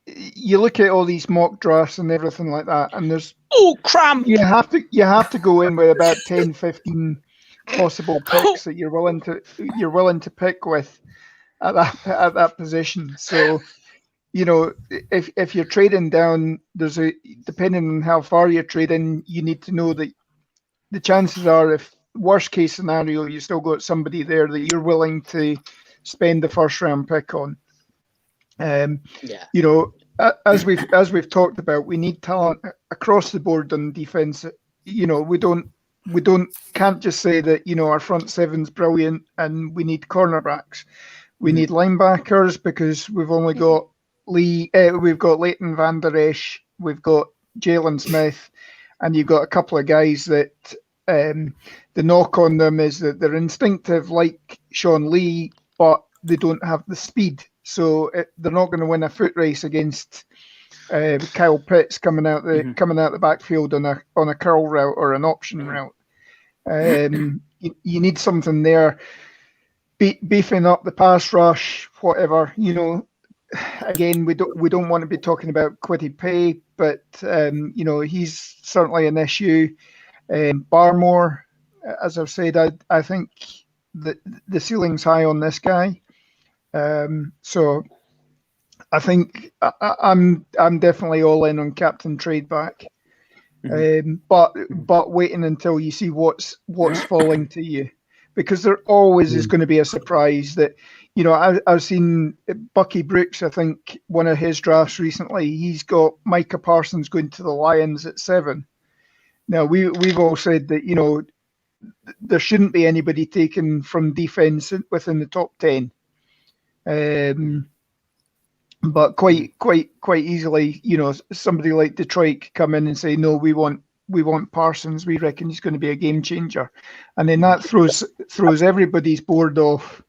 Speaker 8: You look at all these mock drafts and everything like that, and there's
Speaker 1: cramp.
Speaker 8: You have to go in with about 10, 15 possible picks that you're willing to pick with at that position. So, if you're trading down, depending on how far you're trading, you need to know that the chances are, if worst case scenario, you still got somebody there that you're willing to spend the first round pick on. As we've talked about, we need talent across the board on defense. Can't just say that our front seven's brilliant and we need cornerbacks. We need linebackers, because we've only got we've got Leighton Van Der Esch, we've got Jalen Smith, and you've got a couple of guys that the knock on them is that they're instinctive like Sean Lee, but they don't have the speed. So they're not going to win a foot race against Kyle Pitts coming out the backfield on a curl route or an option route. You need something there, beefing up the pass rush, whatever. Again, we don't want to be talking about Kwity Paye, but he's certainly an issue. Barmore, as I've said, I think that the ceiling's high on this guy. So I think I'm definitely all in on Captain Tradeback. But waiting until you see what's falling to you, because there always is going to be a surprise that, I've seen Bucky Brooks, I think one of his drafts recently, he's got Micah Parsons going to the Lions at 7. Now we've all said that, there shouldn't be anybody taken from defense within the top 10. But quite easily, somebody like Detroit could come in and say, no, we want Parsons. We reckon he's going to be a game changer, and then that throws everybody's board off,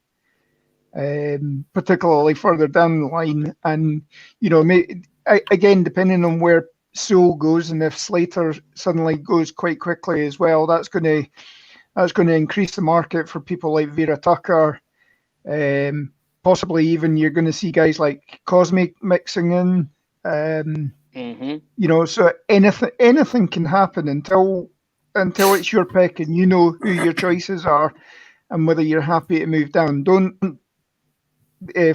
Speaker 8: particularly further down the line. And again, depending on where Sewell goes, and if Slater suddenly goes quite quickly as well, that's going to increase the market for people like Vera Tucker. Possibly even you're going to see guys like Cosmic mixing in. So anything can happen until it's your pick and you know who your choices are and whether you're happy to move down. Don't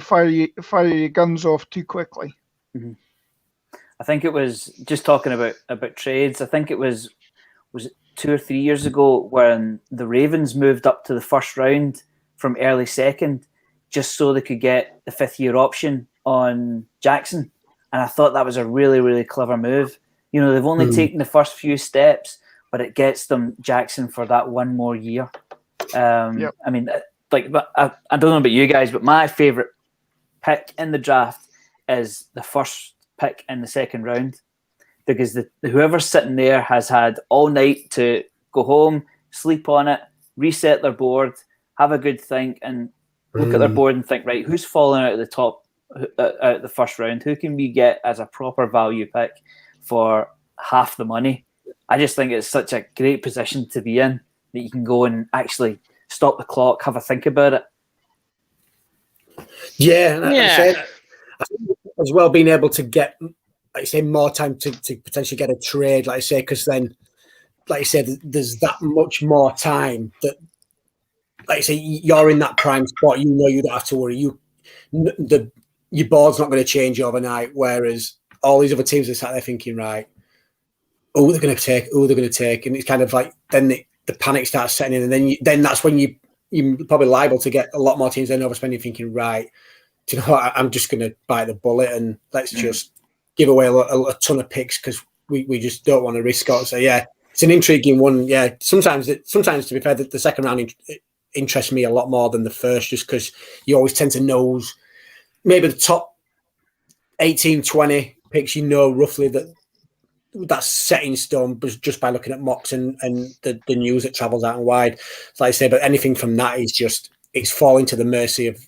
Speaker 8: fire your guns off too quickly.
Speaker 2: I think it was just talking about trades. I think it was 2 or 3 years ago when the Ravens moved up to the first round from early second just so they could get the 5th-year option on Jackson. And I thought that was a really, really clever move. You know, they've only taken the first few steps, but it gets them Jackson for that one more year. I mean, like, I don't know about you guys, but my favourite pick in the draft is the first pick in the second round, because whoever's sitting there has had all night to go home, sleep on it, reset their board, have a good think, and look at their board and think, right, who's falling out of the top, out of the first round? Who can we get as a proper value pick for half the money? I just think it's such a great position to be in that you can go and actually stop the clock, have a think about it.
Speaker 3: Yeah, and I think as well, being able to get, like I say, more time to potentially get a trade, like I say, because then, like I said, there's that much more time that, like I say, you're in that prime spot. You know, you don't have to worry. Your board's not going to change overnight. Whereas all these other teams are sat there thinking, right, oh, they're going to take, and it's kind of like then the panic starts setting in, and then that's when you're probably liable to get a lot more teams then overspending, thinking, right, do you know what, I'm just going to bite the bullet and let's just give away a ton of picks because we just don't want to risk it. So yeah, it's an intriguing one. Yeah, sometimes to be fair, the second round interests me a lot more than the first, just because you always tend to know maybe the top 18, 20 picks, you know roughly that's set in stone just by looking at mocks and the news that travels out and wide. So like I say, but anything from that is just, it's falling to the mercy of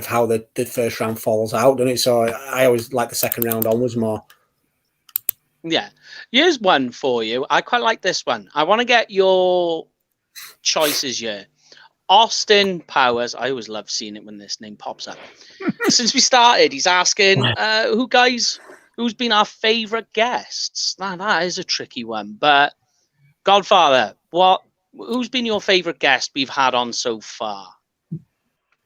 Speaker 3: how the first round falls out, doesn't it? So I always like the second round onwards more.
Speaker 1: Yeah. Here's one for you. I quite like this one. I want to get your choices here. Austin Powers. I always love seeing it when this name pops up. Since we started, he's asking, who's been our favourite guests? Now, that is a tricky one. But Godfather, who's been your favourite guest we've had on so far?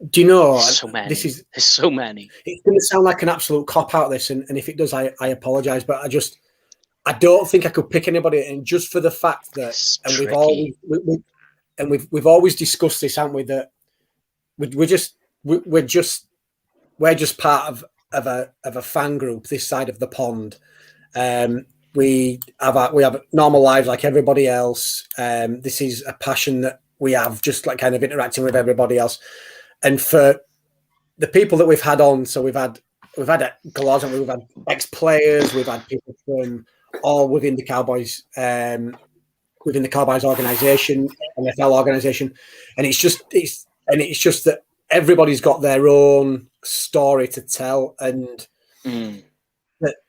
Speaker 3: Do you know?
Speaker 1: So many. There's so many.
Speaker 3: It's going to sound like an absolute cop out this, and if it does, I apologise. But I don't think I could pick anybody, and just for the fact that, we've always discussed this, haven't we? That we're just part of a fan group this side of the pond. We have normal lives like everybody else. This is a passion that we have, just like kind of interacting with everybody else. And for the people that we've had on, so we've had galore, we've had ex-players, we've had people from all within the Cowboys, organisation, NFL organisation, and it's just that everybody's got their own story to tell, and that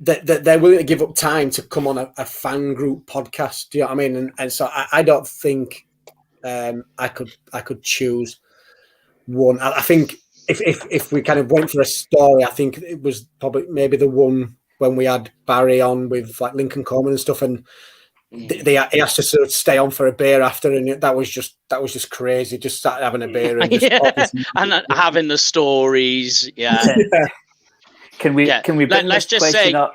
Speaker 3: they're willing to give up time to come on a fan group podcast. Do you know what I mean? And so I don't think I could choose one. I think if we kind of went for a story, I think it was probably maybe the one when we had Barry on with like Lincoln Coleman and stuff, and he asked us to stay on for a beer after, and that was just crazy. Just started having a beer and just
Speaker 1: and having the stories. Yeah.
Speaker 2: Can we bring this question up?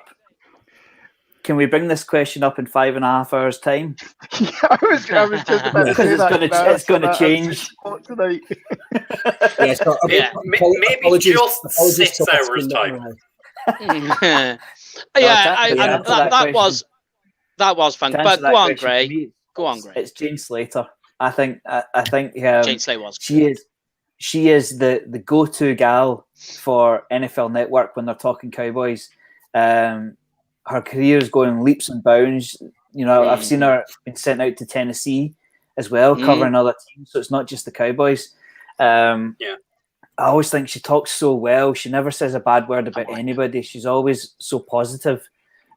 Speaker 2: Can we bring this question up in 5.5 hours' time?
Speaker 8: I was just about to say that.
Speaker 2: It's going to change.
Speaker 5: Maybe just 6 hours' time. That was fun. But go on, Gray.
Speaker 2: It's Jane Slater. I think
Speaker 1: Jane Slater was.
Speaker 2: She is the go-to gal for NFL Network when they're talking Cowboys. Her career is going leaps and bounds. You know, I've seen her been sent out to Tennessee as well, covering other teams. So it's not just the Cowboys. I always think she talks so well. She never says a bad word about anybody. She's always so positive.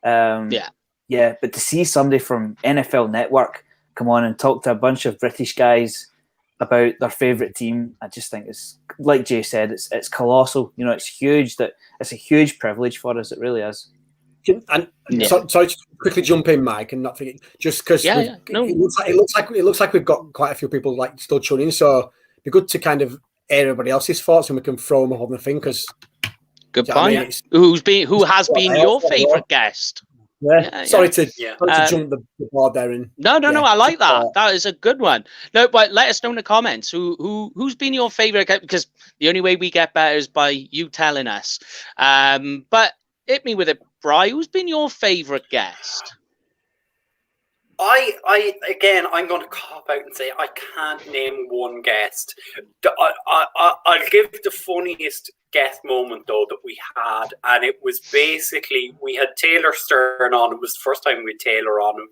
Speaker 2: But to see somebody from NFL Network come on and talk to a bunch of British guys about their favourite team, I just think it's, like Jay said, it's colossal. You know, it's huge. It's a huge privilege for us. It really is.
Speaker 3: And sorry to quickly jump in, Mike, and not forget, just because it looks like we've got quite a few people like still tuning in, so it'd be good to kind of air everybody else's thoughts and we can throw them up on the thing. Because
Speaker 1: good point. Who has been your favourite guest?
Speaker 3: Sorry to jump the board there.
Speaker 1: No. I like that. That is a good one. No, but let us know in the comments who's been your favorite, because the only way we get better is by you telling us. But hit me with it, Bri. Who's been your favorite guest?
Speaker 5: I'm going to cop out and say I can't name one guest. I'll give the funniest guest moment though that we had, and it was basically we had Taylor Stern on. It was the first time we had Taylor on. I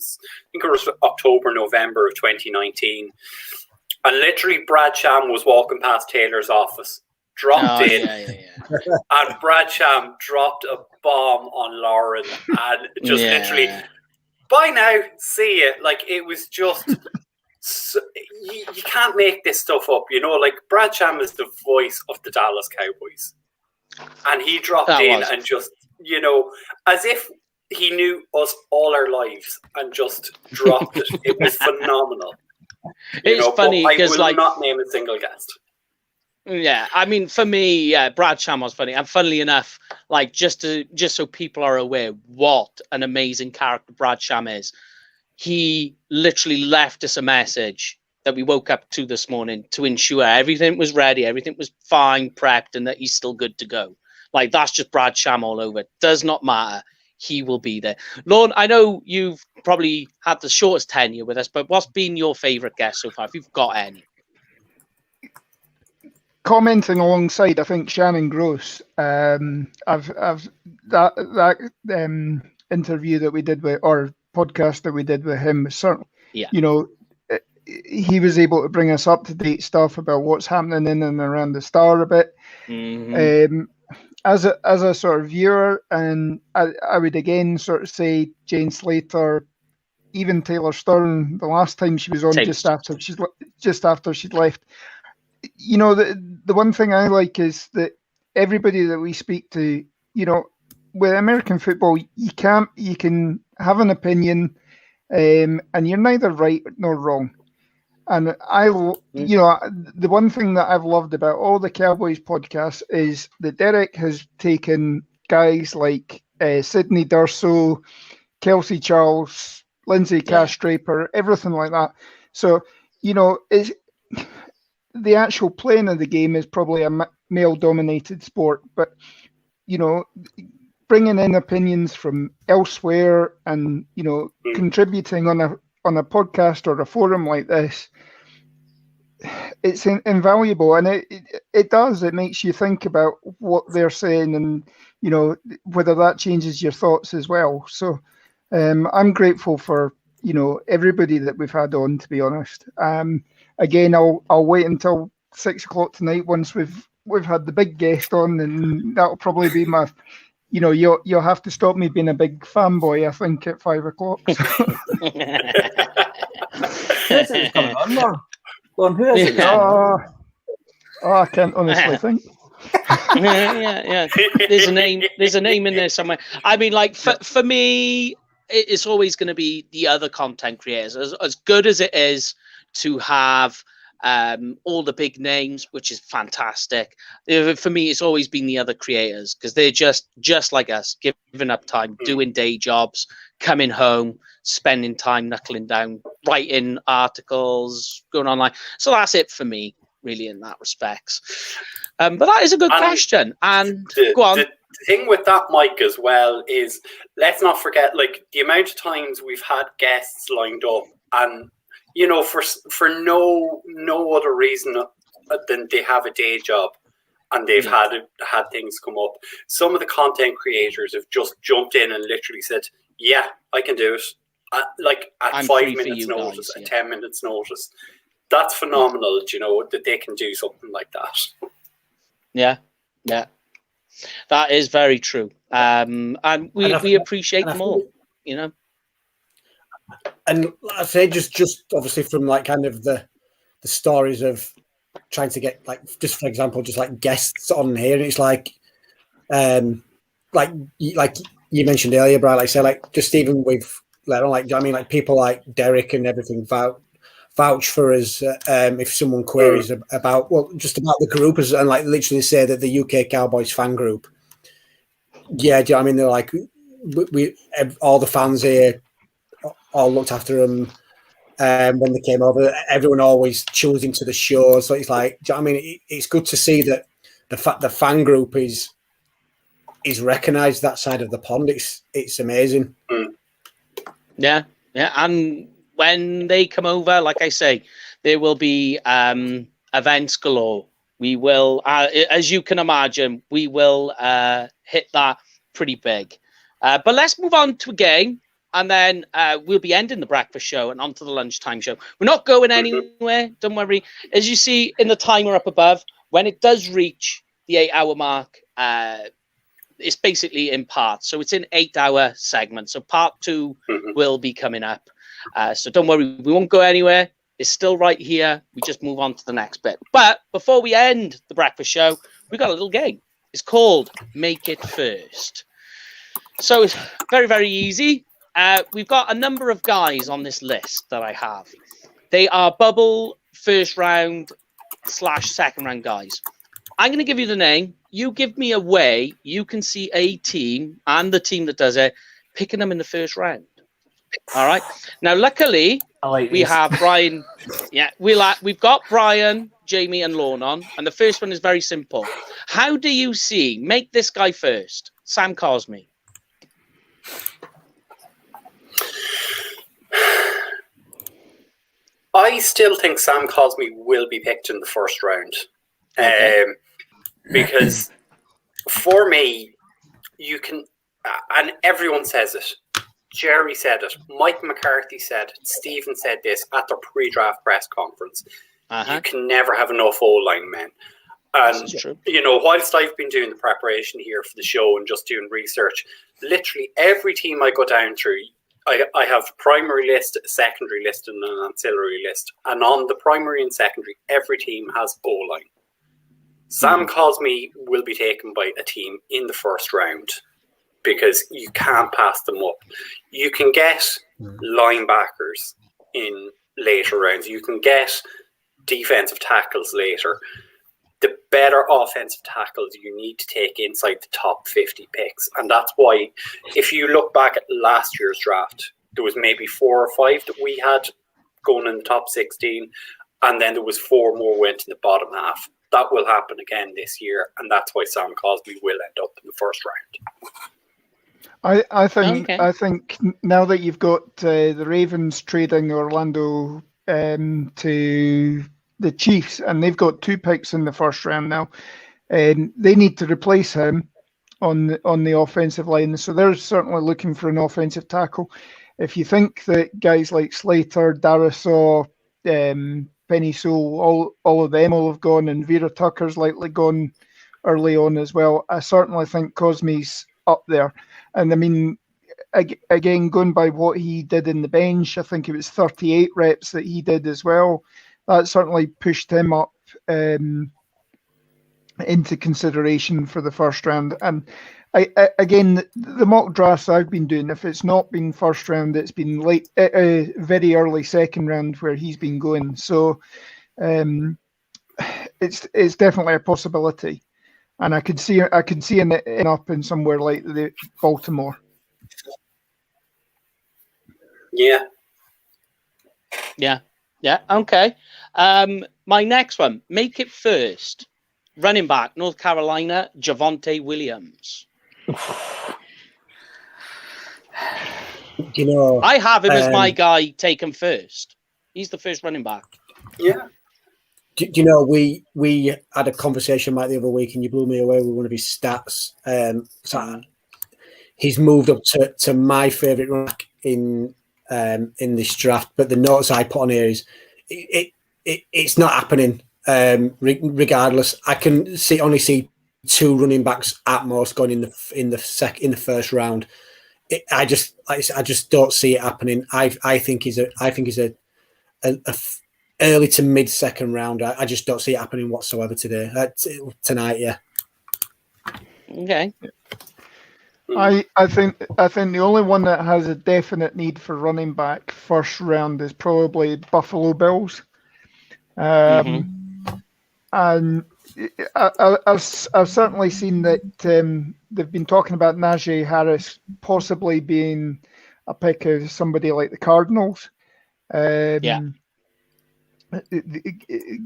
Speaker 5: think it was October, November of 2019, and literally Brad Sham was walking past Taylor's office, dropped in, and Brad Sham dropped a bomb on Lauren, and just literally. By now, see it. Like, it was just... you can't make this stuff up, you know? Like, Brad Sham is the voice of the Dallas Cowboys. And he dropped and just, you know, as if he knew us all our lives and just dropped it. It was phenomenal.
Speaker 1: It's funny because,
Speaker 5: I will not name a single guest.
Speaker 1: Yeah, I mean, for me, Brad Sham was funny, and funnily enough, like just so people are aware what an amazing character Brad Sham is, he literally left us a message that we woke up to this morning to ensure everything was ready, everything was fine, prepped, and that he's still good to go. Like, that's just Brad Sham all over. Does not matter. He will be there. Lorne, I know you've probably had the shortest tenure with us, but what's been your favourite guest so far, if you've got any?
Speaker 8: Commenting alongside, I think Shannon Gross. I've that interview that we did with, or podcast that we did with him, was certainly, you know, he was able to bring us up to date stuff about what's happening in and around the Star a bit. As a sort of viewer, and I would again sort of say Jane Slater, even Taylor Stern, the last time she was on, just after she'd left. You know, the one thing I like is that everybody that we speak to, you know, with American football, you can have an opinion, and you're neither right nor wrong. And you know, the one thing that I've loved about all the Cowboys podcasts is that Derek has taken guys like Sidney Durso, Kelsey Charles, Lindsay Cash-Draper, everything like that. So, you know, the actual playing of the game is probably a male-dominated sport, but, you know, bringing in opinions from elsewhere and, you know, contributing on a podcast or a forum like this, it's invaluable, and it makes you think about what they're saying, and, you know, whether that changes your thoughts as well. So I'm grateful for, you know, everybody that we've had on, to be honest. Again, I'll wait until 6 o'clock tonight once we've had the big guest on, and that'll probably be my, you know, you'll have to stop me being a big fanboy, I think, at 5 o'clock.
Speaker 2: Who's it coming on, Lorne? Who is it?
Speaker 8: I can't honestly think.
Speaker 1: yeah. There's a name in there somewhere. I mean, like, for me, it's always going to be the other content creators. As good as it is to have all the big names, which is fantastic, for me, it's always been the other creators, because they're just like us, giving up time, doing day jobs, coming home, spending time knuckling down, writing articles, going online. So that's it for me, really, in that respects. But that is a good question. And go on.
Speaker 5: The thing with that, Mike, as well, is let's not forget, like, the amount of times we've had guests lined up, and, you know, for no other reason than they have a day job and they've had things come up. Some of the content creators have just jumped in and literally said, "Yeah, I can do it." At 5 minutes notice, at 10 minutes notice. That's phenomenal, you know, that they can do something like that.
Speaker 1: Yeah. That is very true. And we appreciate them all, you know.
Speaker 3: And like I say, just obviously from like kind of the stories of trying to get, like, just for example, just like guests on here, and it's like you mentioned earlier, Brian, like I say, like, just even with, like, I mean, like, people like Derek and everything vouch for us if someone queries about the group, and like literally say that the UK Cowboys fan group. Yeah, do you know what I mean? They're like, we all the fans here all looked after him when they came over. Everyone always chose into the show, so it's like, do you know what I mean? It's good to see that the fan group is recognised that side of the pond. It's amazing.
Speaker 1: Yeah, and when they come over, like I say, there will be events galore. We will, as you can imagine, we will hit that pretty big. But let's move on to a game, and then we'll be ending the breakfast show and on to the lunchtime show. We're not going anywhere, don't worry. As you see in the timer up above, when it does reach the 8-hour mark, it's basically in parts. So it's in 8-hour segments. So part 2 will be coming up. So don't worry, we won't go anywhere. It's still right here. We just move on to the next bit. But before we end the breakfast show, we've got a little game. It's called Make It First. So it's very, very easy. We've got a number of guys on this list that I have. They are bubble first round / second round guys. I'm going to give you the name. You give me a way you can see a team and the team that does it picking them in the first round. All right. Now, luckily, we have Brian. Yeah, we've got Brian, Jamie, and Lorne on. And the first one is very simple. How do you see? Make this guy first. Sam Cosme.
Speaker 5: I still think Sam Cosme will be picked in the first round. Okay. Because for me, you can, and everyone says it. Jerry said it. Mike McCarthy said it. Stephen said this at their pre-draft press conference. You can never have enough O-line men. And, you know, whilst I've been doing the preparation here for the show and just doing research, literally every team I go down through, I have a primary list, a secondary list, and an ancillary list. And on the primary and secondary, every team has O-line. Sam Cosme will be taken by a team in the first round because you can't pass them up. You can get linebackers in later rounds. You can get defensive tackles later. The better offensive tackles you need to take inside the top 50 picks. And that's why, if you look back at last year's draft, there was maybe 4 or 5 that we had going in the top 16, and then there was 4 more went in the bottom half. That will happen again this year, and that's why Sam Cosme will end up in the first round.
Speaker 8: I think now that you've got the Ravens trading Orlando to the Chiefs, and they've got 2 picks in the first round now, they need to replace him on the offensive line. So they're certainly looking for an offensive tackle. If you think that guys like Slater, Darisaw, Penny Sewell, all of them will have gone, and Vera Tucker's likely gone early on as well, I certainly think Cosme's up there. And I mean, again, going by what he did in the bench, I think it was 38 reps that he did as well. That certainly pushed him up into consideration for the first round. And again, the mock drafts I've been doing, if it's not been first round, it's been late, very early second round where he's been going. So it's definitely a possibility, and I could see him end up in somewhere like the Baltimore.
Speaker 5: Yeah.
Speaker 1: Okay. My next one, make it first. Running back, North Carolina, Javonte Williams.
Speaker 3: You know,
Speaker 1: I have him as my guy taken first. He's the first running back.
Speaker 5: Yeah.
Speaker 3: Do you know, we had a conversation about the other week, and you blew me away with one of his stats. So he's moved up to my favourite running back in this draft. But the notes I put on here is it's not happening. Regardless, I can only see 2 running backs at most going in the first round. I just don't see it happening. I think he's a early to mid second round. I just don't see it happening whatsoever tonight. Yeah.
Speaker 1: Okay.
Speaker 8: I think the only one that has a definite need for running back first round is probably Buffalo Bills. And I've certainly seen that they've been talking about Najee Harris possibly being a pick of somebody like the Cardinals.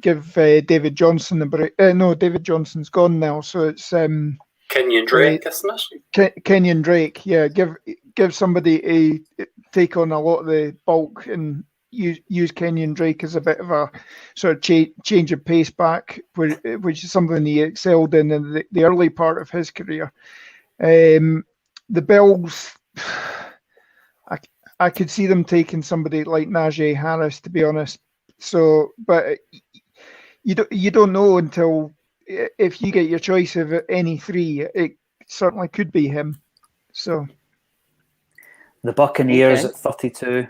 Speaker 8: Give David Johnson a break. No, David Johnson's gone now, so it's
Speaker 5: Kenyon Drake, isn't
Speaker 8: it? Kenyon Drake, yeah. Give somebody a take on a lot of the bulk and use Kenyon Drake as a bit of a sort of change of pace back, which is something he excelled in the early part of his career. The Bills, I could see them taking somebody like Najee Harris, to be honest. So, but you don't know until if you get your choice of any three, it certainly could be him. So,
Speaker 2: the Buccaneers at 32.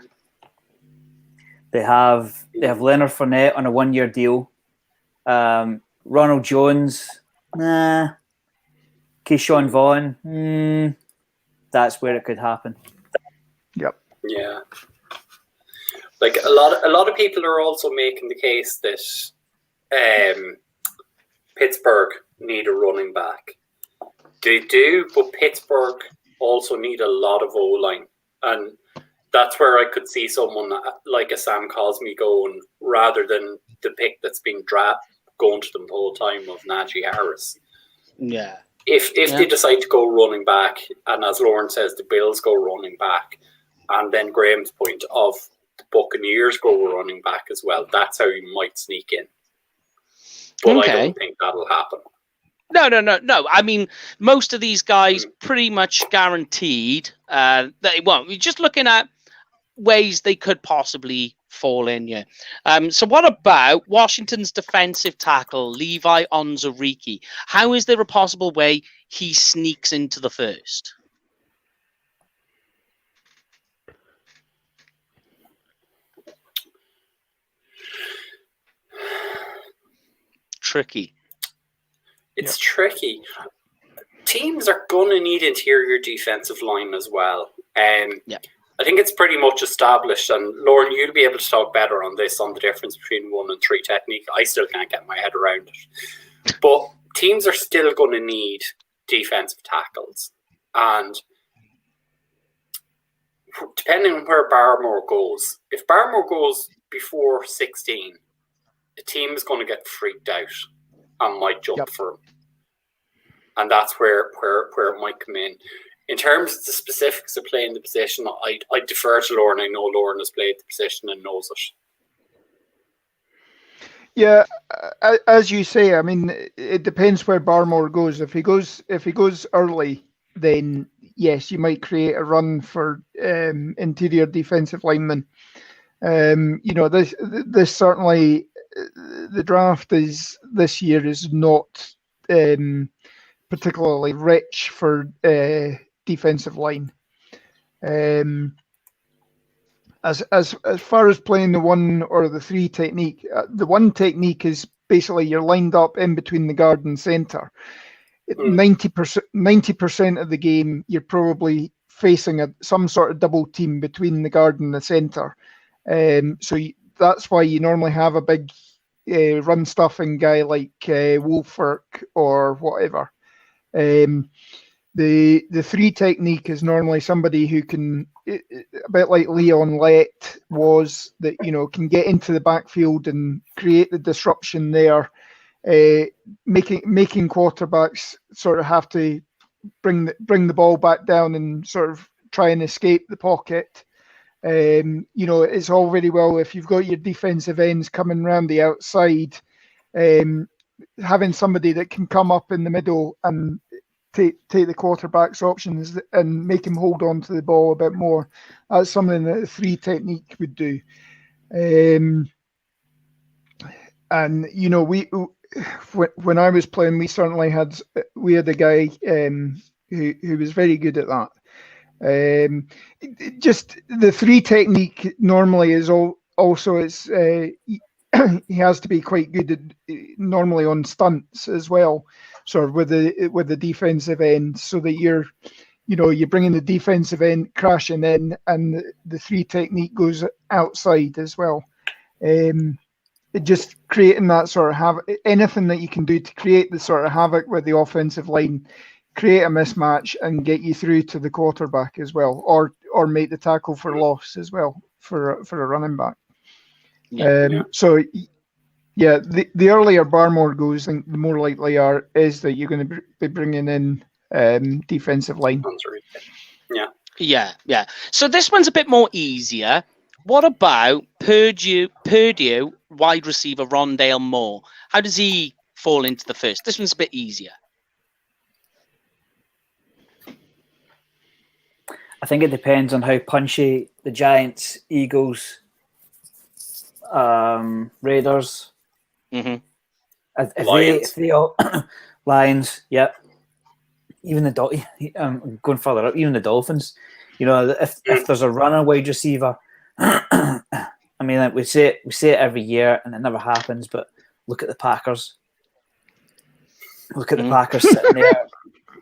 Speaker 2: They have Leonard Fournette on a 1-year deal. Ronald Jones, nah. Keyshawn Vaughn, that's where it could happen.
Speaker 8: Yep.
Speaker 5: Yeah. Like a lot of people are also making the case that Pittsburgh need a running back. They do, but Pittsburgh also need a lot of O-line, and that's where I could see someone like a Sam Cosmi going rather than the pick that's being going to them the whole time of Najee Harris.
Speaker 1: Yeah.
Speaker 5: If they decide to go running back, and as Lauren says, the Bills go running back, and then Graham's point of the Buccaneers go running back as well, that's how you might sneak in. But I don't think that'll happen.
Speaker 1: No. I mean, most of these guys pretty much guaranteed they won't. We're just looking at ways they could possibly fall in. Yeah. So what about Washington's defensive tackle, Levi Onwuzurike? How is there a possible way he sneaks into the first? Tricky.
Speaker 5: It's tricky. Teams are going to need interior defensive line as well. I think it's pretty much established, and Lauren, you'll be able to talk better on this, on the difference between 1 and 3 technique. I still can't get my head around it. But teams are still going to need defensive tackles. And depending on where Barmore goes, if Barmore goes before 16, the team is going to get freaked out and might jump for him. And that's where it might come in. In terms of the specifics of playing the position, I defer to Lauren. I know Lauren has played the position and knows it.
Speaker 8: Yeah, as you say, I mean, it depends where Barmore goes. If he goes early, then yes, you might create a run for interior defensive linemen. This certainly, the draft this year is not particularly rich for defensive line. As far as playing the 1 or the 3 technique, the 1 technique is basically you're lined up in between the guard and center. 90% of the game, you're probably facing some sort of double team between the guard and the center. So that's why you normally have a big run stuffing guy like Wolfirk or whatever. The 3 technique is normally somebody who can, a bit like Leon Lett was, that can get into the backfield and create the disruption there, making quarterbacks sort of have to bring the ball back down and sort of try and escape the pocket. It's all very well if you've got your defensive ends coming around the outside, having somebody that can come up in the middle and take the quarterback's options and make him hold on to the ball a bit more. That's something that the 3 technique would do. When I was playing, we certainly had a guy who was very good at that. Just the 3 technique normally is also he has to be quite good normally on stunts as well, sort of with the defensive end, so that you're bringing the defensive end crashing in, and the 3 technique goes outside as well. just creating that sort of havoc, anything that you can do to create the sort of havoc with the offensive line, create a mismatch and get you through to the quarterback as well, or make the tackle for loss as well for a running back. So yeah, the earlier Barmore goes, the more likely is that you're going to be bringing in defensive line.
Speaker 1: Yeah. So this one's a bit more easier. What about Purdue wide receiver Rondale Moore? How does he fall into the first? This one's a bit easier.
Speaker 2: I think it depends on how punchy the Giants, Eagles, Raiders.
Speaker 1: Mm-hmm.
Speaker 2: If they all Lions, yeah. Even the going further up, even the Dolphins. You know, if there's a runner wide receiver, I mean, like we say it every year, and it never happens. But look at the Packers. Look at the Packers sitting there,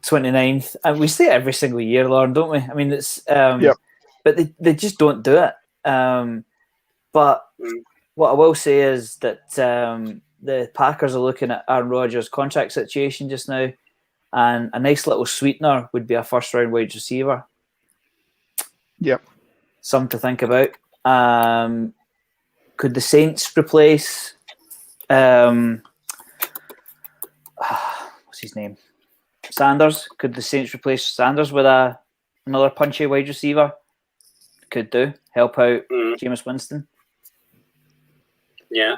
Speaker 2: 29th, and we say it every single year, Lauren, don't we? I mean, it's but they just don't do it. But what I will say is that the Packers are looking at Aaron Rodgers' contract situation just now, and a nice little sweetener would be a first-round wide receiver.
Speaker 8: Yep.
Speaker 2: Something to think about. Could the Saints replace what's his name? Sanders? Could the Saints replace Sanders with another punchy wide receiver? Could do. Help out Jameis Winston.
Speaker 1: Yeah.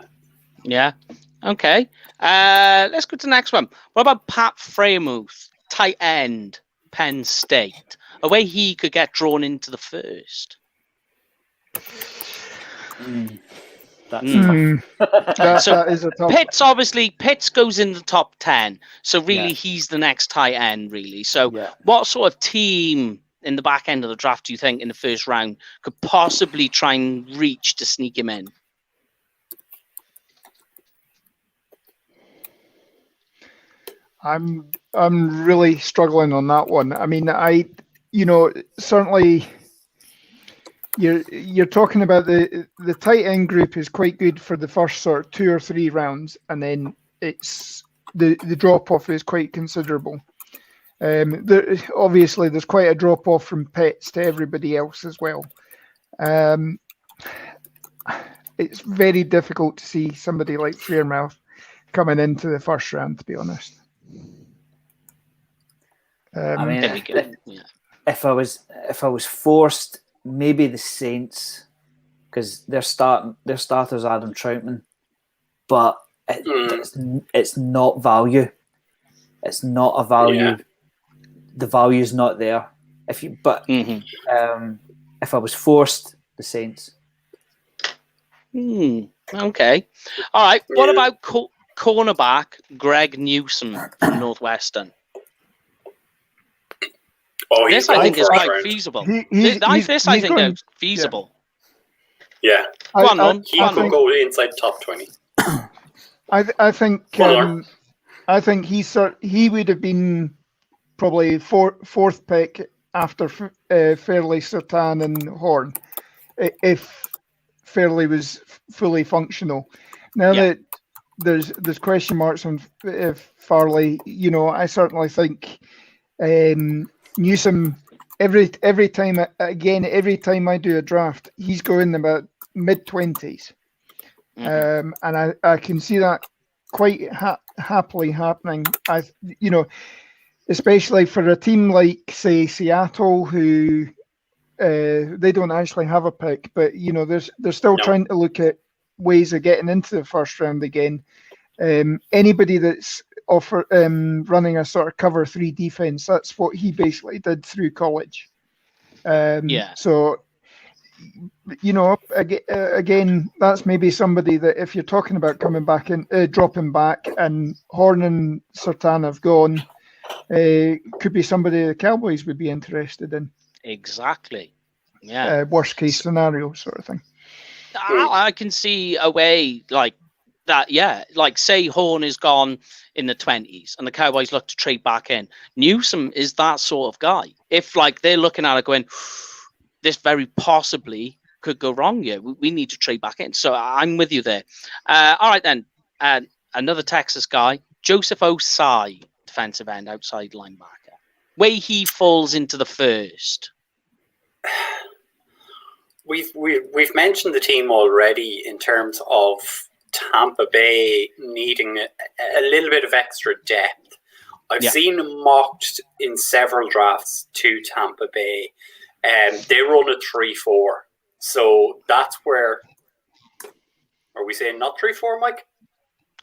Speaker 1: Okay. Let's go to the next one. What about Pat Freiermuth, tight end, Penn State? A way he could get drawn into the first.
Speaker 8: That is a tough.
Speaker 1: Pitts goes in the top 10. So really he's the next tight end, really. So what sort of team in the back end of the draft do you think in the first round could possibly try and reach to sneak him in?
Speaker 8: I'm really struggling on that one. I mean, certainly you're talking about the tight end group is quite good for the first sort of 2 or 3 rounds, and then it's the drop off is quite considerable. Obviously there's quite a drop off from Pitts to everybody else as well. It's very difficult to see somebody like Freiermuth coming into the first round, to be honest.
Speaker 2: I mean, if I was forced, maybe the Saints, because their starter's Adam Troutman, but it's not value. It's not a value. Yeah. The value's not there. If I was forced, the Saints.
Speaker 1: Okay. All right. What about cornerback Greg Newsome from Northwestern? This I think is quite feasible. I think is feasible.
Speaker 5: Yeah. He could go inside top 20.
Speaker 8: I think he would have been probably fourth pick after Fairley, Surtain, and Horn if Fairley was fully functional. Now that there's question marks on Farley, I certainly think Newsome every time I do a draft, he's going about mid-20s, and I can see that quite happily happening. Especially for a team like, say, Seattle, who they don't actually have a pick, but they're still trying to look at ways of getting into the first round again. Anybody that's running a sort of cover 3 defense, that's what he basically did through college. So again, that's maybe somebody that if you're talking about coming back and dropping back, and Horn and Surtain have gone, could be somebody the Cowboys would be interested in.
Speaker 1: Exactly. Yeah.
Speaker 8: Worst case scenario sort of thing.
Speaker 1: I can see a way like that. Yeah. Like say Horn is gone in the 20s and the Cowboys look to trade back in. Newsome is that sort of guy. If like they're looking at it going, this very possibly could go wrong here. We need to trade back in. So I'm with you there. All right, then. Another Texas guy, Joseph Osai, defensive end, outside linebacker. Way he falls into the first.
Speaker 5: We've mentioned the team already in terms of Tampa Bay needing a little bit of extra depth. I've seen him mocked in several drafts to Tampa Bay, and they run a 3-4. So that's where. Are we saying not 3-4, Mike?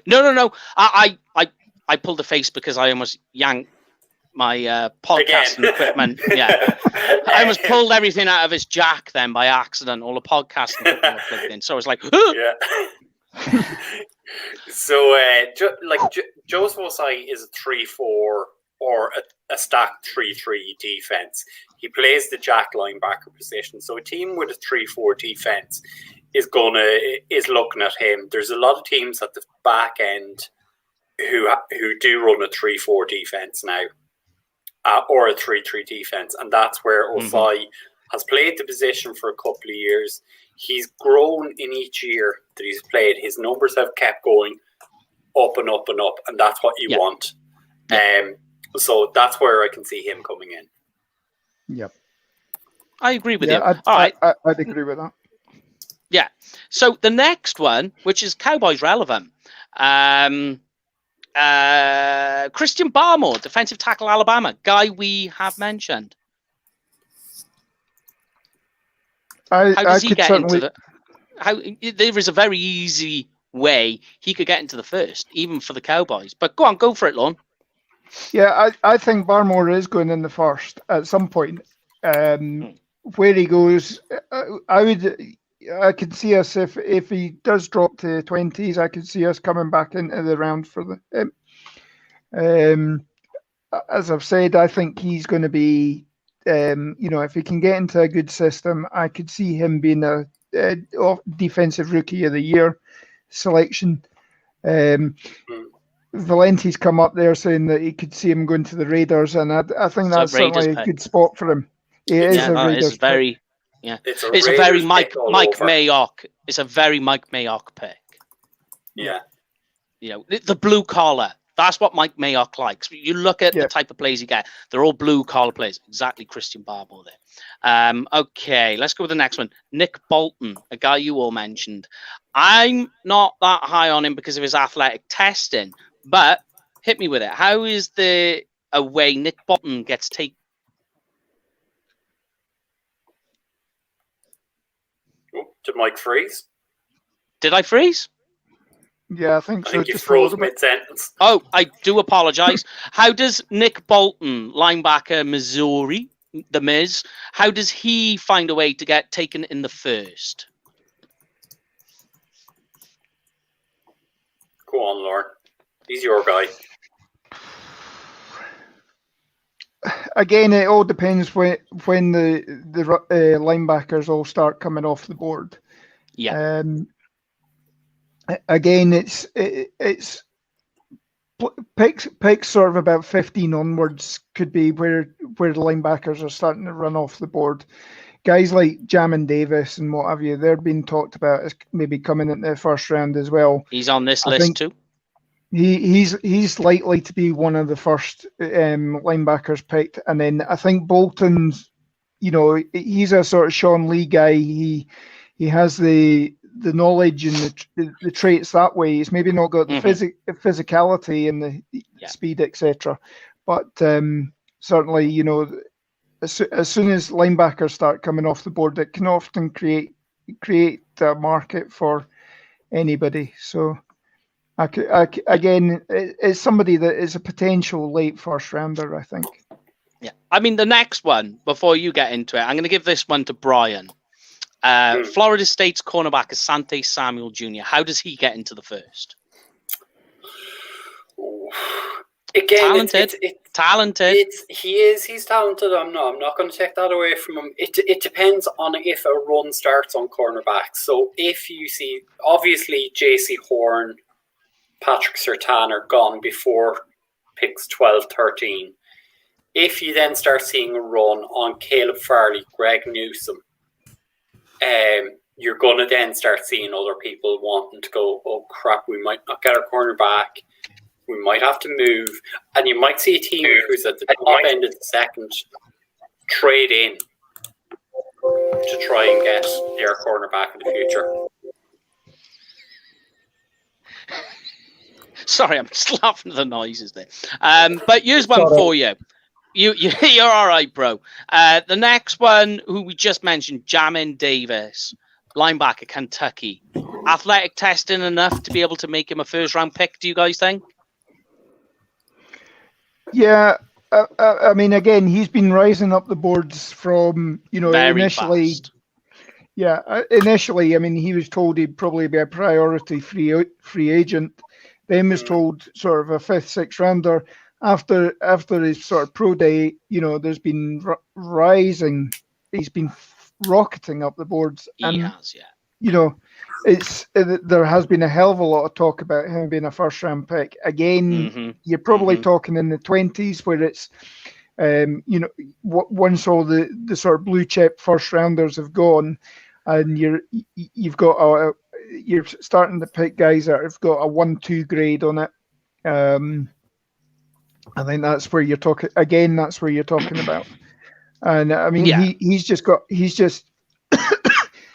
Speaker 1: No. I pulled a face because I almost yanked my podcasting equipment. Yeah, I almost pulled everything out of his jack then by accident. All the podcasting equipment plugged in. So I was like,
Speaker 5: yeah. So, Joseph Osai is a 3-4 or a stacked 3-3 defense. He plays the jack linebacker position. So a team with a 3-4 defense is looking at him. There's a lot of teams at the back end who do run a 3-4 defense now, or a 3-3 defense, and that's where Osai has played the position for a couple of years. He's grown in each year that he's played. His numbers have kept going up and up and up, and that's what you want. So that's where I can see him coming in.
Speaker 8: Yep.
Speaker 1: I agree with you. All right.
Speaker 8: I'd agree with that.
Speaker 1: Yeah. So the next one, which is Cowboys relevant, Christian Barmore, defensive tackle, Alabama, guy we have mentioned. How does he get into the? There is a very easy way he could get into the first, even for the Cowboys. But go for it, Lon.
Speaker 8: Yeah, I think Barmore is going in the first at some point. Where he goes, I could see us if he does drop to 20s. I could see us coming back into the round for the. As I've said, I think he's going to be. If he can get into a good system, I could see him being a defensive rookie of the year selection. Valenti's come up there saying that he could see him going to the Raiders, and I think that's certainly a good spot for him. It's a Raiders pick.
Speaker 1: Yeah, it's a very Mike Mayock. It's a very Mike Mayock pick.
Speaker 5: Yeah,
Speaker 1: the blue collar. That's what Mike Mayock likes. You look at the type of plays you get; they're all blue collar plays. Exactly, Christian Barmore there. Okay, let's go with the next one. Nick Bolton, a guy you all mentioned. I'm not that high on him because of his athletic testing, but hit me with it. How is the way Nick Bolton gets taken?
Speaker 5: Did Mike freeze?
Speaker 1: Did I freeze?
Speaker 8: Yeah, I think so.
Speaker 5: I think you froze mid-sentence.
Speaker 1: Oh, I do apologize. How does Nick Bolton, linebacker, Missouri, the Miz, how does he find a way to get taken in the first?
Speaker 5: Go on, Lauren. He's your guy.
Speaker 8: Again, it all depends when the linebackers all start coming off the board.
Speaker 1: Yeah.
Speaker 8: Again, it's picks sort of about 15 onwards could be where the linebackers are starting to run off the board. Guys like Jamin Davis and what have you, they're being talked about as maybe coming in the first round as well.
Speaker 1: He's on this list too.
Speaker 8: He's likely to be one of the first linebackers picked, and then I think Bolton's, he's a sort of Sean Lee guy. He has the knowledge and the traits that way. He's maybe not got the physicality and the speed, etc. But certainly, as soon as linebackers start coming off the board, it can often create a market for anybody. So. Again, it's somebody that is a potential late first rounder, I think.
Speaker 1: Yeah, I mean the next one. Before you get into it, I'm going to give this one to Brian. Florida State's cornerback Asante Samuel Jr. How does he get into the first?
Speaker 5: Again,
Speaker 1: talented.
Speaker 5: He's talented. I'm not going to take that away from him. It depends on if a run starts on cornerbacks. So if you see, obviously, J.C. Horn, Patrick Surtain are gone before picks 12, 13. If you then start seeing a run on Caleb Farley, Greg Newsome, you're going to then start seeing other people wanting to go, oh crap, we might not get our cornerback. We might have to move. And you might see a team who's at the top end of the second trade in to try and get their cornerback in the future.
Speaker 1: Sorry, I'm just laughing at the noises there. But here's one for you. You're all right, bro. The next one, who we just mentioned, Jamin Davis, linebacker, Kentucky. Athletic testing enough to be able to make him a first-round pick, do you guys think?
Speaker 8: Yeah, I mean, again, he's been rising up the boards from,
Speaker 1: Very
Speaker 8: initially.
Speaker 1: fast.
Speaker 8: Yeah, initially, I mean, he was told he'd probably be a priority free agent. Then was told sort of a 5th, 6th rounder. After his sort of pro day, there's been rising. He's been rocketing up the boards.
Speaker 1: He has, yeah.
Speaker 8: There has been a hell of a lot of talk about him being a first-round pick. Again, you're probably talking in the 20s, where it's, once all the sort of blue chip first rounders have gone, and you're starting to pick guys that have got a 1-2 grade on it. I think that's where you're talking. Again, that's where you're talking about. And I mean, he's just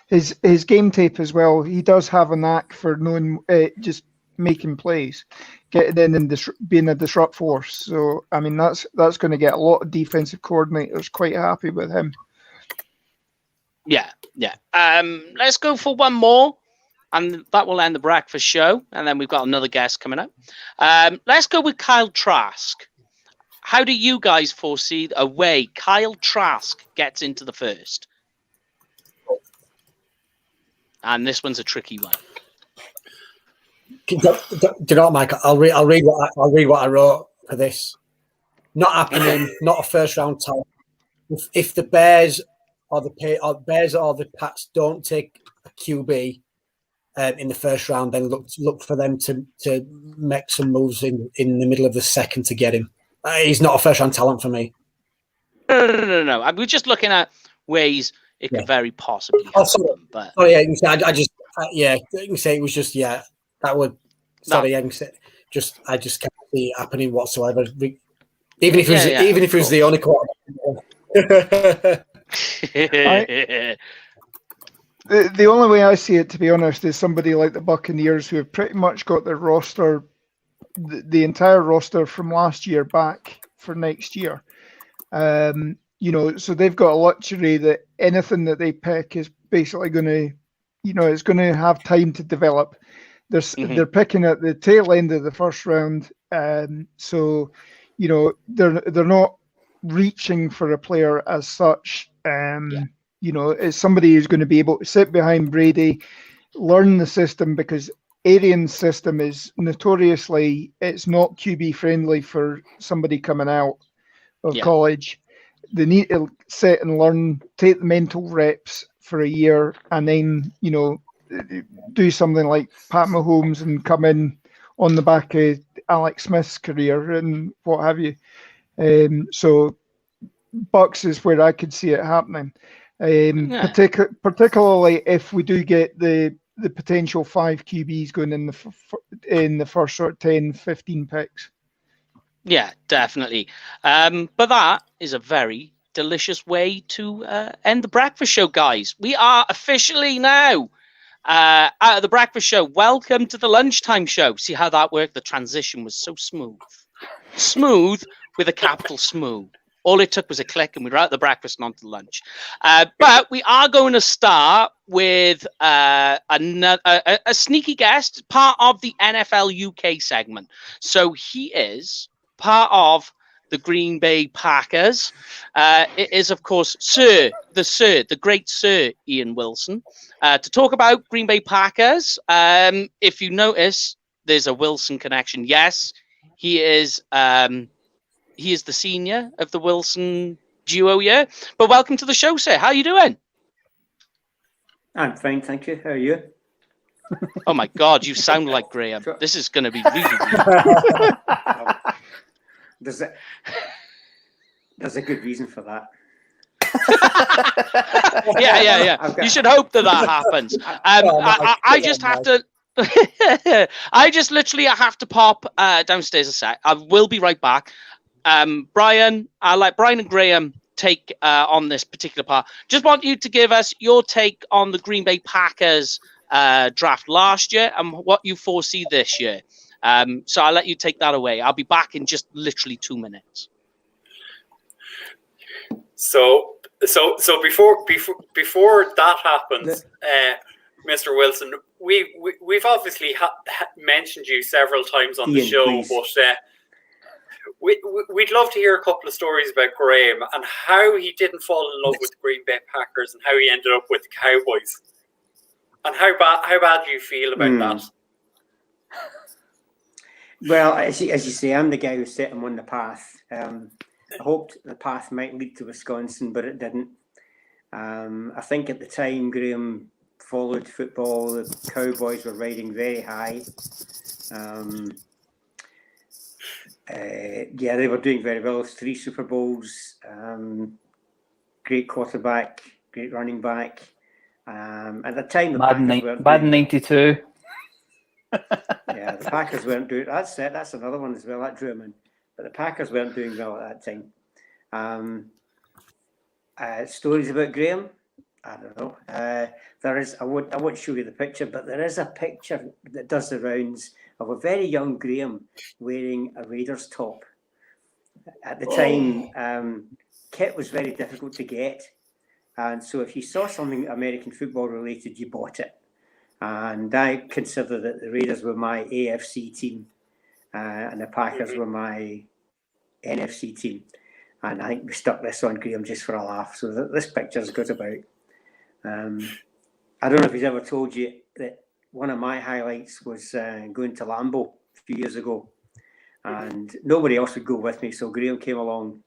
Speaker 8: his game tape as well. He does have a knack for knowing, just making plays, getting in and being a disrupt force. So I mean, that's going to get a lot of defensive coordinators quite happy with him.
Speaker 1: Yeah. Let's go for one more, and that will end the breakfast show. And then we've got another guest coming up. Let's go with Kyle Trask. How do you guys foresee a way Kyle Trask gets into the first? And this one's a tricky one.
Speaker 9: Do you know what, Mike? I'll read what I wrote for this. Not happening. Not a first round talent. If the Bears or the Pats don't take a QB in the first round, then look for them to make some moves in the middle of the second to get him. He's not a first round talent for me.
Speaker 1: No. We're just looking at ways it could very possibly happen. But
Speaker 9: you can say it was just that would. Sorry, I can say I just can't see it happening whatsoever. Even if it was the only quarterback.
Speaker 8: The only way I see it, to be honest, is somebody like the Buccaneers, who have pretty much got their roster, the entire roster from last year back for next year. So they've got a luxury that anything that they pick is basically going to, it's going to have time to develop. They're picking at the tail end of the first round, so they're not reaching for a player as such. It's somebody who's going to be able to sit behind Brady, learn the system, because Arian's system is notoriously, it's not QB friendly for somebody coming out of college. They need to sit and learn, take the mental reps for a year, and then, do something like Pat Mahomes and come in on the back of Alex Smith's career and what have you. So Bucks is where I could see it happening. Particularly if we do get the potential 5 QBs going in the first sort of 10, 15 picks.
Speaker 1: Yeah, definitely. But that is a very delicious way to end the breakfast show, guys. We are officially now out of the breakfast show. Welcome to the lunchtime show. See how that worked? The transition was so smooth. Smooth with a capital smooth. All it took was a click and we were out of the breakfast and on to lunch. But we are going to start with a sneaky guest, part of the NFL UK segment. So he is part of the Green Bay Packers. It is, of course, the great Sir Ian Wilson. To talk about Green Bay Packers, if you notice, there's a Wilson connection. Yes, he is the senior of the Wilson duo, yeah. But welcome to the show, sir. How are you doing?
Speaker 12: I'm fine, thank you. How are you?
Speaker 1: Oh my God, you sound like Graham. This is going to be really
Speaker 12: There's a good reason for that.
Speaker 1: You should hope that happens. I just have to. I just literally have to pop downstairs a sec. I will be right back. Brian, I'll let Brian and Graham take on this particular part. Just want you to give us your take on the Green Bay Packers draft last year and what you foresee this year. So I'll let you take that away. I'll be back in just literally 2 minutes.
Speaker 5: So before that happens, Mr. Wilson, we've obviously mentioned you several times on the show, please. But we'd love to hear a couple of stories about Graham and how he didn't fall in love with the Green Bay Packers and how he ended up with the Cowboys. And how bad do you feel about that?
Speaker 12: Well, as you say, I'm the guy who set him on the path. I hoped the path might lead to Wisconsin, but it didn't. I think at the time Graham followed football. The Cowboys were riding very high. They were doing very well. 3 Super Bowls. Great quarterback, great running back. At the time,
Speaker 2: Madden 92.
Speaker 12: Yeah, the Packers weren't doing. That's it. That's another one as well. That drew him in. But the Packers weren't doing well at that time. Stories about Graham? I don't know. There is. I won't show you the picture, but there is a picture that does the rounds of a very young Graham wearing a Raiders top. At the time, kit was very difficult to get, and so if you saw something American football related, you bought it. And I consider that the Raiders were my AFC team, and the Packers were my NFC team. And I think we stuck this on Graham just for a laugh. So this picture's good about. I don't know if he's ever told you that one of my highlights was going to Lambeau a few years ago. And nobody else would go with me. So Graham came along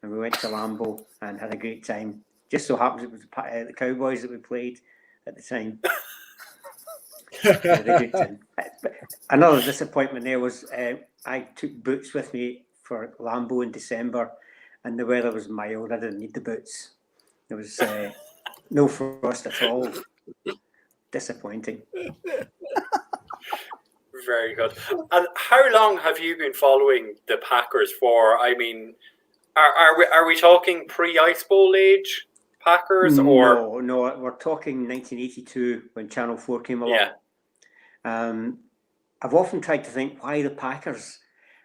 Speaker 12: and we went to Lambeau and had a great time. Just so happens it was the Cowboys that we played at the time. Had a good time. Another disappointment there was I took boots with me for Lambeau in December and the weather was mild. I didn't need the boots. There was no frost at all. Disappointing.
Speaker 5: Very good. And how long have you been following the Packers for? I mean, are we talking pre-Ice Bowl age Packers or
Speaker 12: no? We're talking 1982 when Channel 4 came along. Yeah. I've often tried to think why the Packers.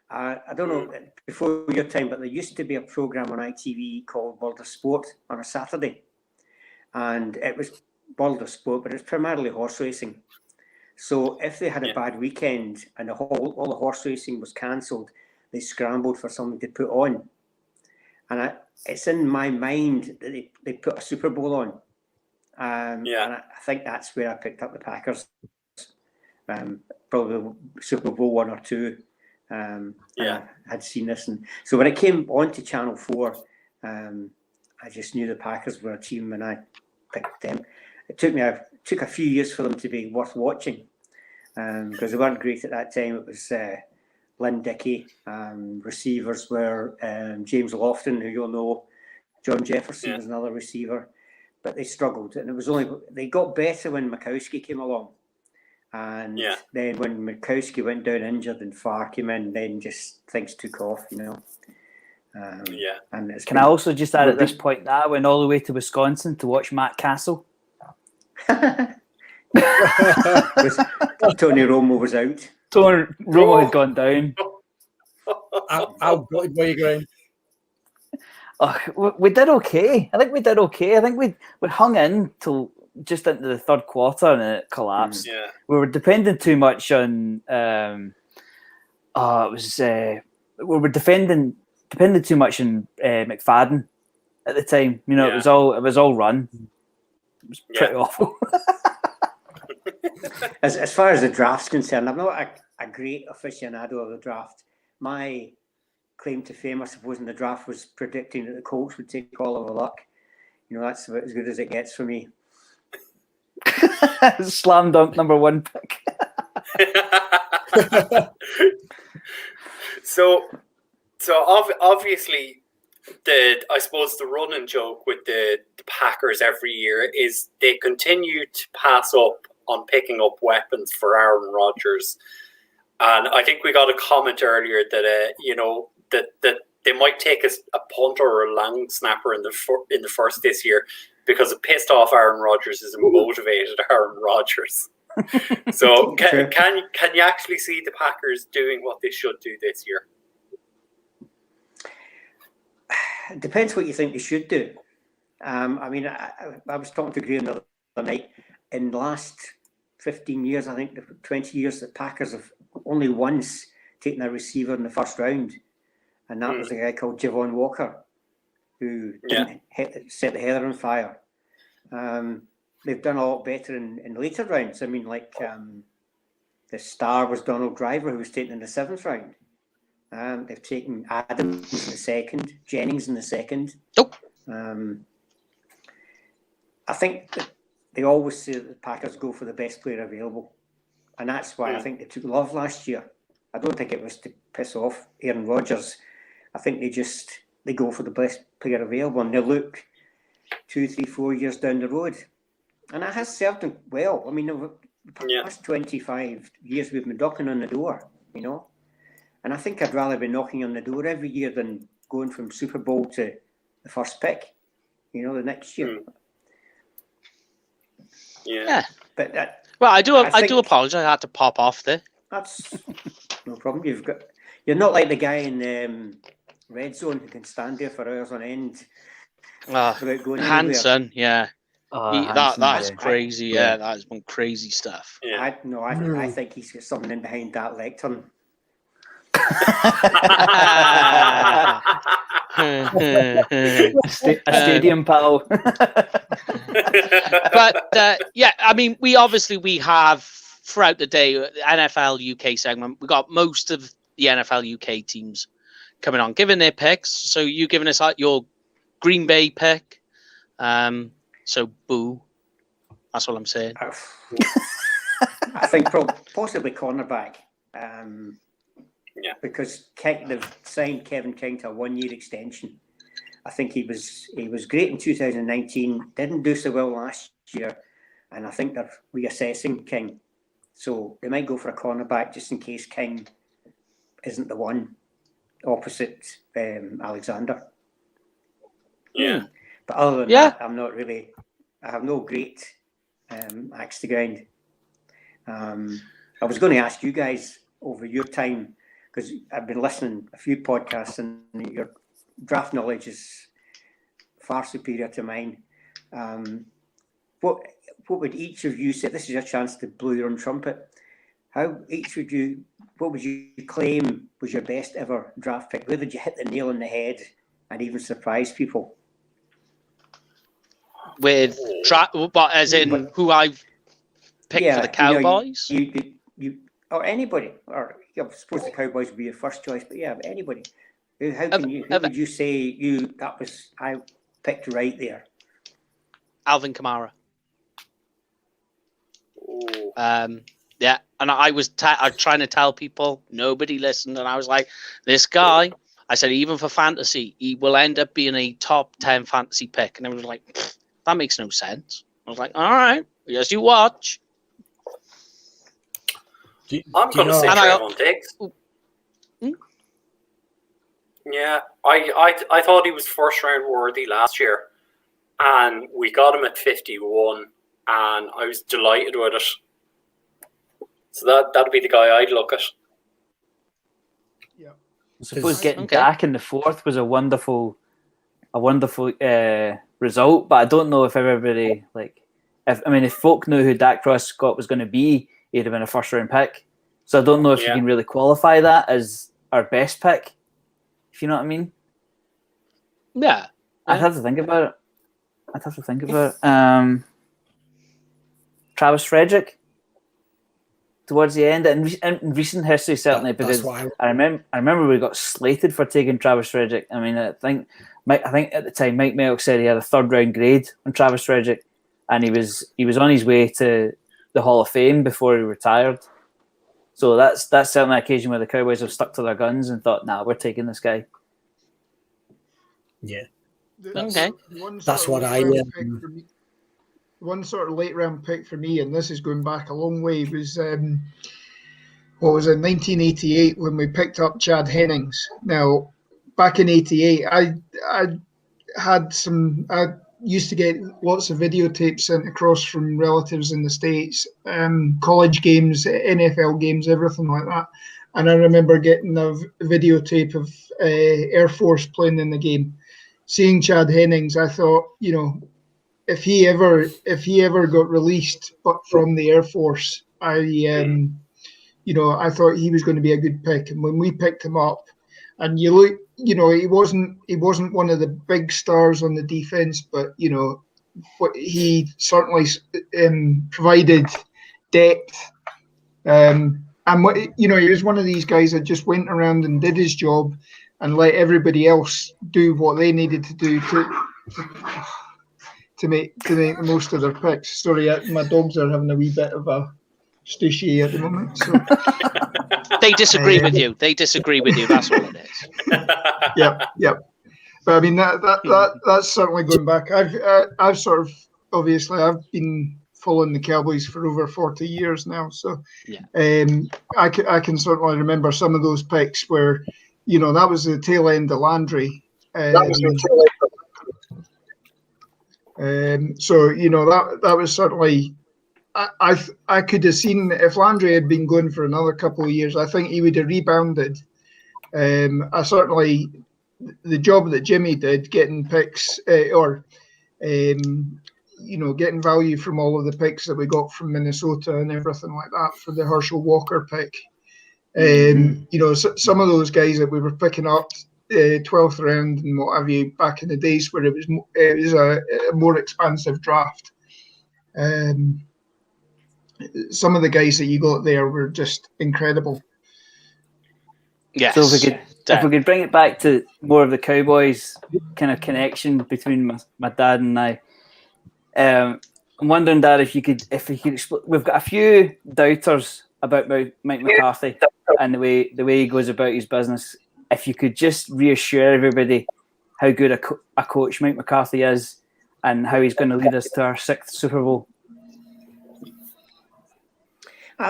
Speaker 12: I don't know before your time, but there used to be a program on ITV called World of Sport on a Saturday, and it was World of Sport, but it's primarily horse racing. So if they had a bad weekend and all the horse racing was cancelled, they scrambled for something to put on. And it's in my mind that they put a Super Bowl on. And I think that's where I picked up the Packers. Probably Super Bowl 1 or 2. I had seen this. And so when it came onto Channel 4, I just knew the Packers were a team and I picked them. It took a few years for them to be worth watching because they weren't great at that time. It was Lynn Dickey. Receivers were James Lofton, who you'll know. John Jefferson was another receiver, but they struggled. And it was only they got better when Mikowski came along. And then when Mikowski went down injured and Farr came in, then just things took off, you know. And
Speaker 2: Can I also just add at this point that I went all the way to Wisconsin to watch Matt Castle?
Speaker 12: Tony Romo was out.
Speaker 2: Tony Romo had gone down.
Speaker 3: How good were you going?
Speaker 2: We did okay. I think we did okay. I think we hung in till just into the third quarter and it collapsed. We were depending too much on. We were depending too much on McFadden at the time. You know, it was all run. It was pretty awful.
Speaker 12: As far as the draft's concerned, I'm not a great aficionado of the draft. My claim to fame, I suppose, in the draft was predicting that the Colts would take Oliver Luck. You know, that's about as good as it gets for me.
Speaker 2: Slam dunk number 1 pick.
Speaker 5: So obviously, I suppose the running joke with the Packers every year is they continue to pass up on picking up weapons for Aaron Rodgers. And I think we got a comment earlier that that they might take a punter or a long snapper in the first this year because it pissed off Aaron Rodgers is motivated Aaron Rodgers. So can you actually see the Packers doing what they should do this year?
Speaker 12: It depends what you think they should do. I mean, I was talking to Graham the other night. In the last 15 years, I think 20 years, the Packers have only once taken a receiver in the first round, and that was a guy called Javon Walker, who set the header on fire. They've done a lot better in later rounds. I mean, like the star was Donald Driver, who was taken in the 7th round. They've taken Adams in the 2nd, Jennings in the 2nd. I think that they always say that the Packers go for the best player available. And that's why I think they took Love last year. I don't think it was to piss off Aaron Rodgers. I think they go for the best player available, and they look 2, 3, 4 years down the road. And it has served them well. I mean, over the past 25 years, we've been knocking on the door, you know. And I think I'd rather be knocking on the door every year than going from Super Bowl to the first pick, you know, the next year.
Speaker 1: Yeah.
Speaker 12: But
Speaker 1: I do apologise. I had to pop off there.
Speaker 12: That's no problem. You're not like the guy in Red Zone who can stand there for hours on end without going anywhere.
Speaker 1: Hanson, yeah. That's crazy. Yeah, that is one crazy stuff.
Speaker 12: Yeah. I think he's got something in behind that lectern.
Speaker 2: a stadium pal.
Speaker 1: But I mean, we have throughout the day NFL UK segment. We got most of the NFL UK teams coming on, giving their picks. So you giving us your Green Bay pick. So boo. That's what I'm saying.
Speaker 12: I think possibly cornerback. Because they've signed Kevin King to a 1-year extension. I think he was great in 2019, didn't do so well last year, and I think they're reassessing King. So they might go for a cornerback just in case King isn't the one opposite Alexander.
Speaker 5: Yeah.
Speaker 12: But other than that, I have no great axe to grind. I was going to ask you guys over your time, because I've been listening to a few podcasts and your draft knowledge is far superior to mine. What would each of you say? This is your chance to blow your own trumpet. What would you claim was your best ever draft pick? Where did you hit the nail on the head and even surprise people?
Speaker 1: With as in who I've picked for the Cowboys?
Speaker 12: You or anybody, or I suppose the Cowboys would be your first choice, but anybody. Who would you say I picked right there?
Speaker 1: Alvin Kamara. And I was trying to tell people, nobody listened, and I was like, this guy, I said, even for fantasy, he will end up being a top 10 fantasy pick, and everyone was like, that makes no sense. I was like, all right, yes, you watch.
Speaker 5: I'm going to say Trayvon Diggs. Yeah, I thought he was first round worthy last year, and we got him at 51, and I was delighted with it. So that'd be the guy I'd look at.
Speaker 2: Yeah, I suppose getting Dak in the 4th was a wonderful result, but I don't know if everybody if folk knew who Dak Prescott was going to be, he'd have been a first round pick. So I don't know if you can really qualify that as our best pick, if you know what I mean.
Speaker 1: Yeah.
Speaker 2: I'd have to think about it. Travis Frederick towards the end, and in recent history certainly, because I remember we got slated for taking Travis Frederick. I mean, I think at the time Mike Melk said he had a 3rd round grade on Travis Frederick, and he was on his way to the Hall of Fame before he retired. So that's certainly an occasion where the Cowboys have stuck to their guns and thought, nah, we're taking this guy.
Speaker 13: Yeah.
Speaker 1: Okay.
Speaker 13: That's what I.
Speaker 8: One sort of late round pick for me, and this is going back a long way, was what was it, 1988 when we picked up Chad Hennings. Now, back in '88, I used to get lots of videotapes sent across from relatives in the States, college games, NFL games, everything like that. And I remember getting a videotape of Air Force playing in the game. Seeing Chad Hennings, I thought, if he ever got released, but from the Air Force, I thought he was going to be a good pick. And when we picked him up, and you look, he wasn't one of the big stars on the defense, but he certainly provided depth. And he was one of these guys that just went around and did his job, and let everybody else do what they needed to do to make the most of their picks. Sorry, my dogs are having a wee bit of a stushy at the moment. So
Speaker 1: they disagree with you. They disagree with you. That's all it is.
Speaker 8: Yep. But I mean that's certainly going back. I've sort of obviously I've been following the Cowboys for over 40 years now. So I can certainly remember some of those picks where that was the tail end of Landry. So that was certainly I could have seen if Landry had been going for another couple of years, I think he would have rebounded. I certainly the job that Jimmy did, getting picks getting value from all of the picks that we got from Minnesota and everything like that for the Herschel Walker pick. Some of those guys that we were picking up 12th round and what have you back in the days where it was a more expansive draft. Some of the guys that you got there were just incredible.
Speaker 1: Yes.
Speaker 2: So if we could bring it back to more of the Cowboys kind of connection between my dad and I. I'm wondering, Dad, if you could explain. We've got a few doubters about Mike McCarthy and the way he goes about his business. If you could just reassure everybody how good a coach Mike McCarthy is and how he's going to lead us to our 6th Super Bowl.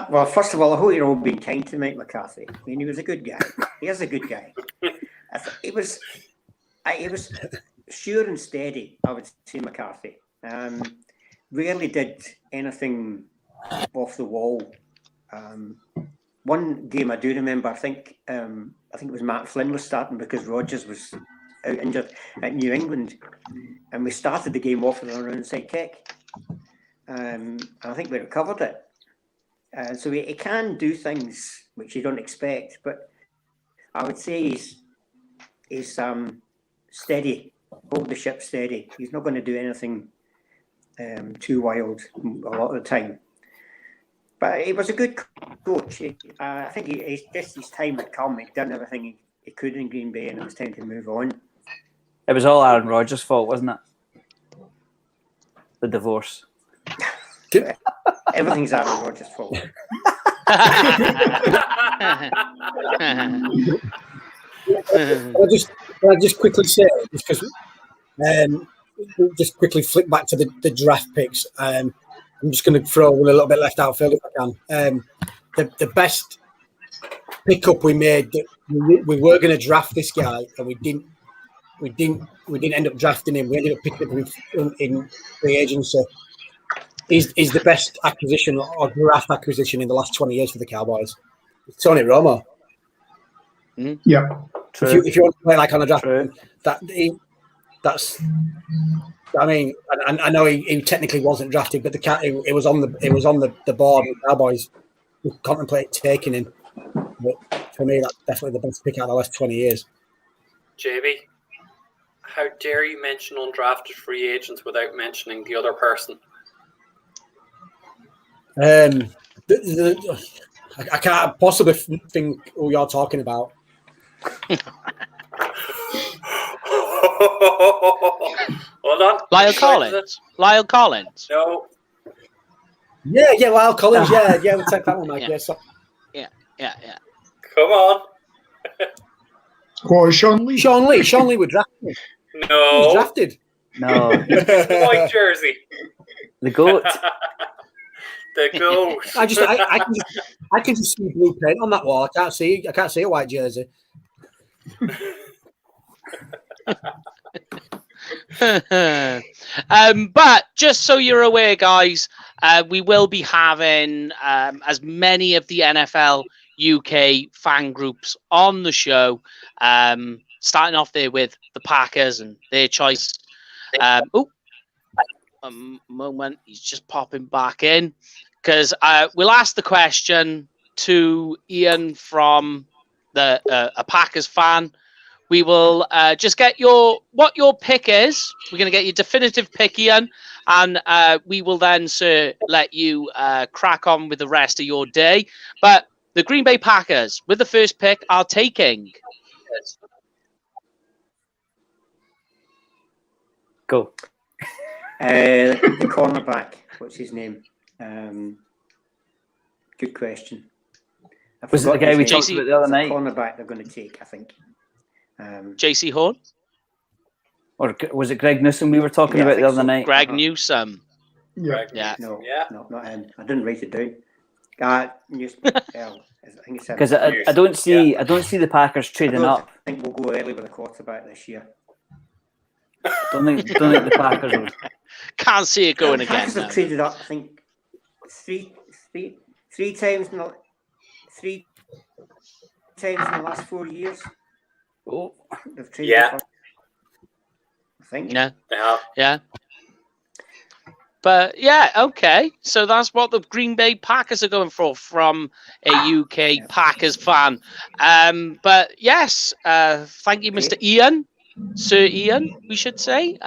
Speaker 12: Well, first of all, I hope you're all being kind to Mike McCarthy. I mean, he was a good guy. He is a good guy. He was sure and steady, I would say, McCarthy. Rarely did anything off the wall. One game I do remember, I think it was Matt Flynn was starting because Rodgers was out injured at New England, and we started the game off with an onside kick, and I think we recovered it. So he can do things which you don't expect, but I would say he's steady, hold the ship steady. He's not going to do anything too wild a lot of the time. But he was a good coach. I think his time had come. He'd done everything he could in Green Bay, and it was time to move on.
Speaker 2: It was all Aaron Rodgers' fault, wasn't it? The divorce.
Speaker 12: Everything's Aaron Rodgers' fault.
Speaker 13: Can I just quickly say, because just quickly flip back to the draft picks. I'm just going to throw in a little bit left outfield if I can. The best pickup we made, that we were going to draft this guy, and we didn't end up drafting him. We ended up picking him in free agency. Is the best acquisition or draft acquisition in the last 20 years for the Cowboys. It's Tony Romo.
Speaker 8: Mm-hmm. Yeah.
Speaker 13: If you want to play like on a draft, that's. I mean, I know he technically wasn't drafted, but it was on the board. And Cowboys contemplate taking him. But for me, that's definitely the best pick out of the last 20 years.
Speaker 5: JB, how dare you mention undrafted free agents without mentioning the other person?
Speaker 13: I can't possibly think who you're talking about.
Speaker 5: Hold on.
Speaker 1: Lyle Collins.
Speaker 5: No.
Speaker 13: Yeah, Lyle Collins. Yeah, we'll take that one, Mike.
Speaker 1: Yeah.
Speaker 5: Come on.
Speaker 8: Sean Lee.
Speaker 13: Sean Lee would draft him.
Speaker 5: No.
Speaker 13: He was drafted.
Speaker 2: No.
Speaker 5: The white jersey.
Speaker 2: The goat.
Speaker 5: The goat.
Speaker 13: I can just see blue paint on that wall. I can't see a white jersey.
Speaker 1: But just so you're aware, guys, we will be having as many of the NFL UK fan groups on the show, starting off there with the Packers and their choice. A moment, he's just popping back in because we'll ask the question to Ian from a Packers fan. We will just get what your pick is. We're going to get your definitive pick, Ian, and we will then, sir, let you crack on with the rest of your day. But the Green Bay Packers, with the first pick, are taking.
Speaker 2: Go.
Speaker 12: The cornerback. What's his name? Good question.
Speaker 2: Was it the guy we talked about the other night?
Speaker 12: Cornerback they're going to take, I think.
Speaker 1: JC Horn?
Speaker 2: Or was it Greg Newsom we were talking about the other night?
Speaker 1: Greg Newsom.
Speaker 12: Yeah. No, not him. I didn't write it down.
Speaker 2: Because I don't see the Packers trading up.
Speaker 12: I think we'll go early with a quarterback this year.
Speaker 2: Don't think the Packers will.
Speaker 1: Can't see it going again.
Speaker 12: Packers have traded up, I think, three times in the last 4 years.
Speaker 2: Oh,
Speaker 12: they've traded up, I think.
Speaker 1: Yeah. But yeah, okay. So that's what the Green Bay Packers are going for from a UK Packers fan. But yes, thank you, Mr. Ian. Sir Ian, we should say,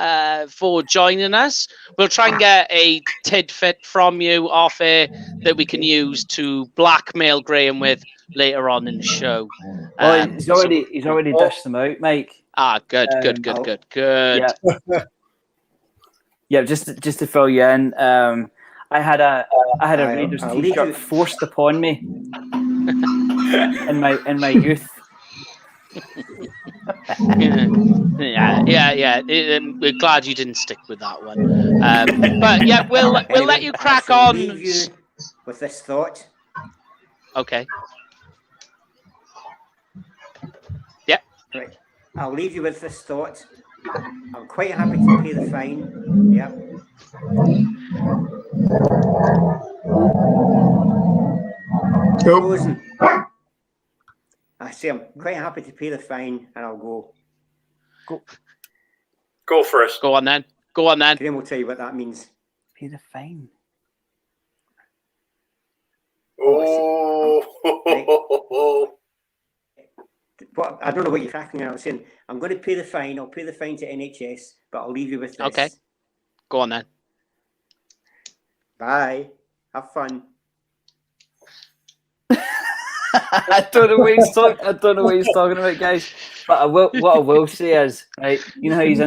Speaker 1: for joining us. We'll try and get a tidbit from you off air that we can use to blackmail Graham with later on in the show.
Speaker 2: He's already dished them out, Mike.
Speaker 1: Good.
Speaker 2: Yeah, just to fill you in, I had a Raiders t-shirt forced upon me in my youth.
Speaker 1: Yeah. We're glad you didn't stick with that one. But yeah, we'll let you crack on.
Speaker 12: Leave you with this thought.
Speaker 1: Okay. Yeah.
Speaker 12: Right. I'll leave you with this thought. I'm quite happy to pay the fine. Yeah. Frozen. I say I'm quite happy to pay the fine, and I'll go.
Speaker 5: Go for it.
Speaker 1: Go on then.
Speaker 12: Graham will tell you what that means.
Speaker 2: Pay the fine.
Speaker 5: Oh.
Speaker 12: But I don't know what you're cracking at. I was saying I'm going to pay the fine. I'll pay the fine to NHS, but I'll leave you with this.
Speaker 1: Okay. Go on then.
Speaker 12: Bye. Have fun.
Speaker 2: I don't know what he's talking about, guys. But what I will say is, right, you know how his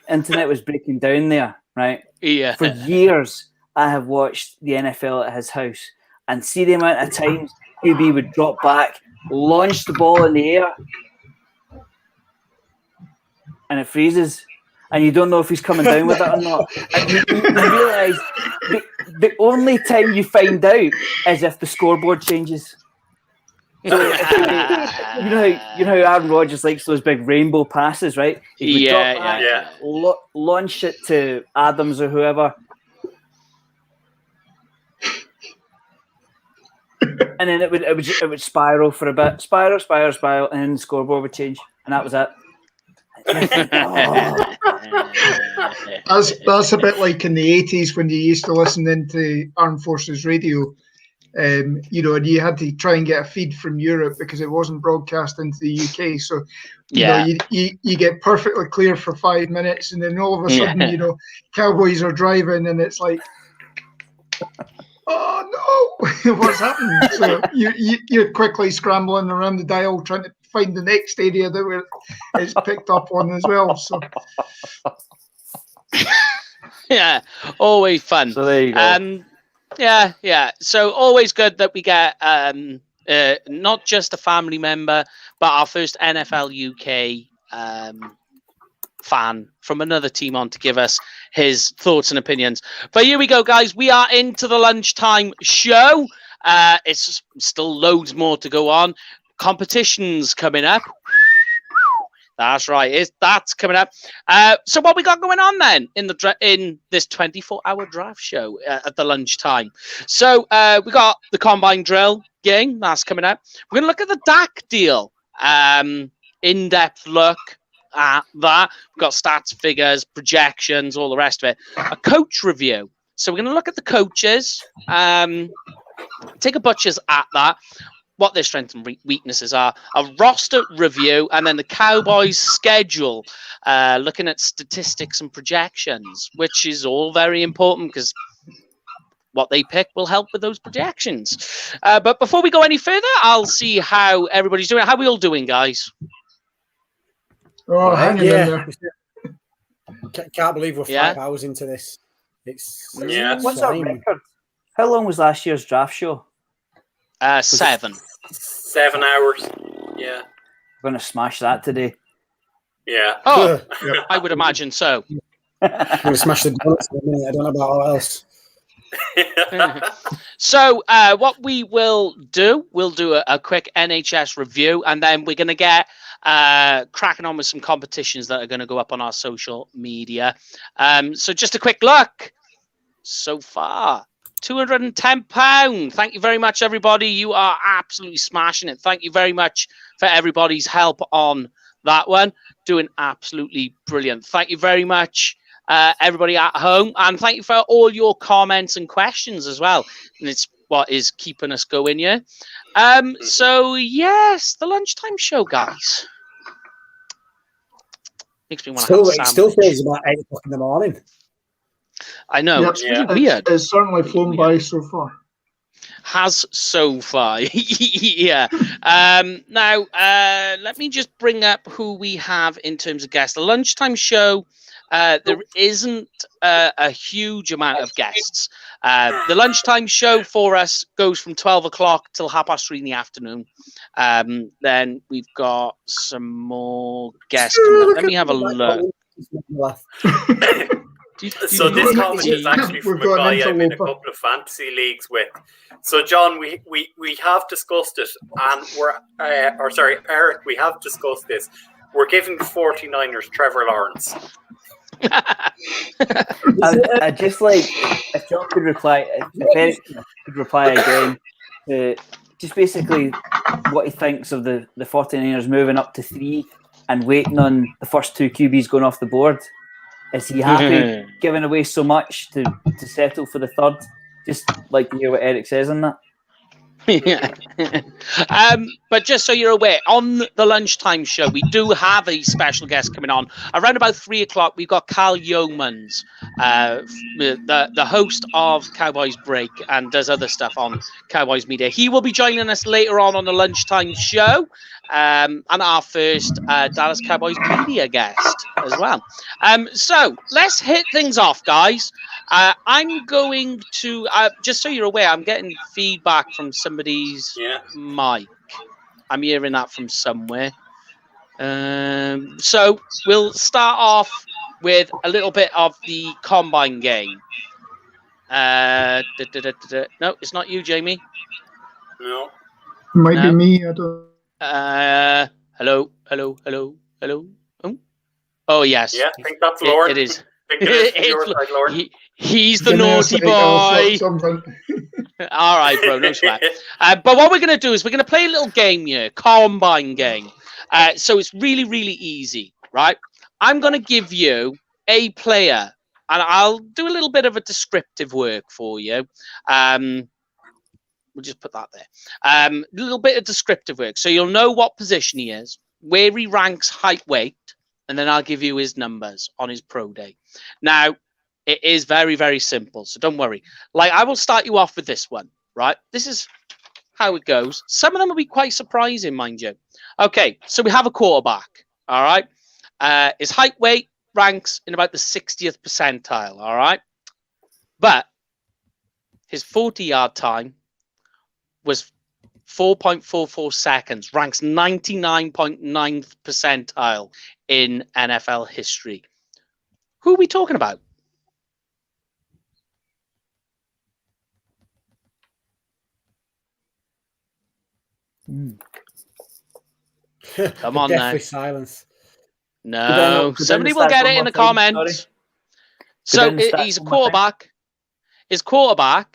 Speaker 2: internet was breaking down there, right?
Speaker 1: Yeah.
Speaker 2: For years, I have watched the NFL at his house and see the amount of times QB would drop back, launch the ball in the air, and it freezes. And you don't know if he's coming down with it or not. And you realise the only time you find out is if the scoreboard changes. So you know how Aaron Rodgers likes those big rainbow passes, right? He would drop back, launch it to Adams or whoever, and then it would spiral for a bit, spiral, and then the scoreboard would change, and that was it.
Speaker 8: That's a bit like in the 80s when you used to listen into Armed Forces Radio, and you had to try and get a feed from Europe because it wasn't broadcast into the UK. So you get perfectly clear for 5 minutes, and then all of a sudden, Cowboys are driving, and it's like, oh no, what's happened? So you're quickly scrambling around the dial trying to find the next area that it's picked up on as well. So
Speaker 1: yeah, always fun.
Speaker 2: So there you go.
Speaker 1: Yeah. So always good that we get not just a family member, but our first NFL UK fan from another team on to give us his thoughts and opinions. But here we go, guys. We are into the lunchtime show. It's still loads more to go on. Competitions coming up. That's right. That's coming up. So what we got going on then in this 24-hour draft show at the lunchtime? So we got the combine drill game that's coming up. We're gonna look at the Dak deal. In-depth look at that. We've got stats, figures, projections, all the rest of it. A coach review. So we're gonna look at the coaches. Take a butcher's at that. What their strengths and weaknesses are, a roster review, and then the Cowboys schedule, looking at statistics and projections, which is all very important because what they pick will help with those projections. But before we go any further, I'll see how everybody's doing. How are we all doing, guys?
Speaker 14: Oh, hanging in there.
Speaker 13: Can't believe we're 5 hours into this.
Speaker 2: What's our record? How long was last year's draft show?
Speaker 1: 7.
Speaker 5: 7 hours. Yeah.
Speaker 2: We're going to smash that today.
Speaker 5: Yeah.
Speaker 1: Oh, I would imagine so.
Speaker 13: I'm going to smash the donuts in a minute. I don't know about all else.
Speaker 1: So what we will do, we'll do a quick NHS review, and then we're going to get cracking on with some competitions that are going to go up on our social media. So just a quick look. So far, £210. Thank you very much, everybody. You are absolutely smashing it. Thank you very much for everybody's help on that one. Doing absolutely brilliant. Thank you very much, everybody at home. And thank you for all your comments and questions as well. And it's what is keeping us going here. So, yes, the lunchtime show, guys. Makes me want to have a sandwich.
Speaker 13: It still feels about 8 o'clock in the morning.
Speaker 1: I know.
Speaker 14: Yeah,
Speaker 1: it's really weird.
Speaker 14: It's certainly flown by so far.
Speaker 1: Has so far. Yeah. Now, let me just bring up who we have in terms of guests. The lunchtime show, there isn't a huge amount of guests. The lunchtime show for us goes from 12 o'clock till 3:30 in the afternoon. Then we've got some more guests coming up. Let me have a look.
Speaker 5: So this comment is actually from a guy I'm in a couple of fantasy leagues with. So John, we have discussed it, and Eric, we have discussed this. We're giving the 49ers Trevor Lawrence.
Speaker 2: I just like if John could reply, if Eric could reply again to just basically what he thinks of the 49ers moving up to 3 and waiting on the first 2 QBs going off the board. Is he happy giving away so much to settle for the third? Just like to hear what Eric says on that.
Speaker 1: Yeah. But just so you're aware, on the lunchtime show, we do have a special guest coming on. Around about 3 o'clock, we've got Carl Yeomans, the host of Cowboys Break and does other stuff on Cowboys Media. He will be joining us later on the lunchtime show. And our first Dallas Cowboys media guest as well. So let's hit things off, guys. I'm going to, just so you're aware, I'm getting feedback from somebody's mic. I'm hearing that from somewhere. So we'll start off with a little bit of the combine game. No, it's not you, Jamie.
Speaker 5: No.
Speaker 14: Might be me. I don't.
Speaker 1: Hello. Oh yes.
Speaker 5: Yeah, I think that's Lord.
Speaker 1: It is.
Speaker 5: Lord.
Speaker 1: He's the naughty boy. All right, bro, no sweat. But what we're going to do is we're going to play a little game here, combine game. So it's really, really easy, right? I'm going to give you a player, and I'll do a little bit of a descriptive work for you. We'll just put that there. A little bit of descriptive work. So you'll know what position he is, where he ranks height, weight, and then I'll give you his numbers on his pro day. Now, it is very, very simple, so don't worry. Like, I will start you off with this one, right? This is how it goes. Some of them will be quite surprising, mind you. Okay, so we have a quarterback, all right? His height, weight ranks in about the 60th percentile, all right? But his 40-yard time was 4.44 seconds, ranks 99.9th percentile in NFL history. Who are we talking about? Come on now.
Speaker 13: Deathly silence.
Speaker 1: No, somebody will get it in the comments. So he's a quarterback. His quarterback.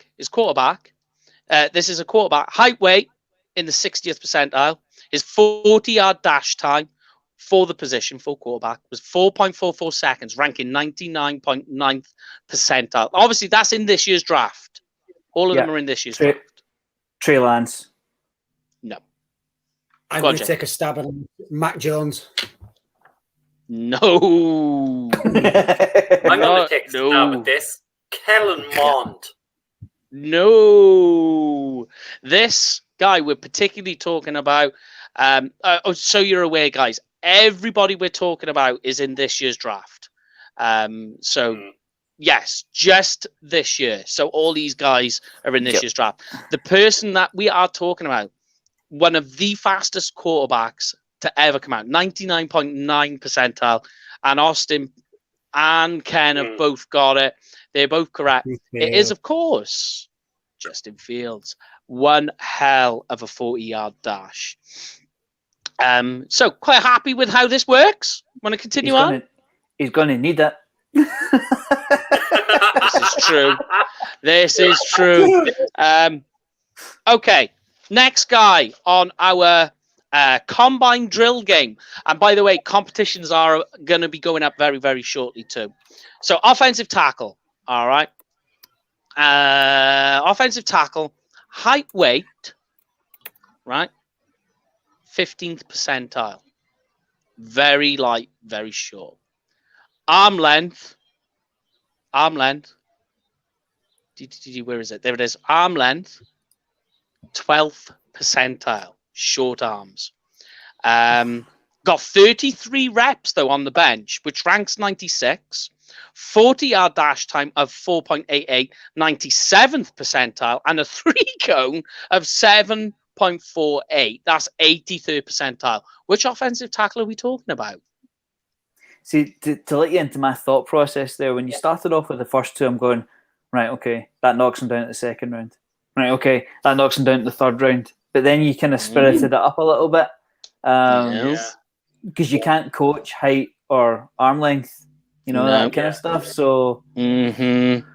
Speaker 1: This is a quarterback. Height, weight in the 60th percentile. His 40-yard dash time for the position for quarterback was 4.44 seconds, ranking 99.9th percentile. Obviously, that's in this year's draft. All of them are in this year's draft.
Speaker 2: Trey Lance.
Speaker 1: No.
Speaker 13: I'm going to take a stab at Mac Jones.
Speaker 1: No.
Speaker 5: I'm going to take a stab at this. Kellen Mond.
Speaker 1: No. This guy we're particularly talking about. So you're aware, guys, everybody we're talking about is in this year's draft. Yes, just this year. So all these guys are in this year's draft. The person that we are talking about, one of the fastest quarterbacks to ever come out, 99.9 percentile, and Austin and Ken have both got it. They're both correct. It is, of course, Justin Fields. One hell of a 40-yard dash. So quite happy with how this works. Want to continue on?
Speaker 2: He's going to need it.
Speaker 1: This is true. Okay, next guy on our combine drill game. And by the way, competitions are going to be going up very, very shortly too. So offensive tackle. All right. Offensive tackle, height, weight, right? 15th percentile. Very light, very short. Arm length. Where is it? There it is. Arm length, 12th percentile. Short arms. Got 33 reps, though, on the bench, which ranks 96. 40-yard dash time of 4.88, 97th percentile, and a three-cone of 7.48. That's 83rd percentile. Which offensive tackle are we talking about?
Speaker 2: See, to let you into my thought process there, when you started off with the first two, I'm going, right, okay, that knocks him down to the second round. Right, okay, that knocks him down to the third round. But then you kind of spirited it up a little bit. Because you can't coach height or arm length, that kind of stuff. So,
Speaker 5: with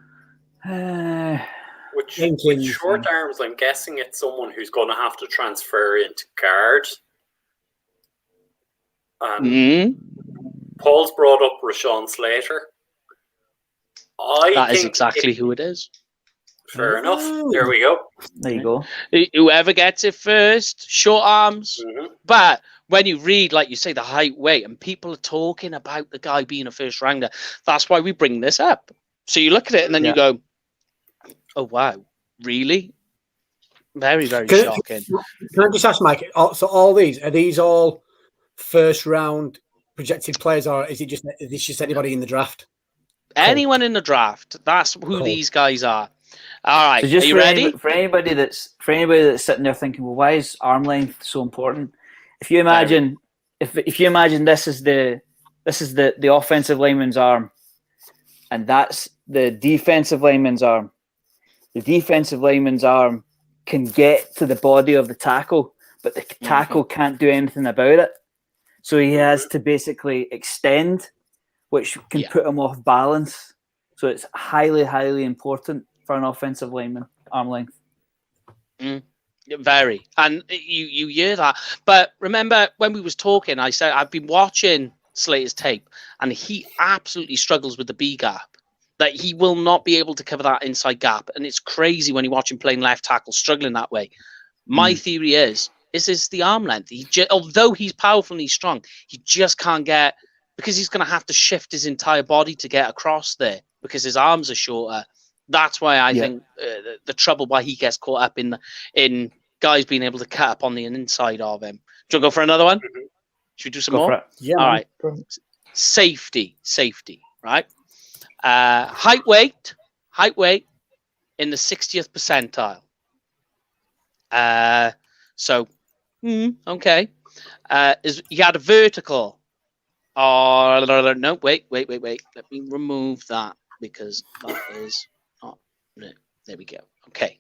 Speaker 5: short arms, I'm guessing it's someone who's going to have to transfer into guard. Paul's brought up Rashawn Slater.
Speaker 1: That is exactly who it is.
Speaker 5: Fair enough. There we go.
Speaker 2: There you go.
Speaker 1: Whoever gets it first, short arms. But when you read, like you say, the height, weight, and people are talking about the guy being a first rounder, that's why we bring this up. So you look at it and then you go, oh, wow, really? Very, very shocking.
Speaker 13: Can I just ask, Mike, so all these, are these all first round projected players, or is it just anybody in the draft?
Speaker 1: Anyone in the draft. That's who these guys are. All right. So just are you ready?
Speaker 2: For anybody that's sitting there thinking, well, why is arm length so important? If you imagine, if you imagine this is the offensive lineman's arm, and that's the defensive lineman's arm. The defensive lineman's arm can get to the body of the tackle, but the tackle can't do anything about it. So he has to basically extend, which can put him off balance. So it's highly, highly important for an offensive lineman, arm length.
Speaker 1: Very. And you hear that. But remember, when we was talking, I said I've been watching Slater's tape, and he absolutely struggles with the B gap. That he will not be able to cover that inside gap. And it's crazy when you watch him playing left tackle, struggling that way. My theory is the arm length. Although he's powerful and he's strong, he just can't get, because he's going to have to shift his entire body to get across there because his arms are shorter. That's why I think the trouble why he gets caught up in guys being able to cut up on the inside of him. Do you want to go for another one? Should we do some more?
Speaker 2: Yeah.
Speaker 1: All right. Safety, right? Height, weight in the 60th percentile. Okay. He had a vertical Oh, no, wait. Let me remove that because that is not. There we go. Okay.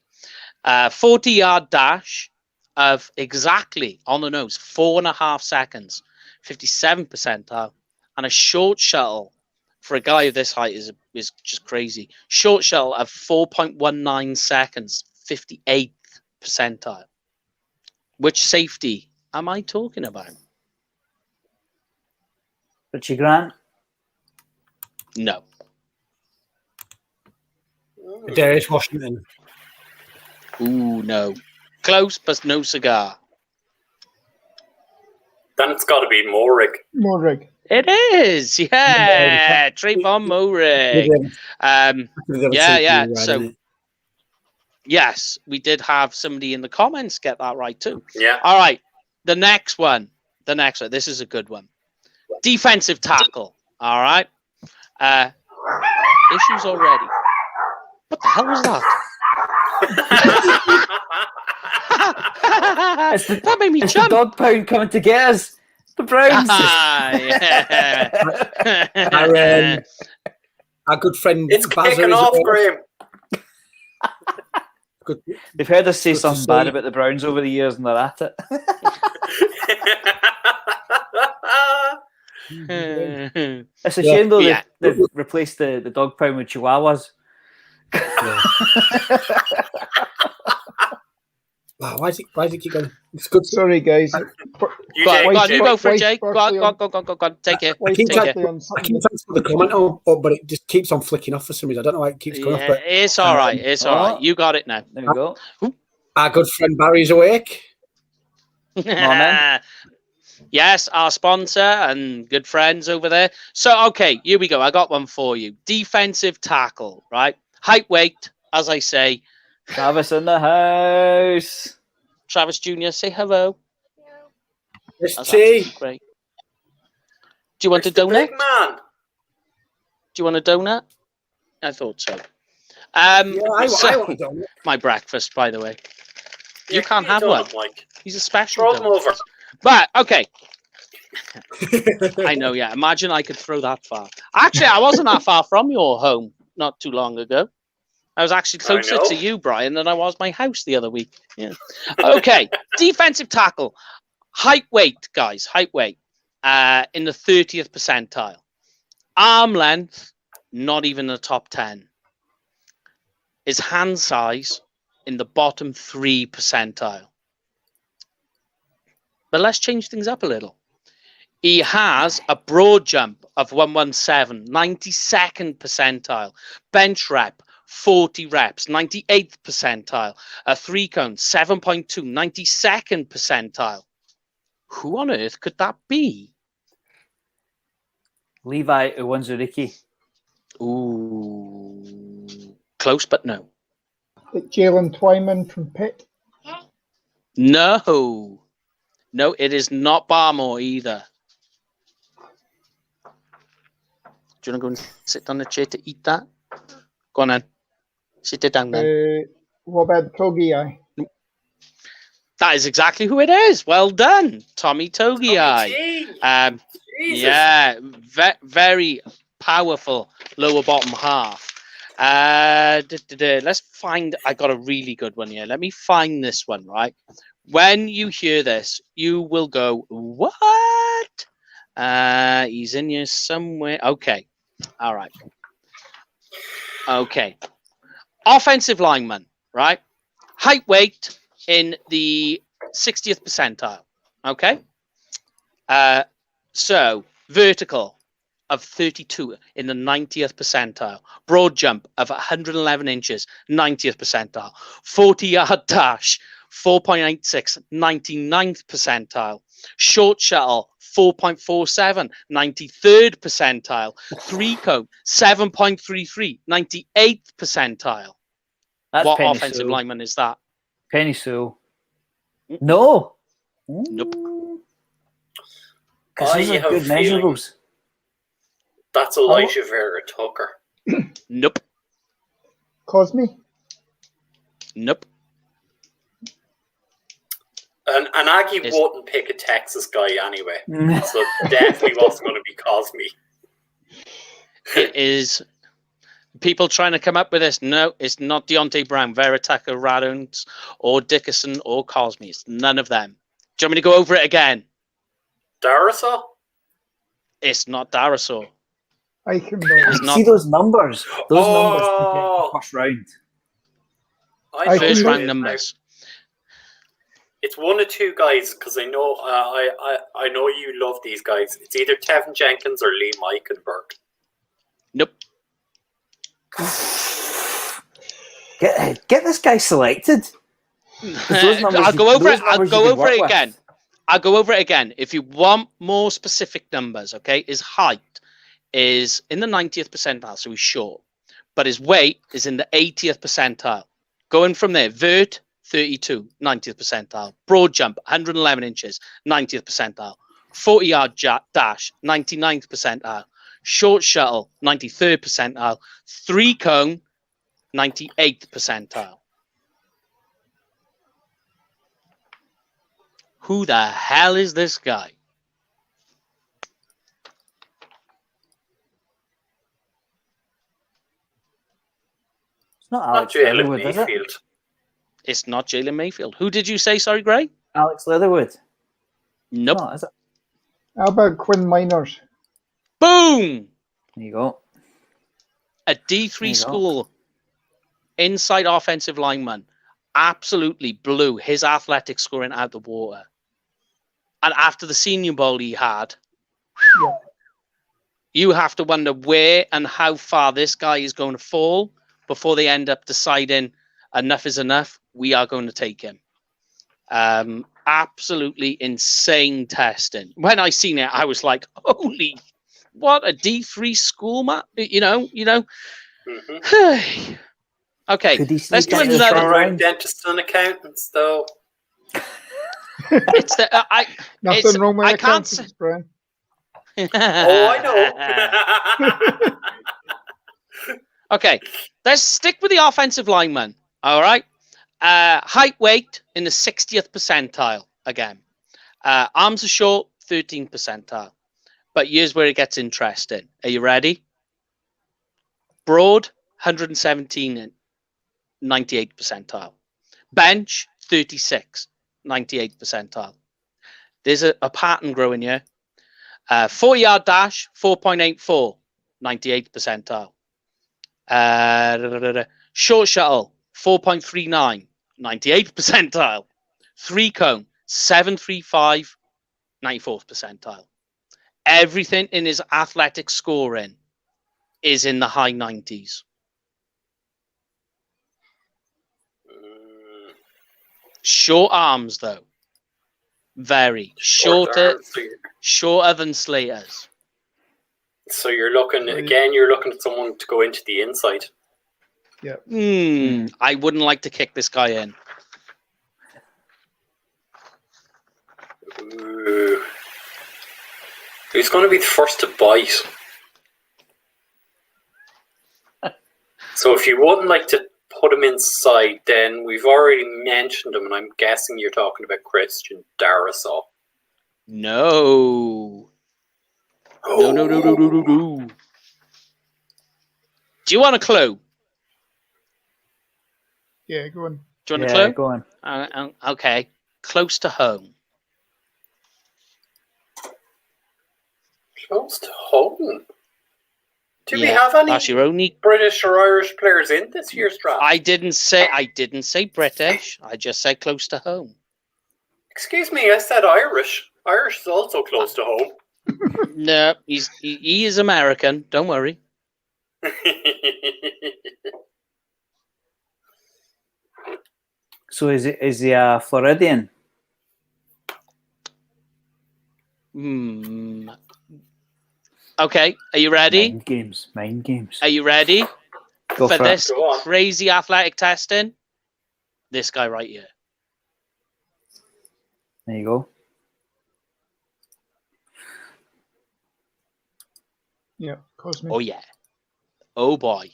Speaker 1: 40-yard dash of exactly on the nose, 4.5 seconds, 57 percentile, and a short shuttle for a guy of this height is just crazy. Short shuttle of 4.19 seconds, 58th percentile. Which safety am I talking about?
Speaker 2: Richie Grant?
Speaker 1: No.
Speaker 13: Darius Washington.
Speaker 1: Ooh, no. Close, but no cigar.
Speaker 5: Then it's got to be Morig.
Speaker 8: Morig.
Speaker 1: It is, yeah. Trayvon Morig. Yeah. So, yes, we did have somebody in the comments get that right too.
Speaker 5: Yeah.
Speaker 1: All right. The next one. This is a good one. Defensive tackle. All right. Issues already. What the hell was that? That made me jump.
Speaker 2: The dog pound coming to get us. The Browns.
Speaker 13: Our good friend.
Speaker 5: It's kicking off, Graham.
Speaker 2: Good. They've heard us say something bad about the Browns over the years, and they're at it. It's a shame though they've replaced the dog pound with Chihuahuas.
Speaker 13: Wow, why is it keep going? It's good.
Speaker 8: Sorry, guys.
Speaker 1: You go for it, Jake. Go on. Take it.
Speaker 13: I keep trying to put the comment on, but it just keeps on flicking off for some reason. I don't know why it keeps going off. But
Speaker 1: it's all right. It's all right. You got it now.
Speaker 2: There we go.
Speaker 13: Our good friend Barry's awake.
Speaker 1: Yes, our sponsor and good friends over there. So, okay, here we go. I got one for you. Defensive tackle, right? Height, weight, as I say.
Speaker 2: Travis in the house.
Speaker 1: Travis Jr., say hello.
Speaker 13: That's great.
Speaker 1: Do you want a donut?
Speaker 5: Big man.
Speaker 1: Do you want a donut? I thought so.
Speaker 13: I want a donut.
Speaker 1: My breakfast, by the way. You can't have one. He's a special
Speaker 5: donut. Throw them over.
Speaker 1: But, okay. I know, yeah. Imagine I could throw that far. Actually, I wasn't that far from your home not too long ago. I was actually closer to you, Brian, than I was my house the other week. Yeah. Okay. Defensive tackle. Height, weight, guys. Height, weight. In the 30th percentile. Arm length, not even the top 10. His hand size in the bottom 3 percentile. But let's change things up a little. He has a broad jump of 117, 92nd percentile. Bench rep, 40 reps, 98th percentile. A 3-cone, 7.2, 92nd percentile. Who on earth could that be?
Speaker 2: Levi Uwanzuriki.
Speaker 1: Ooh. Close, but no.
Speaker 8: Jalen Twyman from Pitt.
Speaker 1: No. No, it is not Barmore either. Do you want to go and sit on the chair to eat that? Go on then. Sit it down then.
Speaker 8: What about Togiai?
Speaker 1: That is exactly who it is. Well done, Tommy Togiai. Yeah, very powerful lower bottom half. Let's find. I got a really good one here. Let me find this one, right? When you hear this, you will go, what? He's in here somewhere. Okay. All right. Okay. Offensive lineman, right? Height, weight in the 60th percentile. Okay. So vertical of 32 in the 90th percentile. Broad jump of 111 inches, 90th percentile. 40-yard dash, 4.86, 99th percentile. Short shuttle, 4.47, 93rd percentile. 3-cone, 7.33, 98th percentile.
Speaker 2: That's
Speaker 1: what
Speaker 2: Penny
Speaker 1: offensive
Speaker 2: Sewell.
Speaker 1: lineman is that?
Speaker 2: Penny Sewell. No.
Speaker 1: Nope.
Speaker 2: These are good measurables.
Speaker 5: That's Elijah Vera Tucker.
Speaker 1: Nope.
Speaker 8: Cosme?
Speaker 1: Nope.
Speaker 5: And Aggie wouldn't pick a Texas guy anyway, so it definitely wasn't going to be Cosme.
Speaker 1: It is people trying to come up with this. No, it's not Deontay Brown, Veritaka, Radons, or Dickerson, or Cosme. It's none of them. Do you want me to go over it again?
Speaker 5: Darasaw?
Speaker 1: It's not Darasaw.
Speaker 8: I can
Speaker 2: see those numbers. Those numbers to get the first round.
Speaker 1: First round numbers.
Speaker 5: It's one or two guys because I know I know you love these guys. It's either Tevin Jenkins or Lee Meikenberg.
Speaker 1: Nope.
Speaker 2: Get this guy selected.
Speaker 1: I'll go over it. I'll go over it again. I'll go over it again. If you want more specific numbers, okay, his height is in the 90th percentile, so he's short, but his weight is in the 80th percentile. Going from there, vert 32, 90th percentile, broad jump 111 inches, 90th percentile, 40-yard dash 99th percentile, short shuttle 93rd percentile, 3-cone 98th percentile. Who the hell is this guy?
Speaker 2: It's not Alex
Speaker 5: Jalen
Speaker 2: Leatherwood, is it?
Speaker 5: Mayfield.
Speaker 1: It's not Jalen Mayfield. Who did you say? Sorry, Gray?
Speaker 2: Alex Leatherwood.
Speaker 1: Nope.
Speaker 2: No, is it?
Speaker 8: How about Quinn Miners?
Speaker 1: Boom!
Speaker 2: There you go.
Speaker 1: A D3 school inside offensive lineman absolutely blew his athletic scoring out the water. And after the Senior Bowl he had, you have to wonder where and how far this guy is going to fall before they end up deciding enough is enough. We are going to take him. Absolutely insane testing. When I seen it, I was like, holy, what a D3 school, map. You know.
Speaker 5: Mm-hmm.
Speaker 1: Okay, let's do another
Speaker 5: round. Dentists and accountants, though.
Speaker 1: It's the
Speaker 8: nothing wrong with accountants, Brian.
Speaker 5: Oh, I know.
Speaker 1: Okay, let's stick with the offensive lineman. All right, height, weight in the 60th percentile again. Arms are short, 13th percentile. But here's where it gets interesting. Are you ready? Broad, 117 and 98th percentile. Bench, 36, 98th percentile. There's a pattern growing here. 40-yard dash, 4.84, 98th percentile. Short shuttle, 4.39, 98th percentile. 3-cone, 7.35, 94th percentile. Everything in his athletic scoring is in the high 90s. Short arms, though. Very. Shorter than Slater's.
Speaker 5: So you're looking at someone to go into the inside.
Speaker 8: Yeah.
Speaker 1: I wouldn't like to kick this guy in.
Speaker 5: Ooh. Who's going to be the first to bite? So if you wouldn't like to put him inside, then we've already mentioned him, and I'm guessing you're talking about Christian Darasaw.
Speaker 1: No. No. Do you want a clue?
Speaker 8: Yeah, go on.
Speaker 1: Do you want a clue?
Speaker 2: Go on.
Speaker 1: Okay. Close to home.
Speaker 5: Close to home? Do we have any
Speaker 1: that's your only
Speaker 5: British or Irish players in this year's draft?
Speaker 1: I didn't say British. I just said close to home.
Speaker 5: Excuse me, I said Irish. Irish is also close to home.
Speaker 1: No, he is American. Don't worry.
Speaker 2: So is he a Floridian?
Speaker 1: Okay, are you ready?
Speaker 2: Mind games.
Speaker 1: Are you ready
Speaker 2: Go
Speaker 1: for
Speaker 2: for
Speaker 1: this
Speaker 5: it.
Speaker 1: crazy athletic testing? This guy right here.
Speaker 2: There you go.
Speaker 8: Yeah, Cosme.
Speaker 1: Oh yeah. Oh boy.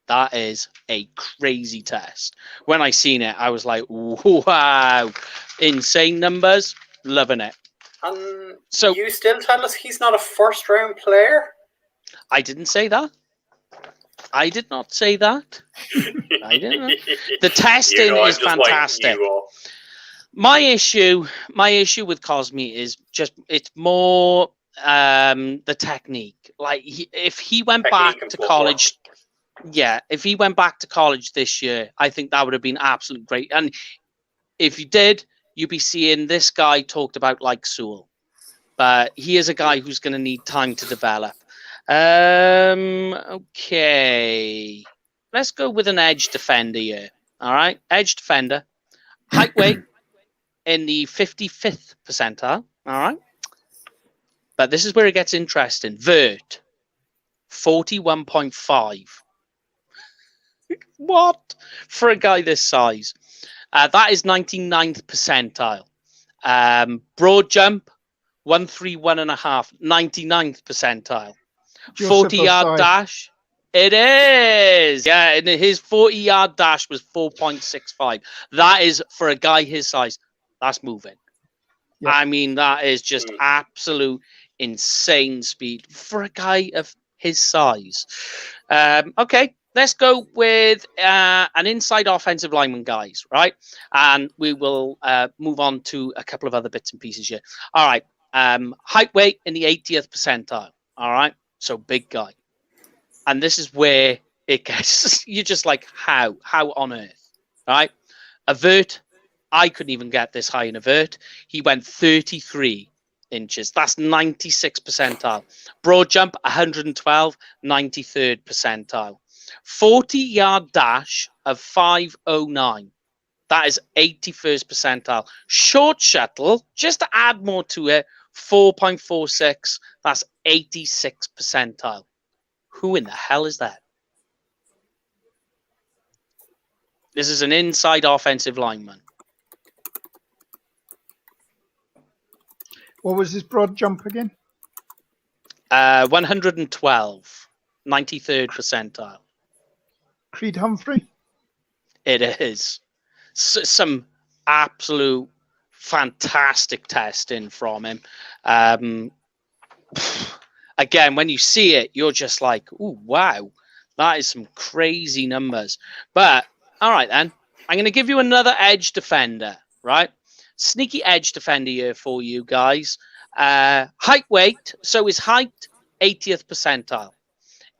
Speaker 1: That is a crazy test. When I seen it, I was like, wow, insane numbers, loving it.
Speaker 5: So you still tell us he's not a first-round player?
Speaker 1: I didn't say that. I did not say that. I didn't. The testing is fantastic. My issue with Cosme is just it's more the technique. Like if he went back to college, if he went back to college this year, I think that would have been absolutely great. And if you did, you'd be seeing this guy talked about like Sewell. But he is a guy who's going to need time to develop. Okay. Let's go with an edge defender here. All right. Edge defender. Height weight in the 55th percentile. All right. But this is where it gets interesting. Vert. 41.5. What? For a guy this size. That is 99th percentile. Broad jump. 131.5, 99th percentile. 40-yard dash. It is. Yeah, and his 40-yard dash was 4.65. That is, for a guy his size, that's moving. Yep. I mean, that is just absolute insane speed for a guy of his size. Okay, let's go with an inside offensive lineman, guys, right? And we will move on to a couple of other bits and pieces here. All right. Height weight in the 80th percentile. All right. So big guy. And this is where it gets, you're just like, how on earth? Right. A vert. I couldn't even get this high in a vert. He went 33 inches. That's 96th percentile. Broad jump, 112, 93rd percentile. 40-yard dash of 509. That is 81st percentile. Short shuttle, just to add more to it, 4.46. That's 86th percentile. Who in the hell is that? This is an inside offensive lineman.
Speaker 8: What was his broad jump again?
Speaker 1: 112. 93rd percentile.
Speaker 8: Creed Humphrey?
Speaker 1: It is. Some absolute fantastic testing from him. Again, when you see it, you're just like, "Ooh, wow, that is some crazy numbers." But all right, then I'm going to give you another edge defender, right? Sneaky edge defender here for you guys. Height weight. So his height, 80th percentile.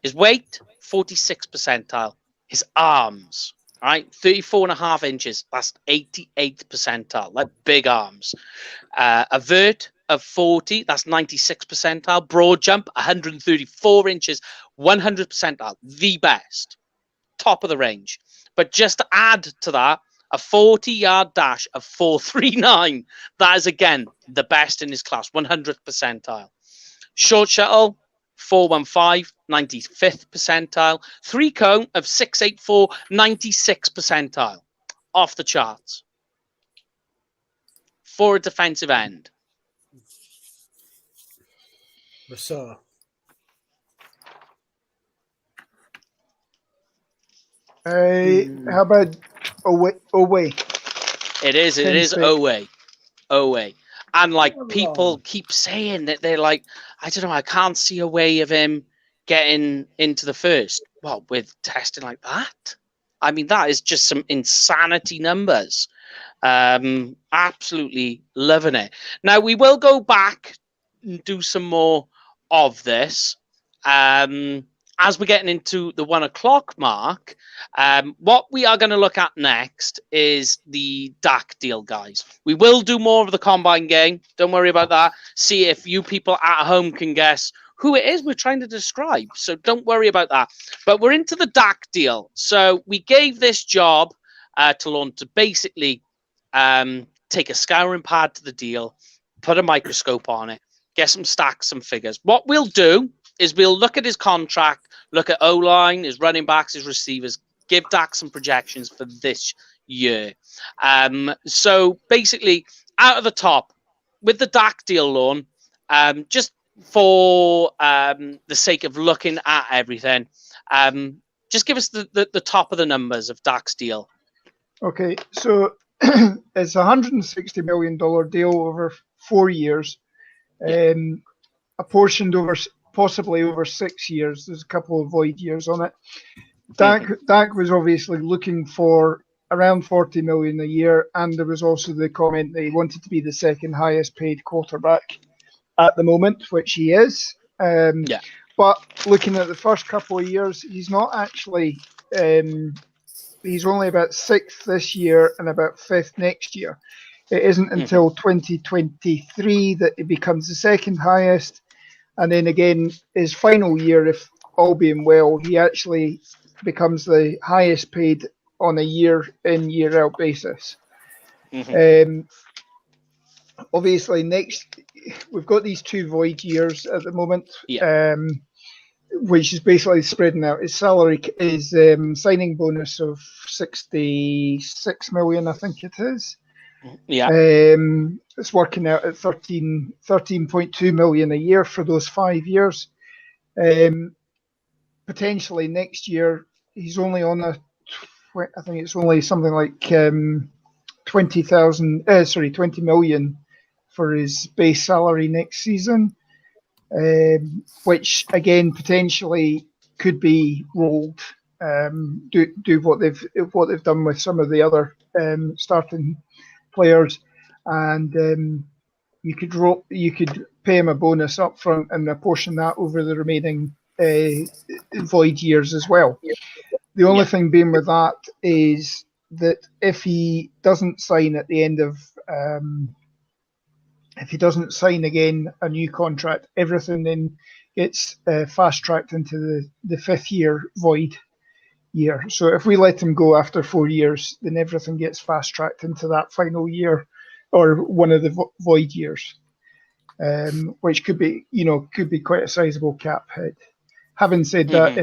Speaker 1: His weight, 46th percentile. His arms. All right, 34.5 inches. That's 88th percentile. Like big arms. A vert of 40. That's 96th percentile. Broad jump, 134 inches. 100 percentile. The best. Top of the range. But just to add to that, a 40-yard dash of 439. That is, again, the best in his class. 100th percentile. Short shuttle, 415, 95th percentile. 3-cone of 684, 96th percentile. Off the charts. For a defensive end.
Speaker 13: Rousseau.
Speaker 8: How about Owe?
Speaker 1: It is Owe. And like people keep saying that they're like, I don't know, I can't see a way of him getting into the first. Well, with testing like that, I mean, that is just some insanity numbers. Absolutely loving it. Now we will go back and do some more of this. As we're getting into the 1 o'clock mark, what we are going to look at next is the Dak deal, guys. We will do more of the combine game. Don't worry about that. See if you people at home can guess who it is we're trying to describe. So don't worry about that. But we're into the Dak deal. So we gave this job to Lon to basically take a scouring pad to the deal, put a microscope on it, get some stacks, some figures. What we'll do is we'll look at his contract, look at O-line, his running backs, his receivers, give Dak some projections for this year. So basically, out of the top, with the Dak deal, Lon, just for the sake of looking at everything, just give us the top of the numbers of Dak's deal.
Speaker 8: Okay, so it's $160 million deal over 4 years, apportioned over possibly over 6 years. There's a couple of void years on it. Dak was obviously looking for around 40 million a year, and there was also the comment that he wanted to be the second highest paid quarterback at the moment, which he is. But looking at the first couple of years, he's not actually. He's only about sixth this year and about fifth next year. It isn't until 2023 that it becomes the second highest, and then again his final year, if all being well, he actually becomes the highest paid on a year in, year out basis. Obviously, next we've got these 2 void years at the moment, which is basically spreading out. His salary is signing bonus of 66 million, I think it is. It's working out at 13.2 million a year for those 5 years. Potentially next year, he's only on I think it's only something like 20 million for his base salary next season, which again potentially could be rolled. Do what they've done with some of the other starting players, and you could pay him a bonus up front and apportion that over the remaining void years as well. The only thing being with that is that if he doesn't sign at the end of if he doesn't sign again a new contract, everything then gets fast tracked into the 5th year void year. So if we let him go after 4 years, then everything gets fast tracked into that final year or one of the void years, which could be quite a sizable cap hit. Having said that,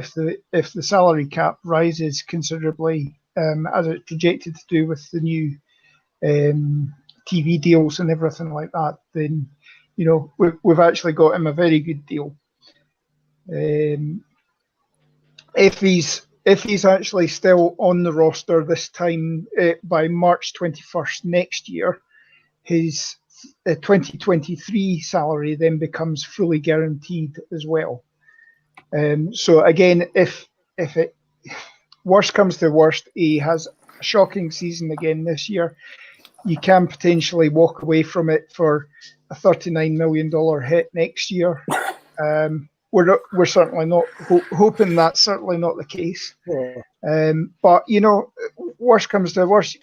Speaker 8: if the salary cap rises considerably, as it's projected to do with the new TV deals and everything like that, then we've actually got him a very good deal. If he's actually still on the roster this time by March 21st next year, his 2023 salary then becomes fully guaranteed as well. So again, if it worst comes to worst, he has a shocking season again this year, you can potentially walk away from it for a $39 million hit next year. We're certainly not hoping that's certainly not the case. But worst comes to worst,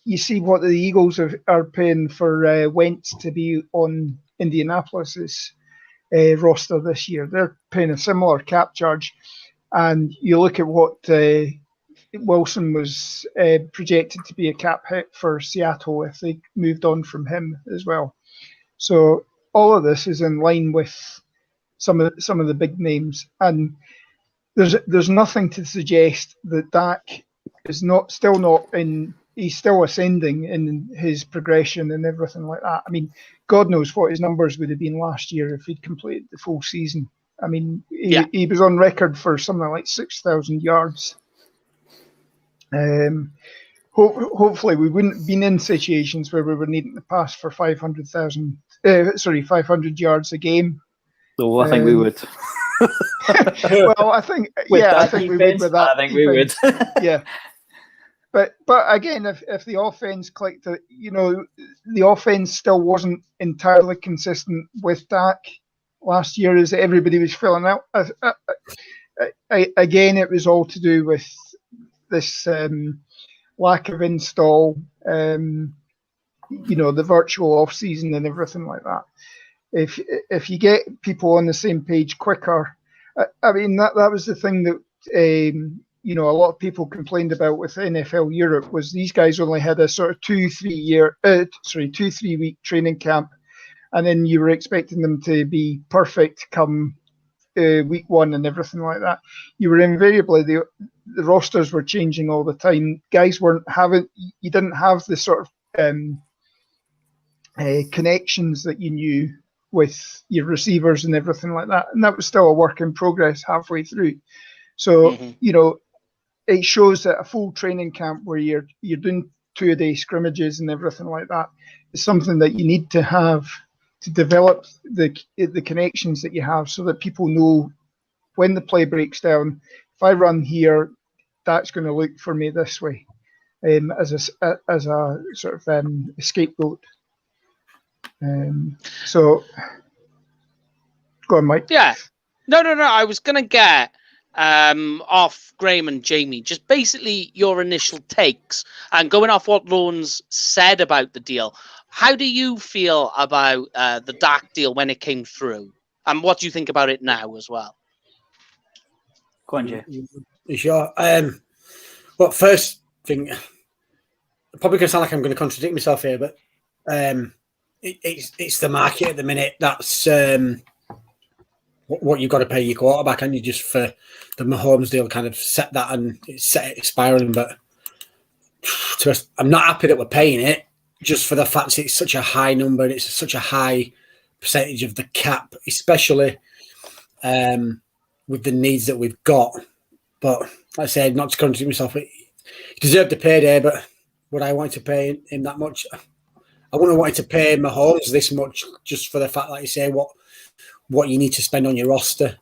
Speaker 8: you see what the Eagles are paying for Wentz to be on Indianapolis's roster this year. They're paying a similar cap charge, and you look at what Wilson was projected to be a cap hit for Seattle if they moved on from him as well. So all of this is in line with some of the big names, and there's nothing to suggest that Dak is he's still ascending in his progression and everything like that. I mean, God knows what his numbers would have been last year if he'd completed the full season. I mean, he was on record for something like 6,000 yards. Hopefully we wouldn't have been in situations where we were needing to pass for 500 yards a game.
Speaker 2: So I think we would.
Speaker 8: Well, I think we would with that.
Speaker 2: I think we would.
Speaker 8: Yeah. But again, if the offense clicked, the offense still wasn't entirely consistent with Dak last year, as everybody was filling out. Again, it was all to do with this lack of install, the virtual off season and everything like that. If you get people on the same page quicker, I mean that was the thing that a lot of people complained about with NFL Europe was these guys only had a sort of 2-3 week training camp, and then you were expecting them to be perfect come week one and everything like that. You were invariably the rosters were changing all the time. Guys you didn't have the sort of connections that you knew with your receivers and everything like that, and that was still a work in progress halfway through. So it shows that a full training camp where you're doing 2-a-day scrimmages and everything like that is something that you need to have to develop the connections that you have, so that people know when the play breaks down. If I run here, that's going to look for me this way, as a sort of scapegoat. So, go on, Mike.
Speaker 1: Yeah, no. I was going to get off Graham and Jamie, just basically your initial takes and going off what Lawrence said about the deal. How do you feel about the Dak deal when it came through, and what do you think about it now as well?
Speaker 2: Go on, Jay.
Speaker 13: Sure. Well, first thing, probably going to sound like I'm going to contradict myself here, but it's the market at the minute. That's what you've got to pay your quarterback, and you just for the Mahomes deal kind of set that and set it expiring. But I'm not happy that we're paying it, just for the fact it's such a high number and it's such a high percentage of the cap, especially with the needs that we've got. But like I said, not to contradict myself, he deserved the payday, but would I want to pay him that much? I wouldn't have wanted to pay Mahomes this much, just for the fact, like you say, what you need to spend on your roster.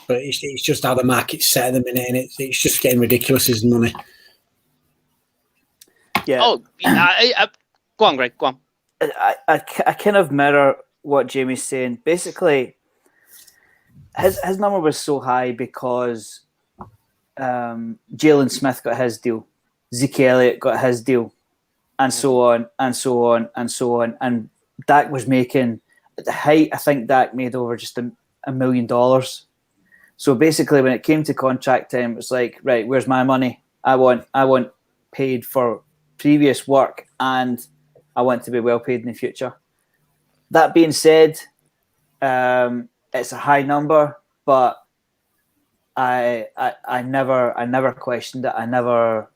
Speaker 13: But it's just how the market's set at the minute, and it's just getting ridiculous, his money.
Speaker 2: Yeah.
Speaker 1: Oh, go on, Greg. Go on.
Speaker 2: I kind of mirror what Jamie's saying. Basically, his number was so high because Jalen Smith got his deal, Zeke Elliott got his deal, and so on and so on and so on. And Dak was making, at the height, I think Dak made over just $1 million. So basically, when it came to contract time, it was like, right, where's my money? I want paid for previous work, and I want to be well paid in the future. That being said, it's a high number, but I never questioned it. I never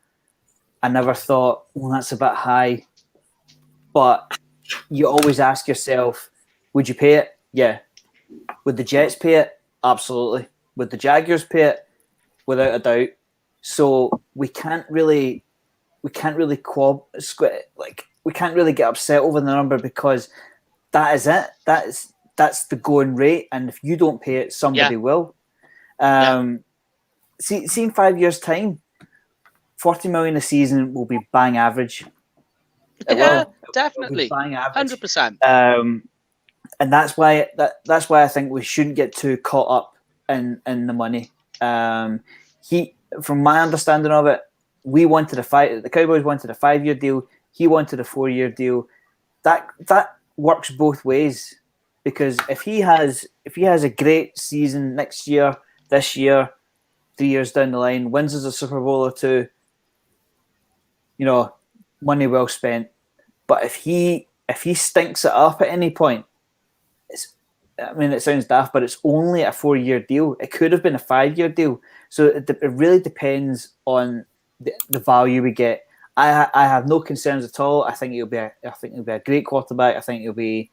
Speaker 2: thought, well, that's a bit high. But you always ask yourself, would you pay it? Yeah. Would the Jets pay it? Absolutely. Would the Jaguars pay it? Without a doubt. So we can't really get upset over the number, because that is it. That's the going rate, and if you don't pay it, somebody will. See, in 5 years' time, $40 million a season will be bang average.
Speaker 1: Definitely,
Speaker 2: bang average,
Speaker 1: 100%.
Speaker 2: And that's why I think we shouldn't get too caught up in the money. From my understanding of it, the Cowboys wanted a 5-year deal. He wanted a 4-year deal. That works both ways, because if he has a great season next year, this year, 3 years down the line, wins us a Super Bowl or two, money well spent. But if he stinks it up at any point, it sounds daft, but it's only a 4-year deal. It could have been a 5-year deal. So it really depends on the value we get. I have no concerns at all. I think he'll be a great quarterback. I think he'll be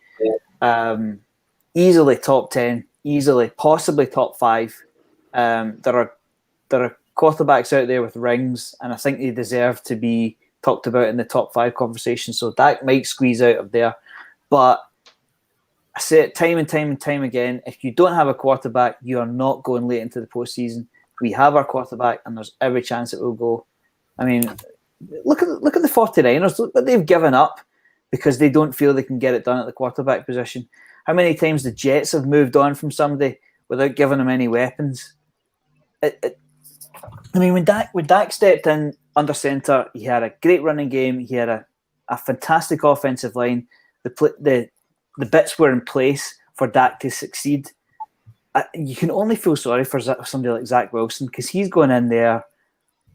Speaker 2: easily top 10, easily, possibly top 5. There are quarterbacks out there with rings, and I think they deserve to be talked about in the top 5 conversation. So Dak might squeeze out of there, but I say it time and time again: if you don't have a quarterback, you are not going late into the postseason. We have our quarterback, and there's every chance it will go. I mean, look at the 49ers. Look what they've given up because they don't feel they can get it done at the quarterback position. How many times the Jets have moved on from somebody without giving them any weapons? When Dak stepped in under center, he had a great running game. He had a fantastic offensive line. The bits were in place for Dak to succeed. You can only feel sorry for somebody like Zach Wilson, because he's going in there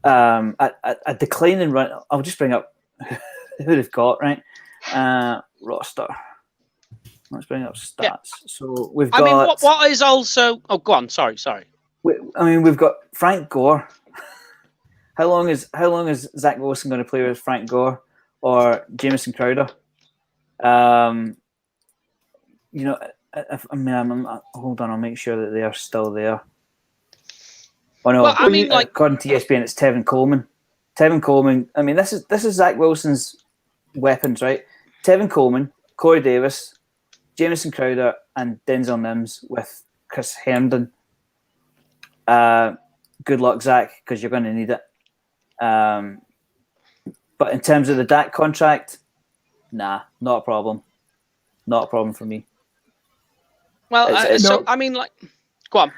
Speaker 2: a declining run. I'll just bring up who they've got, right? Roster. Let's bring up stats. Yeah. So we've got.
Speaker 1: What is also? Oh, go on. Sorry.
Speaker 2: We've got Frank Gore. How long is Zach Wilson going to play with Frank Gore or Jamison Crowder? Hold on, I'll make sure that they are still there. Oh no!
Speaker 1: Well, I mean, like
Speaker 2: according to ESPN, it's Tevin Coleman. Tevin Coleman. I mean, this is Zach Wilson's weapons, right? Tevin Coleman, Corey Davis, Jamison Crowder, and Denzel Mims with Chris Herndon. Good luck, Zach, because you're going to need it. But in terms of the Dak contract, nah, not a problem. Not a problem for me.
Speaker 1: Well, I mean, like, go on.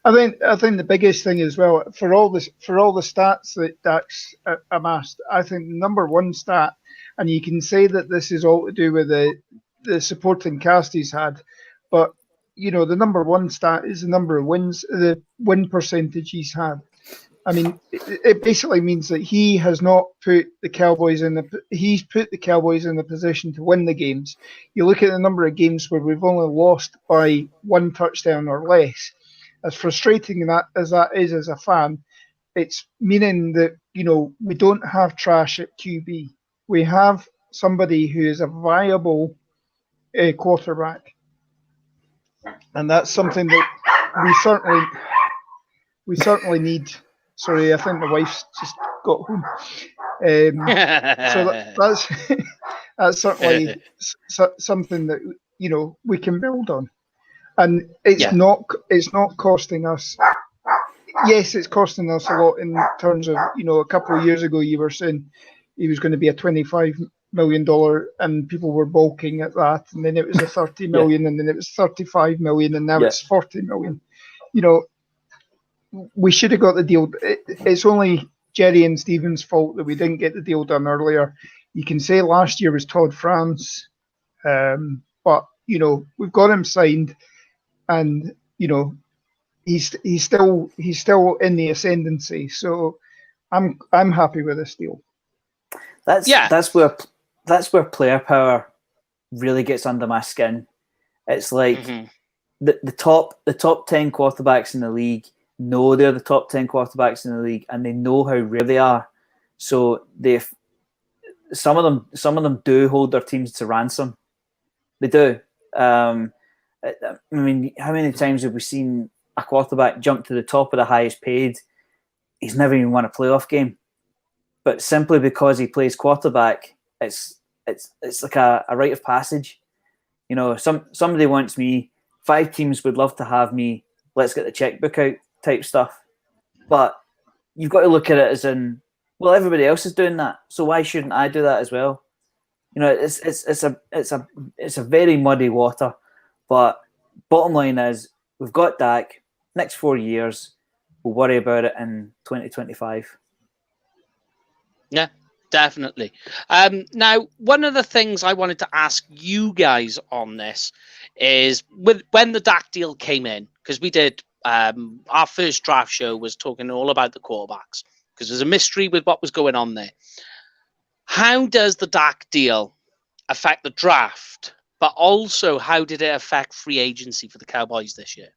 Speaker 14: I think the biggest thing as well for all the stats that Dak's amassed, I think the number one stat, and you can say that this is all to do with the supporting cast he's had, but the number one stat is the number of wins, the win percentage he's had. I mean, it basically means that he has not put the Cowboys he's put the Cowboys in the position to win the games. You look at the number of games where we've only lost by one touchdown or less. As frustrating as that is as a fan, it's meaning that, we don't have trash at QB. We have somebody who is a viable quarterback. And that's something that we certainly need. Sorry, I think the wife's just got home. So that's certainly something that we can build on, and it's not costing us. Yes, it's costing us a lot in terms of a couple of years ago you were saying he was going to be a $25 million, and people were balking at that, and then it was a 30 million, and then it was 35 million, and now it's 40 million. We should have got the deal. It's only Jerry and Stephen's fault that we didn't get the deal done earlier. You can say last year was Todd France, but we've got him signed, and he's still in the ascendancy. So I'm happy with this deal.
Speaker 2: That's where player power really gets under my skin. It's like the top 10 quarterbacks in the league know they're the top 10 quarterbacks in the league, and they know how rare they are. So some of them do hold their teams to ransom. They do. I mean, how many times have we seen a quarterback jump to the top of the highest paid? He's never even won a playoff game, but simply because he plays quarterback, it's like a rite of passage. Somebody wants me. 5 teams would love to have me. Let's get the checkbook out type stuff. But you've got to look at it as in, well, everybody else is doing that, so why shouldn't I do that as well? It's a very muddy water. But bottom line is, we've got Dak. Next 4 years, we'll worry about it in 2025.
Speaker 1: Yeah, definitely. Now, one of the things I wanted to ask you guys on this is when the Dak deal came in, because we did our first draft show was talking all about the quarterbacks, because there's a mystery with what was going on there. How does the Dak deal affect the draft, but also how did it affect free agency for the Cowboys this year?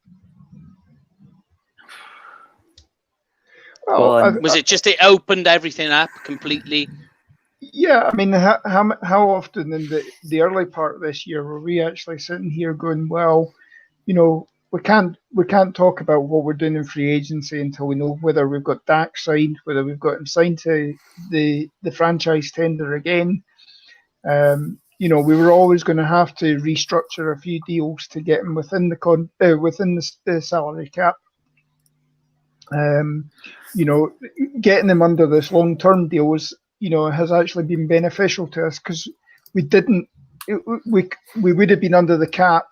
Speaker 1: Was it just it opened everything up completely?
Speaker 14: Yeah, I mean, how often in the early part of this year were we actually sitting here going, well, we can't talk about what we're doing in free agency until we know whether we've got Dak signed, whether we've got him signed to the franchise tender again. We were always going to have to restructure a few deals to get him within the salary cap. Getting them under this long-term deal has actually been beneficial to us, because we would have been under the cap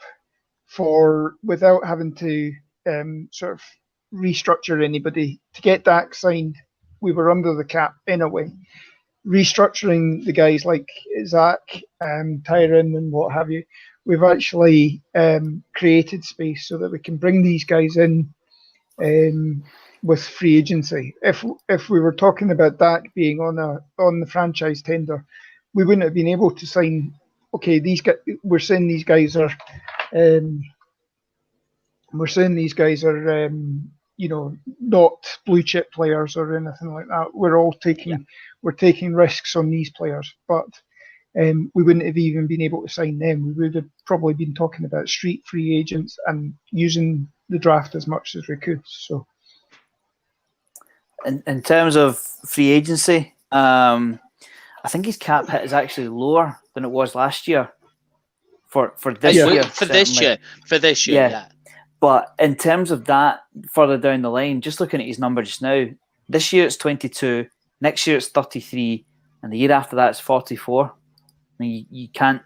Speaker 14: without having to sort of restructure anybody. To get Dak signed, we were under the cap anyway. Restructuring the guys like Zach, Tyron, and what have you, we've actually created space so that we can bring these guys in with free agency. If we were talking about Dak being on the franchise tender, we wouldn't have been able to sign. Okay, these guys. We're saying these guys are not blue chip players or anything like that. We're taking risks on these players, but we wouldn't have even been able to sign them. We would have probably been talking about street free agents and using the draft as much as we could. So
Speaker 2: in terms of free agency, I think his cap hit is actually lower than it was last year. For this year,
Speaker 1: for this year, yeah.
Speaker 2: But in terms of that, further down the line, just looking at his number just now, this year it's 22, next year it's 33, and the year after that it's 44. I mean, you can't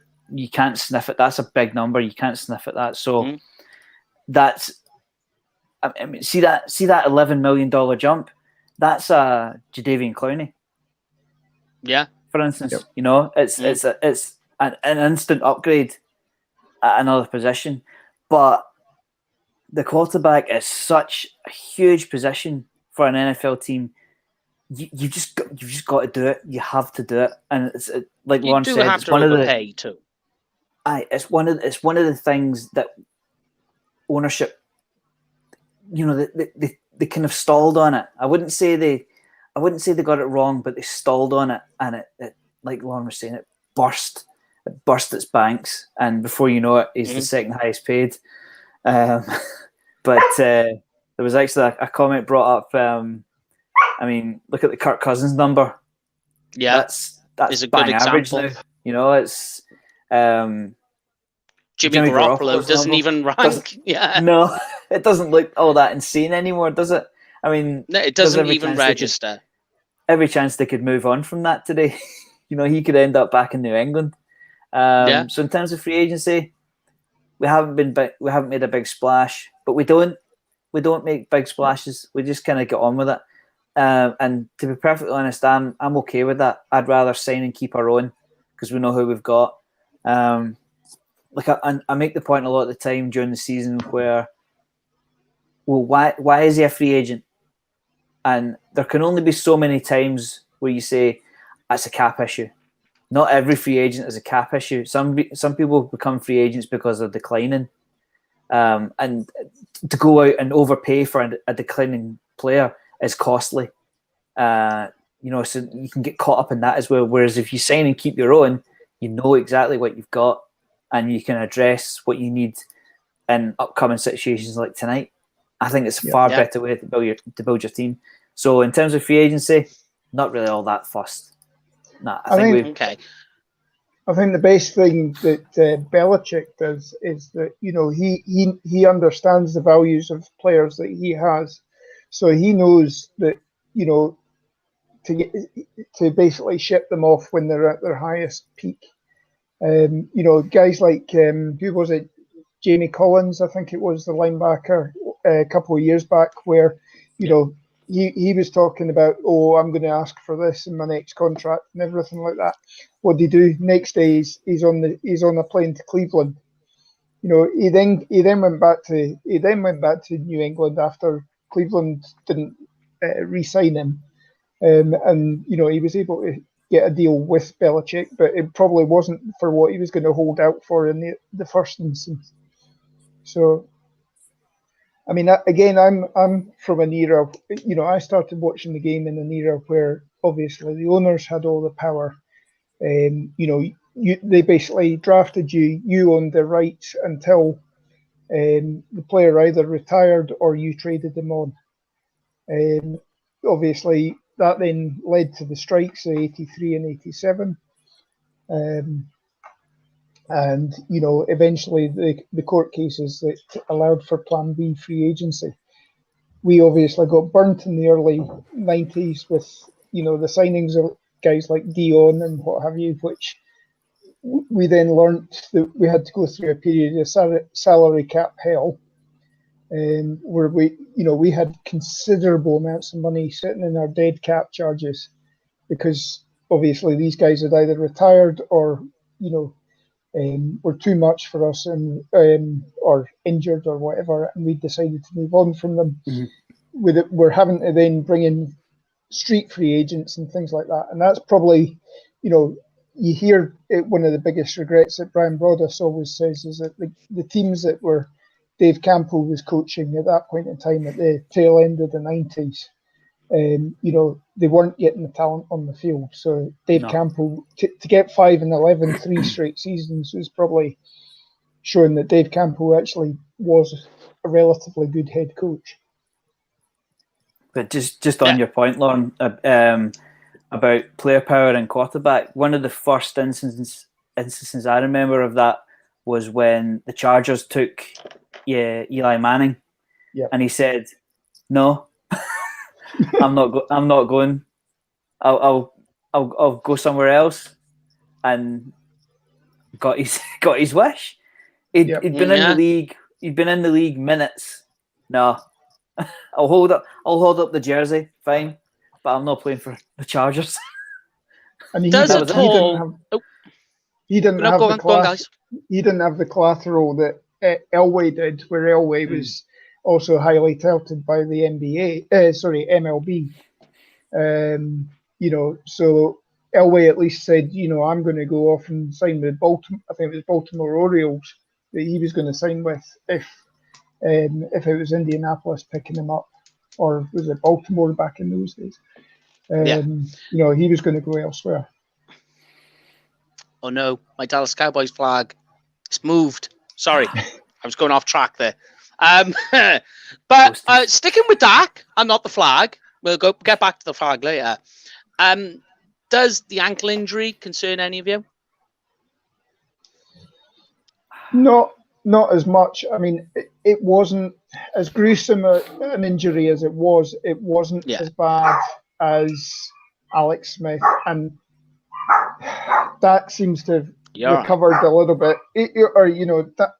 Speaker 2: sniff it. That's a big number. You can't sniff at that. So that's, I mean, see that $11 million jump. That's Jadeveon Clowney.
Speaker 1: Yeah.
Speaker 2: For instance, it's an instant upgrade at another position, but the quarterback is such a huge position for an NFL team. You've just got to do it. You have to do it, and it's like Lauren said,
Speaker 1: have to overpay too.
Speaker 2: It's one of the things that ownership, they kind of stalled on it. I wouldn't say they got it wrong, but they stalled on it, and it like Lauren was saying, it burst its banks, and before you know it, he's the second highest paid. But there was actually a comment brought up. I mean, look at the Kirk Cousins number.
Speaker 1: Yeah,
Speaker 2: that's
Speaker 1: is a good
Speaker 2: average
Speaker 1: example.
Speaker 2: Now. It's
Speaker 1: Jimmy Garoppolo doesn't even rank.
Speaker 2: No, it doesn't look all that insane anymore, does it? I mean,
Speaker 1: no, it doesn't even register.
Speaker 2: Every chance they could move on from that today. He could end up back in New England. So in terms of free agency, we haven't made a big splash, but we don't make big splashes. We just kind of get on with it. And to be perfectly honest, I'm okay with that. I'd rather sign and keep our own because we know who we've got. I make the point a lot of the time during the season where, well, why is he a free agent? And there can only be so many times where you say that's a cap issue. Not every free agent is a cap issue. Some people become free agents because they're declining, and to go out and overpay for a declining player is costly. So you can get caught up in that as well. Whereas if you sign and keep your own, you know exactly what you've got, and you can address what you need in upcoming situations like tonight. I think it's a far better way to build your team. So in terms of free agency, not really all that fussed. No, I think
Speaker 14: the best thing that Belichick does is that he understands the values of players that he has, so he knows that to basically ship them off when they're at their highest peak. Guys like who was it? Jamie Collins, I think it was, the linebacker a couple of years back, where he was talking about, I'm going to ask for this in my next contract and everything like that. What did he do? Next day he's on a plane to Cleveland. He then went back to New England after Cleveland didn't re-sign him, and he was able to get a deal with Belichick, but it probably wasn't for what he was going to hold out for in the first instance. So, I mean, again, I'm from an era. I started watching the game in an era where obviously the owners had all the power. They basically drafted you. You owned the rights until the player either retired or you traded them on. Obviously, that then led to the strikes of '83 and '87. And eventually the court cases that allowed for Plan B free agency. We obviously got burnt in the early '90s with the signings of guys like Dion and what have you, which we then learnt that we had to go through a period of salary cap hell, where we had considerable amounts of money sitting in our dead cap charges because obviously these guys had either retired or were too much for us and or injured or whatever, and we decided to move on from them. We're having to then bring in street free agents and things like that, and that's probably you hear one of the biggest regrets that Brian Broaddus always says is that the teams that were Dave Campbell was coaching at that point in time at the tail end of the '90s, they weren't getting the talent on the field. So Dave Campbell, to get 5-11 3 straight seasons was probably showing that Dave Campbell actually was a relatively good head coach.
Speaker 2: But just on your point, Lauren, about player power and quarterback, one of the first instances I remember of that was when the Chargers took Eli Manning, and he said, "No, I'm not going. I'll go somewhere else," and got his wish. He'd been in the league. He'd been in the league minutes. No, I'll hold up the jersey, fine, but I'm not playing for the Chargers.
Speaker 14: And he didn't have the collateral that Elway did, where Elway was also highly touted by the MLB. So Elway at least said, I'm going to go off and sign with Baltimore. I think it was Baltimore Orioles that he was going to sign with if it was Indianapolis picking him up, or was it Baltimore back in those days? He was going to go elsewhere.
Speaker 1: Oh no, my Dallas Cowboys flag. It's moved. Sorry, I was going off track there. But sticking with Dak and not the flag, we'll get back to the flag later. Does the ankle injury concern any of you?
Speaker 14: Not as much. I mean, it wasn't as gruesome an injury as it was. It wasn't as bad as Alex Smith, and Dak seems to have recovered a little bit. That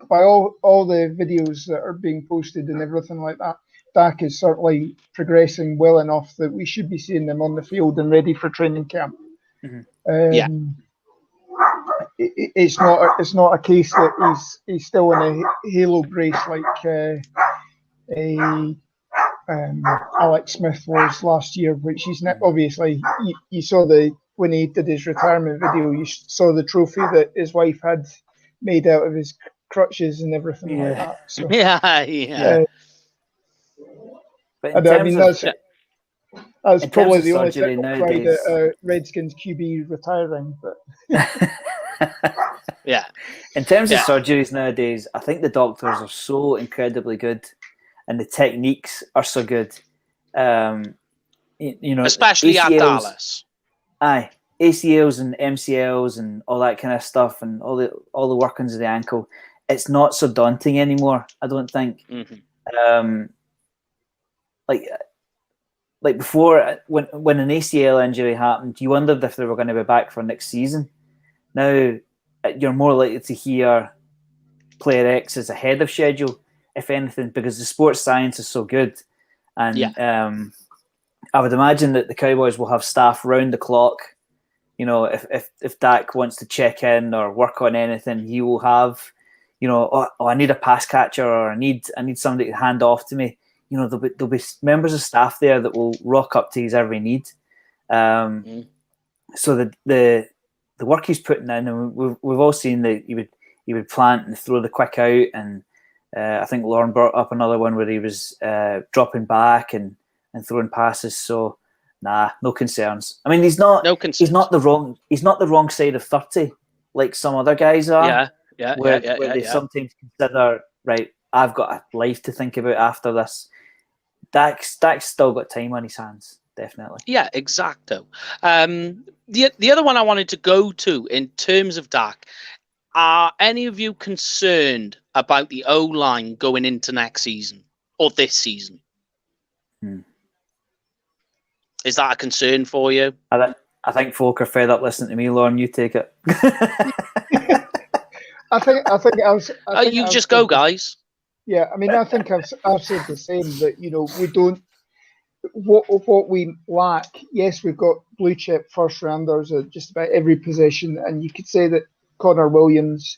Speaker 14: by all the videos that are being posted and everything like that, Dak is certainly progressing well enough that we should be seeing them on the field and ready for training camp. It's not a case that he's still in a halo brace like Alex Smith was last year, which he's not. Obviously, you saw when he did his retirement video, you saw the trophy that his wife had made out of his crutches and everything like that. So,
Speaker 2: But
Speaker 14: that's probably the only thing I tried at Redskins QB retiring. But
Speaker 2: in terms of surgeries nowadays, I think the doctors are so incredibly good, and the techniques are so good.
Speaker 1: Especially ACLs, at Dallas.
Speaker 2: Aye, ACLs and MCLs and all that kind of stuff, and all the workings of the ankle. It's not so daunting anymore, I don't think. Like before, when an ACL injury happened, you wondered if they were going to be back for next season. Now you're more likely to hear player X is ahead of schedule, if anything, because the sports science is so good. And I would imagine that the Cowboys will have staff round the clock. If Dak wants to check in or work on anything, he will have, I need a pass catcher, or I need somebody to hand off to me. There'll be members of staff there that will rock up to his every need. So the work he's putting in, and we've all seen that he would plant and throw the quick out, and I think Lauren brought up another one where he was dropping back and throwing passes. So no concerns. I mean, he's not the wrong side of 30 like some other guys are. Where they sometimes consider, right, I've got a life to think about after this. Dak's still got time on his hands, definitely.
Speaker 1: Yeah, exacto. The other one I wanted to go to in terms of Dak, are any of you concerned about the O-line going into next season or this season? Is that a concern for you?
Speaker 2: I think folk are fed up listening to me, Lauren. You take it.
Speaker 14: I think
Speaker 1: you just go, guys.
Speaker 14: Yeah, I mean, I think I've said the same, that we don't. What we lack, yes, we've got blue chip first rounders at just about every position, and you could say that Connor Williams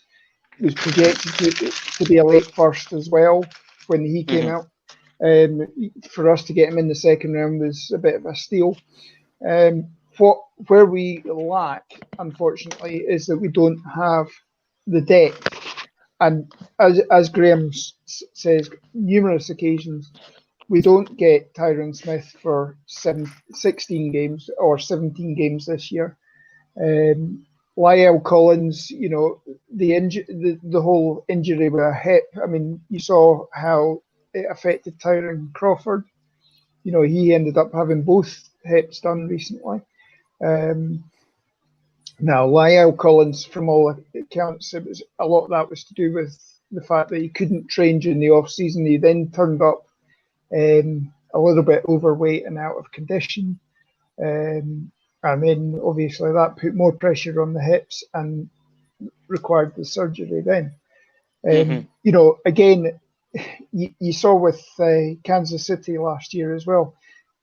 Speaker 14: was projected to be a late first as well when he came out. For us to get him in the second round was a bit of a steal. Where we lack, unfortunately, is that we don't have the depth. And as Graham says numerous occasions, we don't get Tyron Smith for 16 games or 17 games this year. Lyle Collins, the whole injury with a hip. I mean, you saw how it affected Tyron Crawford. he ended up having both hips done recently. Now, Lyle Collins, from all accounts, a lot of that was to do with the fact that he couldn't train during the off season. He then turned up a little bit overweight and out of condition. And then obviously that put more pressure on the hips and required the surgery then. Again, you saw with Kansas City last year as well.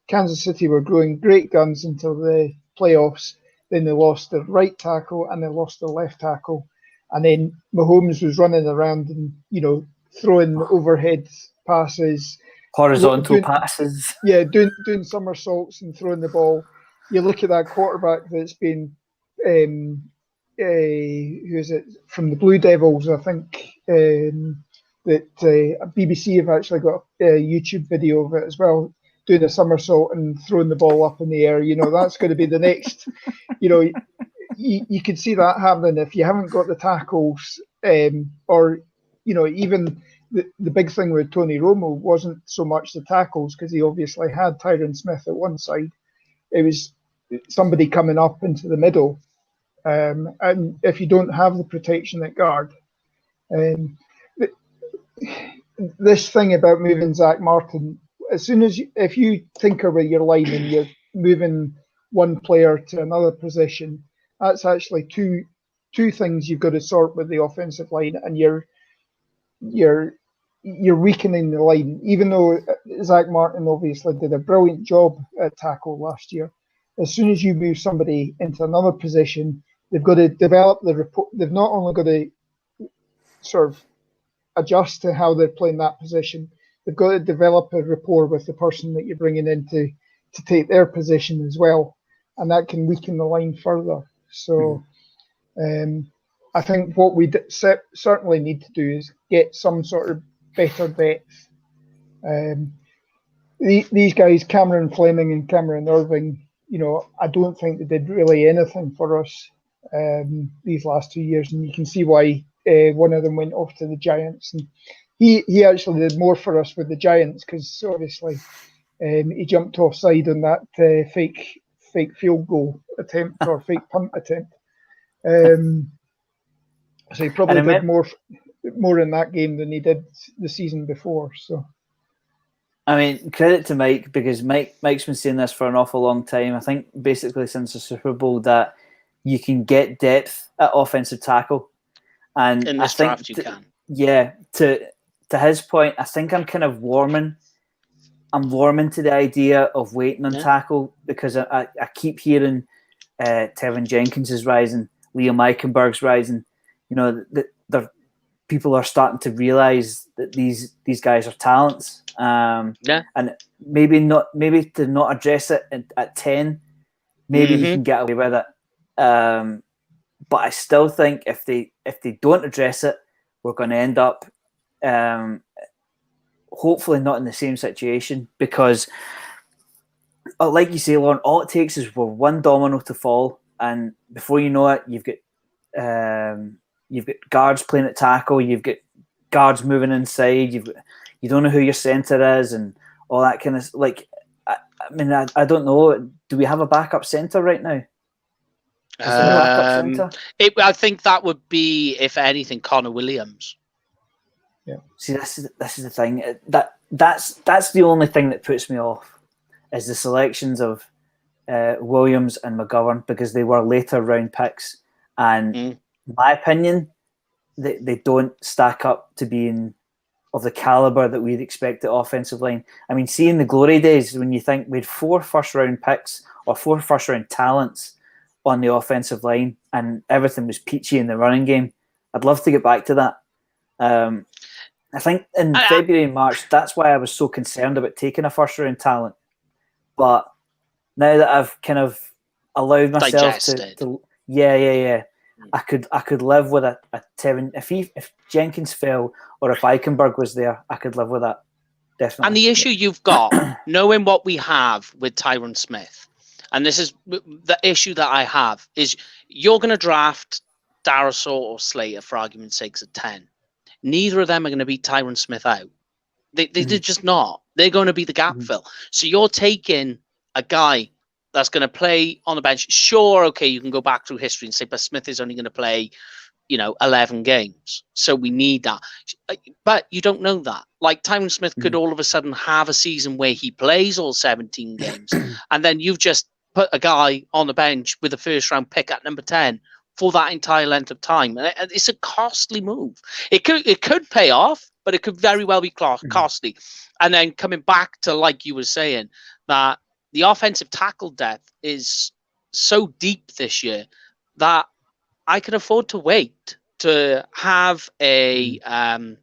Speaker 14: Kansas City were growing great guns until the playoffs. Then they lost their right tackle and they lost their left tackle. And then Mahomes was running around and, throwing overhead passes.
Speaker 2: Horizontal passes.
Speaker 14: Yeah, doing somersaults and throwing the ball. You look at that quarterback that's been, who is it, from the Blue Devils, I think, that BBC have actually got a YouTube video of it as well, doing a somersault and throwing the ball up in the air. That's going to be the next, you could see that happening if you haven't got the tackles, or, even the big thing with Tony Romo wasn't so much the tackles, because he obviously had Tyron Smith at one side. It was somebody coming up into the middle. And if you don't have the protection at guard, this thing about moving Zach Martin, as soon as if you tinker with your line and you're moving one player to another position, that's actually two things you've got to sort with the offensive line, and you're weakening the line. Even though Zach Martin obviously did a brilliant job at tackle last year, as soon as you move somebody into another position, they've got to develop the rapport. They've not only got to sort of adjust to how they're playing that position, they've got to develop a rapport with the person that you're bringing in to take their position as well, and that can weaken the line further. So I think what we certainly need to do is get some sort of better depth. These guys, Cameron Fleming and Cameron Irving, I don't think they did really anything for us these last 2 years, and you can see why one of them went off to the Giants, and he actually did more for us with the Giants, because obviously he jumped offside on that fake field goal attempt or fake punt attempt. So he probably did more in that game than he did the season before. So,
Speaker 2: I mean, credit to Mike, because Mike's been saying this for an awful long time. I think basically since the Super Bowl that you can get depth at offensive tackle, and
Speaker 1: in this draft you can.
Speaker 2: Yeah, to his point, I think I'm kind of warming. I'm warming to the idea of waiting on tackle, because I keep hearing Tevin Jenkins is rising, Liam Eichenberg's rising. People are starting to realize that these guys are talents. And maybe to not address it at 10, maybe you can get away with it. But I still think if they don't address it, we're going to end up hopefully not in the same situation, because like you say, Lauren, all it takes is for one domino to fall, and before you know it, you've got guards playing at tackle, you've got guards moving inside, you don't know who your center is, and all that kind of I don't know. Do we have a backup center right now?
Speaker 1: I think that would be, if anything, Connor Williams.
Speaker 2: Yeah. See, this is the thing. That's the only thing that puts me off, is the selections of Williams and McGovern, because they were later round picks, and in my opinion, they don't stack up to being of the caliber that we'd expect at offensive line. I mean, seeing the glory days when you think we had 4 first-round picks or 4 first-round talents on the offensive line and everything was peachy in the running game, I'd love to get back to that. I think in February and March, that's why I was so concerned about taking a first-round talent. But now that I've kind of allowed myself to I could live with a Tevin. If Jenkins fell or if Eichenberg was there, I could live with that. Definitely.
Speaker 1: And the issue you've got, knowing what we have with Tyron Smith, and this is the issue that I have, is you're going to draft Darasaw or Slater, for argument's sake, at 10. Neither of them are going to beat Tyron Smith out. They're just not. They're going to be the gap fill. So you're taking a guy that's going to play on the bench. Sure, okay, you can go back through history and say, but Smith is only going to play, 11 games. So we need that. But you don't know that. Like Tyron Smith could all of a sudden have a season where he plays all 17 games. And then you've just put a guy on the bench with a first round pick at number 10 for that entire length of time. And it's a costly move. It could pay off, but it could very well be costly. And then coming back to, like you were saying, that the offensive tackle depth is so deep this year that I can afford to wait to have I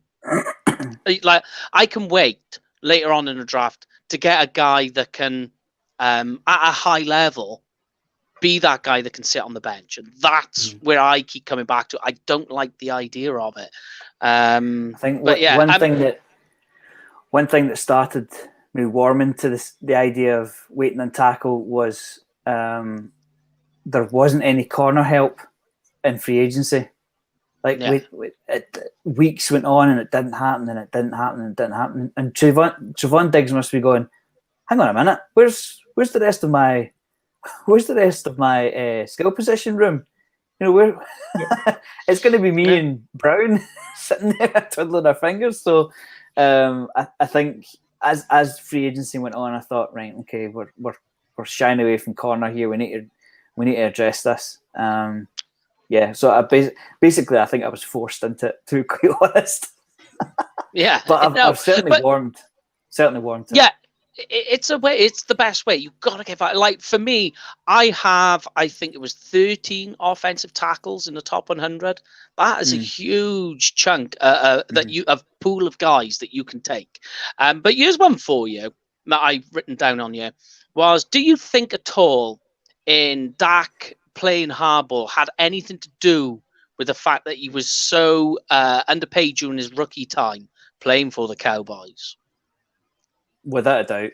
Speaker 1: can wait later on in the draft to get a guy that can, at a high level, be that guy that can sit on the bench. And that's where I keep coming back to. I don't like the idea of it. I
Speaker 2: think one thing that started me warming to the idea of waiting on tackle was there wasn't any corner help in free agency. Weeks went on and it didn't happen, and it didn't happen, and it didn't happen. And Trevon Diggs must be going, hang on a minute, where's the rest of my skill position room? It's going to be me and Brown sitting there twiddling our fingers. So I think as free agency went on, I thought, right, okay, we're shying away from corner here. We need to address this. So I basically I think I was forced into it, to be quite honest.
Speaker 1: Yeah,
Speaker 2: but I've certainly warmed to it.
Speaker 1: Yeah. It's a way. It's the best way. You've got to get that. Like for me, I think it was 13 offensive tackles in the top 100. That is a huge chunk that you have pool of guys that you can take. But here's one for you that I've written down on you. Do you think at all in Dak playing hardball had anything to do with the fact that he was so underpaid during his rookie time playing for the Cowboys?
Speaker 2: Without a doubt.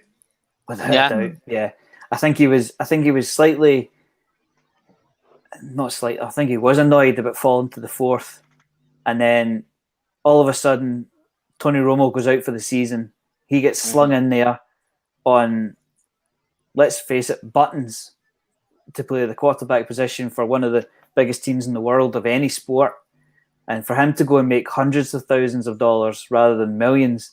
Speaker 2: Yeah. I think he was slightly, not slightly, I think he was annoyed about falling to the fourth. And then all of a sudden, Tony Romo goes out for the season. He gets slung in there on, let's face it, buttons to play the quarterback position for one of the biggest teams in the world of any sport. And for him to go and make hundreds of thousands of dollars rather than millions,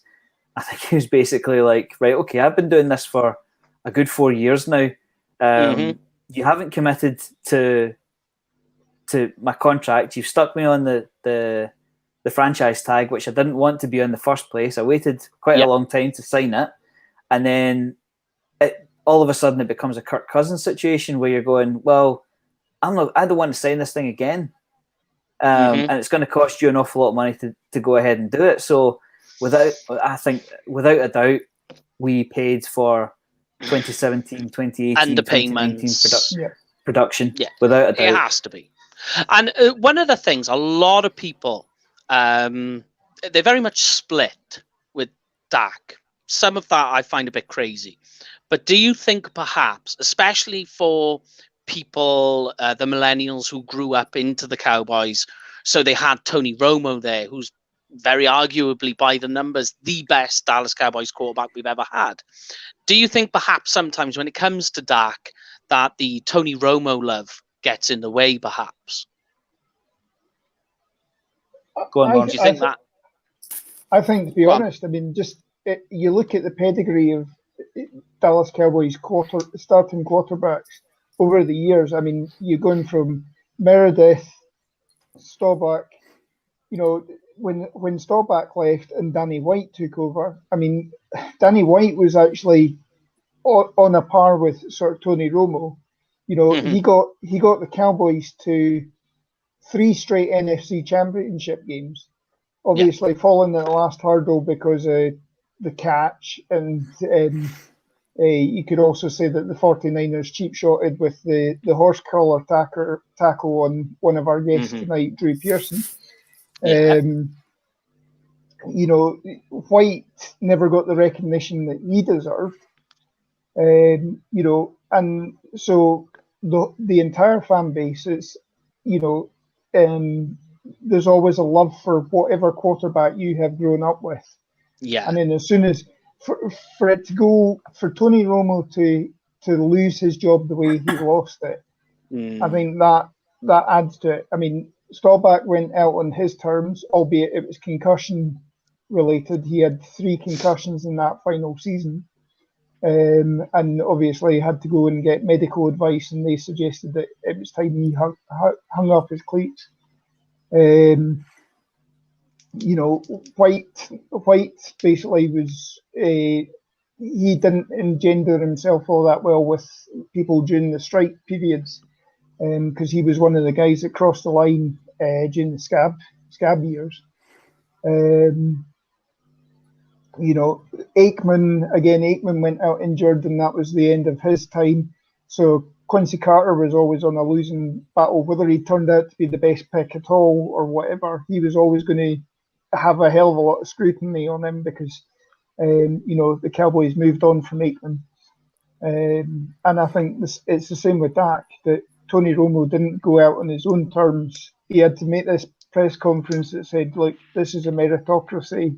Speaker 2: I think he was basically like, right, okay, I've been doing this for a good 4 years now. You haven't committed to my contract. You've stuck me on the franchise tag, which I didn't want to be on in the first place. I waited quite a long time to sign it. And then all of a sudden it becomes a Kirk Cousins situation where you're going, well, I don't want to sign this thing again. And it's going to cost you an awful lot of money to go ahead and do it. So without a doubt, we paid for 2017, 2018,
Speaker 1: underpayments,
Speaker 2: production. Yeah, without a doubt.
Speaker 1: It has to be. And one of the things, a lot of people, they're very much split with Dak. Some of that I find a bit crazy. But do you think perhaps, especially for people, the millennials who grew up into the Cowboys, so they had Tony Romo there, who's very arguably by the numbers the best Dallas Cowboys quarterback we've ever had. Do you think perhaps sometimes when it comes to Dak that the Tony Romo love gets in the way perhaps?
Speaker 2: Go on,
Speaker 1: do you think that?
Speaker 8: I think, to be honest, I mean, you look at the pedigree of Dallas Cowboys starting quarterbacks over the years. I mean, you're going from Meredith, Staubach, when Staubach left and Danny White took over, I mean, Danny White was actually on a par with sort of Tony Romo. He got the Cowboys to 3 straight NFC Championship games. Obviously, falling at the last hurdle because of the catch, and you could also say that the 49ers cheap-shotted with the horse collar tackle on one of our guests tonight, Drew Pearson. White never got the recognition that he deserved. And so the entire fan base is, there's always a love for whatever quarterback you have grown up with.
Speaker 1: Yeah.
Speaker 14: And then as soon as for it to go for Tony Romo to lose his job the way he lost it, I think that adds to it. I mean, Staubach went out on his terms, albeit it was concussion related. He had 3 concussions in that final season. And obviously had to go and get medical advice, and they suggested that it was time he hung up his cleats. You know, White basically was he didn't engender himself all that well with people during the strike periods, because he was one of the guys that crossed the line during the scab years. You know, Aikman went out injured, and that was the end of his time. So Quincy Carter was always on a losing battle. Whether he turned out to be the best pick at all or whatever, he was always going to have a hell of a lot of scrutiny on him because, you know, the Cowboys moved on from Aikman. And I think it's the same with Dak, that Tony Romo didn't go out on his own terms. He had to make this press conference that said, look, this is a meritocracy.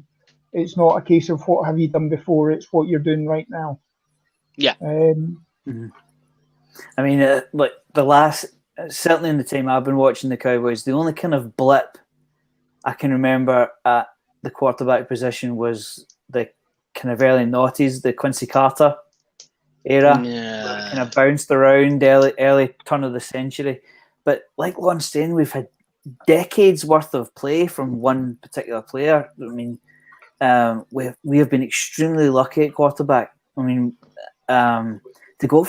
Speaker 14: It's not a case of what have you done before, it's what you're doing right now.
Speaker 1: Yeah.
Speaker 2: I mean, like the last, certainly in the time I've been watching the Cowboys, the only kind of blip I can remember at the quarterback position was the kind of early noughties, the Quincy Carter era.
Speaker 1: Yeah.
Speaker 2: Kind of bounced around early turn of the century. But like Lon saying, we've had decades worth of play from one particular player. I mean, we have been extremely lucky at quarterback. I mean, to go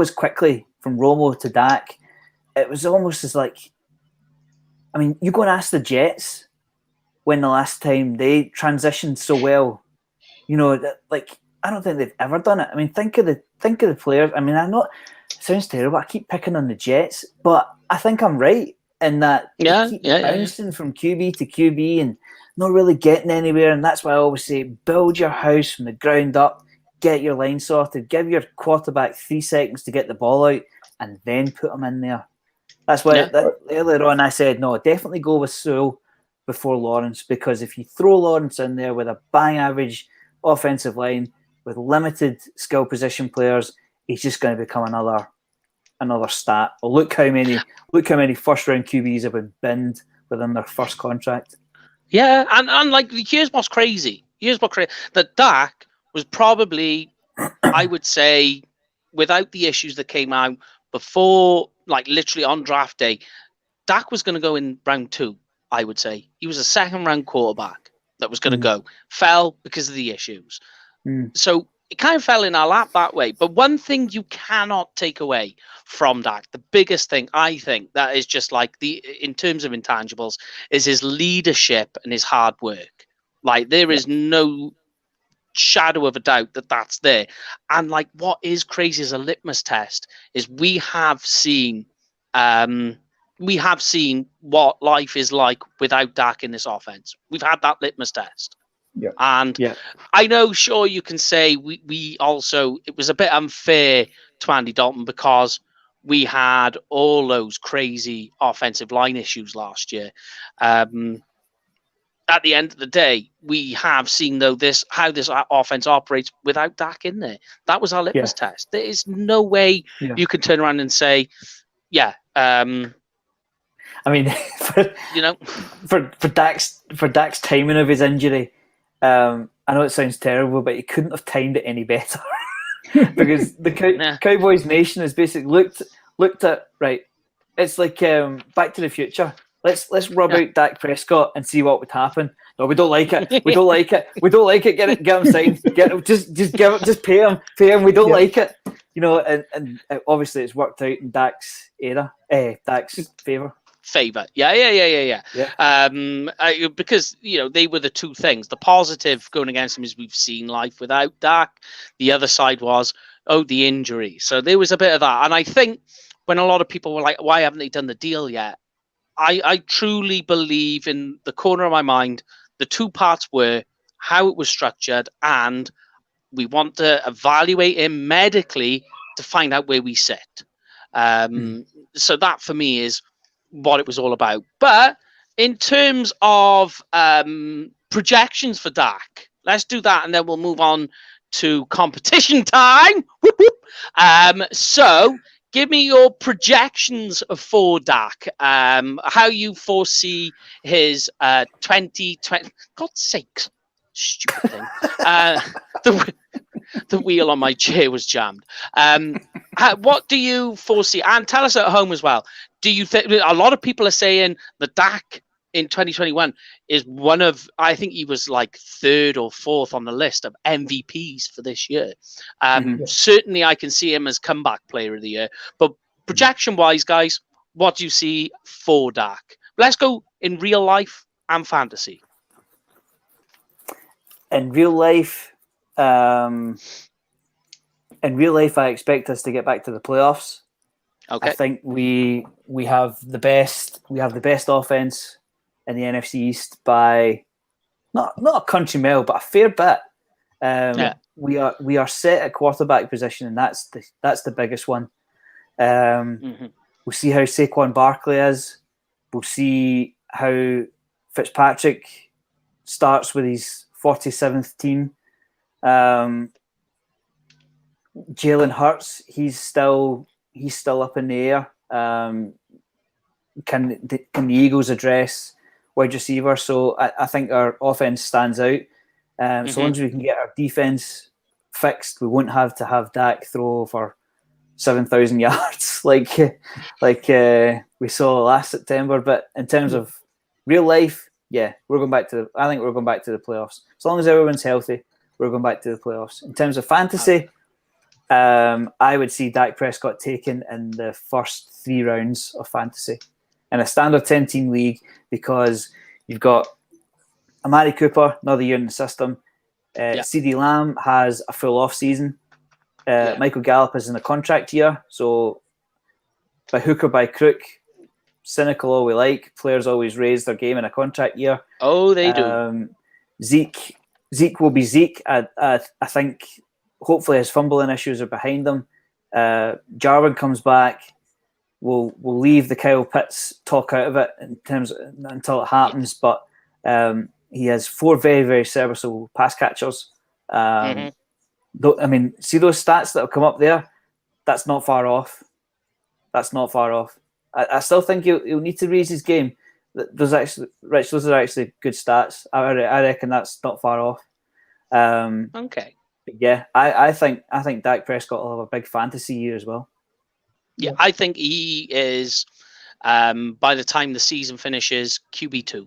Speaker 2: as quickly from Romo to Dak, it was almost as like, I mean, you go and ask the Jets when the last time they transitioned so well. You know, like I don't think they've ever done it. I mean, think of the players. I mean, I know it sounds terrible. I keep picking on the Jets, but I think I'm right in that they keep bouncing from QB to QB and not really getting anywhere. And that's why I always say, build your house from the ground up, get your line sorted, give your quarterback 3 seconds to get the ball out, and then put them in there. That's why earlier on I said, no, definitely go with Sewell before Lawrence, because if you throw Lawrence in there with a bang average offensive line with limited skill position players, he's just going to become another stat. Well, look how many first round QBs have been binned within their first contract.
Speaker 1: Yeah, and like here's what's crazy. That Dak was probably, I would say, without the issues that came out before, like literally on draft day, Dak was going to go in round 2, I would say. He was a 2nd round quarterback that was going to go. Fell because of the issues. So it kind of fell in our lap that way. But one thing you cannot take away from Dak, the biggest thing I think that is just like in terms of intangibles, is his leadership and his hard work. Like there is no shadow of a doubt that that's there. And like what is crazy as a litmus test is we have seen what life is like without Dak in this offense. We've had that litmus test.
Speaker 14: Yeah.
Speaker 1: And I know, sure, you can say we also, it was a bit unfair to Andy Dalton because we had all those crazy offensive line issues last year. At the end of the day, we have seen though how this offense operates without Dak in there. That was our litmus test. There is no way you can turn around and say, I
Speaker 2: mean, for Dak's timing of his injury, I know it sounds terrible, but he couldn't have timed it any better because the Cowboys Nation has basically looked at, right. It's like Back to the Future. Let's rub out Dak Prescott and see what would happen. No, we don't like it. We don't like it. We don't like it. Get him signed. Just pay him. We don't like it. You know, and obviously it's worked out in Dak's Dak's favor.
Speaker 1: Yeah. Because they were the two things. The positive going against him is we've seen life without Dak. The other side was the injury. So there was a bit of that, and I think when a lot of people were like, "Why haven't they done the deal yet?" I truly believe in the corner of my mind, the two parts were how it was structured, and we want to evaluate him medically to find out where we sit. So that for me is what it was all about. But in terms of projections for Dak. Let's do that, and then we'll move on to competition time. Whoop, whoop. So give me your projections for Dak. How you foresee his 2020. God's sakes, stupid thing. The wheel on my chair was jammed. What do you foresee? And tell us at home as well. Do you think a lot of people are saying that Dak in 2021 is one of, I think he was like 3rd or 4th on the list of MVPs for this year. Certainly I can see him as comeback player of the year, but projection wise, guys, what do you see for Dak? Let's go in real life and fantasy.
Speaker 2: In real life, I expect us to get back to the playoffs.
Speaker 1: Okay.
Speaker 2: I think we have the best offense in the NFC East by not a country mile, but a fair bit. We are set at quarterback position, and that's the biggest one. We'll see how Saquon Barkley is. We'll see how Fitzpatrick starts with his 47th team. Jalen Hurts, he's still up in the air. Can the Eagles address wide receiver? So I think our offense stands out. So long as we can get our defense fixed, we won't have to have Dak throw for 7,000 yards like we saw last September. But in terms of real life, yeah, I think we're going back to the playoffs. As long as everyone's healthy, we're going back to the playoffs. In terms of fantasy, I would see Dak Prescott taken in the first 3 rounds of fantasy in a standard 10-team league, because you've got Amari Cooper, another year in the system. CeeDee Lamb has a full off season. Michael Gallup is in a contract year, so by hook or by crook, cynical all we like, players always raise their game in a contract year.
Speaker 1: Oh, they do.
Speaker 2: Zeke will be Zeke. I think hopefully his fumbling issues are behind him. Jarwin comes back. We'll leave the Kyle Pitts talk out of it in terms of, until it happens. But he has 4 very, very serviceable pass catchers. I mean, see those stats that have come up there? That's not far off. I still think he'll need to raise his game. Those are actually good stats. I reckon that's not far off.
Speaker 1: Okay.
Speaker 2: Yeah, I think Dak Prescott will have a big fantasy year as well.
Speaker 1: Yeah, I think he is, by the time the season finishes, QB2.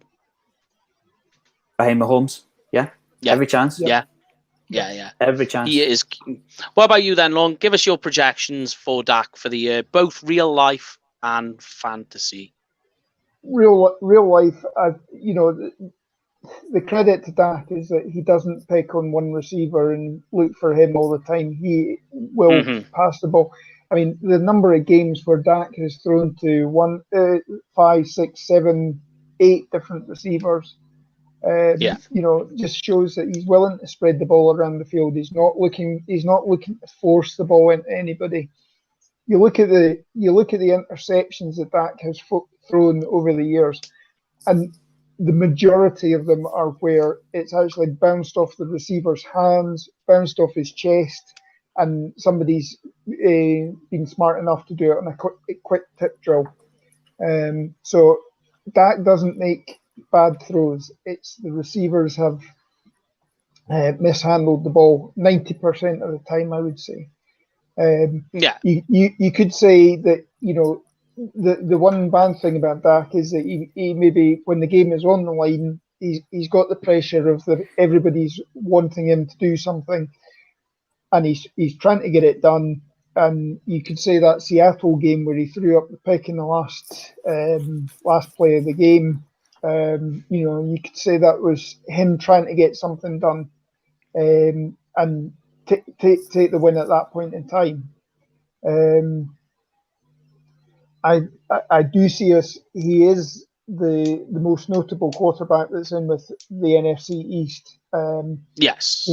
Speaker 2: Behind Mahomes? Yeah. Every chance?
Speaker 1: Yeah.
Speaker 2: Every chance.
Speaker 1: He is. What about you then, Long? Give us your projections for Dak for the year, both real life and fantasy.
Speaker 14: Real life, the credit to Dak is that he doesn't pick on one receiver and look for him all the time. He will pass the ball. I mean, the number of games where Dak has thrown to 5, 6, 7, 8 different receivers, just shows that he's willing to spread the ball around the field. He's not looking to force the ball into anybody. You look at the interceptions that Dak has thrown over the years, and the majority of them are where it's actually bounced off the receiver's hands, bounced off his chest, and somebody's been smart enough to do it on a quick tip drill. So Dak doesn't make bad throws. It's the receivers have mishandled the ball 90% of the time, I would say. You could say that, the one bad thing about Dak is that he maybe, when the game is on the line, he's got the pressure of everybody's wanting him to do something, and he's trying to get it done. And you could say that Seattle game where he threw up the pick in the last play of the game. You could say that was him trying to get something done, and take the win at that point in time. I do see us. He is the most notable quarterback that's in with the NFC East.
Speaker 1: Yes.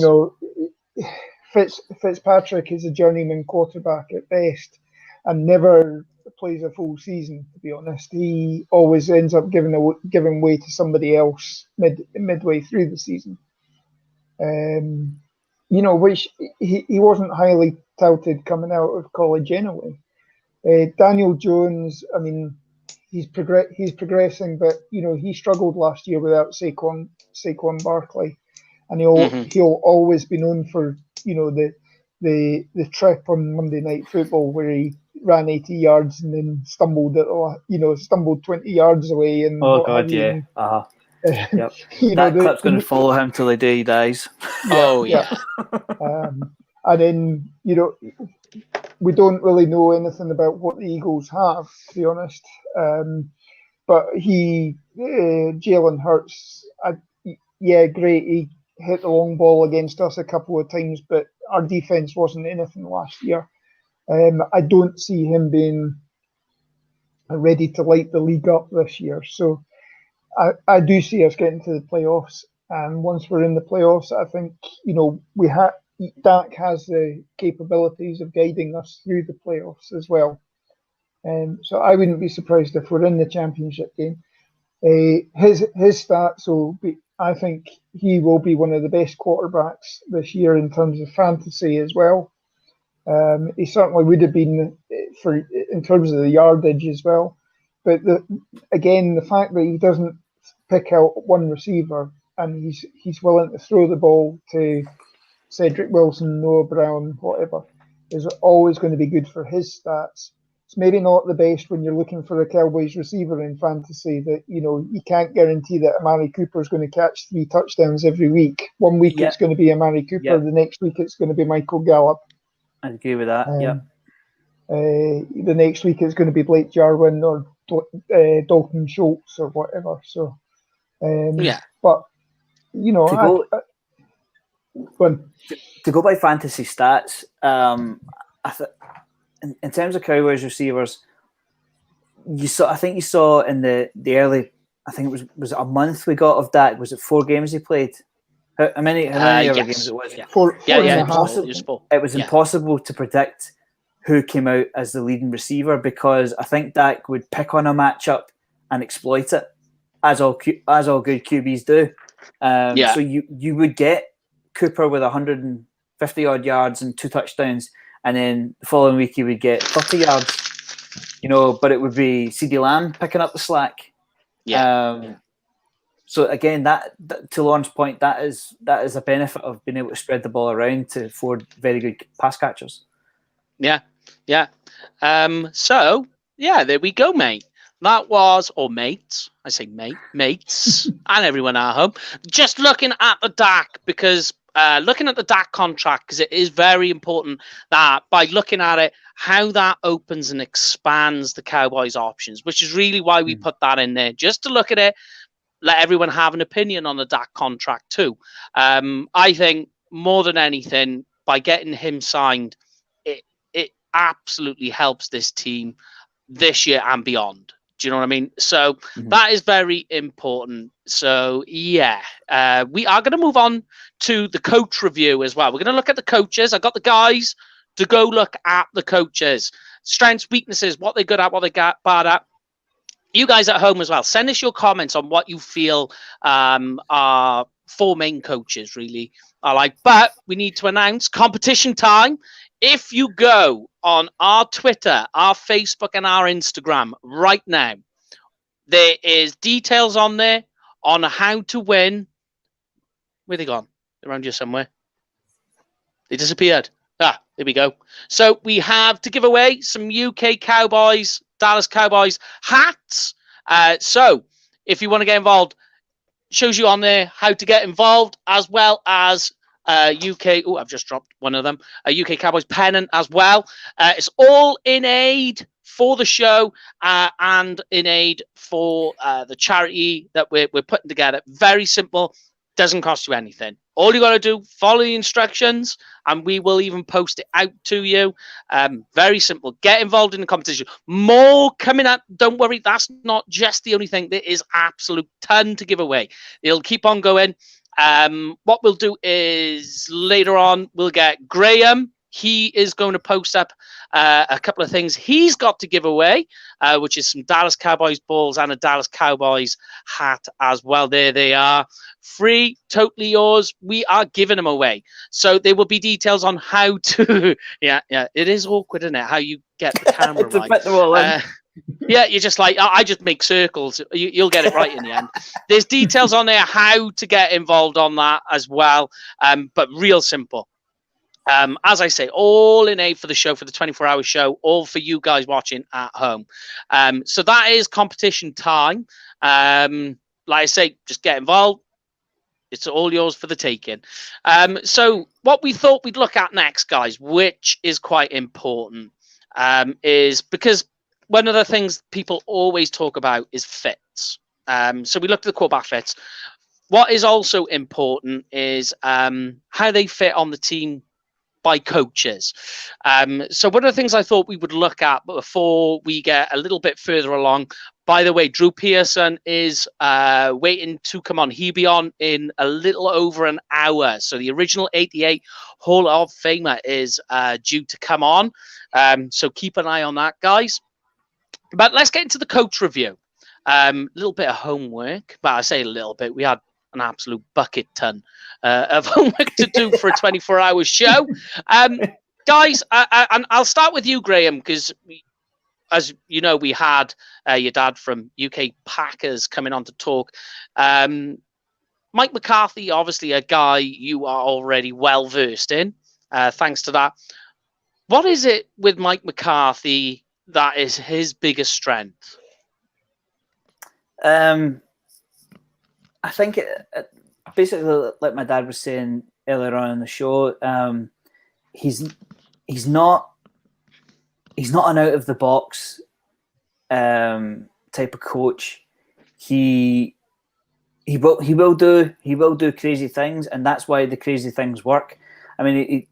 Speaker 14: Fitzpatrick is a journeyman quarterback at best, and never plays a full season. To be honest, he always ends up giving way to somebody else midway through the season. Which he wasn't highly touted coming out of college anyway. Daniel Jones, I mean, he's progressing, but he struggled last year without Saquon Barkley, and he'll always be known for the trip on Monday Night Football where he ran 80 yards and then stumbled 20 yards away and
Speaker 2: oh god, yeah, yep. That clip's going to follow him till the day he dies.
Speaker 14: Yeah. And then we don't really know anything about what the Eagles have, to be honest. But Jalen Hurts, great. He hit the long ball against us a couple of times, but our defense wasn't anything last year. I don't see him being ready to light the league up this year. So I do see us getting to the playoffs. And once we're in the playoffs, I think, Dak has the capabilities of guiding us through the playoffs as well. So I wouldn't be surprised if we're in the championship game. His stats will be, I think he will be one of the best quarterbacks this year in terms of fantasy as well. He certainly would have been in terms of the yardage as well. But the fact that he doesn't pick out one receiver and he's willing to throw the ball to Cedric Wilson, Noah Brown, whatever, is always going to be good for his stats. It's maybe not the best when you're looking for a Cowboys receiver in fantasy that, you can't guarantee that Amari Cooper is going to catch 3 touchdowns every week. One week it's going to be Amari Cooper, the next week it's going to be Michael Gallup.
Speaker 2: I agree with that,
Speaker 14: the next week it's going to be Blake Jarwin or Dalton Schultz or whatever. So, but,
Speaker 2: to go by fantasy stats, in terms of Cowboys receivers, I think you saw in the early, I think it was a month we got of Dak. Was it 4 games he played? How many other games it was?
Speaker 14: Yeah. Four and a half.
Speaker 2: It was impossible to predict who came out as the leading receiver because I think Dak would pick on a matchup and exploit it, as all good QBs do. So you would get Cooper with 150 odd yards and 2 touchdowns, and then the following week he would get 30 yards. But it would be CeeDee Lamb picking up the slack. So again, that to Lauren's point, that is a benefit of being able to spread the ball around to 4 very good pass catchers.
Speaker 1: Yeah. So there we go, mate. That was, or mates, I say mates, and everyone at home, just looking at the Dak because looking at the Dak contract, because it is very important that by looking at it, how that opens and expands the Cowboys' options, which is really why we put that in there, just to look at it, let everyone have an opinion on the Dak contract too. I think more than anything, by getting him signed, it absolutely helps this team this year and beyond. Do you know what I mean? So that is very important. So we are going to move on to the coach review as well. We're going to look at the coaches. I got the guys to go look at the coaches, strengths, weaknesses, what they're good at, what they got bad at. You guys at home as well, send us your comments on what you feel are 4 main coaches really are like. But we need to announce competition time. If you go on our Twitter, our Facebook, and our Instagram right now, there is details on there on how to win. Where they gone? They're around here somewhere. They disappeared. There we go. So we have to give away some UK Cowboys, Dallas Cowboys hats. So if you want to get involved, shows you on there how to get involved, as well as UK. Oh, I've just dropped one of them. A UK Cowboys pennant as well. It's all in aid for the show and in aid for the charity that we're putting together. Very simple. Doesn't cost you anything. All you got to do, follow the instructions, and we will even post it out to you. Very simple. Get involved in the competition. More coming up. Don't worry. That's not just the only thing. There is absolute ton to give away. It'll keep on going. What we'll do is later on, we'll get Graham he is going to post up a couple of things he's got to give away, which is some Dallas Cowboys balls and a Dallas Cowboys hat as well. There they are. Free, totally yours. We are giving them away. So there will be details on how to... yeah, it is awkward, isn't it? How you get the camera
Speaker 2: to
Speaker 1: right.
Speaker 2: fit them all in.
Speaker 1: Yeah, you're just like, I just make circles. You'll get it right in the end. There's details on there how to get involved on that as well, but real simple. As I say, all in aid for the show, for the 24-hour show, all for you guys watching at home. So that is competition time. Like I say, just get involved. It's all yours for the taking. So what we thought we'd look at next, guys, which is quite important, is because one of the things people always talk about is fits. So we looked at the quarterback fits. What is also important is how they fit on the team by coaches. So one of the things I thought we would look at before we get a little bit further along, by the way, Drew Pearson is waiting to come on. He'll be on in a little over an hour. So the original 88 Hall of Famer is due to come on. So keep an eye on that, guys. But let's get into the coach review. A little bit of homework, but I say a little bit. We had an absolute bucket ton of homework to do for a 24-hour show. Guys, and I'll start with you, Graham, because as you know, we had your dad from UK Packers coming on to talk. Mike McCarthy, obviously a guy you are already well versed in, thanks to that. What is it with Mike McCarthy that is his biggest strength?
Speaker 2: I think basically, like my dad was saying earlier on in the show, he's not an out of the box type of coach. He will do crazy things, and that's why the crazy things work. I mean,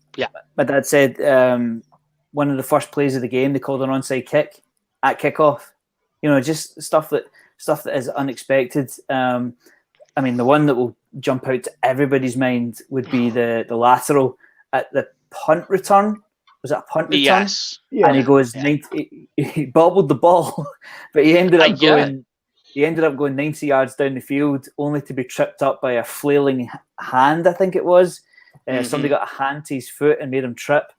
Speaker 2: my dad said one of the first plays of the game they called an onside kick at kickoff. Just stuff that is unexpected. I mean, the one that will jump out to everybody's mind would be the lateral at the punt return. Was it a punt return?
Speaker 1: Yes.
Speaker 2: Yeah. And he goes, he bobbled the ball, but he ended up going 90 yards down the field, only to be tripped up by a flailing hand, I think it was. Somebody got a hand to his foot and made him trip.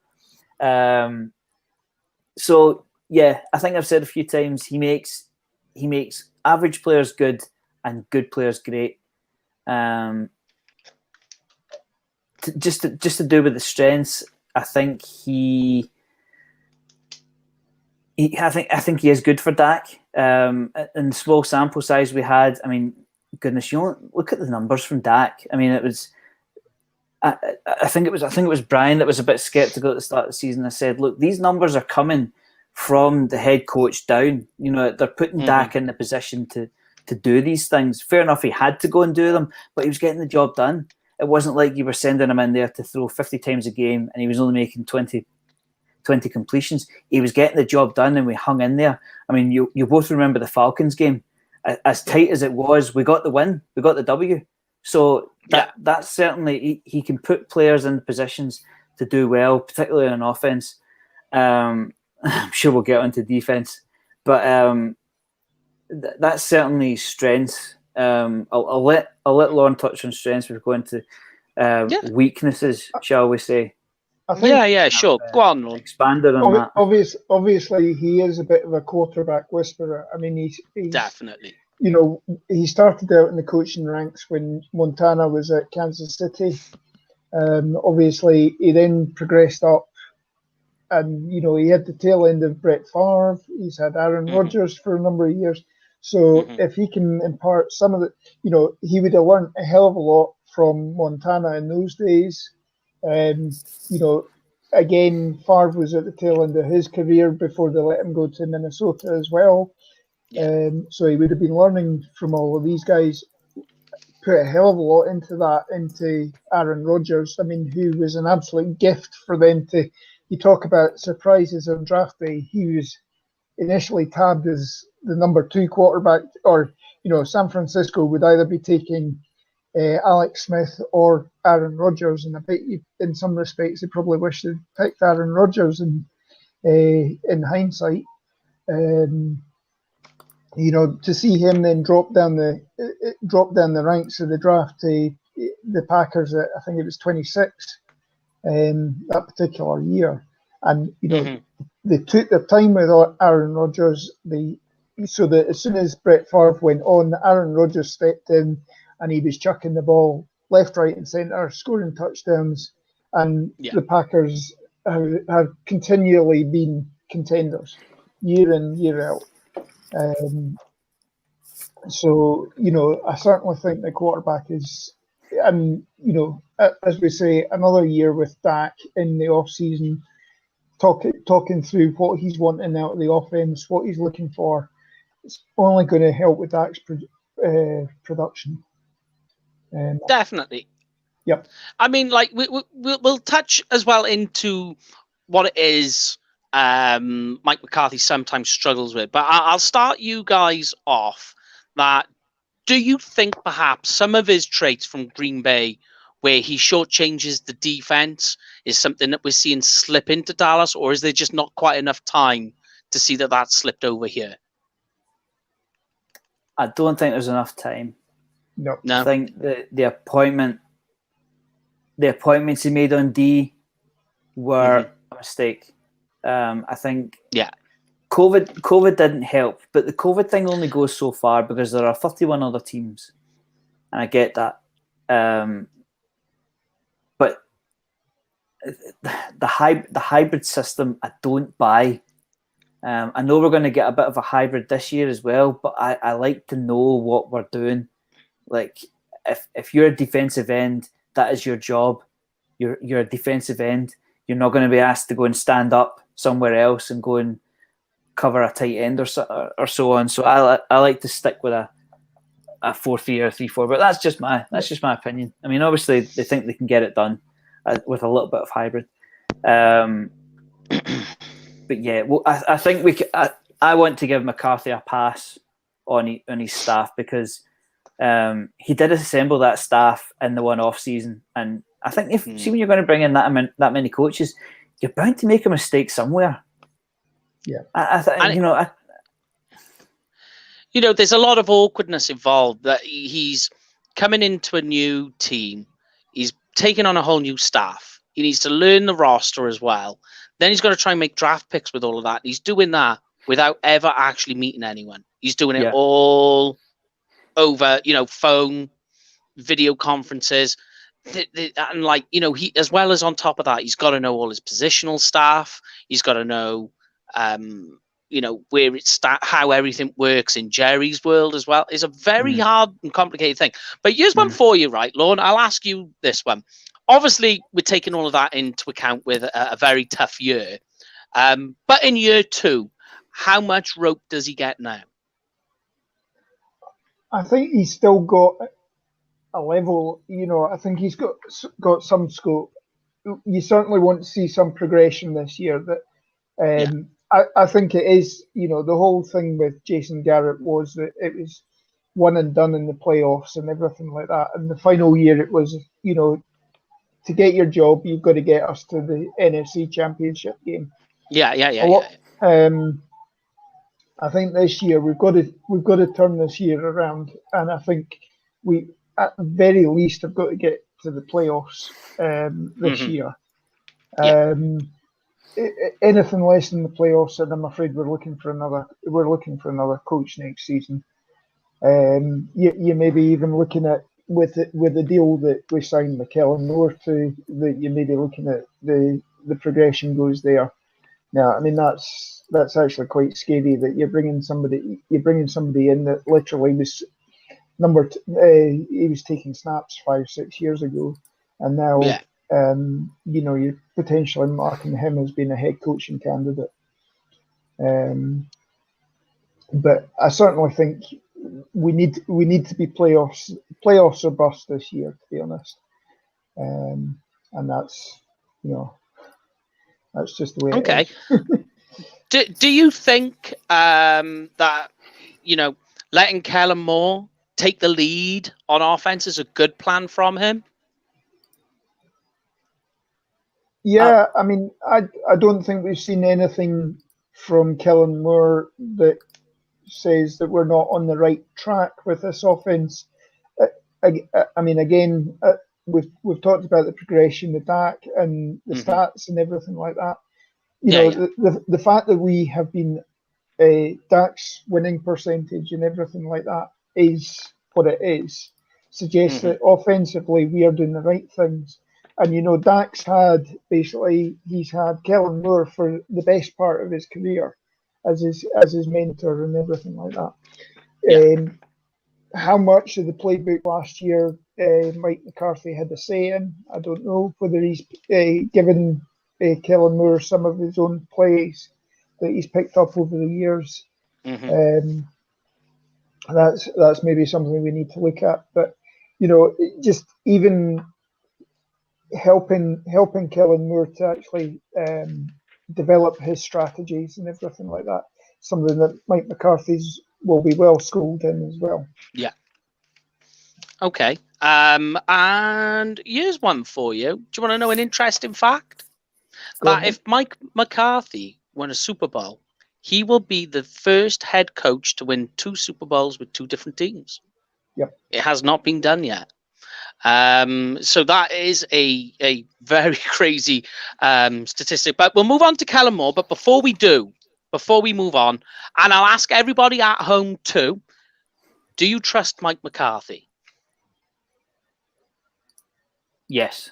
Speaker 2: So, yeah, I think I've said a few times, he makes average players good and good players great. Just to do with the strengths, I think I think he is good for Dak. In the small sample size we had, I mean, goodness, look at the numbers from Dak. I mean, it was. I think it was Brian that was a bit skeptical at the start of the season. I said, look, these numbers are coming from the head coach down. They're putting Dak in the position to do these things. Fair enough, he had to go and do them, but he was getting the job done. It wasn't like you were sending him in there to throw 50 times a game and he was only making 20 completions. He was getting the job done and we hung in there. I mean, you both remember the Falcons game. As tight as it was, we got the win. We got the W. So that's certainly, he can put players in positions to do well, particularly on offense. I'm sure we'll get onto defense, but that's certainly strengths. I'll let Lauren touch on strengths. We're going to weaknesses, shall we say?
Speaker 8: I think,
Speaker 1: sure. Go on, Lauren.
Speaker 2: Expanded on that.
Speaker 8: Obviously, he is a bit of a quarterback whisperer. I mean, he's
Speaker 1: definitely.
Speaker 8: He started out in the coaching ranks when Montana was at Kansas City. Obviously, he then progressed up, and he had the tail end of Brett Favre. He's had Aaron Rodgers for a number of years. So if he can impart some of the, he would have learned a hell of a lot from Montana in those days. Again, Favre was at the tail end of his career before they let him go to Minnesota as well. So he would have been learning from all of these guys, put a hell of a lot into Aaron Rodgers. I mean, who was an absolute gift for them to, you talk about surprises on draft day. He was initially tabbed as the number 2 quarterback, or, San Francisco would either be taking
Speaker 14: Alex Smith or Aaron Rodgers, and I bet you, in some respects, they probably wish they'd picked Aaron Rodgers in hindsight. To see him then drop down the ranks of the draft to the Packers at, I think it was 26 that particular year, and they took their time with Aaron Rodgers. So that as soon as Brett Favre went on, Aaron Rodgers stepped in and he was chucking the ball left, right, and centre, scoring touchdowns, and the Packers have continually been contenders year in, year out. So, I certainly think the quarterback is, and, as we say, another year with Dak in the off-season, talking through what he's wanting out of the offense, what he's looking for. It's only going to help with Dak's production.
Speaker 1: Definitely.
Speaker 14: Yep.
Speaker 1: I mean, like, we'll touch as well into what it is Mike McCarthy sometimes struggles with. But I'll start you guys off. That, do you think perhaps some of his traits from Green Bay, where he shortchanges the defense, is something that we're seeing slip into Dallas, or is there just not quite enough time to see that slipped over here?
Speaker 2: I don't think there's enough time.
Speaker 14: No.
Speaker 2: I think the appointments he made on D were a mistake. I think COVID didn't help, but the COVID thing only goes so far because there are 31 other teams, and I get that. But the hybrid system, I don't buy. I know we're going to get a bit of a hybrid this year as well, but I like to know what we're doing. Like, if you're a defensive end, that is your job. You're a defensive end. You're not going to be asked to go and stand up somewhere else and go and cover a tight end or so on. So I like to stick with a 4-3 or 3-4, but that's just my opinion. I mean, obviously they think they can get it done with a little bit of hybrid. But yeah, well, I think I want to give McCarthy a pass on his staff because he did assemble that staff in the one off season, and I think see when you're going to bring in that many coaches, you're bound to make a mistake somewhere.
Speaker 14: Yeah,
Speaker 1: there's a lot of awkwardness involved. That he's coming into a new team, he's taking on a whole new staff. He needs to learn the roster as well. Then he's got to try and make draft picks with all of that. He's doing that without ever actually meeting anyone. He's doing it all over, phone, video conferences. And he, as well as on top of that, he's got to know all his positional staff. He's got to know, where how everything works in Jerry's world as well. It's a very hard and complicated thing. But here's one for you, right, Lorne? I'll ask you this one. Obviously, we're taking all of that into account with a very tough year. But in year 2, how much rope does he get now?
Speaker 14: I think he's still got a level, I think he's got some scope. You certainly want to see some progression this year. That I think it is, the whole thing with Jason Garrett was that it was one and done in the playoffs and everything like that. And the final year it was, to get your job, you've got to get us to the NFC Championship game. I think this year we've got to turn this year around, and I think we, at the very least, have got to get to the playoffs this year. Anything less than the playoffs, and I'm afraid we're looking for another coach next season. You may be even looking at with the deal that we signed McKellen Moore to, that you may be looking at the progression goes there. Now, I mean that's actually quite scary that you're bringing somebody in that literally was he was taking snaps 5-6 years ago, and now you're potentially marking him as being a head coaching candidate. But I certainly think we need to be playoffs or bust this year, to be honest. And that's that's just the way it is.
Speaker 1: Do you think that letting Kellen Moore take the lead on offense is a good plan from him?
Speaker 14: Yeah, I mean, I don't think we've seen anything from Kellen Moore that says that we're not on the right track with this offense. I mean, again, we've talked about the progression with Dak and the stats and everything like that. You know, the fact that we have been Dak's winning percentage and everything like that is what it is. Suggests that offensively we are doing the right things. And you know, Dak's he's had Kellen Moore for the best part of his career as his mentor and everything like that.
Speaker 1: Yeah.
Speaker 14: How much of the playbook last year Mike McCarthy had a say in, I don't know. Whether he's given Kellen Moore some of his own plays that he's picked up over the years. That's maybe something we need to look at. But you know, just even helping Kellen Moore to actually develop his strategies and everything like that, something that Mike McCarthy's will be well schooled in as well.
Speaker 1: Yeah. Okay. And here's one for you. Do you want to know an interesting fact? That if Mike McCarthy won a Super Bowl, he will be the first head coach to win 2 Super Bowls with 2 different teams.
Speaker 14: Yep.
Speaker 1: It has not been done yet. So that is a very crazy statistic. But we'll move on to Kellen Moore. But before we move on, and I'll ask everybody at home too, do you trust Mike McCarthy?
Speaker 2: Yes.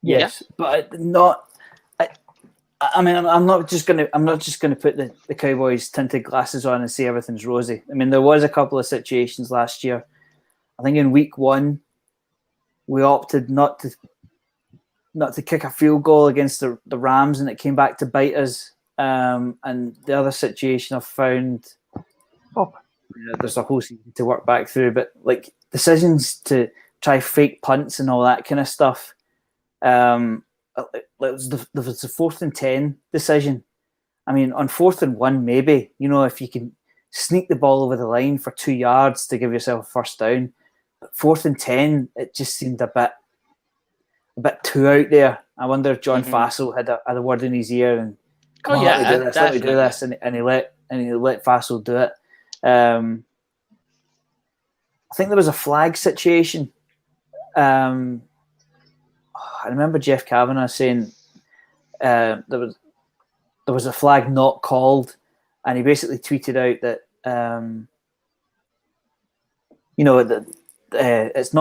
Speaker 2: Yes, yeah. But not. I mean, I'm not just gonna put the Cowboys tinted glasses on and say everything's rosy. I mean, there was a couple of situations last year. I think in week 1, we opted not to kick a field goal against the Rams, and it came back to bite us. And the other situation I've found, there's a whole season to work back through, but like decisions to try fake punts and all that kind of stuff. It was the 4th and 10 decision. I mean, on 4th and 1, maybe, you know, if you can sneak the ball over the line for 2 yards to give yourself a first down. But 4th and 10, it just seemed a bit too out there. I wonder if John Fassel had a word in his ear and let me do this, and he let Fassel do it. I think there was a flag situation. I remember Jeff Kavanagh saying there was a flag not called, and he basically tweeted out that it's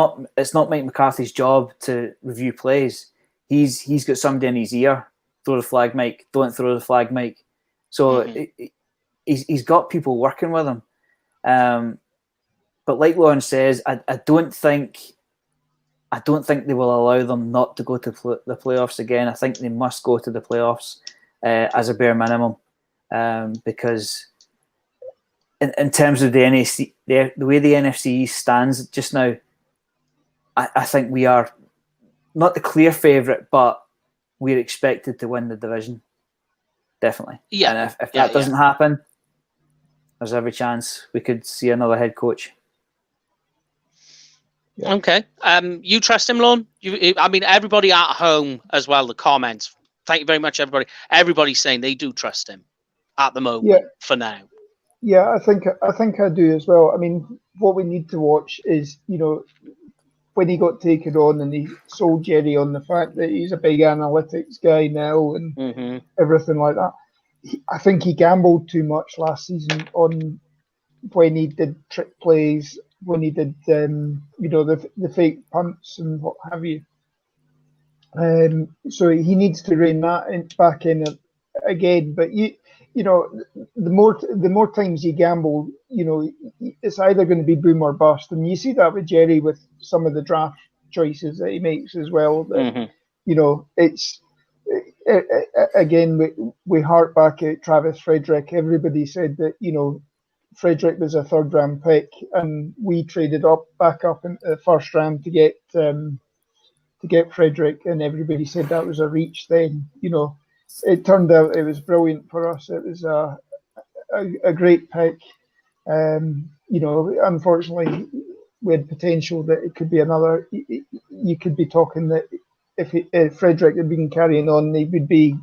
Speaker 2: not Mike McCarthy's job to review plays. He's got somebody in his ear. Throw the flag, Mike. Don't throw the flag, Mike. So he's got people working with him. But like Lauren says, I don't think they will allow them not to go to the playoffs again. I think they must go to the playoffs as a bare minimum, because in terms of the NFC, the way the NFC stands just now, I think we are not the clear favourite, but we're expected to win the division. Definitely. Yeah. And if that doesn't happen, there's every chance we could see another head coach.
Speaker 1: Yeah. Okay. You trust him, Lon? I mean, everybody at home as well, the comments. Thank you very much, everybody. Everybody's saying they do trust him at the moment for now.
Speaker 14: Yeah, I think I do as well. I mean, what we need to watch is, you know, when he got taken on and he sold Jerry on the fact that he's a big analytics guy now and everything like that. I think he gambled too much last season on when he did trick plays, when he did, the fake punts and what have you. So he needs to rein that back in again. But the more times you gamble, it's either going to be boom or bust. And you see that with Jerry with some of the draft choices that he makes as well. That it's again we hark back at Travis Frederick. Everybody said that Frederick was a 3rd round pick, and we traded back up in the 1st round to get Frederick, and everybody said that was a reach. Then it turned out it was brilliant for us. It was a great pick. unfortunately, we had potential that it could be another. You could be talking that if Frederick had been carrying on, he would be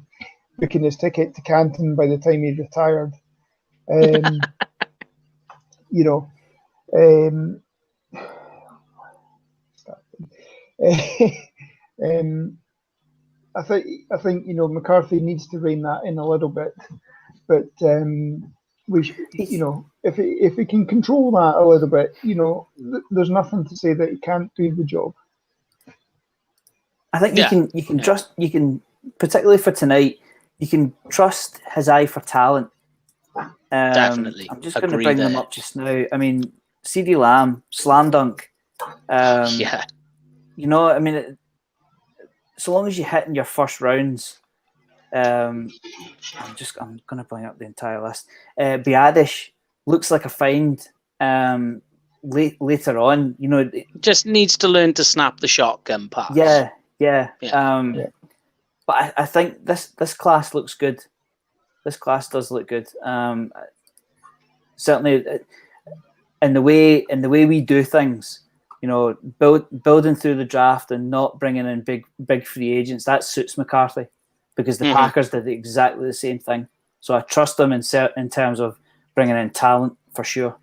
Speaker 14: booking his ticket to Canton by the time he retired. I think McCarthy needs to rein that in a little bit, but if he can control that a little bit, there's nothing to say that he can't do the job.
Speaker 2: I think you can trust, particularly for tonight, you can trust his eye for talent.
Speaker 1: Definitely.
Speaker 2: I'm just going to bring them up just now. I mean, CeeDee Lamb, slam dunk.
Speaker 1: Yeah.
Speaker 2: So long as you hit in your first rounds, I'm going to bring up the entire list. Biadish looks like a find later on.
Speaker 1: Just needs to learn to snap the shotgun pass.
Speaker 2: Yeah. But I think this class looks good. This class does look good. Certainly, in the way we do things, building through the draft and not bringing in big free agents, that suits McCarthy, because the Packers did exactly the same thing. So I trust them in terms of bringing in talent for sure.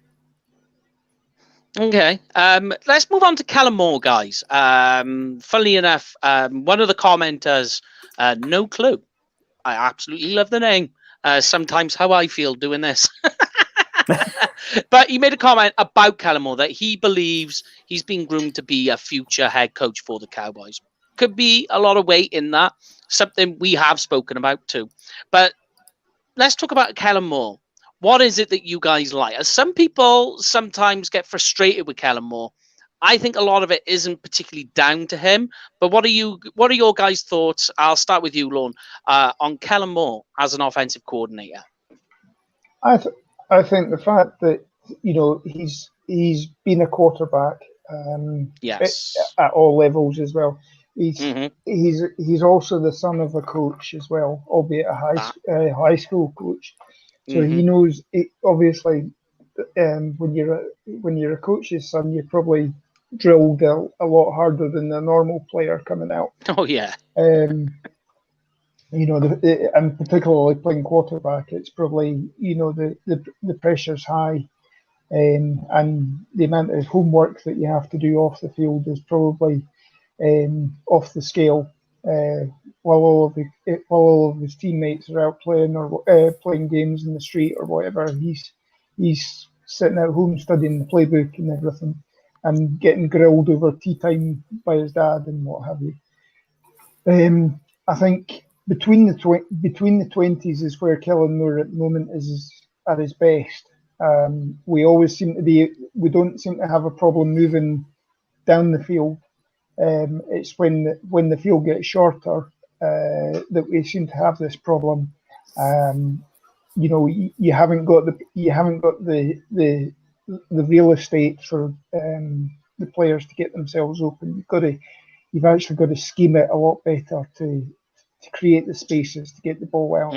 Speaker 1: Okay, let's move on to Kellen Moore, guys. Funnily enough, one of the commenters, no clue. I absolutely love the name. Sometimes how I feel doing this. But he made a comment about Kellen Moore that he believes he's been groomed to be a future head coach for the Cowboys. Could be a lot of weight in that. Something we have spoken about too. But let's talk about Kellen Moore. What is it that you guys like? Some people sometimes get frustrated with Kellen Moore. I think a lot of it isn't particularly down to him. But what are your guys' thoughts? I'll start with you, Lorne, on Kellen Moore as an offensive coordinator.
Speaker 14: I think the fact that he's been a quarterback at all levels as well. He's also the son of a coach as well, albeit a high school coach. So he knows obviously when you're a coach's son, you're probably drilled a lot harder than the normal player coming out.
Speaker 1: Oh yeah.
Speaker 14: And particularly playing quarterback, it's probably the pressure's high, and the amount of homework that you have to do off the field is probably off the scale. While all of his teammates are out playing or playing games in the street or whatever, he's sitting at home studying the playbook and everything, and getting grilled over tea time by his dad and what have you. I think between the 20s is where Kellen Moore at the moment is at his best. We don't seem to have a problem moving down the field. It's when the field gets shorter that we seem to have this problem. You haven't got the real estate for the players to get themselves open. You've actually got to scheme it a lot better to create the spaces to get the ball out.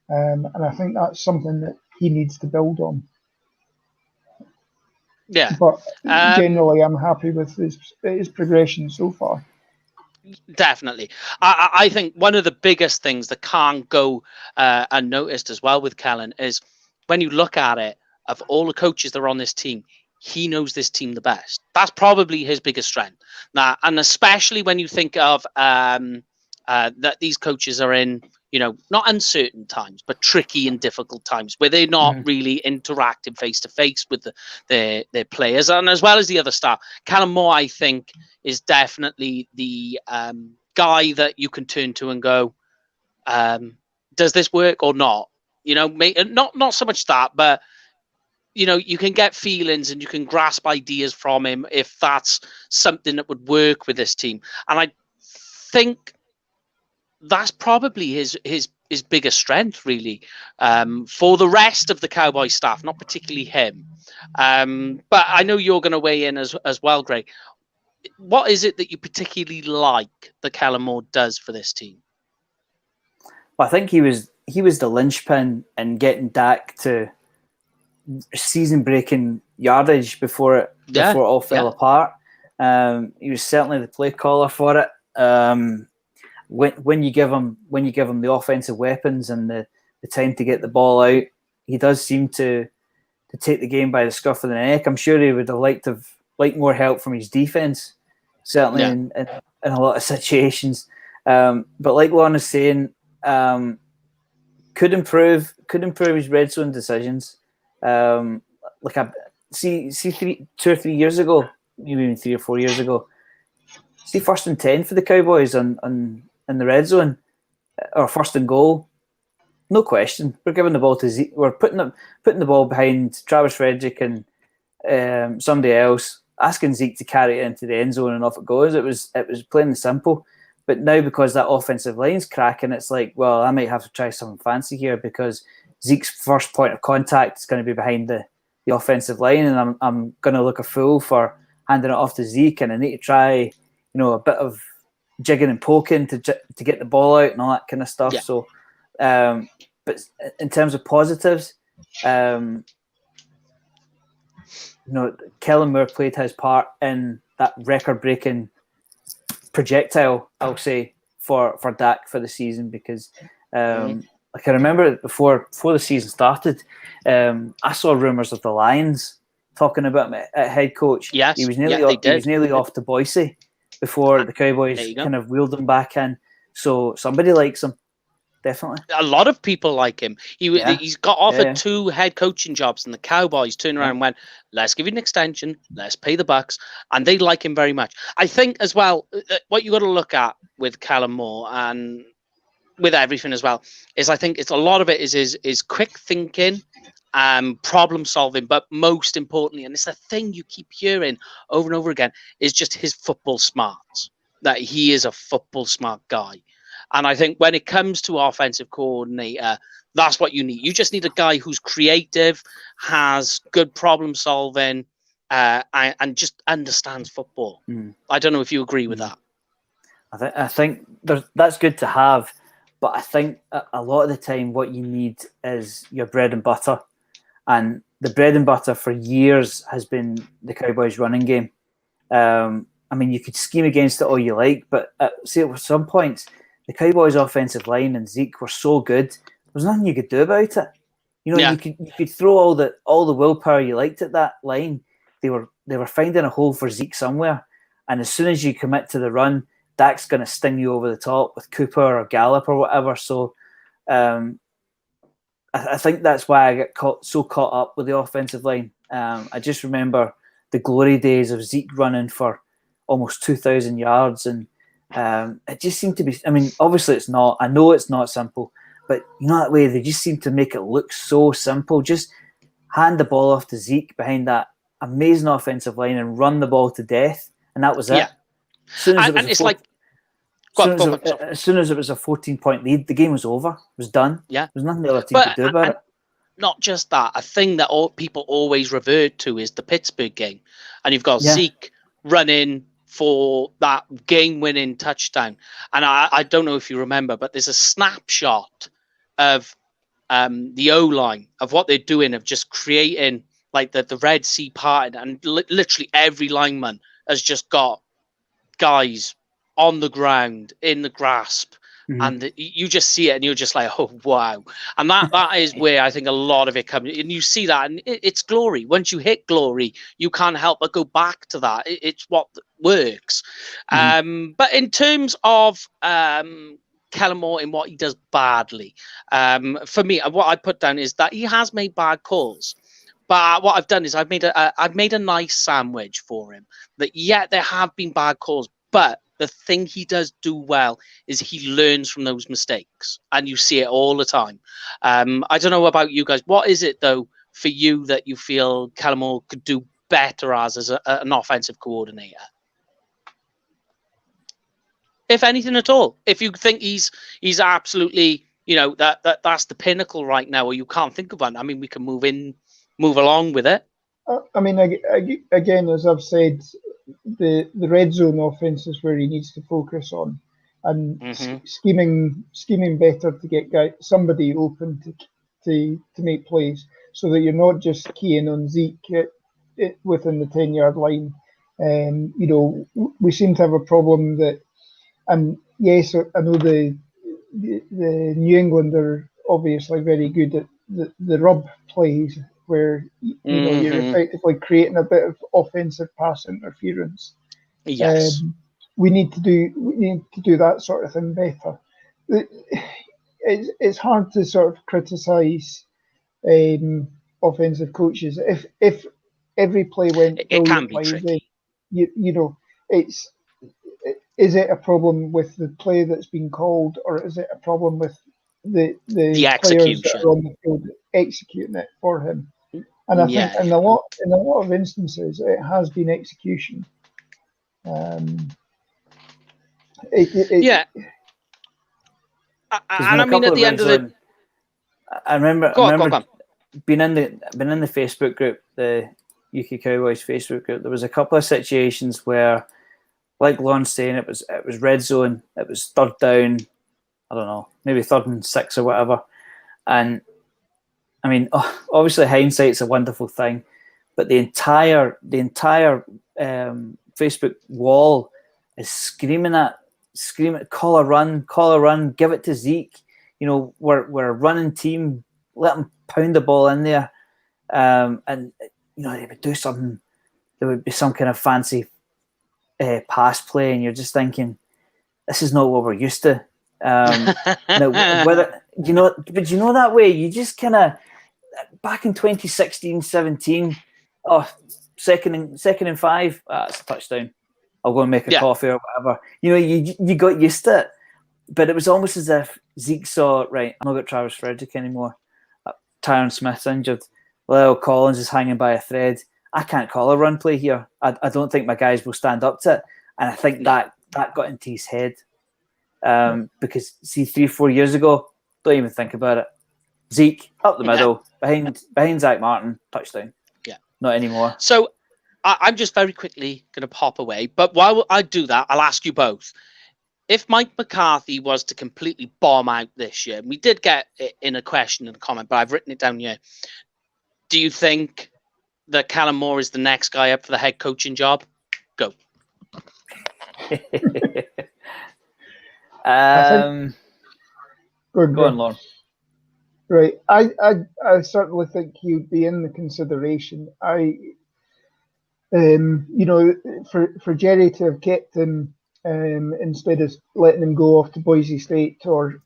Speaker 14: And I think that's something that he needs to build on.
Speaker 1: Yeah,
Speaker 14: but generally, I'm happy with his progression so far.
Speaker 1: Definitely. I think one of the biggest things that can't go unnoticed as well with Kellen is when you look at it, of all the coaches that are on this team, he knows this team the best. That's probably his biggest strength. Now, and especially when you think of that these coaches are in, not uncertain times, but tricky and difficult times where they're not really interacting face to face with their players, and as well as the other staff. Kellen Moore, I think, is definitely the guy that you can turn to and go, does this work or not? Not so much that, but you can get feelings and you can grasp ideas from him if that's something that would work with this team. And I think that's probably his biggest strength, really, for the rest of the Cowboy staff, not particularly him. But I know you're going to weigh in as well, Greg. What is it that you particularly like that Kellen Moore does for this team?
Speaker 2: Well, I think he was the linchpin in getting Dak to season-breaking yardage before it all fell apart. He was certainly the play caller for it. When you give him the offensive weapons and the time to get the ball out, he does seem to take the game by the scruff of the neck. I'm sure he would have liked more help from his defense, certainly in a lot of situations. But like Lon is saying, could improve his red zone decisions. Like I see 2 or 3 years ago, maybe even 3 or 4 years ago. See 1st and 10 for the Cowboys in the red zone, or 1st and goal. No question, we're giving the ball to Zeke. We're putting the ball behind Travis Frederick and somebody else, asking Zeke to carry it into the end zone, and off it goes. It was plain and simple. But now, because that offensive line's cracking, it's like, well, I might have to try something fancy here, because Zeke's first point of contact is going to be behind the offensive line, and I'm going to look a fool for handing it off to Zeke, and I need to try, a bit of jigging and poking to get the ball out and all that kind of stuff. Yeah. So, but in terms of positives, Kellen Moore played his part in that record-breaking projectile, I'll say, for Dak for the season, because like I remember before the season started, I saw rumours of the Lions talking about him at head coach.
Speaker 1: Yes,
Speaker 2: he was nearly off to Boise before the Cowboys kind of wheeled him back in. So somebody likes him, definitely.
Speaker 1: A lot of people like him. He's got offered 2 head coaching jobs, and the Cowboys turned around and went, "Let's give you an extension. Let's pay the bucks," and they like him very much. I think as well, what you got to look at with Kellen Moore and with everything as well is, I think it's a lot of it is quick thinking, problem solving, but most importantly, and it's a thing you keep hearing over and over again, is just his football smarts. That he is a football smart guy. And I think when it comes to offensive coordinator, that's what you need. You just need a guy who's creative, has good problem solving, and just understands football. I don't know if you agree with that.
Speaker 2: I think that's good to have, but I think a lot of the time what you need is your bread and butter. And the bread and butter for years has been the Cowboys' running game. I mean, you could scheme against it all you like, but at some points, the Cowboys' offensive line and Zeke were so good, there was nothing you could do about it. You could throw all the willpower you liked at that line. They were finding a hole for Zeke somewhere, and as soon as you commit to the run, Dak's going to sting you over the top with Cooper or Gallup or whatever. So, I think that's why I get so caught up with the offensive line. I just remember the glory days of Zeke running for almost 2,000 yards, and it just seemed to be. I mean, obviously it's not. I know it's not simple, but that way they just seem to make it look so simple. Just hand the ball off to Zeke behind that amazing offensive line and run the ball to death, and that was it. As soon as it was a 14-point lead, the game was over. It was done.
Speaker 1: Yeah,
Speaker 2: there's nothing the other team could do about it.
Speaker 1: Not just that, a thing that people always revert to is the Pittsburgh game, and you've got Zeke running for that game-winning touchdown. And I don't know if you remember, but there's a snapshot of the O-line, of what they're doing, of just creating like the Red Sea parting, and literally every lineman has just got guys on the ground in the grasp. And you just see it and you're just like, oh, wow. And that is where I think a lot of it comes. And you see that, and it's glory. Once you hit glory, you can't help but go back to that. It's what works. But in terms of Kellen Moore and what he does badly, for me, what I put down is that he has made bad calls. But what I've done is I've made a nice sandwich for him. That there have been bad calls, but the thing he does do well is he learns from those mistakes, and you see it all the time. I don't know about you guys. What is it, though, for you that you feel Kellen Moore could do better as an offensive coordinator? If anything at all. If you think he's absolutely, that's the pinnacle right now, or you can't think of one, I mean, we can move along with it.
Speaker 14: I mean, again, as I've said, the red zone offense is where he needs to focus on, and scheming better to get somebody open to make plays, so that you're not just keying on Zeke within the 10-yard line. We seem to have a problem that, and yes, I know the New England are obviously very good at the rub plays where you're effectively creating a bit of offensive pass interference.
Speaker 1: Yes,
Speaker 14: we need to do that sort of thing better. It's hard to sort of criticise offensive coaches if every play went brilliantly. Then is it a problem with the play that's been called, or is it a problem with the players that are on the field executing it for him? And I think in a lot of instances it has been execution.
Speaker 1: And I mean, at the end of the,
Speaker 2: I remember
Speaker 1: go on.
Speaker 2: being in the Facebook group, the UK Cowboys Facebook group. There was a couple of situations where, like Lon's saying, it was red zone, it was third down, I don't know, maybe 3rd and 6 or whatever. And I mean, obviously hindsight's a wonderful thing, but the entire Facebook wall is screaming, call a run, give it to Zeke. We're a running team, let him pound the ball in there. And they would do something, there would be some kind of fancy pass play, and you're just thinking, this is not what we're used to. But that way, you just kind of, back in 2016, 17, second and 5, it's a touchdown. I'll go and make a coffee or whatever. You got used to it. But it was almost as if Zeke saw, right, I'm not got Travis Frederick anymore. Tyron Smith's injured. Lyle Collins is hanging by a thread. I can't call a run play here. I don't think my guys will stand up to it. And I think that got into his head. Because, see, 3-4 years ago, don't even think about it. Zeke, up the middle, behind Zach Martin, touchdown.
Speaker 1: Yeah.
Speaker 2: Not anymore.
Speaker 1: So I'm just very quickly going to pop away. But while I do that, I'll ask you both. If Mike McCarthy was to completely bomb out this year, and we did get it in a question and a comment, but I've written it down here. Do you think that Callum Moore is the next guy up for the head coaching job? Go.
Speaker 2: Go on, Lauren.
Speaker 14: Right. I certainly think he'd be in the consideration. For Jerry to have kept him instead of letting him go off to Boise State or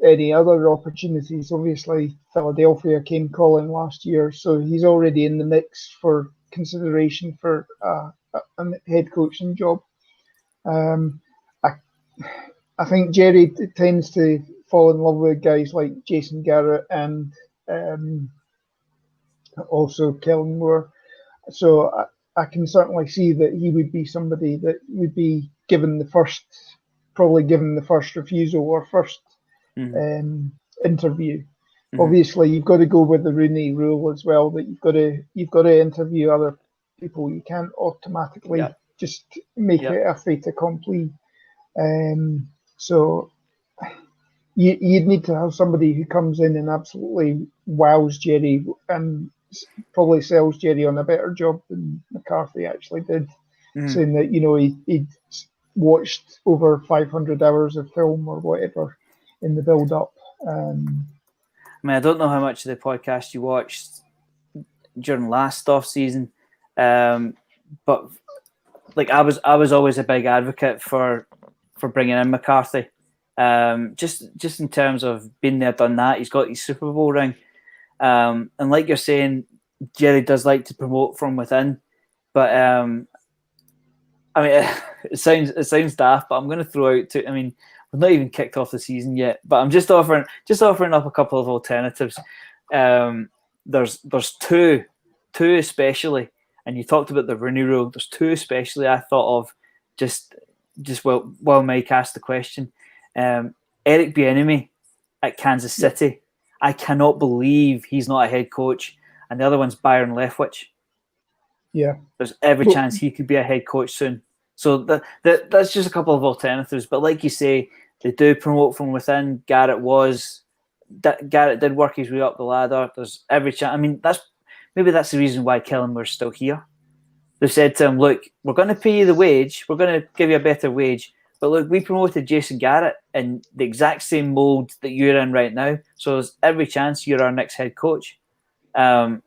Speaker 14: any other opportunities. Obviously, Philadelphia came calling last year, so he's already in the mix for consideration for a head coaching job. I think Jerry tends to fall in love with guys like Jason Garrett and also Kellen Moore. So I can certainly see that he would be somebody that would be given the first refusal or first interview. Mm-hmm. Obviously, you've got to go with the Rooney rule as well, that you've got to interview other people. You can't automatically just make it a fait accompli. So you'd need to have somebody who comes in and absolutely wows Jerry and probably sells Jerry on a better job than McCarthy actually did, saying that he'd watched over 500 hours of film or whatever in the build-up.
Speaker 2: I don't know how much of the podcast you watched during last off season, but like I was always a big advocate for bringing in McCarthy. Just in terms of being there, done that. He's got his Super Bowl ring. And like you're saying, Jerry does like to promote from within. But it sounds daft, but I'm going to throw out two. I mean, we've not even kicked off the season yet, but I'm just offering up a couple of alternatives. There's two especially, and you talked about the Rooney Rule. There's two especially I thought of just while Mike asked the question. Eric Bieniemy at Kansas City. I cannot believe he's not a head coach. And the other one's Byron Leftwich.
Speaker 14: Yeah.
Speaker 2: There's every chance he could be a head coach soon. So that's just a couple of alternatives. But like you say, they do promote from within. Garrett did work his way up the ladder. There's every chance. I mean, that's maybe that's the reason why Killenmore's still here. They said to him, look, we're going to pay you the wage. We're going to give you a better wage. But look, we promoted Jason Garrett in the exact same mould that you're in right now. So there's every chance you're our next head coach. And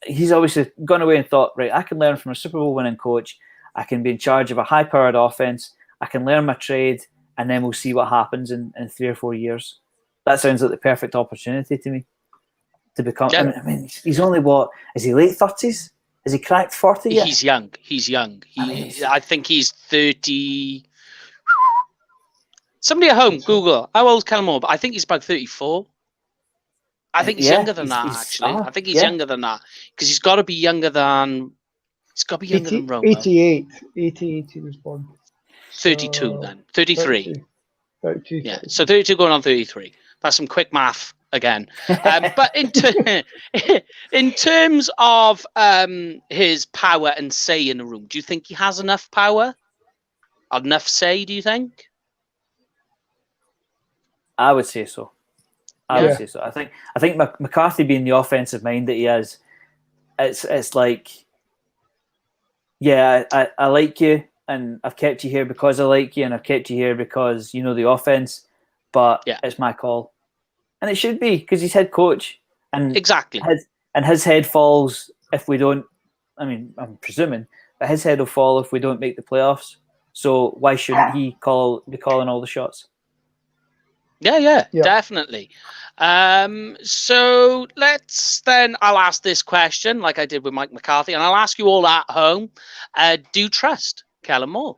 Speaker 2: he's obviously gone away and thought, right, I can learn from a Super Bowl winning coach. I can be in charge of a high-powered offense. I can learn my trade, and then we'll see what happens in 3 or 4 years. That sounds like the perfect opportunity to me to become.
Speaker 1: Yeah.
Speaker 2: I mean, he's only what? Is he late 30s? Has he cracked 40 yet?
Speaker 1: He's young. He's young. I think he's 30. Somebody at home, Google, how old's Kellen Moore? But I think he's about 34. I think he's younger than that, actually. I think he's younger than that. Because he's got to be younger than... He's got to be younger than Romo.
Speaker 14: 88 he was born.
Speaker 1: 32 then. 33.
Speaker 14: 32.
Speaker 1: Yeah, so 32 going on 33. That's some quick math again. But in terms of his power and say in the room, do you think he has enough power? Enough say, do you think?
Speaker 2: I would say so. I would say so. I think McCarthy being the offensive mind that he is, it's like, yeah, I like you, and I've kept you here because I like you, and I've kept you here because you know the offense, but it's my call. And it should be, because he's head coach. And
Speaker 1: exactly.
Speaker 2: His head falls if we don't, I mean, I'm presuming, but his head will fall if we don't make the playoffs. So why shouldn't he be calling all the shots?
Speaker 1: Yeah, definitely. So I'll ask this question like I did with Mike McCarthy, and I'll ask you all at home. Do you trust Kellen Moore?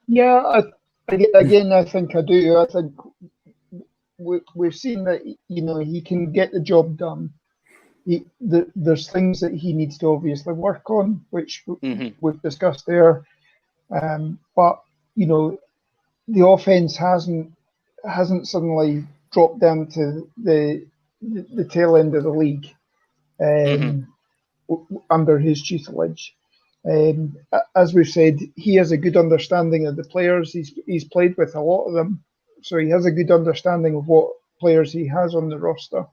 Speaker 14: Yeah, again, I think I do. I think we've seen that, you know, he can get the job done. There's things that he needs to obviously work on, which we've discussed there. But you know, the offense hasn't suddenly dropped down to the tail end of the league under his tutelage. As we've said, he has a good understanding of the players. He's played with a lot of them, so he has a good understanding of what players he has on the roster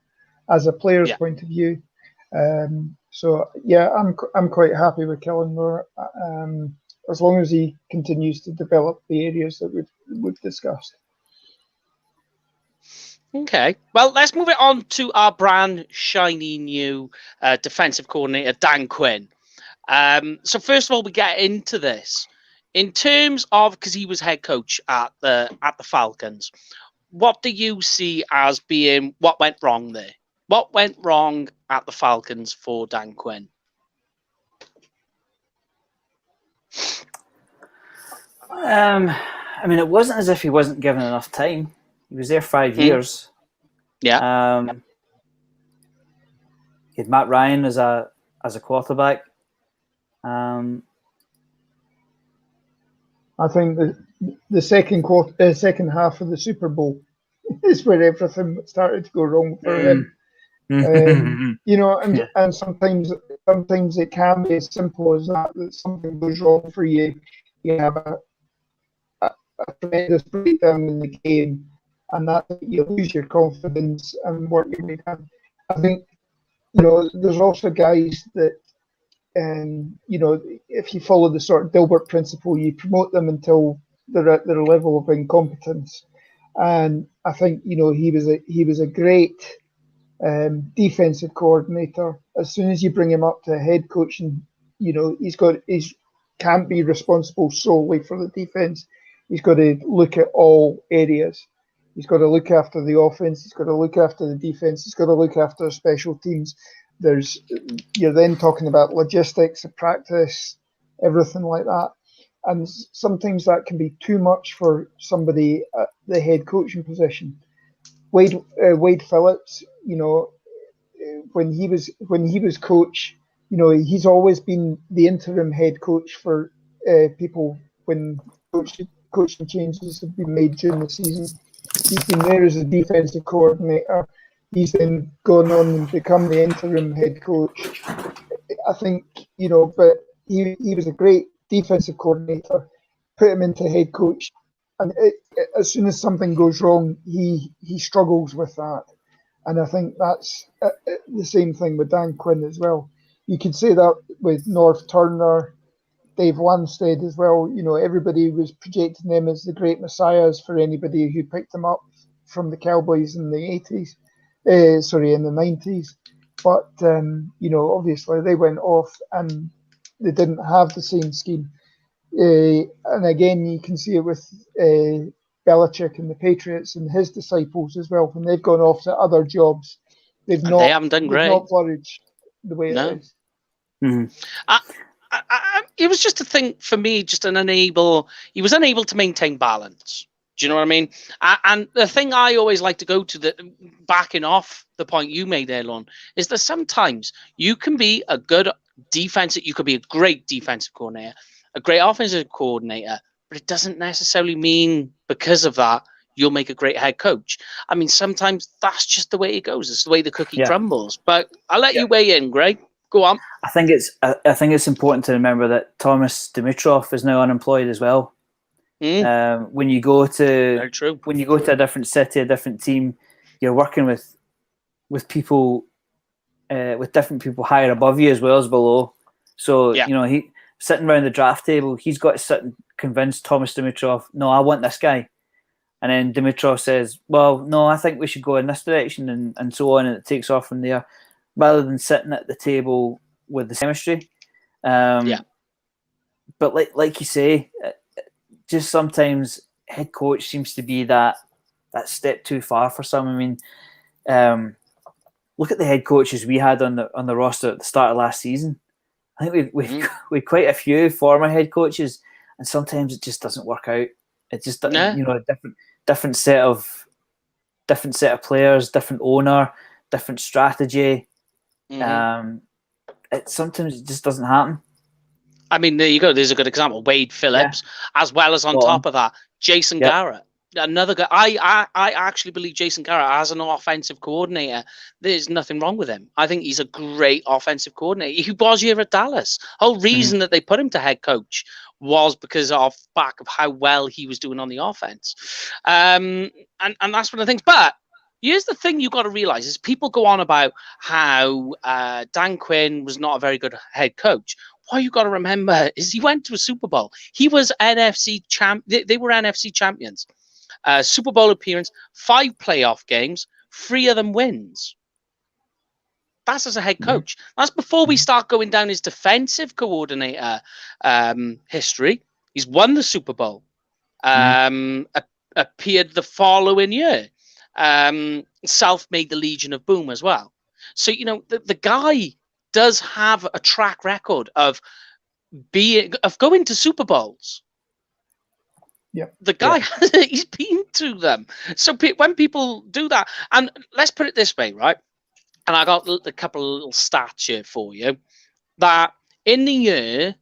Speaker 14: as a player's point of view. So yeah, I'm quite happy with Kellen Moore. As long as he continues to develop the areas that we've discussed.
Speaker 1: Okay, well, let's move it on to our brand shiny new defensive coordinator, Dan Quinn. So first of all, we get into this in terms of, because he was head coach at the Falcons. What do you see as being what went wrong there? What went wrong at the Falcons for Dan Quinn?
Speaker 2: I mean, it wasn't as if he wasn't given enough time. He was there 5 years.
Speaker 1: Yeah.
Speaker 2: He had Matt Ryan as a quarterback.
Speaker 14: I think the second half of the Super Bowl is where everything started to go wrong for him. You know, and sometimes it can be as simple as that something goes wrong for you. You have a tremendous breakdown in the game, and that you lose your confidence and what you make done. I think, you know, there's also guys that, you know, if you follow the sort of Dilbert principle, you promote them until they're at their level of incompetence. And I think, you know, he was a great defensive coordinator. As soon as you bring him up to head coaching, you know, he can't be responsible solely for the defense. He's got to look at all areas. He's got to look after the offense. He's got to look after the defense. He's got to look after special teams. You're then talking about logistics, practice, everything like that. And sometimes that can be too much for somebody at the head coaching position. Wade Phillips, you know, when he was coach, you know, he's always been the interim head coach for people when coaching changes have been made during the season. He's been there as a defensive coordinator. He's then gone on and become the interim head coach. I think, you know, but he was a great defensive coordinator. Put him into head coach, and as soon as something goes wrong, he struggles with that. And I think that's the same thing with Dan Quinn as well. You could say that with North Turner, Dave Wanstead as well. You know, everybody was projecting them as the great messiahs for anybody who picked them up from the Cowboys in the 80s. In the 90s. But, you know, obviously they went off and they didn't have the same scheme. And again, you can see it with Belichick and the Patriots and his disciples as well. When they've gone off to other jobs, they haven't done great. Not flourished the way it is.
Speaker 2: Mm-hmm.
Speaker 1: It was just a thing for me, he was unable to maintain balance. Do you know what I mean? And the thing I always like to go to, backing off the point you made there, Lon, is that sometimes you can be a good defensive, you could be a great defensive coordinator, a great offensive coordinator, but it doesn't necessarily mean because of that you'll make a great head coach. I mean, sometimes that's just the way it goes. It's the way the cookie crumbles. But I'll let you weigh in, Greg. Go on.
Speaker 2: I think it's important to remember that Thomas Dimitrov is now unemployed as well. When you go to a different city, a different team, you're working with people, with different people higher above you as well as below. So you know, he sitting around the draft table, he's got to sit and convince Thomas Dimitrov, no, I want this guy. And then Dimitrov says, well, no, I think we should go in this direction, and so on, and it takes off from there, rather than sitting at the table with the chemistry. But like you say, just sometimes head coach seems to be that step too far for some. I mean, look at the head coaches we had on the roster at the start of last season. I think we quite a few former head coaches, and sometimes it just doesn't work out. It just you know, a different set of players, different owner, different strategy. Sometimes it just doesn't happen.
Speaker 1: I mean, there you go. There's a good example. Wade Phillips, as well as on top of that, Jason Garrett. Another guy. I actually believe Jason Garrett as an offensive coordinator, there's nothing wrong with him. I think he's a great offensive coordinator. He was here at Dallas. Whole reason that they put him to head coach was because of how well he was doing on the offense. And that's one of the things. But here's the thing you got to realize is people go on about how Dan Quinn was not a very good head coach. What you got to remember is he went to a Super Bowl. He was NFC champ. They were NFC champions. Super Bowl appearance, 5 playoff games, 3 of them wins. That's as a head coach. That's before we start going down his defensive coordinator history. He's won the Super Bowl. Appeared the following year. Self-made the Legion of Boom as well. So, you know, the guy does have a track record of going to Super Bowls. The guy he's been to them. So when people do that, and let's put it this way, right? And I got a couple of little stats here for you. That in the year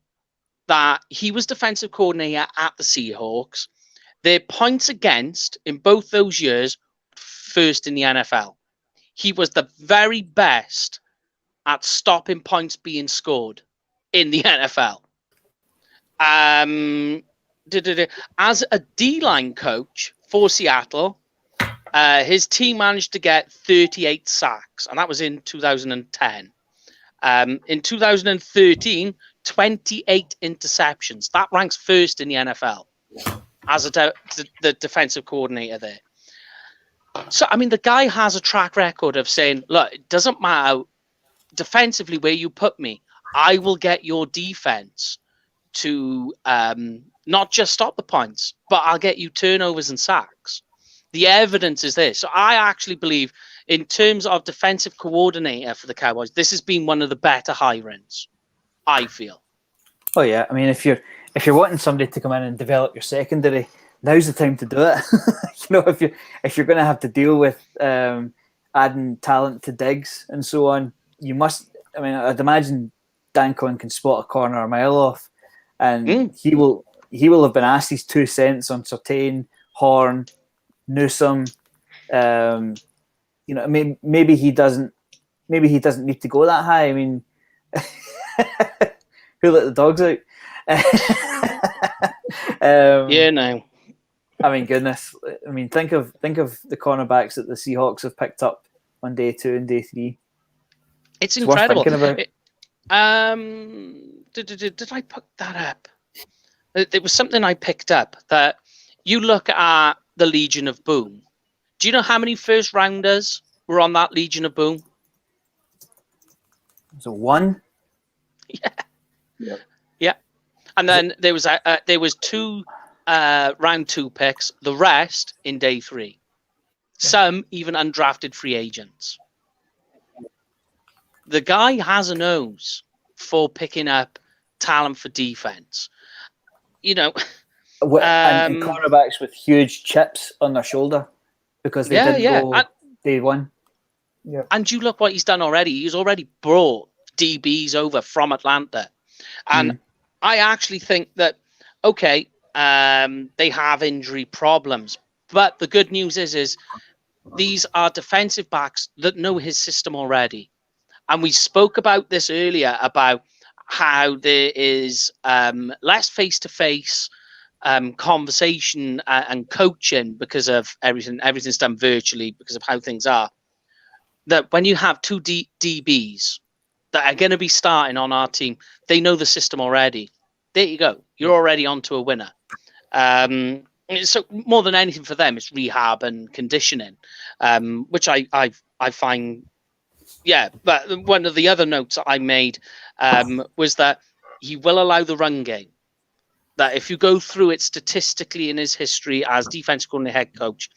Speaker 1: that he was defensive coordinator at the Seahawks, their points against in both those years, first in the NFL. He was the very best at stopping points being scored in the NFL. As a D-line coach for Seattle, his team managed to get 38 sacks, and that was in 2010. In 2013, 28 interceptions. That ranks first in the NFL as the defensive coordinator there. So, I mean, the guy has a track record of saying, look, it doesn't matter defensively where you put me. I will get your defense to not just stop the points, but I'll get you turnovers and sacks. The evidence is there. So I actually believe in terms of defensive coordinator for the Cowboys, this has been one of the better hirings, I feel.
Speaker 2: Oh yeah. I mean, if you're wanting somebody to come in and develop your secondary, now's the time to do it. You know, if you're going to have to deal with adding talent to Diggs and so on, you must. I mean, I'd imagine Dan Quinn can spot a corner a mile off, and he will have been asked his 2 cents on Surtain, Horn, Newsome. You know, maybe he doesn't need to go that high. I mean, who let the dogs out?
Speaker 1: No.
Speaker 2: I mean, goodness. I mean, think of the cornerbacks that the Seahawks have picked up on day 2 and day 3.
Speaker 1: It's incredible.
Speaker 2: Worth thinking about.
Speaker 1: Did I pick that up? It was something I picked up that you look at the Legion of Boom. Do you know how many first rounders were on that Legion of Boom?
Speaker 2: So 1.
Speaker 1: Yeah. And then there was 2 round 2 picks. The rest in day 3. Some even undrafted free agents. The guy has a nose for picking up talent for defense.
Speaker 2: And cornerbacks with huge chips on their shoulder because they didn't go day 1.
Speaker 8: Yeah.
Speaker 1: And you look what he's done already. He's already brought DBs over from Atlanta. And I actually think that, okay, they have injury problems. But the good news is these are defensive backs that know his system already. And we spoke about this earlier about how there is less face-to-face conversation and coaching because of everything's done virtually because of how things are. That when you have 2 DBs that are going to be starting on our team, they know the system already. There you go. You're already onto a winner. So more than anything for them, it's rehab and conditioning, which I find. Yeah, but one of the other notes I made was that he will allow the run game. That if you go through it statistically in his history as defensive coordinator head coach,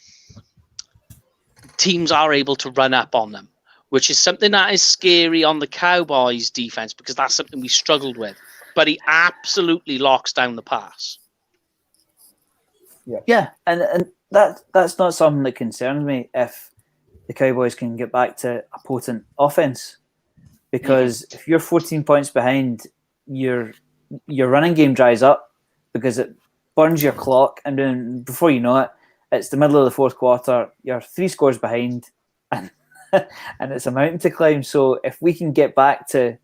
Speaker 1: teams are able to run up on them, which is something that is scary on the Cowboys defense because that's something we struggled with. But he absolutely locks down the pass.
Speaker 2: Yeah, and that's not something that concerns me if the Cowboys can get back to a potent offense. Because if you're 14 points behind, your running game dries up because it burns your clock, and then before you know it, it's the middle of the 4th quarter, you're 3 scores behind, and and it's a mountain to climb. So if we can get back to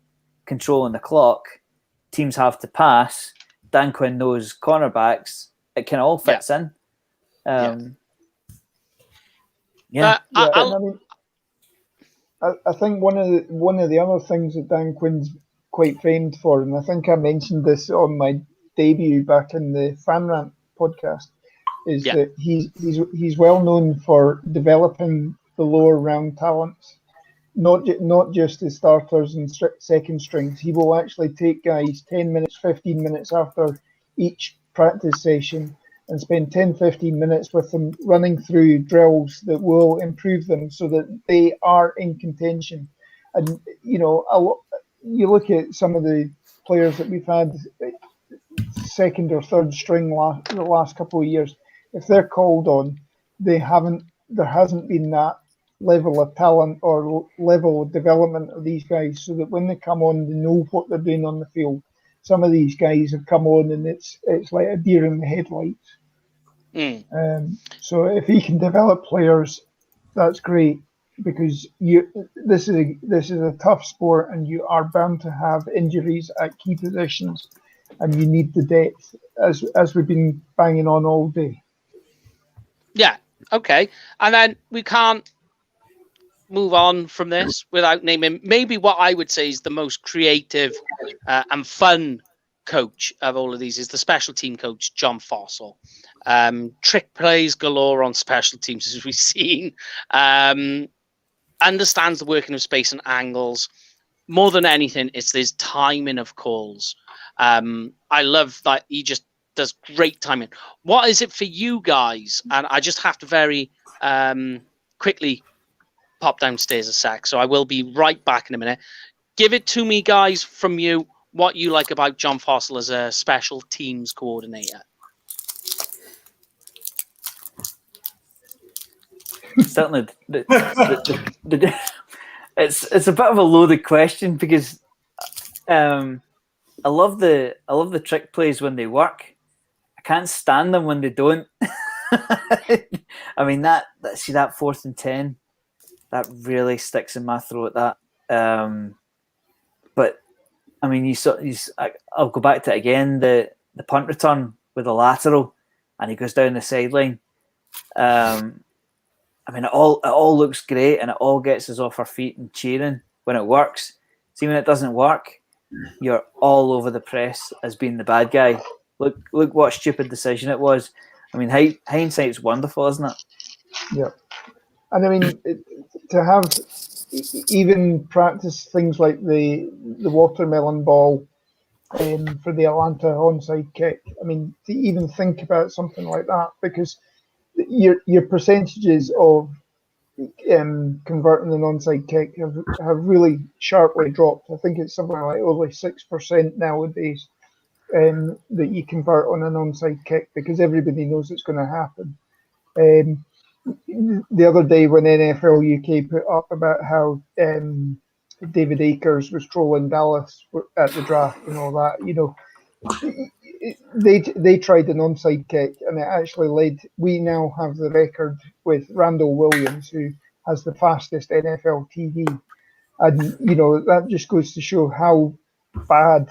Speaker 2: controlling the clock, teams have to pass. Dan Quinn knows cornerbacks. It kind of all fits in.
Speaker 8: I think one of the other things that Dan Quinn's quite famed for, and I think I mentioned this on my debut back in the Fan Rant podcast, is that he's well known for developing the lower round talents, not just the starters and second strings. He will actually take guys 10 minutes, 15 minutes after each practice session and spend 10, 15 minutes with them running through drills that will improve them so that they are in contention. And, you look at some of the players that we've had second or third string the last couple of years. If they're called on, there hasn't been that level of talent or level of development of these guys so that when they come on, they know what they're doing on the field. Some of these guys have come on and it's like a deer in the headlights. So if he can develop players, that's great because this is a tough sport and you are bound to have injuries at key positions and you need the depth as we've been banging on all day.
Speaker 1: Yeah. Okay. And then we can't move on from this without naming maybe what I would say is the most creative and fun coach of all of these is the special team coach, John Fossil. Trick plays galore on special teams, as we've seen. Understands the working of space and angles. More than anything, it's this timing of calls. I love that he just does great timing. What is it for you guys? And I just have to very quickly pop downstairs a sec, so I will be right back in a minute. Give it to me, guys, from you, what you like about John Fossil as a special teams coordinator.
Speaker 2: Certainly, it's a bit of a loaded question because I love the trick plays when they work. I can't stand them when they don't. I mean that 4th and 10, that really sticks in my throat. That, but I mean, I'll go back to it again. The punt return with a lateral, and he goes down the sideline. I mean, it all looks great and it all gets us off our feet and cheering when it works. See, when it doesn't work, you're all over the press as being the bad guy. Look what a stupid decision it was. I mean, hindsight's wonderful, isn't it?
Speaker 14: Yeah. And I mean, to have even practice things like the watermelon ball for the Atlanta onside kick. I mean, to even think about something like that, because your percentages of converting an onside kick have really sharply dropped. I think it's something like only 6% nowadays that you convert on an onside kick because everybody knows it's going to happen. The other day when NFL UK put up about how David Akers was trolling Dallas at the draft and all that, they tried an onside kick and it actually led. We now have the record with Randall Williams, who has the fastest NFL TD, and that just goes to show how bad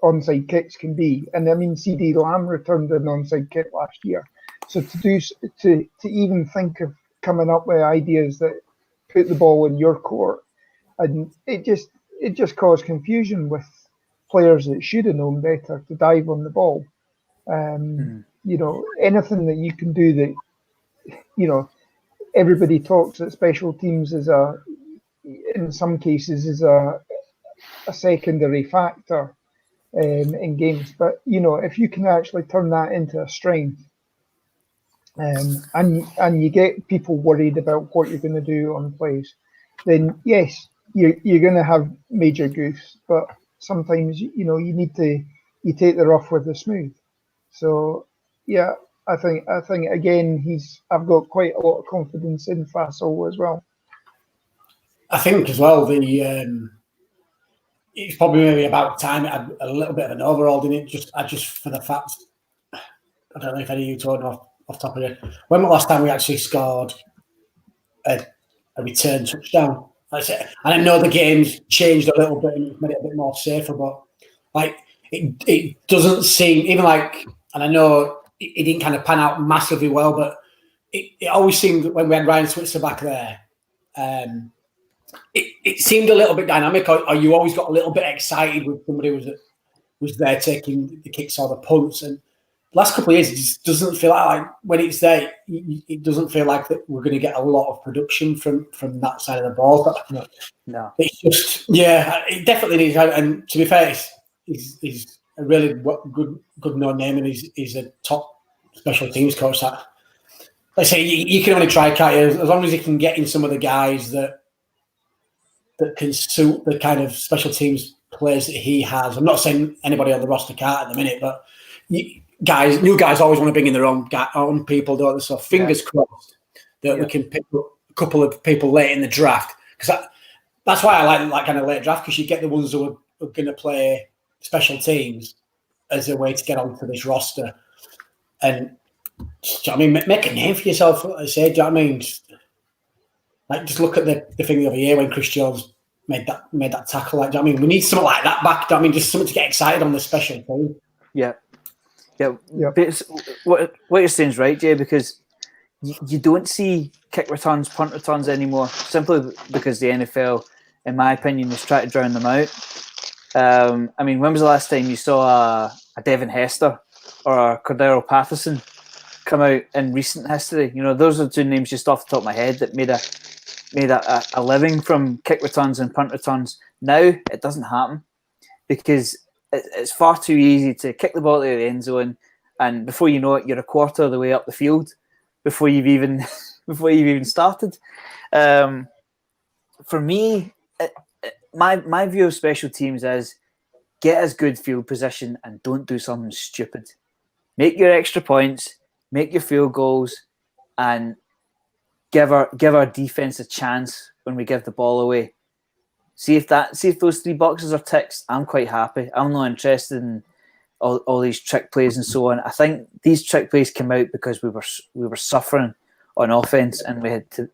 Speaker 14: onside kicks can be. And I mean, CD Lamb returned an onside kick last year, so to even think of coming up with ideas that put the ball in your court, and it just caused confusion with players that should have known better to dive on the ball. Anything that you can do that, everybody talks that special teams in some cases is a secondary factor in games. But, if you can actually turn that into a strength, and you get people worried about what you're going to do on plays, then yes, you're going to have major goofs, but sometimes you take the rough with the smooth. So yeah, I think again I've got quite a lot of confidence in Fassel as well.
Speaker 3: I think as well it's probably maybe about time it had a little bit of an overhaul, didn't it? Just for the fact, I don't know if any of you told off top of it. When was the last time we actually scored a return touchdown? And I know the game's changed a little bit and it's made it a bit more safer, but it doesn't seem, even and I know it didn't kind of pan out massively well, but it always seemed when we had Ryan Switzer back there, it seemed a little bit dynamic, or you always got a little bit excited with somebody who was there taking the kicks or the punts. And the last couple of years, it just doesn't feel like when it's there, it doesn't feel like that we're going to get a lot of production from that side of the ball. But
Speaker 2: no.
Speaker 3: It's just, it definitely needs. And to be fair, he's a really good known name, and he's a top special teams coach. That, let's say, you can only try, can't you? As long as you can get in some of the guys that can suit the kind of special teams players that he has. I'm not saying anybody on the roster can't at the minute, but new guys always want to bring in their own people, don't they? So fingers crossed that we can pick up a couple of people late in the draft, because that's why I like kind of late draft, because you get the ones who are going to play special teams as a way to get onto this roster. And make a name for yourself. I say, do you know what I mean? Just look at the thing the other year when Chris Jones made that tackle. Do you know what I mean? We need something like that back. Do you know what I mean? Just something to get excited on the special team.
Speaker 2: Yeah. But what you're saying is right, Jay, because you don't see kick returns, punt returns anymore, simply because the NFL, in my opinion, is trying to drown them out. I mean, when was the last time you saw a Devin Hester or a Cordero Patterson come out in recent history? Those are two names just off the top of my head that made a living from kick returns and punt returns. Now it doesn't happen because it's far too easy to kick the ball to the end zone, and before you know it, you're a quarter of the way up the field before you've even started. For me, my view of special teams is get us good field position and don't do something stupid. Make your extra points, make your field goals, and give our defense a chance when we give the ball away. See if those three boxes are ticked, I'm quite happy. I'm not interested in all these trick plays and so on. I think these trick plays came out because we were suffering on offense, and we had to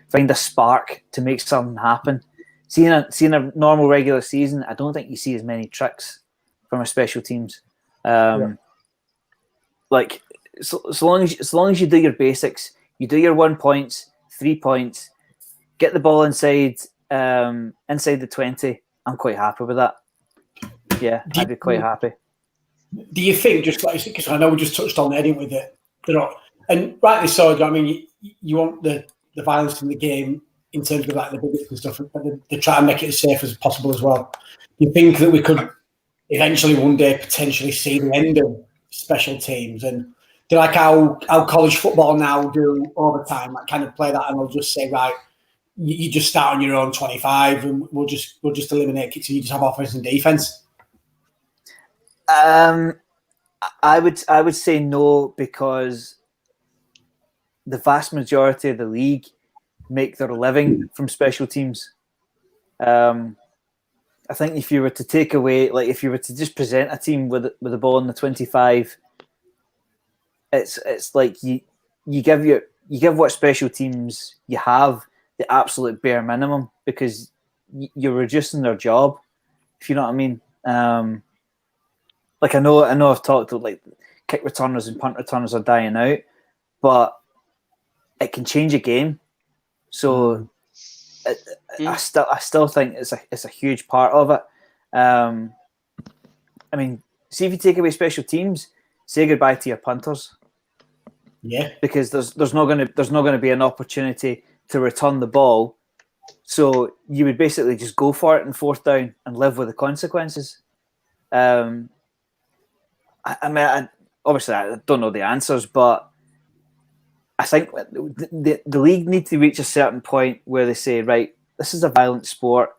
Speaker 2: find a spark to make something happen. Seeing a normal regular season, I don't think you see as many tricks from our special teams. So long as you do your basics, You do your 1 points, 3 points, get the ball inside the 20. I'm quite happy with that. Yeah, I'd be quite happy.
Speaker 3: Do you think, just like, because I know we just touched on Eddie with it, and rightly so, I mean, you want the violence in the game in terms of like the biggest and stuff, but they try and make it as safe as possible as well. You think that we could eventually one day potentially see the end of special teams and do like how college football now do overtime, like kind of play that, and they'll just say, right, you just start on your own 25 and we'll just eliminate kicks and you just have offense and defense?
Speaker 2: I would say no, because the vast majority of the league make their living from special teams. I think if you were to take away, like if you were to just present a team with the ball in the 25, it's like you give what special teams you have the absolute bare minimum, because you're reducing their job, if you know what I mean. Like I know I've talked to, like, kick returners and punt returners are dying out, but it can change a game. So I still think it's a huge part of it. I mean, see, if you take away special teams, say goodbye to your punters.
Speaker 3: Yeah,
Speaker 2: because there's not going to be an opportunity to return the ball, so you would basically just go for it in fourth down and live with the consequences. I mean, obviously I don't know the answers, but I think the league needs to reach a certain point where they say, right, this is a violent sport,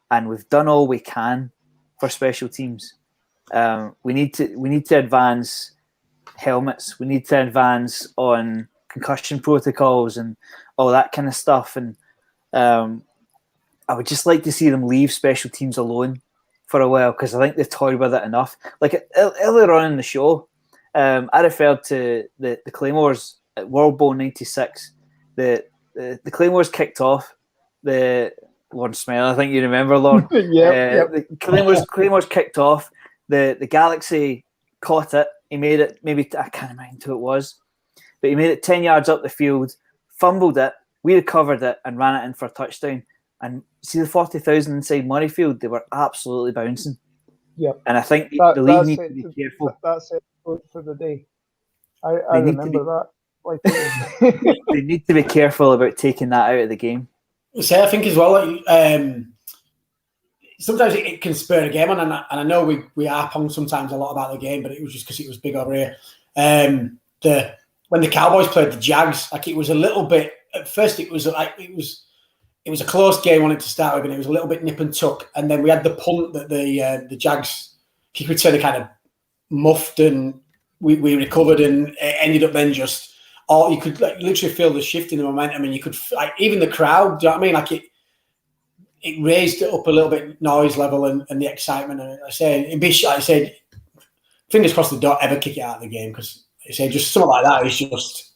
Speaker 2: and we've done all we can for special teams. We need to advance helmets. We need to advance on concussion protocols and all that kind of stuff. And I would just like to see them leave special teams alone for a while, because I think they've toyed with it enough. Like earlier on in the show, I referred to the Claymores at World Bowl '96. The Claymores kicked off. The Lord Smile, I think you remember, Lord. The Claymores kicked off. The Galaxy caught it. He made it, maybe, I can't remember who it was, but he made it 10 yards up the field, fumbled it, we recovered it and ran it in for a touchdown. And see the 40,000 inside Murrayfield, they were absolutely bouncing.
Speaker 14: Yep.
Speaker 2: And I think the league needs to be careful.
Speaker 14: That's it for the day. I remember that. Like,
Speaker 2: they need to be careful about taking that out of the game.
Speaker 3: So I think as well, sometimes it can spur a game on, and I know we harp on sometimes a lot about the game, but it was just because it was big over here. When the Cowboys played the Jags, like, it was a little bit. At first, it was a close game on it to start with, and it was a little bit nip and tuck. And then we had the punt that the Jags kick return kind of muffed, and we recovered, and it ended up then just. Or you could literally feel the shift in the momentum, and you could even the crowd. Do you know what I mean? Like it raised it up a little bit, noise level and the excitement. And I said, fingers crossed they don't ever kick it out of the game, because I say just something like that is just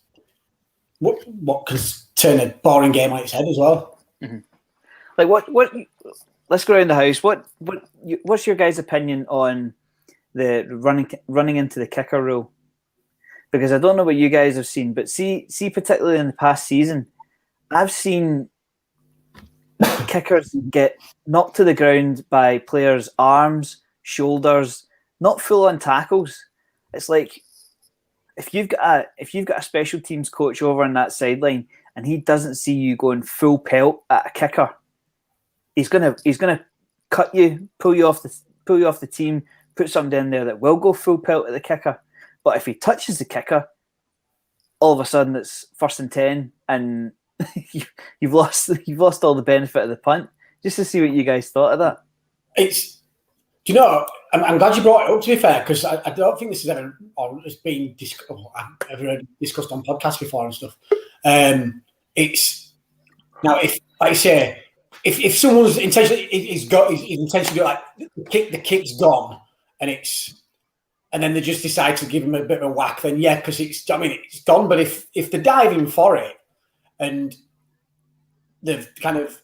Speaker 3: what can turn a boring game on its head as well.
Speaker 2: Mm-hmm. Like what? Let's go around the house. What's your guys' opinion on the running into the kicker rule? Because I don't know what you guys have seen, but see, particularly in the past season, I've seen kickers get knocked to the ground by players' arms, shoulders, not full on tackles. It's like if you've got a special teams coach over on that sideline and he doesn't see you going full pelt at a kicker, he's gonna cut you, pull you off the team, put somebody in there that will go full pelt at the kicker. But if he touches the kicker, all of a sudden it's 1st and 10, and you've lost all the benefit of the punt. Just to see what you guys thought of that.
Speaker 3: Do you know? I'm glad you brought it up. To be fair, because I don't think this is ever been discussed on podcasts before and stuff. It's now, if like I say, if someone's intentionally like the kick's gone and then they just decide to give him a bit of a whack, then yeah, because it's gone. But if they're diving for it and they've kind of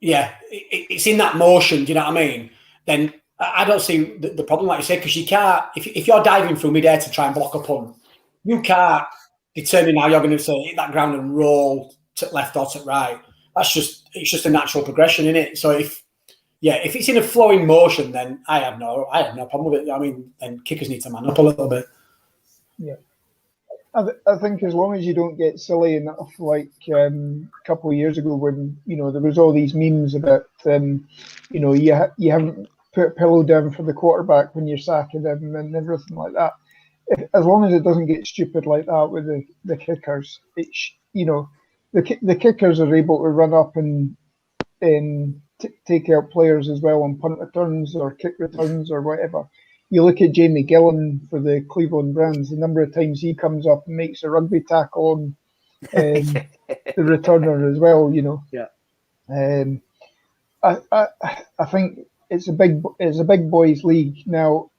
Speaker 3: it's in that motion, do you know what I mean? Then I don't see the problem, like you said, because you can't, if you're diving through midair to try and block a punt, you can't determine how you're going to say hit that ground and roll to left or to right. It's just a natural progression, isn't it? So if it's in a flowing motion, then I have no problem with it. I mean, and kickers need to man up a little bit.
Speaker 14: Yeah. I think as long as you don't get silly enough, like a couple of years ago when there was all these memes about you haven't put a pillow down for the quarterback when you're sacking him and everything like that. As long as it doesn't get stupid like that with the kickers, the kickers are able to run up and take out players as well on punt returns or kick returns or whatever. You look at Jamie Gillan for the Cleveland Browns, the number of times he comes up and makes a rugby tackle on the returner as well,
Speaker 2: Yeah.
Speaker 14: I think it's a big boys league now.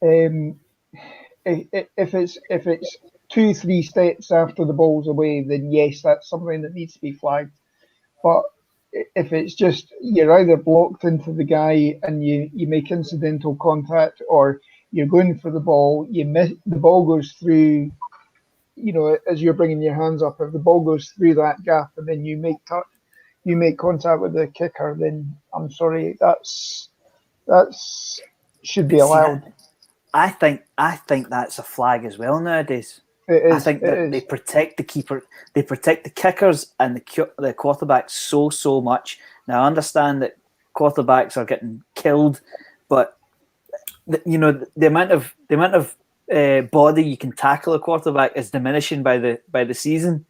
Speaker 14: If it's 2-3 steps after the ball's away, then yes, that's something that needs to be flagged. But if it's just you're either blocked into the guy and you make incidental contact, or you're going for the ball, you miss, the ball goes through, as you're bringing your hands up, if the ball goes through that gap and then you make contact with the kicker, then I'm sorry, that's should be allowed.
Speaker 2: I think that's a flag as well nowadays. I think that they protect the keeper, they protect the kickers and the quarterbacks so much. Now I understand that quarterbacks are getting killed, but the amount of body you can tackle a quarterback is diminishing by the season.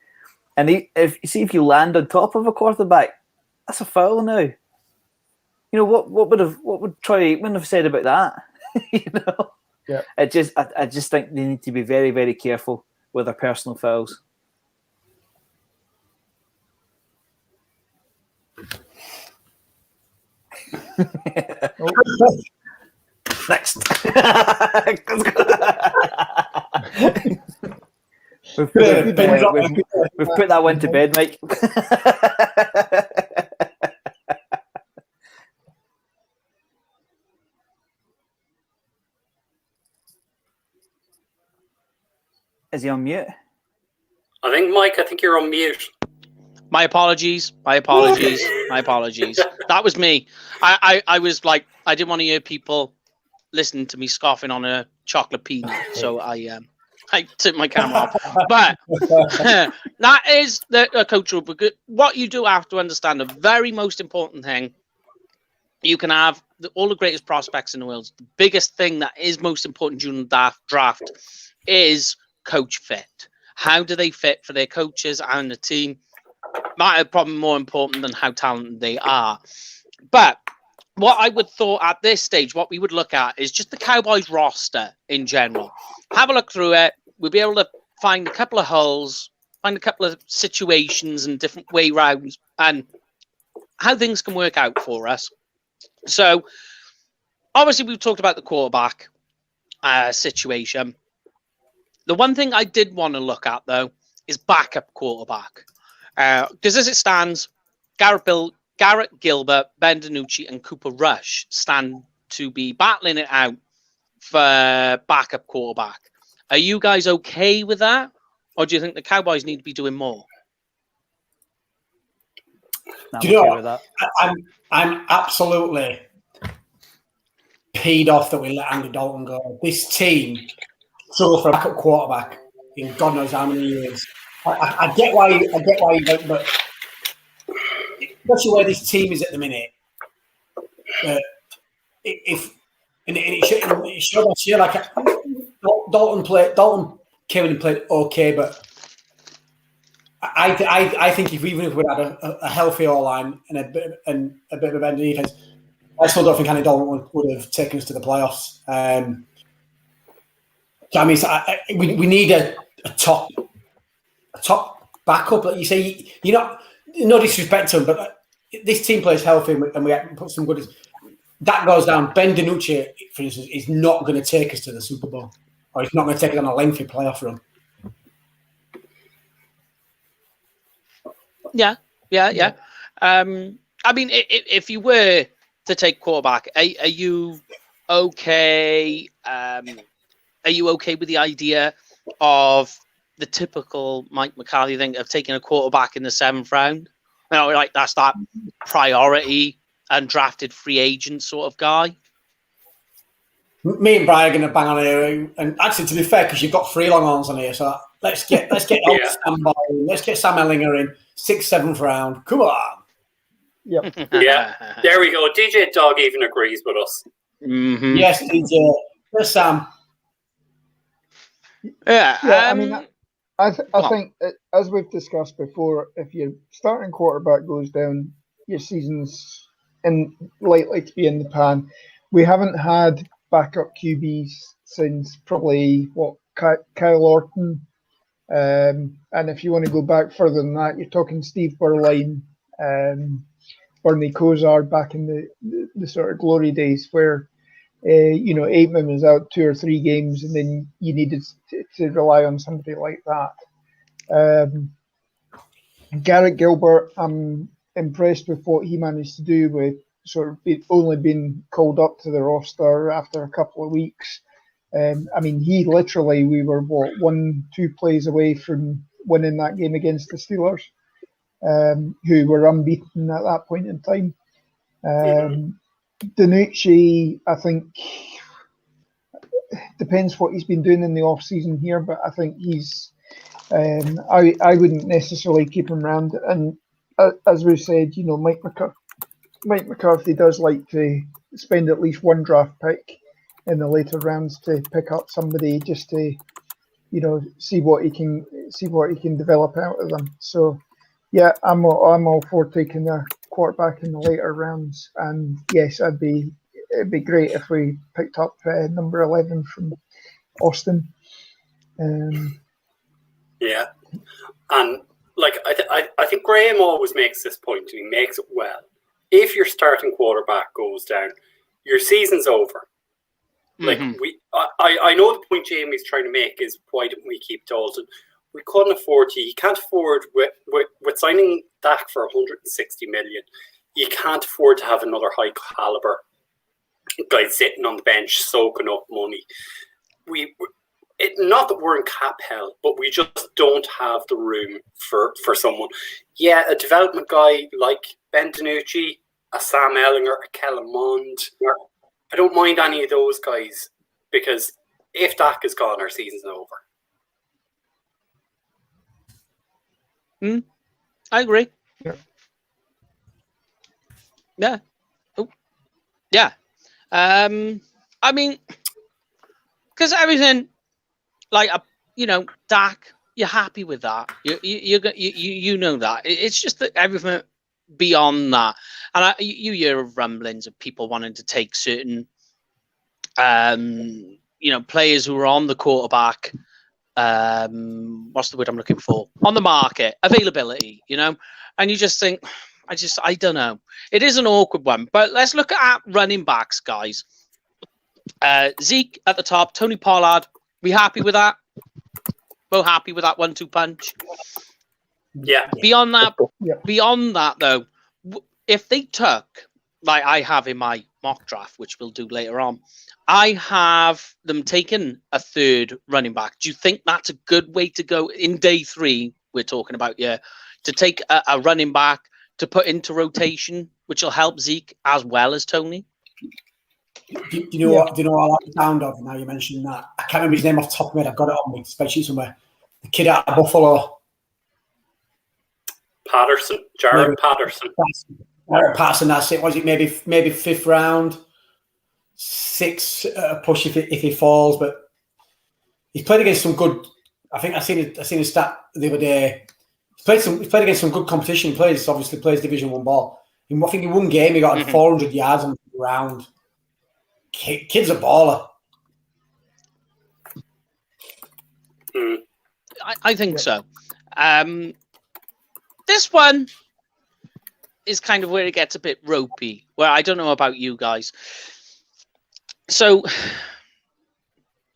Speaker 2: And if you land on top of a quarterback, that's a foul now. What would Troy Aikman have said about that?
Speaker 14: Yeah.
Speaker 2: I just think they need to be very, very careful with their personal fouls. Next. We've put that one to bed, Mike. Is he on mute?
Speaker 5: I think, Mike, you're on mute.
Speaker 1: My apologies. That was me. I was like, I didn't want to hear people listening to me scoffing on a chocolate peanut, so I took my camera off. But that is the coach rule. Because what you do have to understand, the very most important thing, you can have all the greatest prospects in the world. The biggest thing that is most important during the draft is coach fit. How do they fit for their coaches and the team? Might be probably more important than how talented they are. But what I would thought at this stage, what we would look at is just the Cowboys roster in general. Have a look through it. We'll be able to find a couple of holes, find a couple of situations and different way rounds and how things can work out for us. So obviously we've talked about the quarterback situation. The one thing I did want to look at, though, is backup quarterback. Because as it stands, Garrett Gilbert, Ben DiNucci, and Cooper Rush stand to be battling it out for backup quarterback. Are you guys okay with that? Or do you think the Cowboys need to be doing more?
Speaker 3: Do you know what? I'm absolutely peed off that we let Andy Dalton go. This team struggled for a backup quarterback in God knows how many years. I get why you don't, but especially where this team is at the minute. It showed last year, like Dalton came in and played okay, but I think even if we had a healthy O-line and a bit of a bend defense, I still don't think Andy Dalton would have taken us to the playoffs. So I mean, we need a top backup. Like you say, no disrespect to him, but this team plays healthy and we put some good. That goes down. Ben DiNucci, for instance, is not going to take us to the Super Bowl, or he's not going to take it on a lengthy playoff run.
Speaker 1: Yeah. I mean, if you were to take quarterback, are you okay? Are you okay with the idea of the typical Mike McCarthy thing of taking a quarterback in the 7th round. You know, like that's that priority undrafted free agent sort of guy.
Speaker 3: Me and Brian are going to bang on here, and actually, to be fair, because you've got 3 long arms on here, so let's get Sam Ball in. Let's get Sam Ellinger in 6th, 7th round. Come on.
Speaker 8: Yep.
Speaker 5: Yeah. There we go. DJ Dog even agrees with us.
Speaker 1: Mm-hmm.
Speaker 3: Yes, DJ. Yes, Sam.
Speaker 1: Yeah.
Speaker 8: I mean, I think, as we've discussed before, if your starting quarterback goes down, your season's likely to be in the pan. We haven't had backup QBs since probably Kyle Orton, and if you want to go back further than that, you're talking Steve Berline, Bernie Kosar back in the sort of glory days where Aitman was out 2 or 3 games, and then you needed to rely on somebody like that. Garrett Gilbert, I'm impressed with what he managed to do with sort of only being called up to the roster after a couple of weeks. I mean, we were 1-2 plays away from winning that game against the Steelers, who were unbeaten at that point in time. Danucci, I think, depends what he's been doing in the off season here, but I think he's. I wouldn't necessarily keep him around. And as we said, Mike McCarthy does like to spend at least 1 draft pick in the later rounds to pick up somebody just to, see what he can develop out of them. So, yeah, I'm all for taking a quarterback in the later rounds. And yes, it'd be great if we picked up number 11 from Austin.
Speaker 5: Yeah, and I think Graham always makes this point, and he makes it well. If your starting quarterback goes down, your season's over. I know the point Jamie's trying to make is why didn't we keep Dalton? We couldn't afford to. You can't afford with signing Dak for $160 million. You can't afford to have another high caliber guy sitting on the bench soaking up money. Not that we're in cap hell, but we just don't have the room for someone. Yeah, a development guy like Ben DiNucci, a Sam Ellinger, a Kellen Mond. I don't mind any of those guys because if Dak is gone, our season's over.
Speaker 1: I agree. Yeah. Oh. Yeah. I mean, because everything, Dak, you're happy with that. You know that. It's just that everything beyond that, and you hear of rumblings of people wanting to take certain, players who are on the quarterback. What's the word I'm looking for? On the market, availability, and you just think, I don't know. It is an awkward one, but let's look at running backs, guys. Zeke at the top, Tony Pollard. We happy with that? We're happy with that 1-2 punch.
Speaker 5: Yeah.
Speaker 1: Beyond that, though, if they took, like I have in my mock draft, which we'll do later on, I have them taking a 3rd running back. Do you think that's a good way to go in day 3? We're talking about, to take a running back to put into rotation, which will help Zeke as well as Tony.
Speaker 3: Do you know what I like the sound of now you mentioned that? I can't remember his name off the top of my head. I've got it on my spreadsheet somewhere. The kid out of Buffalo.
Speaker 5: Patterson. Jared Patterson.
Speaker 3: Jared Patterson, that's it. Was it maybe 5th round? 6 push if he falls, but he's played against some good. I think I seen a stat the other day. He's played against some good competition. He plays Division 1 ball. I think in one game he got 400 yards on the ground. Kid's a baller.
Speaker 1: I think so. This one is kind of where it gets a bit ropey. Where I don't know about you guys. So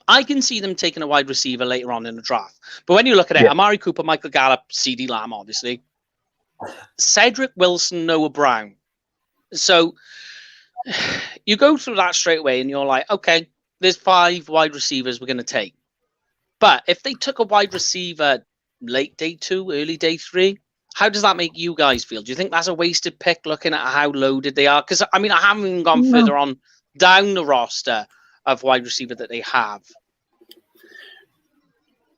Speaker 1: I can see them taking a wide receiver later on in the draft. But when you look at it, Amari Cooper, Michael Gallup, CeeDee Lamb, obviously. Cedric Wilson, Noah Brown. So you go through that straight away and you're like, okay, there's 5 wide receivers we're going to take. But if they took a wide receiver late day 2, early day 3, how does that make you guys feel? Do you think that's a wasted pick looking at how loaded they are? Because, I mean, I haven't even gone further on down the roster of wide receiver that they have.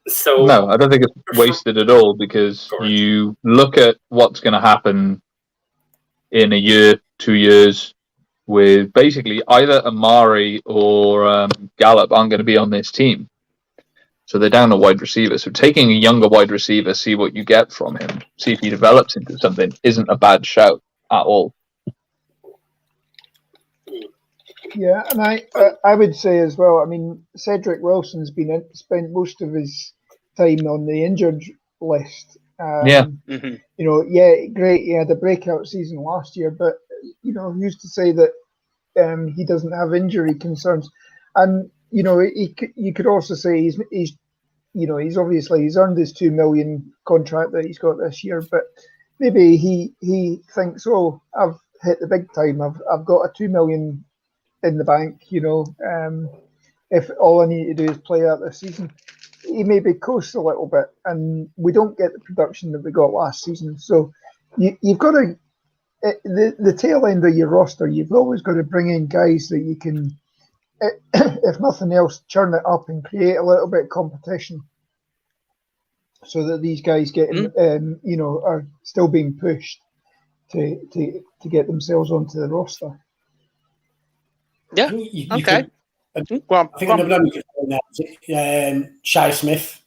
Speaker 5: So
Speaker 6: no, I don't think it's wasted at all, because you look at what's going to happen in a year, 2 years, with basically either Amari or Gallup aren't going to be on this team. So they're down a wide receiver. So taking a younger wide receiver, see what you get from him, see if he develops into something, isn't a bad shout at all.
Speaker 14: Yeah, and I would say as well, I mean, Cedric Wilson's spent most of his time on the injured list. You know, yeah, great. He had a breakout season last year, but, you know, who's to say that he doesn't have injury concerns? And, you know, you could also say he's you know, he's earned his $2 million contract that he's got this year, but maybe he thinks, oh, I've hit the big time. I've got a $2 million in the bank. You know, if all I need to do is play out this season, he maybe coasts a little bit, and we don't get the production that we got last season. So you've got to the tail end of your roster. You've always got to bring in guys that you can, if nothing else, churn it up and create a little bit of competition, so that these guys get, you know, are still being pushed to get themselves onto the roster.
Speaker 1: Yeah. Okay.
Speaker 3: I think another one you could find that Shai Smith,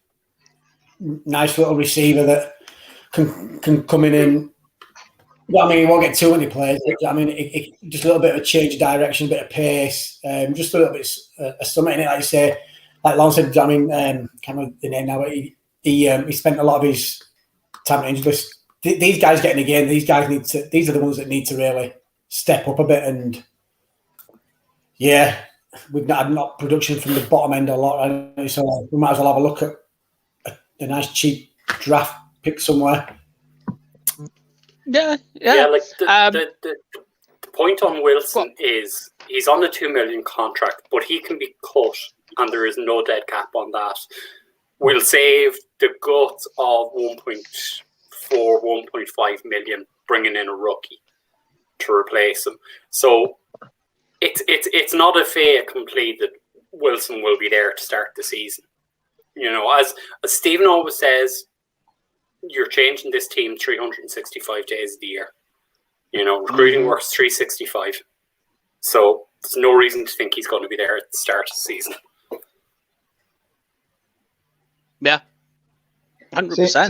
Speaker 3: nice little receiver that can come in. I mean, he won't get too many plays. I mean, just a little bit of a change of direction, a bit of pace, just a little bit of something in it. Like you say, like Lon said, I mean, can't remember the name now, but he spent a lot of his time at injured list. These guys getting a game, these are the ones that need to really step up a bit. And yeah, we've not had production from the bottom end a lot, so we might as well have a look at a nice cheap draft pick somewhere.
Speaker 1: Yeah.
Speaker 5: Like the point on Wilson is he's on the $2 million contract, but he can be cut, and there is no dead cap on that. We'll save the guts of 1.5 million, bringing in a rookie to replace him. So it's not a fait accompli that Wilson will be there to start the season. You know, as Stephen always says, you're changing this team 365 days of the year. You know, recruiting works 365. So there's no reason to think he's going to be there at the start of the season.
Speaker 1: Yeah. 100%.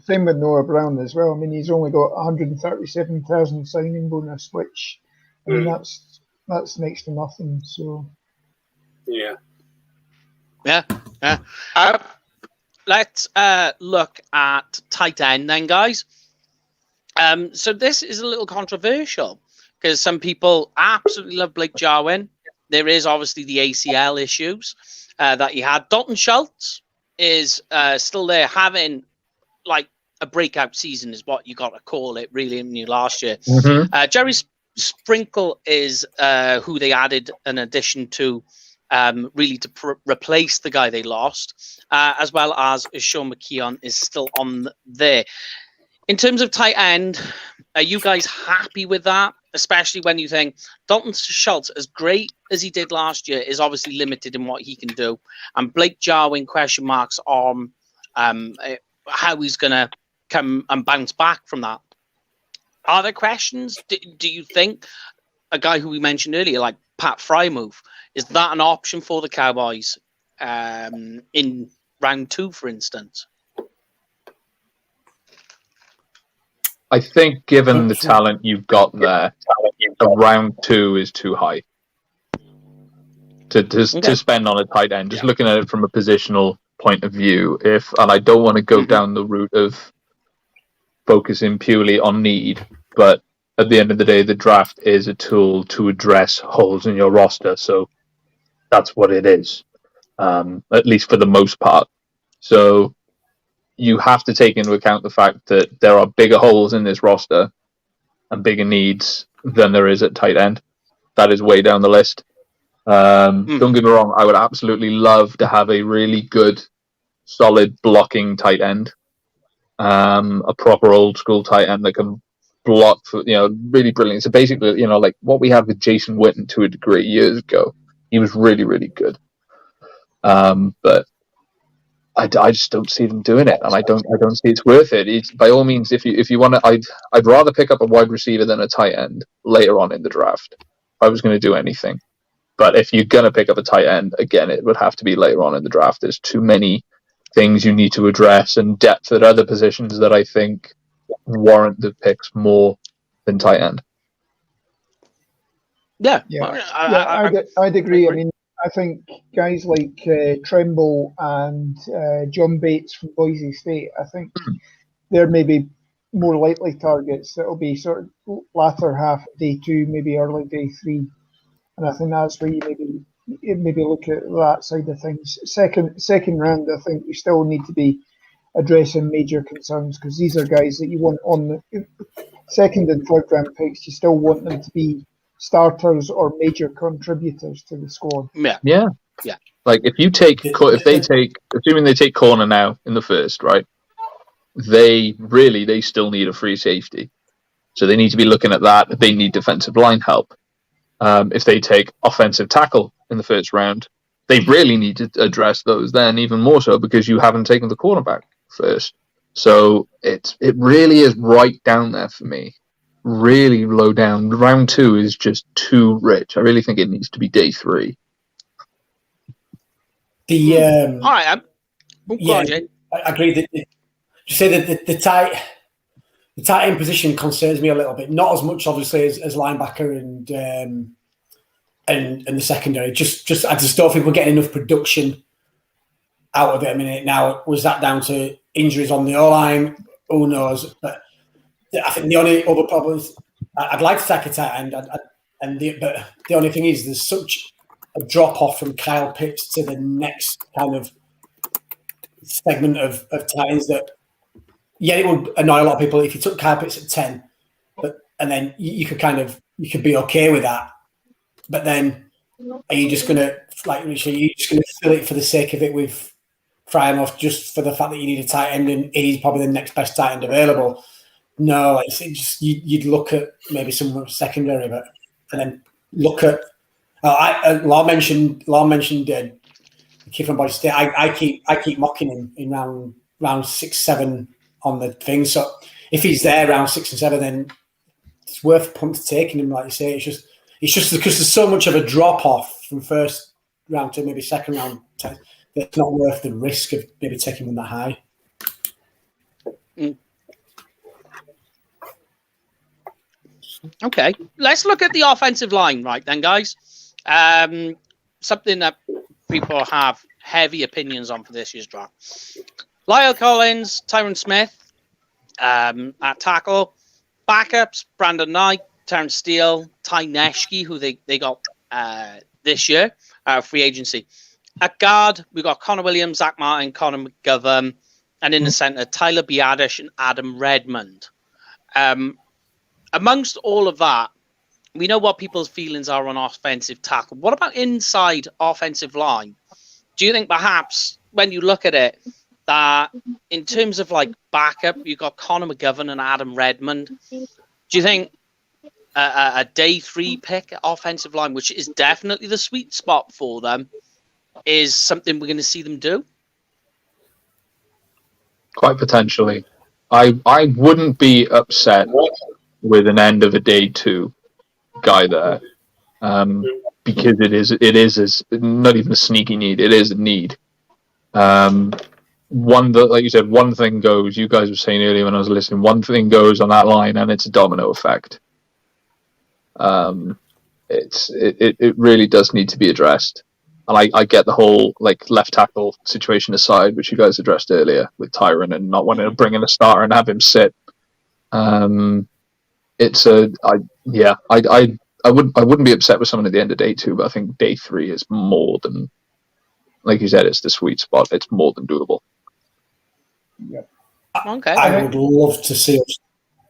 Speaker 14: Same with Noah Brown as well. I mean, he's only got 137,000 signing bonus, which, I mean, that's next to nothing. So
Speaker 5: yeah.
Speaker 1: Let's look at tight end then, guys. So this is a little controversial because some people absolutely love Blake Jarwin. There is obviously the ACL issues that he had. Dalton Schultz is still there, having like a breakout season is what you got to call it, really, in last year. Jerry Sprinkle is who they added an addition to, really to replace the guy they lost, as well as Sean McKeon is still on there. In terms of tight end, are you guys happy with that? Especially when you think Dalton Schultz, as great as he did last year, is obviously limited in what he can do. And Blake Jarwin, question marks on how he's going to come and bounce back from that. Are there questions? Do you think a guy who we mentioned earlier, like Pat Frymouth, is that an option for the Cowboys in round 2, for instance?
Speaker 6: I think given the talent you've got there, round 2 is too high to spend on a tight end. Just looking at it from a positional point of view, and I don't want to go down the route of focusing purely on need, but at the end of the day, the draft is a tool to address holes in your roster. So that's what it is, at least for the most part. So you have to take into account the fact that there are bigger holes in this roster and bigger needs than there is at tight end. That is way down the list. Don't get me wrong, I would absolutely love to have a really good solid blocking tight end, a proper old school tight end that can block for, really brilliant. So basically, like what we had with Jason Witten to a degree years ago, he was really, really good. But I just don't see them doing it, and I don't see it's worth it. It's, by all means, if you want to, I'd rather pick up a wide receiver than a tight end later on in the draft. If I was going to do anything, but if you're going to pick up a tight end, again, it would have to be later on in the draft. There's too many things you need to address and depth at other positions that I think warrant the picks more than tight end.
Speaker 1: Yeah,
Speaker 14: I'd agree. I mean, I think guys like Tremble and John Bates from Boise State, I think they're maybe more likely targets that will be sort of latter half of day 2, maybe early day 3. And I think that's where you maybe look at that side of things. Second round, I think we still need to be addressing major concerns, because these are guys that you want on the second and third round picks. You still want them to be starters or major contributors to the squad.
Speaker 6: Yeah. Like if they take, assuming they take corner now in the first, right? They still need a free safety, so they need to be looking at that. They need defensive line help. If they take offensive tackle in the first round, they really need to address those then, even more so, because you haven't taken the cornerback first. So it really is right down there for me. Really low down. Round 2 is just too rich. I really think it needs to be day 3.
Speaker 1: All right,
Speaker 3: I agree that you say that the tight end position concerns me a little bit. Not as much, obviously, as linebacker and the secondary. Just I just don't think we're getting enough production out of it. I mean, now was that down to injuries on the O-line? Who knows? But I think the only other problem is I'd like to take a tight end, but the only thing is there's such a drop off from Kyle Pitts to the next kind of segment of tight ends that it would annoy a lot of people if you took Kyle Pitts at 10, and then you could be okay with that. But then are you just gonna fill it for the sake of it with Frymouth just for the fact that you need a tight end and he's probably the next best tight end available? No, you'd look at maybe some secondary, and then look at. Law mentioned the kid from Boise State. I keep mocking him in round 6, 7 on the thing. So if he's there round 6 and 7, then it's worth a punt to taking him. Like you say, it's just because there's so much of a drop off from first round to maybe second round that it's not worth the risk of maybe taking him that high.
Speaker 1: Okay, let's look at the offensive line, right then, guys. Something that people have heavy opinions on for this year's draft. Lyle Collins, Tyron Smith at tackle. Backups, Brandon Knight, Terrence Steele, Ty Neshke, who they got this year, free agency. At guard, we've got Connor Williams, Zach Martin, Connor McGovern, and in the center, Tyler Biadasz and Adam Redmond. Amongst all of that, we know what people's feelings are on offensive tackle. What about inside offensive line? Do you think perhaps when you look at it, that in terms of like backup, you've got Connor McGovern and Adam Redmond. Do you think a day 3 pick at offensive line, which is definitely the sweet spot for them, is something we're going to see them do?
Speaker 6: Quite potentially. I wouldn't be upset with an end of a day 2 guy there, because it is not even a sneaky need. It is a need. Like you said, one thing goes. You guys were saying earlier when I was listening, one thing goes on that line, and it's a domino effect. It really does need to be addressed. And I get the whole like left tackle situation aside, which you guys addressed earlier with Tyron and not wanting to bring in a starter and have him sit. I wouldn't be upset with someone at the end of day 2, but I think day 3 is more than, like you said, it's the sweet spot. It's more than doable.
Speaker 3: Yeah.
Speaker 1: Okay.
Speaker 3: I would love to see us.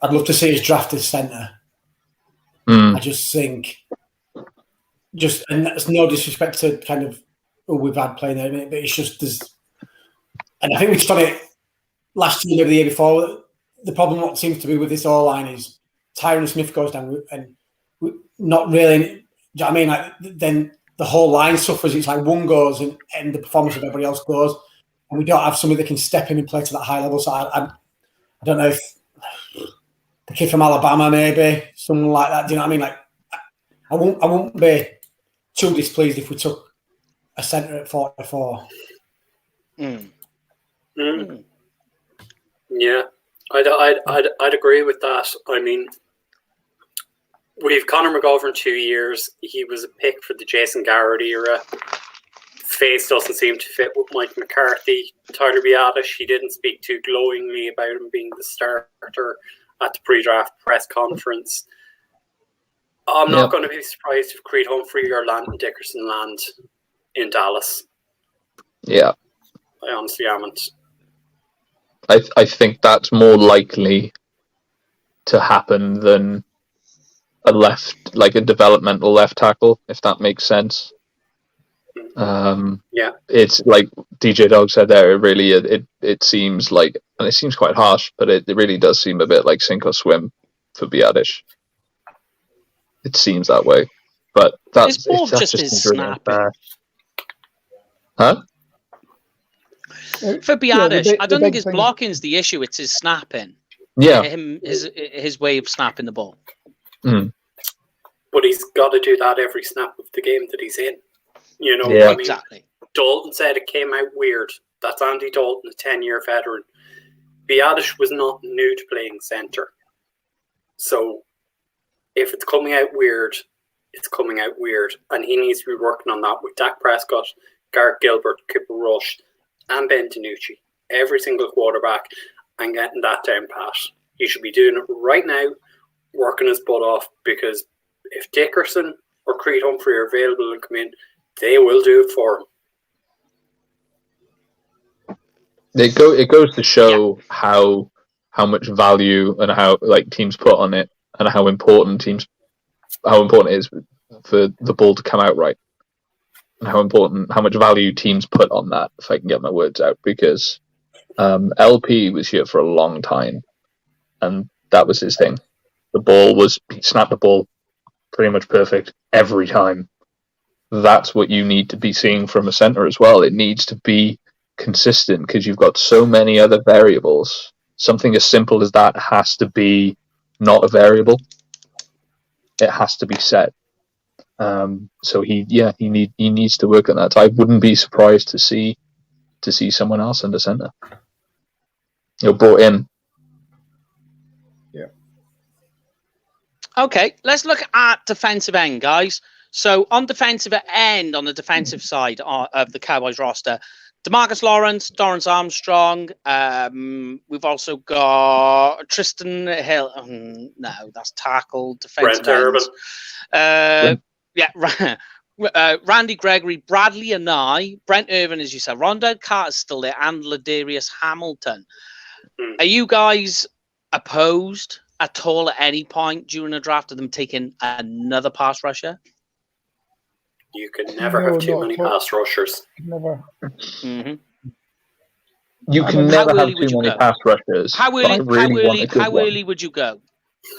Speaker 3: I'd love to see us drafted centre. I just think, and that's no disrespect to kind of who we've had playing there, but it's just And I think we touched on it last year, maybe the year before. The problem what seems to be with this O-line is Tyron Smith goes down and not really. Do you know what I mean? Like then the whole line suffers. It's like one goes and the performance of everybody else goes, and we don't have somebody that can step in and play to that high level. So I don't know if the kid from Alabama, maybe someone like that. Do you know what I mean? Like I won't be too displeased if we took a centre at 44.
Speaker 5: Yeah, I'd agree with that. I mean, we've Conor McGovern 2 years. He was a pick for the Jason Garrett era. Face doesn't seem to fit with Mike McCarthy. Tyler Biadasz, he didn't speak too glowingly about him being the starter at the pre-draft press conference. I'm not going to be surprised if Creed Humphrey or Landon Dickerson land in Dallas.
Speaker 6: Yeah.
Speaker 5: I honestly haven't.
Speaker 6: I think that's more likely to happen than a developmental left tackle, if that makes sense.
Speaker 5: Yeah,
Speaker 6: it's like DJ Dog said there. It seems like, and it seems quite harsh, but it really does seem a bit like sink or swim for Biadasz. It seems that way, but that's
Speaker 1: more just his snapping.
Speaker 6: Huh?
Speaker 1: For Biadasz, I don't think his blocking's the issue; it's his snapping.
Speaker 6: Yeah,
Speaker 1: his way of snapping the ball.
Speaker 5: But he's got to do that every snap of the game that he's in. You know,
Speaker 6: yeah.
Speaker 5: I mean, exactly. Dalton said it came out weird. That's Andy Dalton, a 10-year veteran. Biadasz was not new to playing centre. So if it's coming out weird, it's coming out weird. And he needs to be working on that with Dak Prescott, Garrett Gilbert, Cooper Rush, and Ben DiNucci. Every single quarterback, and getting that down pat. He should be doing it right now, working his butt off, because if Dickerson or Creed Humphrey are available and come in, they will do it for him.
Speaker 6: It goes to show how much value and how teams put on it, and how important it is for the ball to come out right, and how much value teams put on that. If I can get my words out, because LP was here for a long time, and that was his thing. He snapped the ball pretty much perfect every time. That's what you need to be seeing from a center as well. It needs to be consistent because you've got so many other variables. Something as simple as that has to be not a variable. It has to be set. So he needs to work on that. I wouldn't be surprised to see someone else under center. Brought in.
Speaker 3: Yeah.
Speaker 1: Okay, let's look at defensive end, guys. So on defensive end, on the defensive side of the Cowboys roster, DeMarcus Lawrence, Dorrance Armstrong. We've also got Tristan Hill. No, that's tackle. Defensive
Speaker 5: Brent
Speaker 1: Irvin. Randy Gregory, Bradley Anai, Brent Irvin, as you said. Rondell Carter's still there, and Ladarius Hamilton. Are you guys opposed at all at any point during the draft of them taking another pass rusher?
Speaker 5: You can never have too many pass rushers.
Speaker 8: Never.
Speaker 1: Mm-hmm.
Speaker 6: You can never have too many pass rushers.
Speaker 1: How early would you go?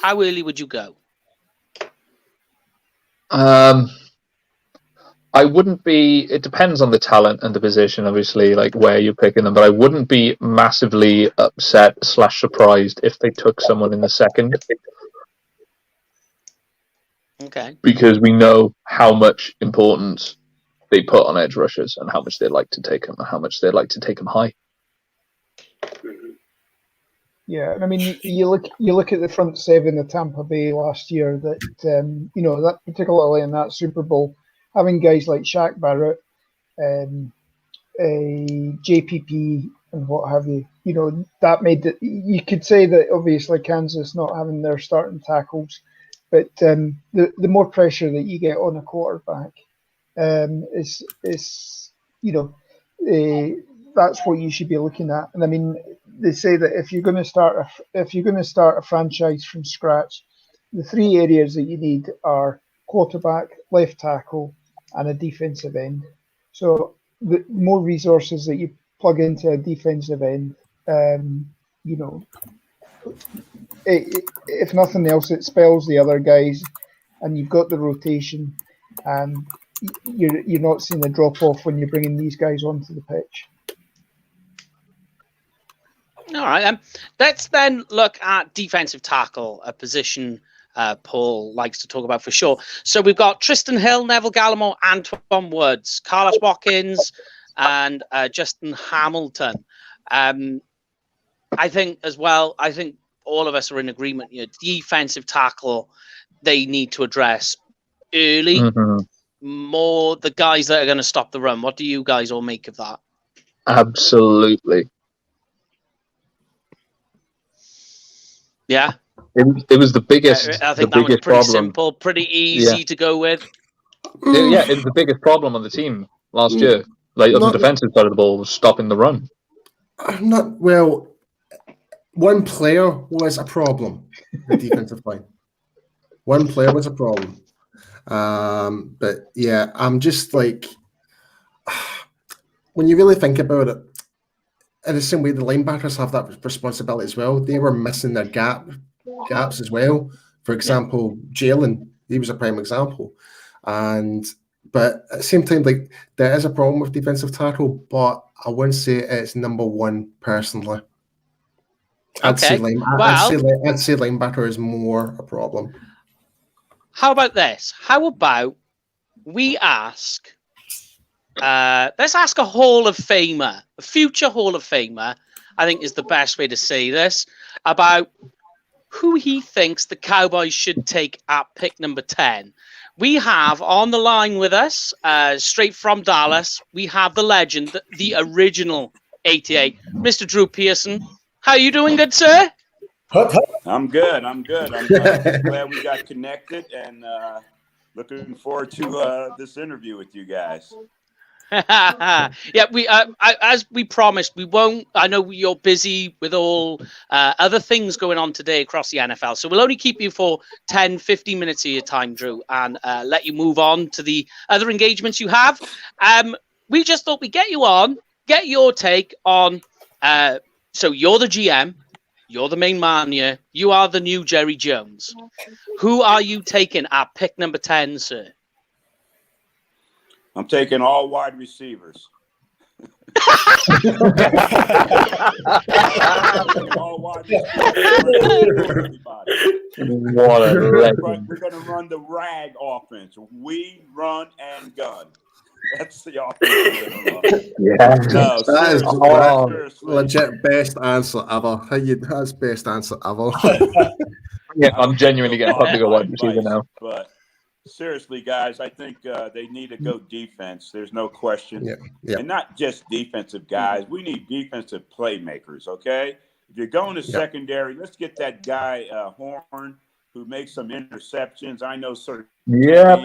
Speaker 1: How early would you go?
Speaker 6: I wouldn't be. It depends on the talent and the position, obviously, like where you're picking them. But I wouldn't be massively upset / surprised if they took someone in the second.
Speaker 1: Okay.
Speaker 6: Because we know how much importance they put on edge rushers and how much they like to take them and how much they like to take them high.
Speaker 8: Yeah, I mean, you look at the front seven of Tampa Bay last year. That that particularly in that Super Bowl, having guys like Shaq Barrett, JPP, and what have you. That made it. You could say that obviously Kansas not having their starting tackles. But the more pressure that you get on a quarterback is that's what you should be looking at. And I mean, they say that if you're going to start a franchise from scratch, the three areas that you need are quarterback, left tackle, and a defensive end. So the more resources that you
Speaker 14: plug into a defensive end. You know, if nothing else, it spells the other guys, and you've got the rotation, and you're not seeing a drop off when you're bringing these guys onto the pitch.
Speaker 1: All right, let's then look at defensive tackle, a position Paul likes to talk about for sure. So we've got Tristan Hill, Neville Gallimore, Antoine Woods, Carlos Watkins, and Justin Hamilton. I think as well, I think all of us are in agreement. You know, defensive tackle, they need to address early. More the guys that are going to stop the run. What do you guys all make of that?
Speaker 6: Absolutely.
Speaker 1: Yeah.
Speaker 6: It was the biggest.
Speaker 1: I think
Speaker 6: the
Speaker 1: that
Speaker 6: biggest
Speaker 1: one's pretty
Speaker 6: problem.
Speaker 1: Simple, pretty easy to go with.
Speaker 6: Yeah, it was the biggest problem on the team last year. Like on the defensive side of the ball, was stopping the run.
Speaker 4: One player was a problem. The defensive line. One player was a problem. But yeah, I'm just like, when you really think about it, in the same way the linebackers have that responsibility as well. They were missing their gaps as well. For example, Jalen, he was a prime example. But at the same time, like, there is a problem with defensive tackle, but I wouldn't say it's number one personally. I'd say linebacker is more a problem.
Speaker 1: How about this? How about we ask, let's ask a Hall of Famer, a future Hall of Famer, I think is the best way to say this, about who he thinks the Cowboys should take at pick number 10. We have on the line with us, straight from Dallas, we have the legend, the original 88, Mr. Drew Pearson. How are you doing, good sir?
Speaker 15: I'm good. I'm glad we got connected, and looking forward to this interview with you guys.
Speaker 1: Yeah, we as we promised, we won't. I know you're busy with all other things going on today across the NFL, so we'll only keep you for 10, 15 minutes of your time, Drew, and let you move on to the other engagements you have. We just thought we'd get you on, get your take on. So you're the GM, you're the main man here. You are the new Jerry Jones. Who are you taking at pick number 10, sir?
Speaker 15: I'm taking all wide receivers. All wide receivers.
Speaker 6: What a legend.
Speaker 15: We're going to run the rag offense. We run and gun. That's the offense.
Speaker 6: Yeah,
Speaker 15: no,
Speaker 4: that is legit best answer ever. That's best answer ever.
Speaker 6: Yeah, I'm genuinely getting pumped to go wide receiver now.
Speaker 15: But seriously, guys, I think they need to go defense. There's no question.
Speaker 4: Yeah.
Speaker 15: And not just defensive guys. We need defensive playmakers, okay? If you're going to secondary, let's get that guy Horn, who makes some interceptions. I know sort of.
Speaker 6: Yeah.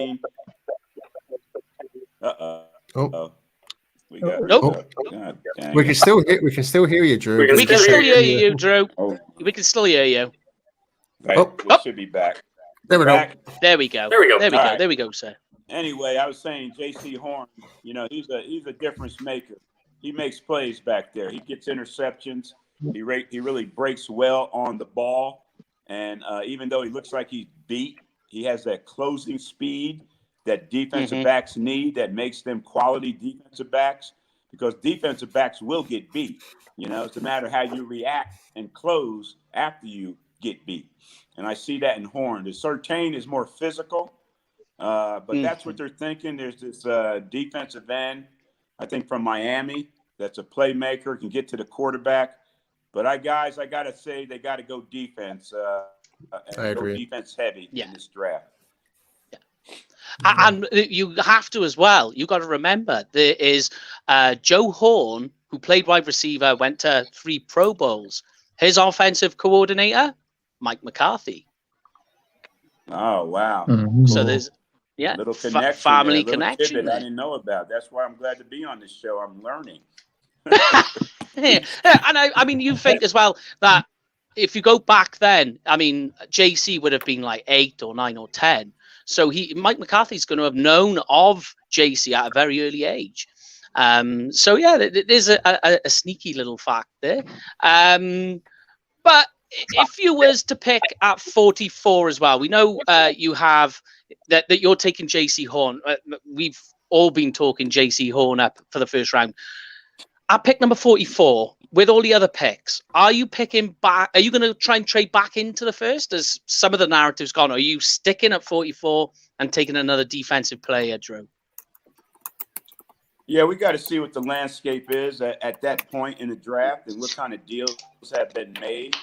Speaker 15: We got God dang.
Speaker 4: We can still hear you, Drew.
Speaker 1: We can still hear you, Drew. We can still hear you.
Speaker 15: Right. We should be back.
Speaker 4: There we go.
Speaker 1: There we go. There we go, sir.
Speaker 15: Anyway, I was saying J.C. Horn, you know, he's a difference maker. He makes plays back there. He gets interceptions. He really breaks well on the ball. And even though he looks like he's beat, he has that closing speed that defensive backs need, that makes them quality defensive backs, because defensive backs will get beat. You know, it's a matter of how you react and close after you get beat. And I see that in Horn. The Surtain is more physical, but that's what they're thinking. There's this defensive end, I think, from Miami, that's a playmaker, can get to the quarterback. But I got to say, they got to go defense.
Speaker 4: I agree.
Speaker 15: Go defense heavy in this draft.
Speaker 1: And you have to as well. You got to remember there is Joe Horn, who played wide receiver, went to 3 Pro Bowls. His offensive coordinator, Mike McCarthy.
Speaker 15: Oh wow!
Speaker 1: So there's
Speaker 15: little connection,
Speaker 1: family
Speaker 15: little
Speaker 1: connection.
Speaker 15: I didn't know about. That's why I'm glad to be on this show. I'm learning.
Speaker 1: And I mean, you think as well that if you go back then, I mean, JC would have been like 8 or 9 or 10. So Mike McCarthy's going to have known of JC at a very early age. So yeah, there's a sneaky little fact there. But if you was to pick at 44 as well, we know you have that you're taking JC Horn. We've all been talking JC Horn up for the first round. At pick number 44, with all the other picks, are you picking back? Are you going to try and trade back into the first as some of the narrative's gone? Or are you sticking at 44 and taking another defensive player, Drew?
Speaker 15: Yeah, we got to see what the landscape is at that point in the draft and what kind of deals have been made.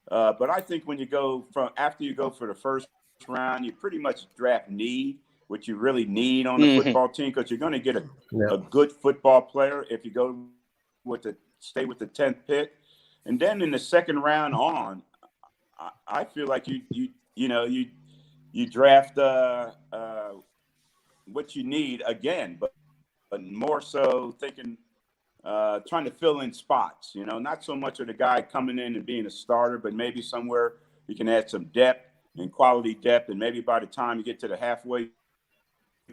Speaker 15: But I think when you go after you go for the first round, you pretty much draft need, what you really need on the football team, because you're going to get a good football player if you go stay with the 10th pick. And then in the second round on, I feel like you draft what you need again, but more so thinking trying to fill in spots, not so much of the guy coming in and being a starter, but maybe somewhere you can add some depth and quality depth. And maybe by the time you get to the halfway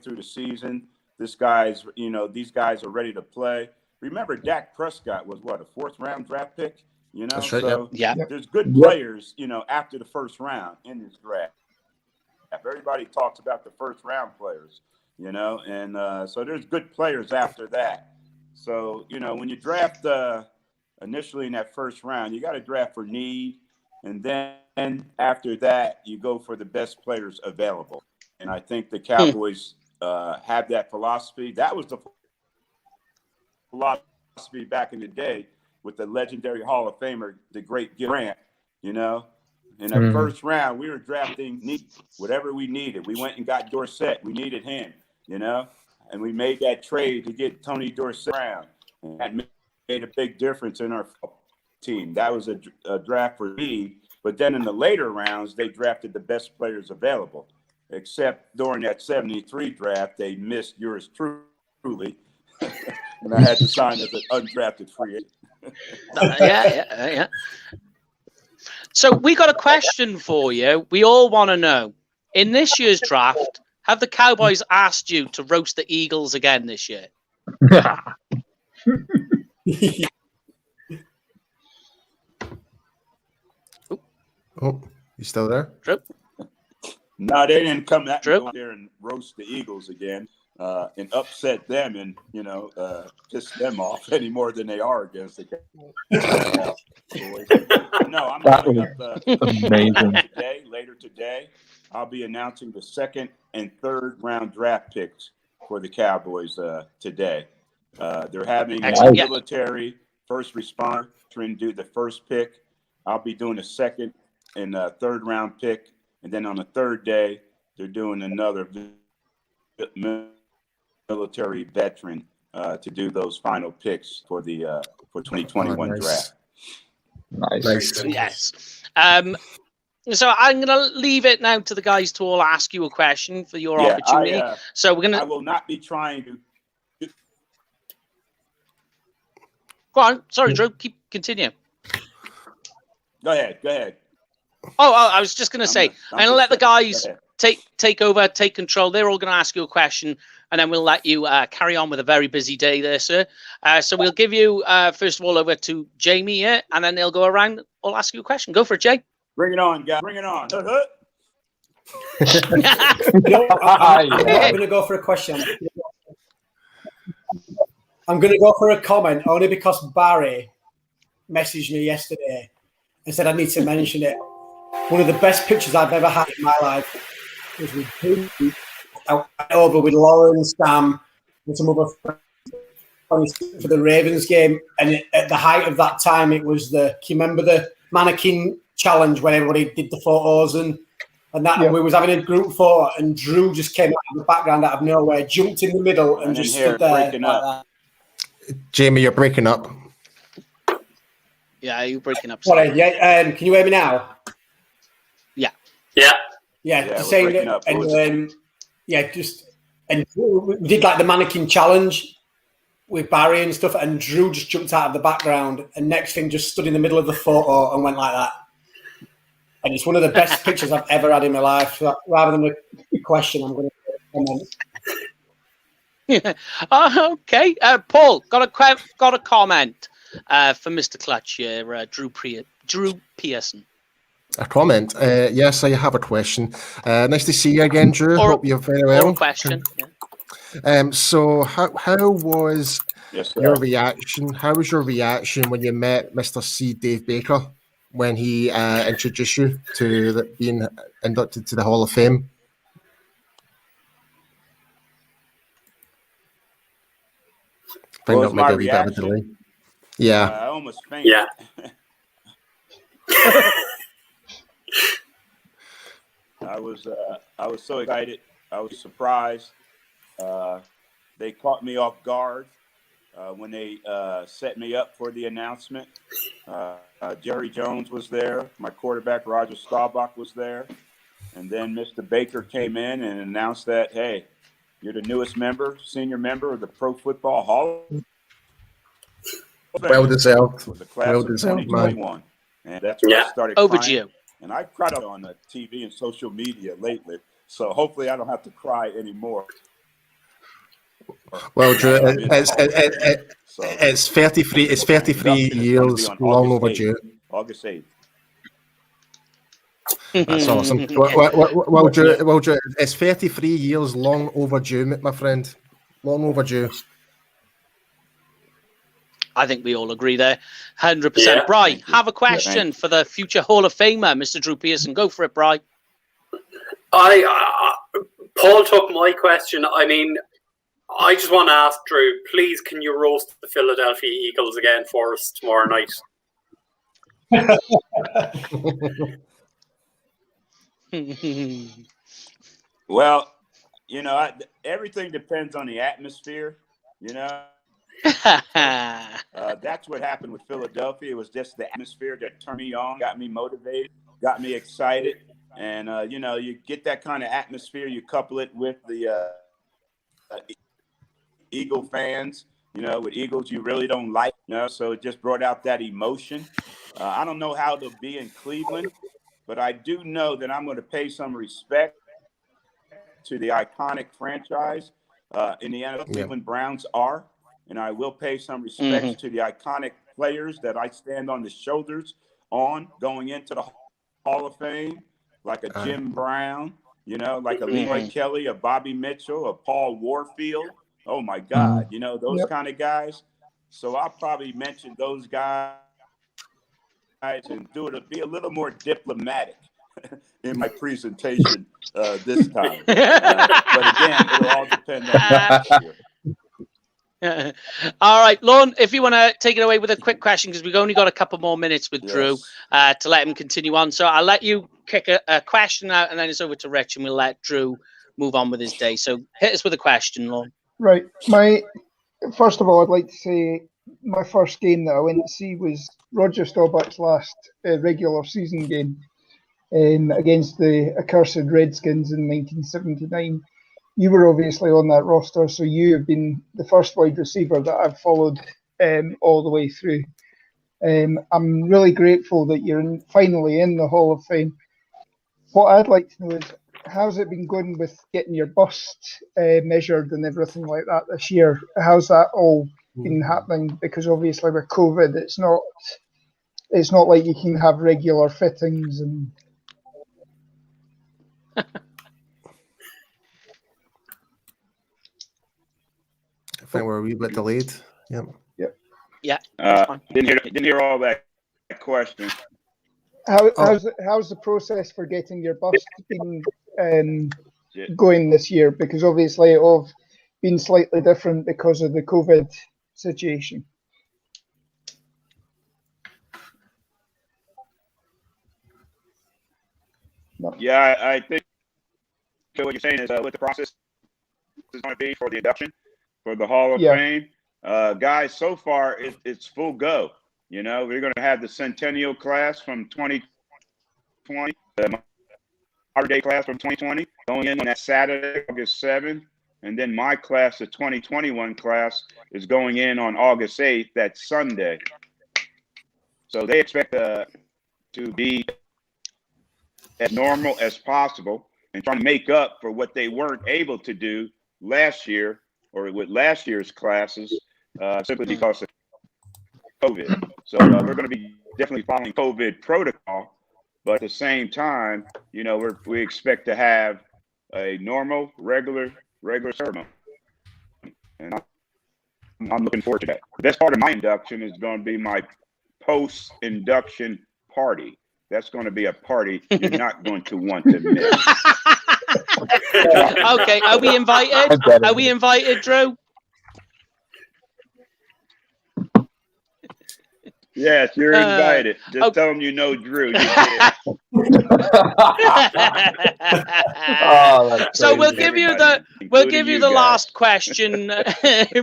Speaker 15: through the season, these guys are ready to play. Remember, Dak Prescott was a 4th round draft pick,
Speaker 4: That's right,
Speaker 15: so
Speaker 1: yeah.
Speaker 15: There's good players, after the first round in this draft. Everybody talks about the first round players, and so there's good players after that. So, when you draft initially in that first round, you got to draft for need. And then after that, you go for the best players available. And I think the Cowboys have that philosophy. That was the philosophy back in the day with the legendary Hall of Famer, the great Gil Grant, In the first round, we were drafting need, whatever we needed. We went and got Dorsett. We needed him, and we made that trade to get Tony Dorsett around. And that made a big difference in our team. That was a draft for need. But then in the later rounds, they drafted the best players available. Except during that 73 draft, they missed yours truly. And I had to sign as an undrafted free agent.
Speaker 1: Yeah. So we got a question for you. We all want to know. In this year's draft, have the Cowboys asked you to roast the Eagles again this year?
Speaker 4: Oh, you still there?
Speaker 1: Drew?
Speaker 15: No, they didn't come out there and roast the Eagles again and upset them and, piss them off any more than they are against the Cowboys. No, I'm going up
Speaker 6: amazing.
Speaker 15: Later today, I'll be announcing the 2nd and 3rd round draft picks for the Cowboys today. They're having a military first responder trying to do the first pick. I'll be doing the 2nd and 3rd round pick. And then on the 3rd day, they're doing another military veteran to do those final picks for the 2021 draft.
Speaker 6: Nice.
Speaker 1: Yes. So I'm going to leave it now to the guys to all ask you a question for your opportunity. So we're going to.
Speaker 15: I will not be trying to.
Speaker 1: Go on. Sorry, Drew. Continue.
Speaker 15: Go ahead.
Speaker 1: Oh, I was just going to say, I'm going to let the guys take over, take control. They're all going to ask you a question, and then we'll let you carry on with a very busy day there, sir. So we'll give you, first of all, over to Jamie here, and then they'll go around. I'll ask you a question. Go for it, Jay.
Speaker 15: Bring it on, guys. Bring it on.
Speaker 13: I'm going to go for a question. I'm going to go for a comment only because Barry messaged me yesterday and said I need to mention it. One of the best pictures I've ever had in my life was with him. I went over with Lauren, Sam, and some other friends for the Ravens game. And at the height of that time, it was can you remember the mannequin challenge when everybody did the photos and that? And we was having a group photo, and Drew just came out of the background out of nowhere, jumped in the middle, and just stood there like that.
Speaker 4: Jamie, you're breaking up.
Speaker 1: Yeah, you're breaking up.
Speaker 13: Sorry, can you hear me now?
Speaker 1: Yeah.
Speaker 13: Saying that, and we did like the mannequin challenge with Barry and stuff, and Drew just jumped out of the background, and next thing just stood in the middle of the photo and went like that. And it's one of the best pictures I've ever had in my life. So rather than a question, I'm going to comment.
Speaker 1: Okay, Paul, got a comment for Mr. Clutch here, Drew Pearson.
Speaker 4: A comment? Yes, I have a question. Nice to see you again, Drew. Hope you're very well.
Speaker 1: Or a question.
Speaker 4: So how was
Speaker 15: Yes,
Speaker 4: your reaction? How was your reaction when you met Mr. C. Dave Baker when he introduced you to being inducted to the Hall of Fame?
Speaker 15: What was my reaction?
Speaker 4: Yeah.
Speaker 15: I almost fainted.
Speaker 5: Yeah.
Speaker 15: I was so excited. I was surprised. They caught me off guard when they set me up for the announcement. Jerry Jones was there. My quarterback, Roger Staubach, was there. And then Mr. Baker came in and announced that, hey, you're the newest senior member of the Pro Football Hall of Fame.
Speaker 4: Well deserved.
Speaker 15: For the class of 2021. And that's where I started
Speaker 1: overdue.
Speaker 15: crying. And I cried on the TV and social media lately. So hopefully I don't have to cry anymore.
Speaker 4: Well, Drew, it's 33. It's 33 years long overdue.
Speaker 15: August 8th.
Speaker 4: That's awesome. Well, Drew, it's 33 years long overdue, my friend. Long overdue.
Speaker 1: I think we all agree there. 100%. Bri, have a question for the future Hall of Famer, Mr. Drew Pearson. Go for it, Bri.
Speaker 5: Paul took my question. I mean, I just want to ask Drew, please, can you roast the Philadelphia Eagles again for us tomorrow night?
Speaker 15: Well, everything depends on the atmosphere, That's what happened with Philadelphia. It was just the atmosphere that turned me on, got me motivated, got me excited. And, you get that kind of atmosphere, you couple it with the Eagle fans, with Eagles you really don't like, so it just brought out that emotion. I don't know how they'll be in Cleveland, but I do know that I'm going to pay some respect to the iconic franchise in the NFL. Cleveland Browns are. And I will pay some respect to the iconic players that I stand on the shoulders on going into the Hall of Fame, like a Jim Brown, like a Leroy Kelly, a Bobby Mitchell, a Paul Warfield. Oh, my God, those kind of guys. So I'll probably mention those guys and be a little more diplomatic in my presentation this time. But again, it'll all depend on the atmosphere.
Speaker 1: All right, Lon, if you want to take it away with a quick question, because we've only got a couple more minutes with Drew to let him continue on. So I'll let you kick a question out, and then it's over to Rich, and we'll let Drew move on with his day. So hit us with a question, Lon.
Speaker 14: Right. First of all, I'd like to say my first game that I went to see was Roger Staubach's last regular season game against the accursed Redskins in 1979. You were obviously on that roster, so you have been the first wide receiver that I've followed all the way through. I'm really grateful that you're finally in the Hall of Fame. What I'd like to know is, how's it been going with getting your bust measured and everything like that this year? How's that all been happening? Because obviously with COVID, it's not like you can have regular fittings and.
Speaker 4: I think we're a wee bit delayed.
Speaker 1: Yeah.
Speaker 15: Didn't hear all that question.
Speaker 14: How's the process for getting your bust been going this year? Because obviously it all been slightly different because of the COVID situation.
Speaker 15: No. Yeah, I think what you're saying is what the process is going to be for the induction for the Hall of Fame. Guys, so far it's full go. We're going to have the Centennial class from 2020, the Modern Day class from 2020, going in on that Saturday, August 7th. And then my class, the 2021 class, is going in on August 8th, that Sunday. So they expect to be as normal as possible and trying to make up for what they weren't able to do last year or with last year's classes, simply because of COVID. So we're going to be definitely following COVID protocol, but at the same time, we expect to have a normal, regular ceremony, and I'm looking forward to that. The best part of my induction is going to be my post-induction party. That's going to be a party you're not going to want to miss.
Speaker 1: Okay, are we invited? Are we invited, Drew?
Speaker 15: Yes, you're invited. Just tell them you know Drew. You did.
Speaker 1: So we'll give you the last question.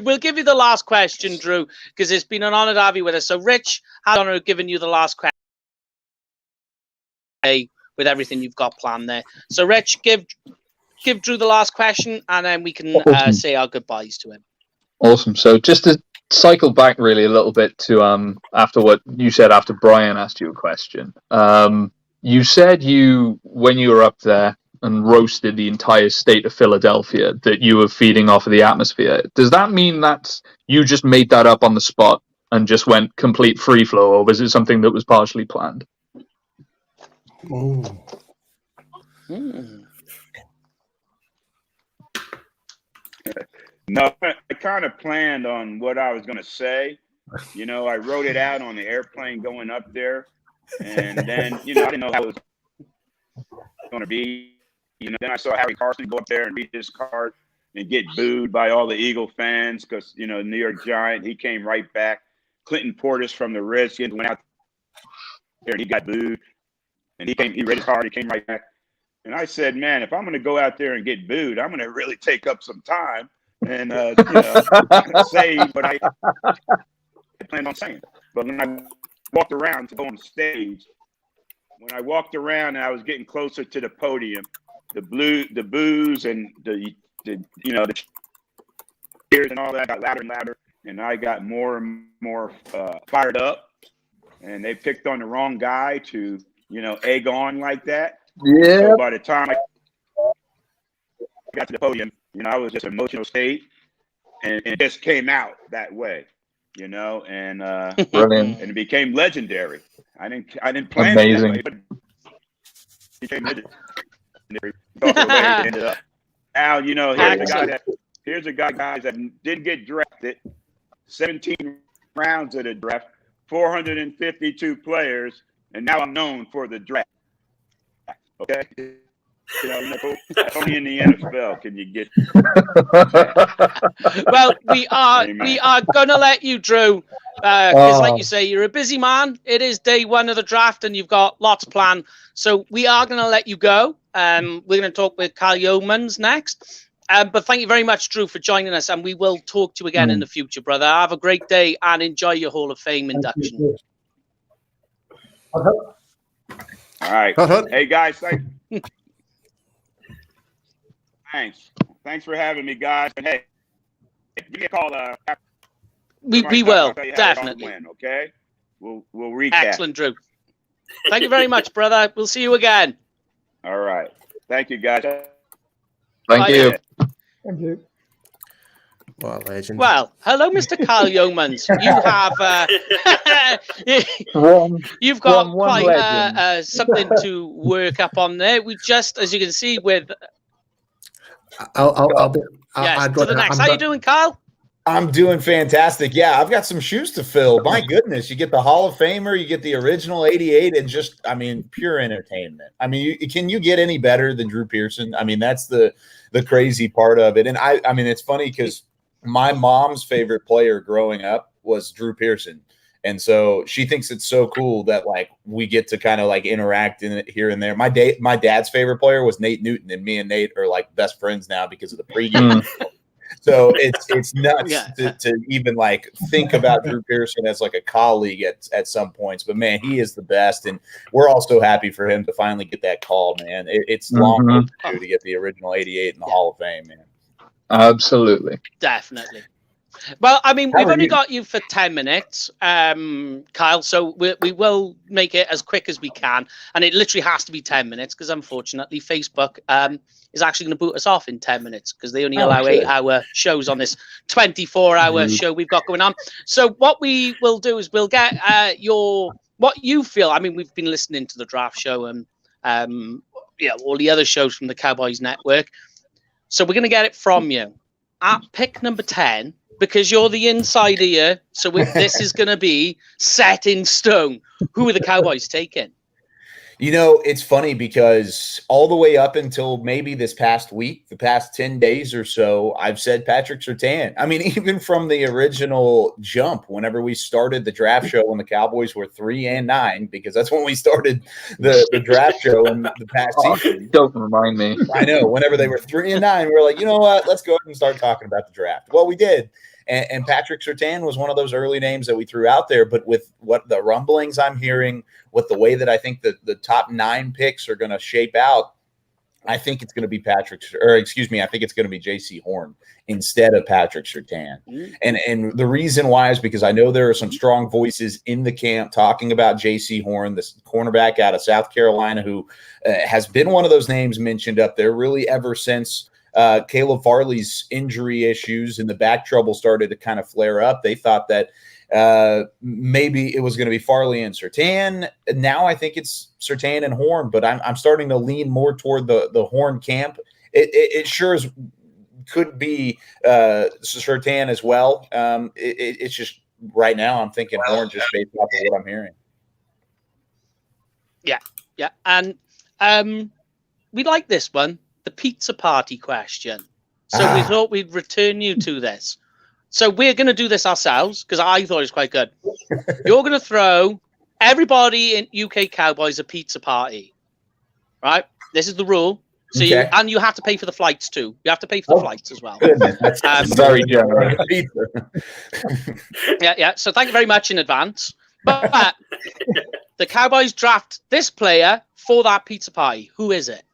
Speaker 1: We'll give you the last question, Drew, because it's been an honor to have you with us. So Rich had the honor of giving you the last question with everything you've got planned there. So Rich, give Drew the last question, and then we can say our goodbyes to him.
Speaker 6: Awesome. So just to cycle back really a little bit to after what you said after Brian asked you a question. You said when you were up there and roasted the entire state of Philadelphia that you were feeding off of the atmosphere. Does that mean that you just made that up on the spot and just went complete free flow, or was it something that was partially planned?
Speaker 15: No, I kind of planned on what I was going to say. I wrote it out on the airplane going up there, and then, I didn't know how it was going to be. Then I saw Harry Carson go up there and read his card and get booed by all the Eagle fans because, New York Giant, he came right back. Clinton Portis from the Redskins went out there and he got booed. And he read his card, he came right back. And I said, man, if I'm going to go out there and get booed, I'm going to really take up some time and, say what I planned on saying. But when I walked around to go on stage, when I walked around and I was getting closer to the podium, the boos and the cheers and all that got louder and louder. And I got more and more fired up. And they picked on the wrong guy to, egg on like that.
Speaker 6: Yeah.
Speaker 15: So by the time I got to the podium, I was just in an emotional state, and it just came out that way, and
Speaker 6: brilliant.
Speaker 15: And it became legendary. I didn't plan
Speaker 6: amazing.
Speaker 15: it that way, but it became legendary. The way it ended up. Now, here's a guy, guys, that didn't get drafted. 17 rounds of the draft, 452 players, and now I'm known for the draft. Okay, only in the NFL can you get.
Speaker 1: Well, we are gonna let you, Drew, because like you say, you're a busy man. It is day one of the draft, and you've got lots planned. So we are gonna let you go. We're gonna talk with Kyle Yeomans next. But thank you very much, Drew, for joining us, and we will talk to you again in the future, brother. Have a great day and enjoy your Hall of Fame induction.
Speaker 15: All right. Hey, guys, thanks for having me, guys. And hey, give me a call.
Speaker 1: We will, definitely.
Speaker 15: Win, okay? We'll recap.
Speaker 1: Excellent, Drew. Thank you very much, brother. We'll see you again.
Speaker 15: All right. Thank you, guys.
Speaker 6: Thank you.
Speaker 8: Thank you.
Speaker 4: What a legend.
Speaker 1: Well, hello, Mr. Kyle Yeomans. You've got quite something to work up on there. We just, as you can see, with
Speaker 4: I'll
Speaker 1: to the next. How you doing, Kyle?
Speaker 16: I'm doing fantastic. Yeah, I've got some shoes to fill. My goodness, you get the Hall of Famer, you get the original 88, and just, pure entertainment. Can you get any better than Drew Pearson? That's the crazy part of it. And it's funny because my mom's favorite player growing up was Drew Pearson. And so she thinks it's so cool that we get to kind of interact in it here and there. My dad's favorite player was Nate Newton, and me and Nate are best friends now because of the pregame. So it's nuts to even think about Drew Pearson as a colleague at some points. But man, he is the best, and we're all so happy for him to finally get that call, man. It's long overdue to get the original 88 in the Hall of Fame, man.
Speaker 6: Absolutely.
Speaker 1: Definitely. Well, I mean, we've only got you for 10 minutes, Kyle, so we will make it as quick as we can. And it literally has to be 10 minutes because, unfortunately, Facebook is actually going to boot us off in 10 minutes because they only allow 8-hour shows on this 24-hour show we've got going on. So what we will do is we'll get what you feel. I mean, we've been listening to the draft show and all the other shows from the Cowboys Network. So we're going to get it from you. At pick number 10, because you're the insider here, so this is going to be set in stone. Who are the Cowboys taking?
Speaker 16: You know, it's funny because all the way up until maybe this past week, the past 10 days or so, I've said Patrick Surtain. I mean, even from the original jump, whenever we started the draft show when the Cowboys were 3-9, because that's when we started the draft show in the past season.
Speaker 6: Don't remind me.
Speaker 16: I know. Whenever they were 3-9, we were like, you know what? Let's go ahead and start talking about the draft. Well, we did. And Patrick Surtain was one of those early names that we threw out there. But with what the rumblings I'm hearing, with the way that I think the top 9 picks are going to shape out, I think it's going to be I think it's going to be J.C. Horn instead of Patrick Surtain. And the reason why is because I know there are some strong voices in the camp talking about J.C. Horn, this cornerback out of South Carolina, who has been one of those names mentioned up there really ever since Caleb Farley's injury issues and the back trouble started to kind of flare up. They thought that maybe it was going to be Farley and Surtain. Now I think it's Surtain and Horn, but I'm starting to lean more toward the Horn camp. It sure could be Surtain as well. It's just right now I'm thinking Horn just based off of what I'm hearing.
Speaker 1: Yeah. And we like this one. The pizza party question. So we thought we'd return you to this. So we're going to do this ourselves because I thought it was quite good. You're going to throw everybody in UK Cowboys a pizza party, right? This is the rule. So you have to pay for the flights too. You have to pay for the flights as well.
Speaker 16: That's very generous.
Speaker 1: Yeah. So thank you very much in advance. But the Cowboys draft this player for that pizza party. Who is it?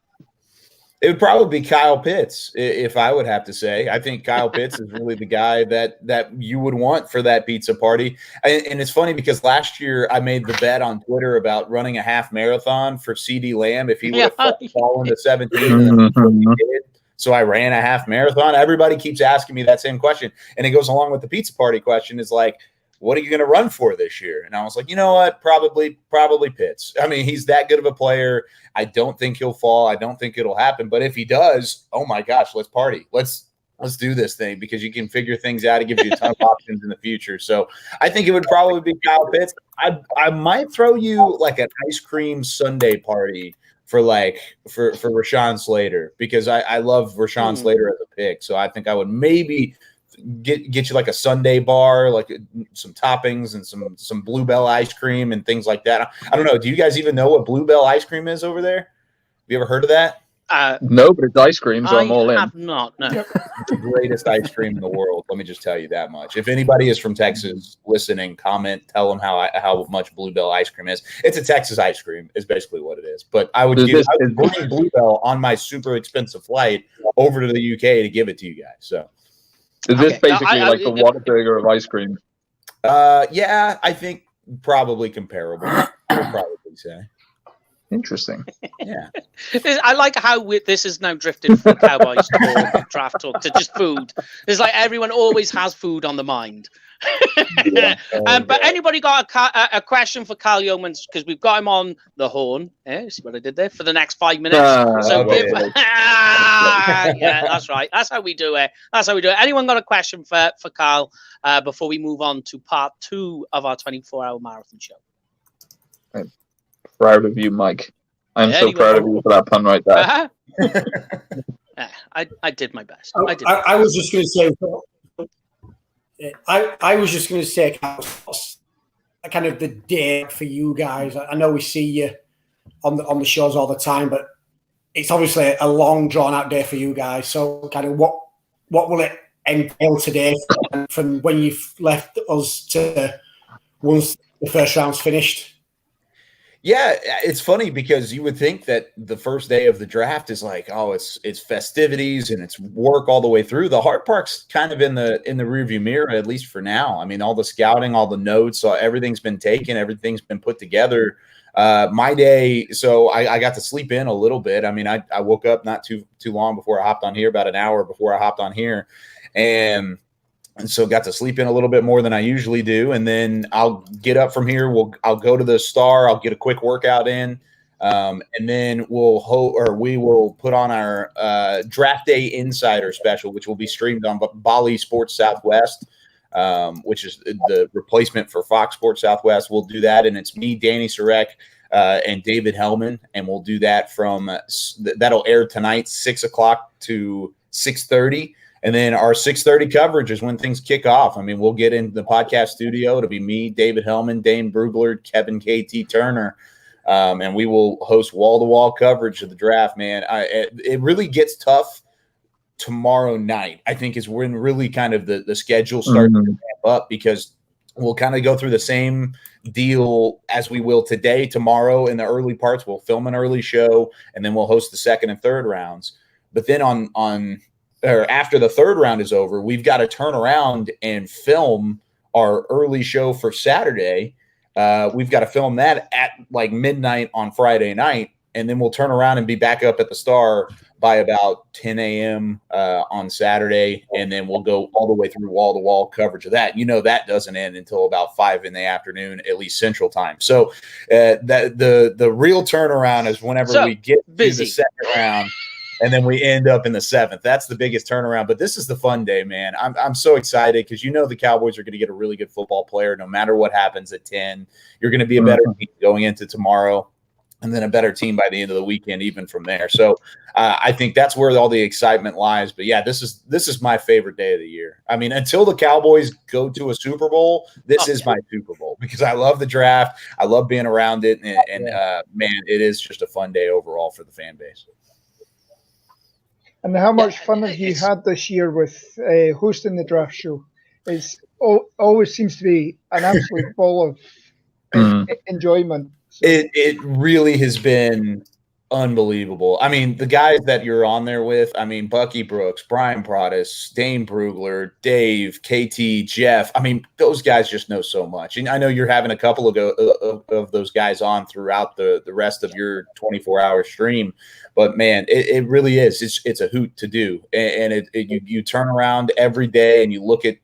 Speaker 16: It would probably be Kyle Pitts, if I would have to say. I think Kyle Pitts is really the guy that you would want for that pizza party. And it's funny because last year I made the bet on Twitter about running a half marathon for CeeDee Lamb if he would have fallen to 17. And he did. So I ran a half marathon. Everybody keeps asking me that same question. And it goes along with the pizza party question is like, what are you going to run for this year? And I was like, you know what? Probably Pitts. I mean, he's that good of a player. I don't think he'll fall. I don't think it'll happen. But if he does, oh my gosh, let's party. Let's do this thing because you can figure things out. It gives you a ton of options in the future. So I think it would probably be Kyle Pitts. I might throw you like an ice cream sundae party for Rashawn Slater because I love Rashawn Slater as a pick. So I think I would maybe get you like a sundae bar, like some toppings and some Bluebell ice cream and things like that. I don't know. Do you guys even know what Bluebell ice cream is over there? Have you ever heard of that?
Speaker 6: No, but it's ice cream, so I'm all in.
Speaker 1: I have not, no.
Speaker 16: It's the greatest ice cream in the world. Let me just tell you that much. If anybody is from Texas listening, comment, tell them how much Bluebell ice cream is. It's a Texas ice cream is basically what it is. But I would bring Bluebell on my super expensive flight over to the UK to give it to you guys. So.
Speaker 6: Is this basically like the Whataburger of ice cream?
Speaker 16: Yeah, I think probably comparable. I would probably say.
Speaker 6: Interesting.
Speaker 16: Yeah.
Speaker 1: I like how this is now drifted from Cowboys talk, draft talk to just food. It's like everyone always has food on the mind. But anybody got a question for Kyle Yeomans because we've got him on the horn. See what I did there for the next 5 minutes. Yeah, that's right. That's how we do it. Anyone got a question for Kyle before we move on to part 2 of our 24-hour marathon show?
Speaker 6: I'm proud of you, Mike. I'm so proud of you for that pun right there.
Speaker 1: I did my best.
Speaker 3: I was just going to say. I was just going to say kind of the day for you guys. I know we see you on the shows all the time, but it's obviously a long, drawn-out day for you guys. So kind of what will it entail today from when you've left us to once the first round's finished?
Speaker 16: Yeah, it's funny because you would think that the first day of the draft is like, oh, it's festivities and it's work all the way through. The hard part's kind of in the rearview mirror, at least for now. I mean, all the scouting, all the notes, everything's been taken, everything's been put together. My day, so I got to sleep in a little bit. I mean, I woke up not too long before I hopped on here, about an hour before I hopped on here, and so got to sleep in a little bit more than I usually do. And then I'll get up from here. I'll go to the Star. I'll get a quick workout in. And then we will put on our Draft Day Insider special, which will be streamed on Bali Sports Southwest, which is the replacement for Fox Sports Southwest. We'll do that. And it's me, Danny Sarek, and David Hellman. And we'll do that that'll air tonight, 6 o'clock to 6:30. And then our 6:30 coverage is when things kick off. I mean, we'll get into the podcast studio. It'll be me, David Hellman, Dane Brugler, Kevin KT Turner, and we will host wall-to-wall coverage of the draft, man. It really gets tough tomorrow night, I think, is when really kind of the schedule starts to ramp up, because we'll kind of go through the same deal as we will today. Tomorrow in the early parts, we'll film an early show, and then we'll host the second and third rounds. But then or after the third round is over, we've got to turn around and film our early show for Saturday. We've got to film that at like midnight on Friday night, and then we'll turn around and be back up at the Star by about 10 a.m. On Saturday, and then we'll go all the way through wall-to-wall coverage of that. That doesn't end until about 5 in the afternoon, at least Central Time. So the real turnaround is whenever we get to the second round, and then we end up in the 7th. That's the biggest turnaround. But this is the fun day, man. I'm so excited because the Cowboys are going to get a really good football player no matter what happens at 10. You're going to be a better team going into tomorrow, and then a better team by the end of the weekend, even from there. So I think that's where all the excitement lies. But yeah, this is my favorite day of the year. I mean, until the Cowboys go to a Super Bowl, this is my Super Bowl, because I love the draft. I love being around it. And man, it is just a fun day overall for the fan base.
Speaker 14: And how much fun have you had this year with hosting the draft show? It's always seems to be an absolute ball of enjoyment. So.
Speaker 16: It really has been unbelievable. I mean, the guys that you're on there with, I mean, Bucky Brooks, Brian Broaddus, Dane Brugler, Dave, KT, Jeff. I mean, those guys just know so much. And I know you're having a couple of those guys on throughout the rest of your 24-hour stream. But man, it really is. It's a hoot to do, and you turn around every day and you look in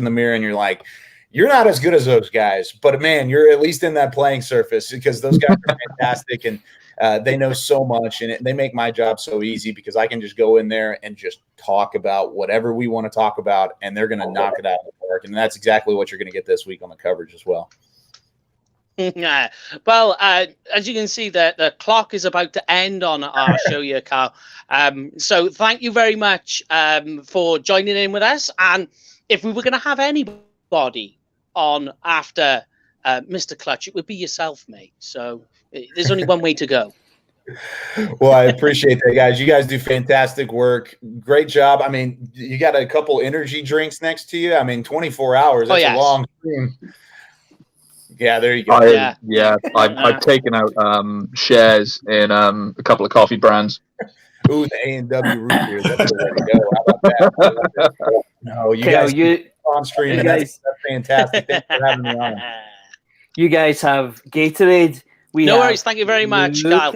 Speaker 16: the mirror and you're like, you're not as good as those guys, but man, you're at least in that playing surface, because those guys are fantastic, and they know so much, and they make my job so easy because I can just go in there and just talk about whatever we want to talk about, and they're going to knock it out of the park, and that's exactly what you're going to get this week on the coverage as well.
Speaker 1: Well, as you can see, the clock is about to end on our show here, Carl. So thank you very much for joining in with us. And if we were going to have anybody on after Mr. Clutch, it would be yourself, mate. So there's only one way to go.
Speaker 16: Well, I appreciate that, guys. You guys do fantastic work. Great job. I mean, you got a couple energy drinks next to you. I mean, 24 hours. That's a long stream. Yeah, there you go.
Speaker 6: I've taken out shares in a couple of coffee brands.
Speaker 16: Ooh, the A&W root beer. That's the way to go. How about that? No, you guys on stream, and that's fantastic. Thanks for having me on.
Speaker 2: You guys have Gatorade.
Speaker 1: No worries. Thank you very much, Kyle.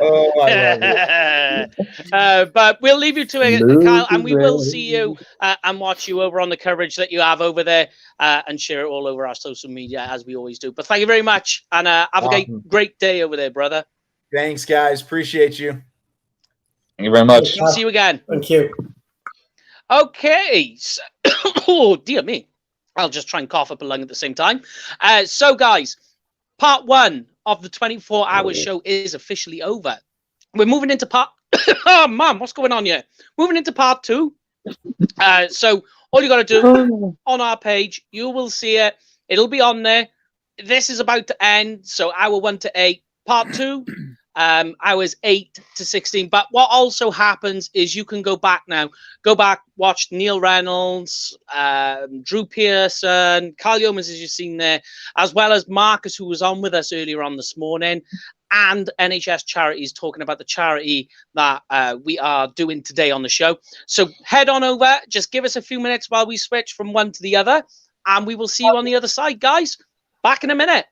Speaker 16: Oh, I love it.
Speaker 1: But we'll leave you to it, Kyle, and we will see you and watch you over on the coverage that you have over there, and share it all over our social media as we always do. But thank you very much, and have a great day over there, brother.
Speaker 16: Thanks, guys. Appreciate you.
Speaker 6: Thank you very much.
Speaker 1: See you again.
Speaker 3: Thank you.
Speaker 1: Okay. So, oh, dear me. I'll just try and cough up a lung at the same time. So, guys, part 1 of the 24-hour show is officially over. We're moving into part... Oh, Mum, what's going on here? Moving into part 2. So, all you got to do on our page, you will see it. It'll be on there. This is about to end. So, hour 1 to 8. Part 2 hours 8 to 16. But what also happens is you can go back now. Go back, watch Neil Reynolds, Drew Pearson, Carl Yeomans, as you've seen there, as well as Marcus, who was on with us earlier on this morning, and NHS Charities talking about the charity that we are doing today on the show. So head on over. Just give us a few minutes while we switch from one to the other, and we will see you on the other side, guys. Back in a minute.